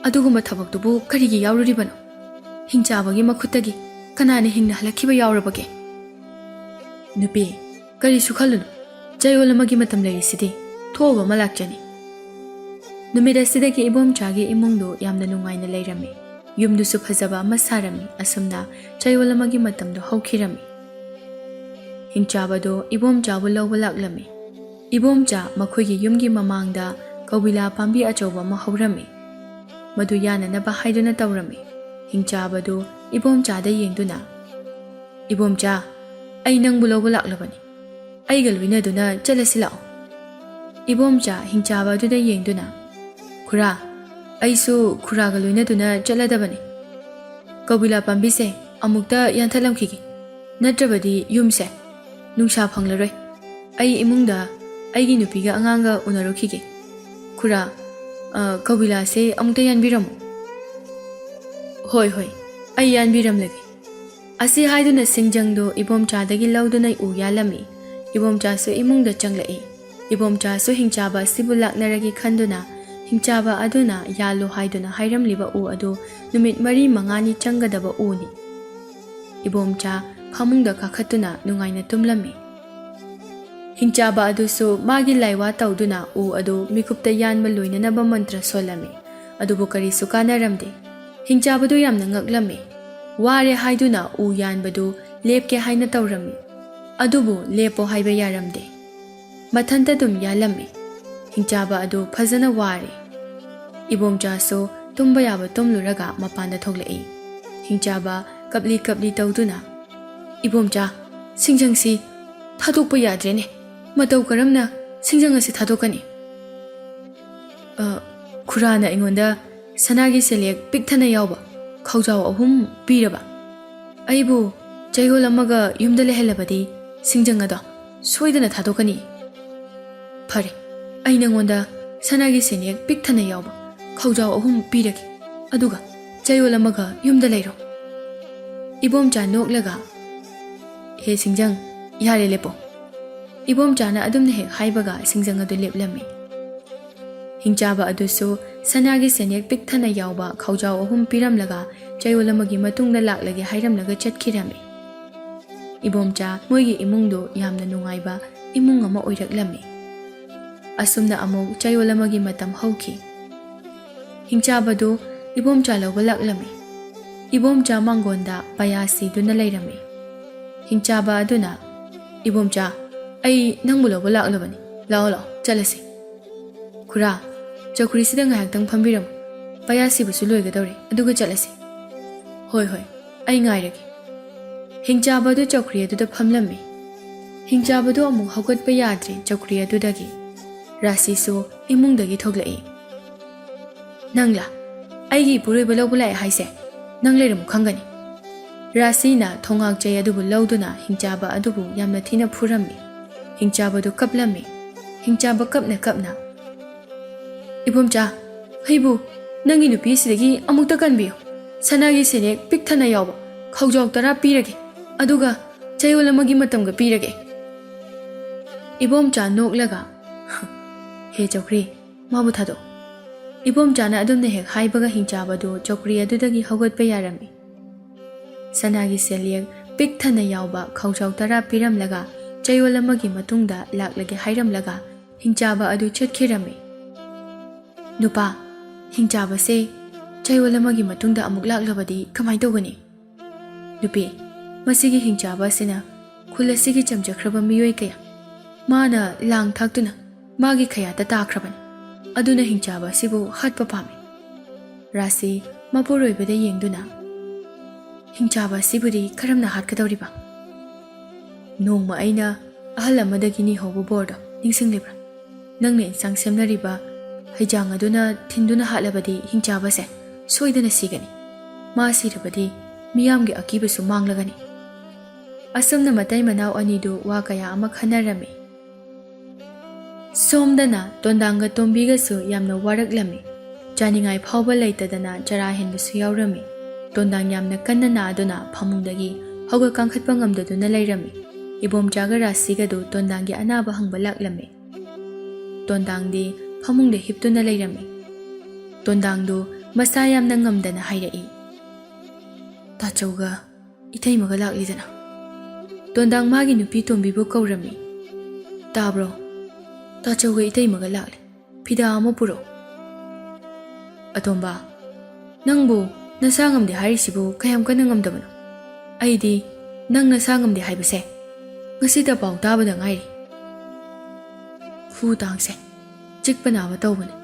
ꯑꯗꯨꯒꯨꯝꯕ ꯊꯕꯛꯇꯨꯕꯨ ꯀꯔꯤꯒꯤ ꯌꯥꯎꯔꯨꯔꯤꯕꯅꯣ? ꯍꯤꯡꯆꯥꯕꯒꯤ ꯃꯈꯨꯠꯇꯒꯤ ꯀꯅꯥꯅ ꯍꯤꯡꯅ ꯍꯜꯂꯛꯈꯤꯕ ꯌꯥꯎꯔꯕꯒꯦ? ꯅꯨꯄꯤ, ꯀꯔꯤꯁꯨ ꯈꯜꯂꯨꯅꯨ, ꯆꯌꯣꯜ ꯑꯃꯒꯤ ꯃꯇꯝ ꯂꯩꯔꯤꯁꯤꯗꯤ, ꯊꯣꯛꯑꯕ ꯑꯃ ꯂꯥꯛꯆꯅꯤ꯫ ꯅꯨꯃꯤꯠ ꯑꯁꯤꯗꯒꯤ ꯏꯕꯣꯝꯆꯥꯒꯤ ꯏꯃꯨꯡꯗꯨ ꯌꯥꯝꯅ ꯅꯨꯡꯉꯥꯏꯅ ꯂꯩꯔꯝꯃꯤ꯫ ꯌꯨꯝꯗꯨꯁꯨ ꯐꯖꯕ ꯑꯃ ꯁꯥꯔꯝꯃꯤ꯫ ꯑꯁꯨꯝꯅ ꯆꯌꯣꯜ ꯑꯃꯒꯤ ꯃꯇꯝꯗꯨ ꯍꯧꯈꯤꯔꯝꯃꯤ꯫ ꯍꯤꯡꯆꯥꯕꯗꯨ ꯏꯕꯣꯝꯆꯥꯕꯨ ꯂꯧꯕ ꯂꯥꯛꯂꯝꯃꯤ꯫ ꯏꯕꯣꯝꯆꯥ ꯃꯈꯣꯏꯒꯤ ꯌꯨꯝꯒꯤ ꯃꯃꯥꯡꯗ ꯀꯧꯕꯤꯂꯥ ꯄꯥꯝꯕꯤ ꯑꯆꯧꯕ ꯑꯃ ꯍꯧꯔꯝꯃꯤ꯫ ꯃꯗꯨ ꯌꯥꯅꯅꯕ ꯍꯥꯏꯗꯨꯅ ꯇꯧꯔꯝꯃꯤ꯫ ꯍꯤꯡꯆꯥꯕꯗꯨ ꯏꯕꯣꯝꯆꯥꯗ ꯌꯦꯡꯗꯨꯅ, "ꯏꯕꯣꯝꯆꯥ, ꯑꯩ ꯅꯪꯕꯨ ꯂꯧꯕ ꯂꯥꯛꯂꯕꯅꯤ꯫ ꯑꯩꯒ ꯂꯣꯏꯅꯗꯨꯅ ꯆꯠꯂꯁꯤ ꯂꯥꯛꯑꯣ." ꯏꯕꯣꯝꯆꯥ ꯍꯤꯡꯆꯥꯕ ꯑꯗꯨꯗ ꯌꯦꯡꯗꯨꯅ, "ꯈꯨꯔꯥ, ꯑꯩꯁꯨ ꯈꯨꯔꯥꯒ ꯂꯣꯏꯅꯗꯨꯅ ꯆꯠꯂꯗꯕꯅꯤ꯫ ꯀꯧꯕꯤꯂꯥ ꯄꯥꯝꯕꯤꯁꯦ ꯑꯃꯨꯛꯇ ꯌꯥꯟꯊꯠꯂꯝꯈꯤꯒꯦ, ꯅꯠꯇ꯭ꯔꯕꯗꯤ ꯌꯨꯝꯁꯦ ꯅꯨꯡꯁꯥ ꯐꯪꯂꯔꯣꯏ꯫ ꯑꯩ ꯏꯃꯨꯡꯗ ꯑꯩꯒꯤ ꯅꯨꯄꯤꯒ ꯑꯉꯥꯡꯒ ꯎꯅꯔꯨꯈꯤꯒꯦ꯫ ꯈꯨꯔꯥ, ꯀꯧꯕꯤꯂꯥꯁꯦ ꯑꯃꯨꯛꯇ ꯌꯥꯟꯕꯤꯔꯝꯃꯨ." "ꯍꯣꯏ ꯍꯣꯏ, ꯑꯩ ꯌꯥꯟꯕꯤꯔꯝꯂꯒꯦ." ꯑꯁꯤ ꯍꯥꯏꯗꯨꯅ ꯁꯤꯡꯖꯪꯗꯨ ꯏꯕꯣꯝꯆꯥꯗꯒꯤ ꯂꯧꯗꯨꯅ ꯎ ꯌꯥꯜꯂꯝꯃꯤ꯫ ꯏꯕꯣꯝꯆꯥꯁꯨ ꯏꯃꯨꯡꯗ ꯆꯪꯂꯛꯏ꯫ ꯏꯕꯣꯝꯆꯥꯁꯨ ꯍꯤꯡꯆꯥꯕ ꯑꯁꯤꯕꯨ ꯂꯥꯛꯅꯔꯒꯦ ꯈꯟꯗꯨꯅ ꯍꯤꯡꯆꯥꯕ ꯑꯗꯨꯅ ꯌꯥꯜꯂꯨ ꯍꯥꯏꯗꯨꯅ ꯍꯥꯏꯔꯝꯂꯤꯕ ꯎ ꯑꯗꯨ ꯅꯨꯃꯤꯠ 4-5ꯅꯤ ꯆꯪꯒꯗꯕ ꯎꯅꯤ꯫ ꯏꯕꯣꯝꯆꯥ ꯐꯃꯨꯡꯗ ꯀꯥꯈꯠꯇꯨꯅ ꯅꯨꯡꯉꯥꯏꯅ ꯇꯨꯝꯂꯝꯃꯤ꯫ ꯍꯤꯡꯆꯥꯕ ꯑꯗꯨꯁꯨ ꯃꯥꯒꯤ ꯂꯥꯏꯋꯥ ꯇꯧꯗꯨꯅ ꯎ ꯑꯗꯨ ꯃꯤꯀꯨꯞꯇ ꯌꯥꯟꯕ ꯂꯣꯏꯅꯅꯕ ꯃꯟꯇ꯭ꯔ ꯁꯣꯜꯂꯝꯃꯤ꯫ ꯑꯗꯨꯕꯨ ꯀꯔꯤꯁꯨ ꯀꯥꯟꯅꯔꯝꯗꯦ꯫ ꯍꯤꯡꯆꯥꯕꯗꯨ ꯌꯥꯝꯅ ꯉꯛꯂꯝꯃꯤ꯫ ꯋꯥꯔꯦ ꯍꯥꯏꯗꯨꯅ ꯎ ꯌꯥꯟꯕꯗꯨ ꯂꯦꯞꯀꯦ ꯍꯥꯏꯅ ꯇꯧꯔꯝꯃꯤ꯫ ꯑꯗꯨꯕꯨ ꯂꯦꯞꯄꯣ ꯍꯥꯏꯕ ꯌꯥꯔꯝꯗꯦ꯫ ꯃꯊꯟꯇ ꯑꯗꯨꯝ ꯌꯥꯜꯂꯝꯃꯤ꯫ ꯍꯤꯡꯆꯥꯕ ꯑꯗꯨ ꯐꯖꯅ ꯋꯥꯔꯦ꯫ ꯏꯕꯣꯝꯆꯥꯁꯨ ꯇꯨꯝꯕ ꯌꯥꯕ ꯇꯨꯝꯂꯨꯔꯒ ꯃꯄꯥꯟꯗ ꯊꯣꯛꯂꯛꯏ꯫ ꯍꯤꯡꯆꯥꯕ ꯀꯞꯂꯤ ꯀꯞꯂꯤ ꯇꯧꯗꯨꯅ, "ꯏꯕꯣꯝꯆꯥ, ꯁꯤꯡꯖꯪꯁꯤ ꯊꯥꯗꯣꯛꯄ ꯌꯥꯗ꯭ꯔꯦꯅꯦ꯫ ꯃꯇꯧ ꯀꯔꯝꯅ ꯁꯤꯡꯖꯪ ꯑꯁꯤ ꯊꯥꯗꯣꯛꯀꯅꯤ?" "ꯈꯨꯔꯥꯅ ꯑꯩꯉꯣꯟꯗ ꯁꯅꯥꯒꯤ ꯁꯦꯜꯌꯦꯛ ꯄꯤꯛꯊꯅ ꯌꯥꯎꯕ ꯈꯥꯎꯖꯥꯎ 3 ꯄꯤꯔꯕ ꯑꯩꯕꯨ ꯆꯌꯣꯜ ꯑꯃꯒ ꯌꯨꯝꯗ ꯂꯩꯍꯜꯂꯕꯗꯤ ꯁꯤꯡꯖꯪ ꯑꯗꯣ ꯁꯣꯏꯗꯅ ꯊꯥꯗꯣꯛꯀꯅꯤ꯫ ꯐꯔꯦ, ꯑꯩ ꯅꯉꯣꯟꯗ ꯁꯅꯥꯒꯤ ꯁꯦꯜꯌꯦꯛ ꯄꯤꯛꯊꯅ ꯌꯥꯎꯕ ꯈꯥꯎꯖꯥꯎ 3 ꯄꯤꯔꯒꯦ, ꯑꯗꯨꯒ ꯆꯌꯣꯜ ꯑꯃꯒ ꯌꯨꯝꯗ ꯂꯩꯔꯣ." ꯏꯕꯣꯝꯆꯥ ꯅꯣꯛꯂꯒ, "ꯍꯦ ꯁꯤꯡꯖꯪ, ꯌꯥꯔꯦ ꯂꯦꯞꯄꯣ." ꯏꯕꯣꯝꯆꯥꯅ ꯑꯗꯨꯝꯅ ꯍꯦꯛ ꯍꯥꯏꯕꯒ ꯁꯤꯡꯖꯪ ꯑꯗꯨ ꯂꯦꯞꯂꯝꯃꯤ꯫ ꯍꯤꯡꯆꯥꯕ ꯑꯗꯨꯁꯨ ꯁꯅꯥꯒꯤ ꯁꯦꯜꯌꯦꯛ ꯄꯤꯛꯊꯅ ꯌꯥꯎꯕ ꯈꯥꯎꯖꯥꯎ 3 ꯄꯤꯔꯝꯂꯒ ꯆꯌꯣꯜ ꯑꯃꯒꯤ ꯃꯇꯨꯡꯗ ꯂꯥꯛꯂꯒꯦ ꯍꯥꯏꯔꯝꯂꯒ ꯆꯠꯈꯤꯔꯝꯃꯤ꯫ ꯏꯕꯣꯝꯆꯥ ꯃꯣꯏꯒꯤ ꯏꯃꯨꯡꯗꯨ ꯌꯥꯝꯅ ꯅꯨꯡꯉꯥꯏꯕ ꯏꯃꯨꯡ ꯑꯃ ꯑꯣꯏꯔꯛꯂꯝꯃꯤ꯫ ꯑꯁꯨꯝꯅ ꯑꯃꯨꯛ ꯆꯌꯣꯜ ꯑꯃꯒꯤ ꯃꯇꯝ ꯍꯧꯈꯤ꯫ ꯍꯤꯡꯆꯥꯕꯗꯨ ꯏꯕꯣꯝꯆꯥ ꯂꯧꯕ ꯂꯥꯛꯂꯝꯃꯤ꯫ ꯏꯕꯣꯝꯆꯥ ꯃꯥꯡꯒꯣꯟꯗ ꯄꯌꯥ ꯁꯤꯗꯨꯅ ꯂꯩꯔꯝꯃꯤ꯫ ꯍꯤꯡꯆꯥꯕ ꯑꯗꯨꯅ, "ꯏꯕꯣꯝꯆꯥ, ꯑꯩ ꯅꯪꯕꯨ ꯂꯧꯕ ꯂꯥꯛꯂꯕꯅꯤ꯫ ꯂꯥꯛꯑꯣ ꯂꯥꯛꯑꯣ, ꯆꯠꯂꯁꯤ." "ꯈꯨꯔꯥ, ꯆꯧꯀ꯭ꯔꯤꯁꯤꯗ ꯉꯥꯏꯍꯥꯛꯇꯪ ꯐꯝꯕꯤꯔꯝꯃꯨ꯫ ꯄꯌꯥ ꯁꯤꯕꯁꯨ ꯂꯣꯏꯒꯗꯧꯔꯦ, ꯑꯗꯨꯒ ꯆꯠꯂꯁꯤ." "ꯍꯣꯏ ꯍꯣꯏ, ꯑꯩ ꯉꯥꯏꯔꯒꯦ." ꯍꯤꯡꯆꯥꯕꯗꯨ ꯆꯧꯀ꯭ꯔꯤ ꯑꯗꯨꯗ ꯐꯝꯂꯝꯃꯤ꯫ ꯍꯤꯡꯆꯥꯕꯗꯨ ꯑꯃꯨꯛ ꯍꯧꯒꯠꯄ ꯌꯥꯗ꯭ꯔꯤ ꯆꯧꯀ꯭ꯔꯤ ꯑꯗꯨꯗꯒꯤ꯫ ꯔꯥꯁꯤꯁꯨ ꯏꯃꯨꯡꯗꯒꯤ ꯊꯣꯛꯂꯛꯏ꯫ "ꯅꯪꯂꯥ? ꯑꯩꯒꯤ ꯏꯄꯨꯔꯣꯏꯕ ꯂꯧꯕ ꯂꯥꯛꯑꯦ ꯍꯥꯏꯁꯦ? ꯅꯪ ꯂꯩꯔꯝꯃꯨ ꯈꯪꯒꯅꯤ." ꯔꯥꯁꯤꯅ ꯊꯣꯡꯉꯥꯛ ꯆꯩ ꯑꯗꯨꯕꯨ ꯂꯧꯗꯨꯅ ꯍꯤꯡꯆꯥꯕ ꯑꯗꯨꯕꯨ ꯌꯥꯝꯅ ꯊꯤꯅ ꯐꯨꯔꯝꯃꯤ꯫ ꯍꯤꯡꯆꯥꯕꯗꯨ ꯀꯞꯂꯝꯃꯤ꯫ ꯍꯤꯡꯆꯥꯕ ꯀꯞꯅ ꯀꯞꯅ, "ꯏꯕꯣꯝꯆꯥ, ꯑꯩꯕꯨ ꯅꯪꯒꯤ ꯅꯨꯄꯤꯁꯤꯗꯒꯤ ꯑꯃꯨꯛꯇ ꯀꯟꯕꯤꯌꯨ꯫ ꯁꯅꯥꯒꯤ ꯁꯦꯜꯌꯦꯛ ꯄꯤꯛꯊꯅ ꯌꯥꯎꯕ ꯈꯥꯎꯖꯥꯎ 10 ꯄꯤꯔꯒꯦ, ꯑꯗꯨꯒ ꯆꯌꯣꯜ ꯑꯃꯒꯤ ꯃꯇꯝꯒ ꯄꯤꯔꯒꯦ." ꯏꯕꯣꯝꯆꯥ ꯅꯣꯛꯂꯒ, "ꯍꯦ ꯆꯧꯀ꯭ꯔꯤ, ꯃꯥꯕꯨ ꯊꯥꯗꯣꯛ." ꯏꯕꯣꯝꯆꯥꯅ ꯑꯗꯨꯝꯅ ꯍꯦꯛ ꯍꯥꯏꯕꯒ ꯍꯤꯡꯆꯥꯕꯗꯨ ꯆꯧꯀ꯭ꯔꯤ ꯑꯗꯨꯗꯒꯤ ꯍꯧꯒꯠꯄ ꯌꯥꯔꯝꯃꯤ꯫ ꯁꯅꯥꯒꯤ ꯁꯦꯜꯌꯦꯛ ꯄꯤꯛꯊꯅ ꯌꯥꯎꯕ ꯈꯥꯎꯖꯥꯎ 10 ꯄꯤꯔꯝꯂꯒ ꯆꯌꯣꯜ ꯑꯃꯒꯤ ꯃꯇꯨꯡꯗ ꯂꯥꯛꯂꯒꯦ ꯍꯥꯏꯔꯝꯂꯒ ꯍꯤꯡꯆꯥꯕ ꯑꯗꯨ ꯆꯠꯈꯤꯔꯝꯃꯤ꯫ "ꯅꯨꯄꯥ, ꯍꯤꯡꯆꯥꯕꯁꯦ ꯆꯌꯣꯜ ꯑꯃꯒꯤ ꯃꯇꯨꯡꯗ ꯑꯃꯨꯛ ꯂꯥꯛꯂꯕꯗꯤ ꯀꯃꯥꯏꯅ ꯇꯧꯒꯅꯤ?" "ꯅꯨꯄꯤ, ꯃꯁꯤꯒꯤ ꯍꯤꯡꯆꯥꯕ ꯑꯁꯤꯅ ꯈꯨꯜ ꯑꯁꯤꯒꯤ ꯆꯝꯖꯈ꯭ꯔꯕ ꯃꯤꯑꯣꯏ ꯀꯌꯥ ꯃꯥꯅ ꯂꯥꯡ ꯊꯥꯛꯇꯨꯅ ꯃꯥꯒꯤ ꯈꯌꯥꯠꯇ ꯇꯥꯈ꯭ꯔꯕꯅꯤ꯫ ꯑꯗꯨꯅ ꯍꯤꯡꯆꯥꯕ ꯑꯁꯤꯕꯨ ꯍꯥꯠꯄ ꯄꯥꯝꯃꯤ." ꯔꯥꯁꯤ ꯃꯄꯨꯔꯣꯏꯕꯗ ꯌꯦꯡꯗꯨꯅ, "ꯍꯤꯡꯆꯥꯕ ꯑꯁꯤꯕꯨꯗꯤ ꯀꯔꯝꯅ ꯍꯥꯠꯀꯗꯧꯔꯤꯕ? ꯅꯣꯡꯃ ꯑꯩꯅ ꯑꯍꯜ ꯑꯃꯗꯒꯤ ꯅꯤꯍꯧꯕ ꯕꯣꯔꯗꯣ ꯅꯤꯡꯁꯤꯡꯂꯤꯕ꯭ꯔꯥ? ꯅꯪꯅ ꯏꯟꯁꯥꯡ ꯁꯦꯝꯅꯔꯤꯕ ꯍꯩꯖꯥꯡ ꯑꯗꯨꯅ ꯊꯤꯟꯗꯨꯅ ꯍꯥꯠꯂꯕꯗꯤ ꯍꯤꯡꯆꯥꯕꯁꯦ ꯁꯣꯏꯗꯅ ꯁꯤꯒꯅꯤ꯫ ꯃꯥ ꯁꯤꯔꯕꯗꯤ ꯃꯤꯌꯥꯝꯒꯤ ꯑꯀꯤꯕꯁꯨ ꯃꯥꯡꯂꯒꯅꯤ." ꯑꯁꯨꯝꯅ ꯃꯇꯩ ꯃꯅꯥꯎ ꯑꯅꯤꯗꯨ ꯋꯥ ꯀꯌా ꯑꯃ ꯈꯟꯅꯔꯝꯃꯤ꯫ ꯁꯣꯝꯗꯅ ꯇꯣꯟꯗꯥꯡꯒ ꯇꯣꯝꯕꯤꯒꯁꯨ ꯌꯥꯝꯅ ꯋꯥꯔꯛꯂꯝꯃꯤ꯫ ꯆꯥꯅꯤꯡꯉꯥꯏ ꯐꯥꯎꯕ ꯂꯩꯇꯗꯅ ꯆꯔꯥ ꯍꯦꯟꯕꯁꯨ ꯌꯥꯎꯔꯝꯃꯤ꯫ ꯇꯣꯟꯗꯥꯡ ꯌꯥꯝꯅ ꯀꯟꯅ ꯅꯥꯗꯨꯅ ꯐꯃꯨꯡꯗꯒꯤ ꯍꯧꯒꯠ ꯀꯥꯡꯈꯠꯄ ꯉꯝꯗꯗꯨꯅ ꯂꯩꯔꯝꯃꯤ꯫ ꯏꯕꯣꯝꯆꯥꯒ ꯔꯥꯁꯤꯒꯗꯨ ꯇꯣꯟꯗꯥꯡꯒꯤ ꯑꯅꯥꯕ ꯍꯪꯕ ꯂꯥꯛꯂꯝꯃꯤ꯫ ꯇꯣꯟꯗꯥꯡꯗꯤ ꯐꯃꯨꯡꯗ ꯍꯤꯞꯇꯨꯅ ꯂꯩꯔꯝꯃꯤ꯫ ꯇꯣꯟꯗꯥꯡꯗꯨ ꯃꯁꯥ ꯌꯥꯝꯅ ꯉꯝꯗꯅ ꯍꯥꯏꯔꯛꯏ, "ꯇꯥꯆꯧꯒ ꯏꯇꯩꯃꯒ ꯂꯥꯛꯂꯤꯗꯅ." ꯇꯣꯟꯗꯥꯡ ꯃꯥꯒꯤ ꯅꯨꯄꯤ ꯇꯣꯝꯕꯤꯕꯨ ꯀꯧꯔꯝꯃꯤ꯫ "ꯇꯥꯕ꯭ꯔꯣ? ꯇꯥꯆꯧꯒ ꯏꯇꯩꯃꯒ ꯂꯥꯛꯂꯦ꯫ ꯐꯤꯗꯥ ꯑꯃ ꯄꯨꯔꯛꯑꯣ." ꯑꯇꯣꯝꯕ, ꯅꯪꯕꯨ ꯅꯁꯥ ꯉꯝꯗꯦ ꯍꯥꯏꯔꯤꯁꯤꯕꯨ ꯀꯌꯥꯝ ꯀꯟꯅ ꯉꯝꯗꯕꯅꯣ? ꯑꯩꯗꯤ ꯅꯪ ꯅꯁꯥ ꯉꯝꯗꯦ ꯍꯥꯏꯕꯁꯦ ꯉꯁꯤꯗ ꯄꯥꯎ ꯇꯥꯕꯗ ꯉꯥꯏꯔꯤ. ꯈꯨ ꯇꯥꯡꯁꯦ ꯆꯤꯛꯄ ꯅꯥꯕ ꯇꯧꯕꯅꯦ.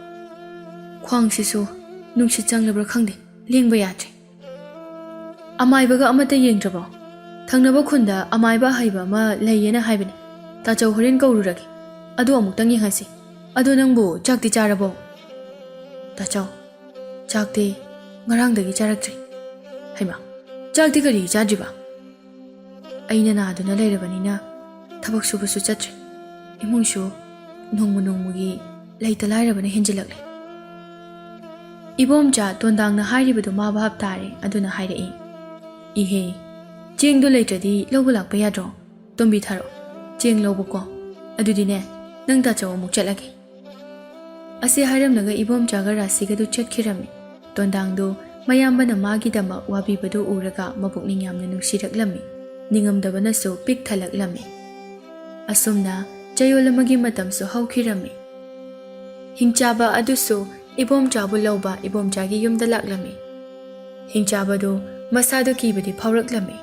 ꯈ꯭ꯋꯥꯡꯁꯤꯁꯨ ꯅꯨꯡꯁꯤꯠ ꯆꯪꯂꯕ꯭ꯔꯥ ꯈꯪꯗꯦ, ꯂꯦꯡꯕ ꯌꯥꯗ꯭ꯔꯦ. ꯑꯃꯥꯏꯕꯒ ꯑꯃꯠꯇ ꯌꯦꯡꯗ꯭ꯔꯕꯣ? ꯊꯪꯅꯕ ꯈꯨꯟꯗ ꯑꯃꯥꯏꯕ ꯑꯍꯩꯕ ꯑꯃ ꯂꯩꯌꯦꯅ ꯍꯥꯏꯕꯅꯦ. ꯇꯥꯆꯧ ꯍꯣꯔꯦꯟ ꯀꯧꯔꯨꯔꯒꯦ. ꯑꯗꯨ ꯑꯃꯨꯛꯇꯪ ꯌꯦꯡꯍꯟꯁꯤ. ꯑꯗꯣ ꯅꯪꯕꯨ ꯆꯥꯛꯇꯤ ꯆꯥꯔꯕꯣ? ꯇꯥꯆꯧ, ꯆꯥꯛꯇꯤ ꯉꯔꯥꯡꯗꯒꯤ ꯆꯥꯔꯛꯇ꯭ꯔꯤ. ꯍꯩꯃꯥ, ꯆꯥꯛꯇꯤ ꯀꯔꯤꯒꯤ ꯆꯥꯗ꯭ꯔꯤꯕ? ꯑꯩꯅ ꯅꯥꯗꯨꯅ ꯂꯩꯔꯕꯅꯤꯅ ꯊꯕꯛ ꯁꯨꯕꯁꯨ ꯆꯠꯇ꯭ꯔꯦ. ꯏꯃꯨꯡꯁꯨ ꯅꯣꯡꯃ ꯅꯣꯡꯃꯒꯤ ꯂꯩꯇ ꯂꯥꯏꯔꯕꯅ ꯍꯦꯟꯖꯤꯜꯂꯛꯂꯦ. ꯏꯕꯣꯝꯆꯥ ꯇꯣꯟꯗꯥꯡꯅ ꯍꯥꯏꯔꯤꯕꯗꯨ ꯃꯥ ꯚꯥꯞ ꯇꯥꯔꯦ. ꯑꯗꯨꯅ ꯍꯥꯏꯔꯛꯏ, ꯏꯍꯦ, ꯆꯦꯡꯗꯣ ꯂꯩꯇ꯭ꯔꯗꯤ ꯂꯧꯕ ꯂꯥꯛꯄ ꯌꯥꯗ꯭ꯔꯣ? ꯇꯣꯝꯕꯤ ꯊꯥꯔꯛꯑꯣ, ꯆꯦꯡ ꯂꯧꯕꯀꯣ. ꯑꯗꯨꯗꯤꯅꯦ, ꯅꯪ ꯇꯥꯆꯧ ꯑꯃꯨꯛ ꯆꯠꯂꯒꯦ. ꯑꯁꯤ ꯍꯥꯏꯔꯝꯂꯒ ꯏꯕꯣꯝꯆꯥꯒ ꯔꯥꯁꯤꯒꯗꯨ ꯆꯠꯈꯤꯔꯝꯃꯤ. ꯇꯣꯟꯗꯥꯡꯗꯨ ꯃꯌꯥꯝꯕꯅ ꯃꯥꯒꯤꯗꯃꯛ ꯋꯥꯕꯤꯕꯗꯨ ꯎꯔꯒ ꯃꯄꯨꯛꯅꯤꯡ ꯌꯥꯝꯅ ꯅꯨꯡꯁꯤꯔꯛꯂꯝꯃꯤ. ꯅꯤꯡꯉꯝꯗꯕꯅꯁꯨ ꯄꯤꯛ ꯊꯜꯂꯛꯂꯝꯃꯤ. ꯑꯁꯨꯝꯅ ꯆꯌꯣꯜ ꯑꯃꯒꯤ ꯃꯇꯝꯁꯨ ꯍꯧꯈꯤꯔꯝꯃꯤ. ꯍꯤꯡꯆꯥꯕ ꯑꯗꯨꯁꯨ ꯏꯕꯣꯝꯆꯥꯕꯨ ꯂꯧꯕ ꯏꯕꯣꯝꯆꯥꯒꯤ ꯌꯨꯝꯗ ꯂꯥꯛꯂꯝꯃꯤ. ꯍꯤꯡꯆꯥꯕꯗꯨ ꯃꯁꯥꯗꯨ ꯀꯤꯕꯗꯤ ꯐꯥꯎꯔꯛꯂꯝꯃꯤ.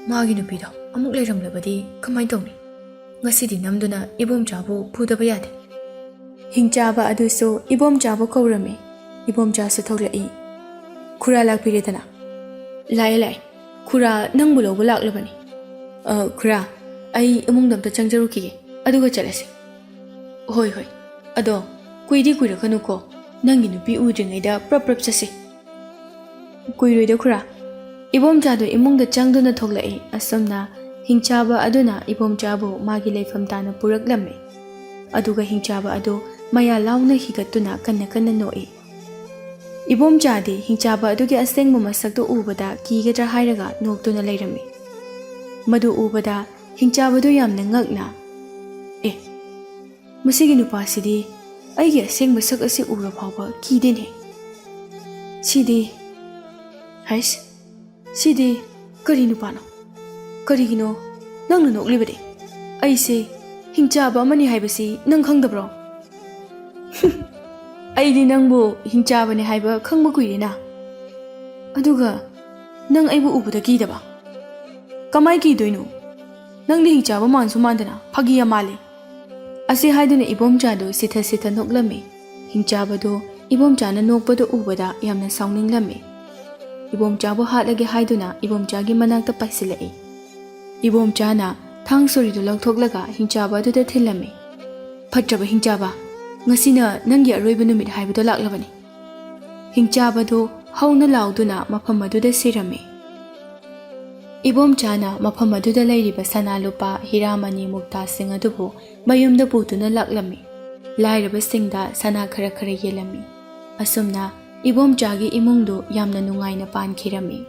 ꯃꯥꯒꯤ ꯅꯨꯄꯤꯗꯣ ꯑꯃꯨꯛ ꯂꯩꯔꯝꯂꯕꯗꯤ ꯀꯃꯥꯏꯅ ꯇꯧꯅꯤ? ꯉꯁꯤꯗꯤ ꯅꯝꯗꯨꯅ ꯏꯕꯣꯝꯆꯥꯕꯨ ꯐꯨꯗꯕ ꯌꯥꯗꯦ. ꯍꯤꯡꯆꯥꯕ ꯑꯗꯨꯁꯨ ꯏꯕꯣꯝꯆꯥꯕꯨ ꯀꯧꯔꯝꯃꯤ. ꯏꯕꯣꯝꯆꯥꯁꯨ ꯊꯣꯛꯂꯛꯏ. ꯈꯨꯔꯥ ꯂꯥꯛꯄꯤꯔꯦꯗꯅ? ꯂꯥꯛꯑꯦ. ꯈꯨꯔꯥ ꯅꯪꯕꯨ ꯂꯧꯕ ꯂꯥꯛꯂꯕꯅꯤ. ꯈꯨꯔꯥ, ꯑꯩ ꯏꯃꯨꯡꯗ ꯑꯝꯇ ꯆꯪꯖꯔꯨꯈꯤꯒꯦ, ꯑꯗꯨꯒ ꯆꯠꯂꯁꯤ. ꯍꯣꯏ. ꯑꯗꯣ ꯀꯨꯏꯗꯤ ꯀꯨꯏꯔꯛꯀꯅꯨꯀꯣ. ꯅꯪꯒꯤ ꯅꯨꯄꯤ ꯎꯗ꯭ꯔꯤꯉꯩꯗ ꯄ꯭ꯔꯞ ꯆꯠꯁꯤ. ꯀꯨꯏꯔꯣꯏꯗ ꯈꯨꯔꯥ. ꯏꯕꯣꯝꯆꯥꯗꯨ ꯏꯃꯨꯡꯗ ꯆꯪꯗꯨꯅ ꯊꯣꯛꯂꯛꯏ. ꯑꯁꯨꯝꯅ ꯍꯤꯡꯆꯥꯕ ꯑꯗꯨꯅ ꯏꯕꯣꯝꯆꯥꯕꯨ ꯃꯥꯒꯤ ꯂꯩꯐꯝ ꯇꯥꯅ ꯄꯨꯔꯛꯂꯝꯃꯤ. ꯑꯗꯨꯒ ꯍꯤꯡꯆꯥꯕ ꯑꯗꯨ ꯃꯌꯥ ꯂꯥꯎꯅ ꯍꯤꯒꯠꯇꯨꯅ ꯀꯟꯅ ꯅꯣꯛꯏ. ꯏꯕꯣꯝꯆꯥꯗꯤ ꯍꯤꯡꯆꯥꯕ ꯑꯗꯨꯒꯤ ꯑꯁꯦꯡꯕ ꯃꯁꯛꯇꯨ ꯎꯕꯗ ꯀꯤꯒꯗ꯭ꯔꯥ ꯍꯥꯏꯔꯒ ꯅꯣꯛꯇꯨꯅ ꯂꯩꯔꯝꯃꯤ. ꯃꯗꯨ ꯎꯕꯗ ꯍꯤꯡꯆꯥꯕꯗꯨ ꯌꯥꯝꯅ ꯉꯛꯅ, ꯃꯁꯤꯒꯤ ꯅꯨꯄꯥꯁꯤꯗꯤ ꯑꯩꯒꯤ ꯑꯁꯦꯡꯕ ꯁꯛ ꯑꯁꯤ ꯎꯔ ꯐꯥꯎꯕ ꯀꯤꯗꯦꯅꯦ. ꯁꯤꯗꯤ ꯀꯔꯤ ꯅꯨꯄꯥꯅꯣ? ꯀꯔꯤꯒꯤꯅꯣ ꯅꯪꯅ ꯅꯣꯛꯂꯤꯕꯗꯤ? ꯑꯩꯁꯦ ꯍꯤꯡꯆꯥꯕ ꯑꯃꯅꯤ ꯍꯥꯏꯕꯁꯤ ꯅꯪ ꯈꯪꯗꯕ꯭ꯔꯣ? ꯑꯩꯗꯤ ꯅꯪꯕꯨ ꯍꯤꯡꯆꯥꯕꯅꯤ ꯍꯥꯏꯕ ꯈꯪꯕ ꯀꯨꯏꯔꯦꯅ. ꯑꯗꯨꯒ ꯅꯪ ꯑꯩꯕꯨ ꯎꯕꯗ ꯀꯤꯗꯕ? ꯀꯃꯥꯏ ꯀꯤꯗꯣꯏꯅꯣ? ꯅꯪꯗꯤ ꯍꯤꯡꯆꯥꯕ ꯃꯥꯟꯁꯨ ꯃꯥꯟꯗꯅ ꯐꯥꯒꯤ ꯌꯥꯝ ꯃꯥꯜꯂꯤ. ꯑꯁꯤ ꯍꯥꯏꯗꯨꯅ ꯏꯕꯣꯝꯆꯥꯗꯨ ꯁꯤꯊ ꯅꯣꯛꯂꯝꯃꯤ. ꯍꯤꯡꯆꯥꯕꯗꯨ ꯏꯕꯣꯝꯆꯥꯅ ꯅꯣꯛꯄꯗꯨ ꯎꯕꯗ ꯌꯥꯝꯅ ꯁꯥꯎꯅꯤꯡꯂꯝꯃꯤ. ꯏꯕꯣꯝꯆꯥꯕꯨ ꯍꯥꯠꯂꯒꯦ ꯍꯥꯏꯗꯨꯅ ꯏꯕꯣꯝꯆꯥꯒꯤ ꯃꯅꯥꯛꯇ ꯄꯥꯏꯁꯤꯜꯂꯛꯏ. ꯏꯕꯣꯝꯆꯥꯅ ꯊꯥꯡ ꯁꯣꯔꯤꯗꯨ ꯂꯧꯊꯣꯛꯂꯒ ꯍꯤꯡꯆꯥꯕ ꯑꯗꯨꯗ ꯊꯤꯜꯂꯝꯃꯤ. ꯐꯠꯇ꯭ꯔꯕ ꯍꯤꯡꯆꯥꯕ, ꯉꯁꯤꯅ ꯅꯪꯒꯤ ꯑꯔꯣꯏꯕ ꯅꯨꯃꯤꯠ ꯍꯥꯏꯕꯗꯣ ꯂꯥꯛꯂꯕꯅꯤ. ꯍꯤꯡꯆꯥꯕꯗꯨ ꯍꯧꯅ ꯂꯥꯎꯗꯨꯅ ꯃꯐꯝ ꯑꯗꯨꯗ ꯁꯤꯔꯝꯃꯤ. ꯏꯕꯣꯝꯆꯥꯅ ꯃꯐꯝ ꯑꯗꯨꯗ ꯂꯩꯔꯤꯕ ꯁꯅꯥ ꯂꯨꯄꯥ ꯍꯤꯔꯥꯃꯅꯤ ꯃꯨꯛꯇꯥꯁꯤꯡ ꯑꯗꯨꯕꯨ ꯃꯌꯨꯝꯗ ꯄꯨꯗꯨꯅ ꯂꯥꯛꯂꯝꯃꯤ. ꯂꯥꯏꯔꯕꯁꯤꯡꯗ ꯁꯅꯥ ꯈꯔ ꯌꯦꯜꯂꯝꯃꯤ. ꯑꯁꯨꯝꯅ ꯏꯕꯣꯝꯆꯥꯒꯤ ꯏꯃꯨꯡꯗꯨ ꯌꯥꯝꯅ ꯅꯨꯡꯉꯥꯏꯅ ꯄꯥꯟꯈꯤꯔꯝꯃꯤ.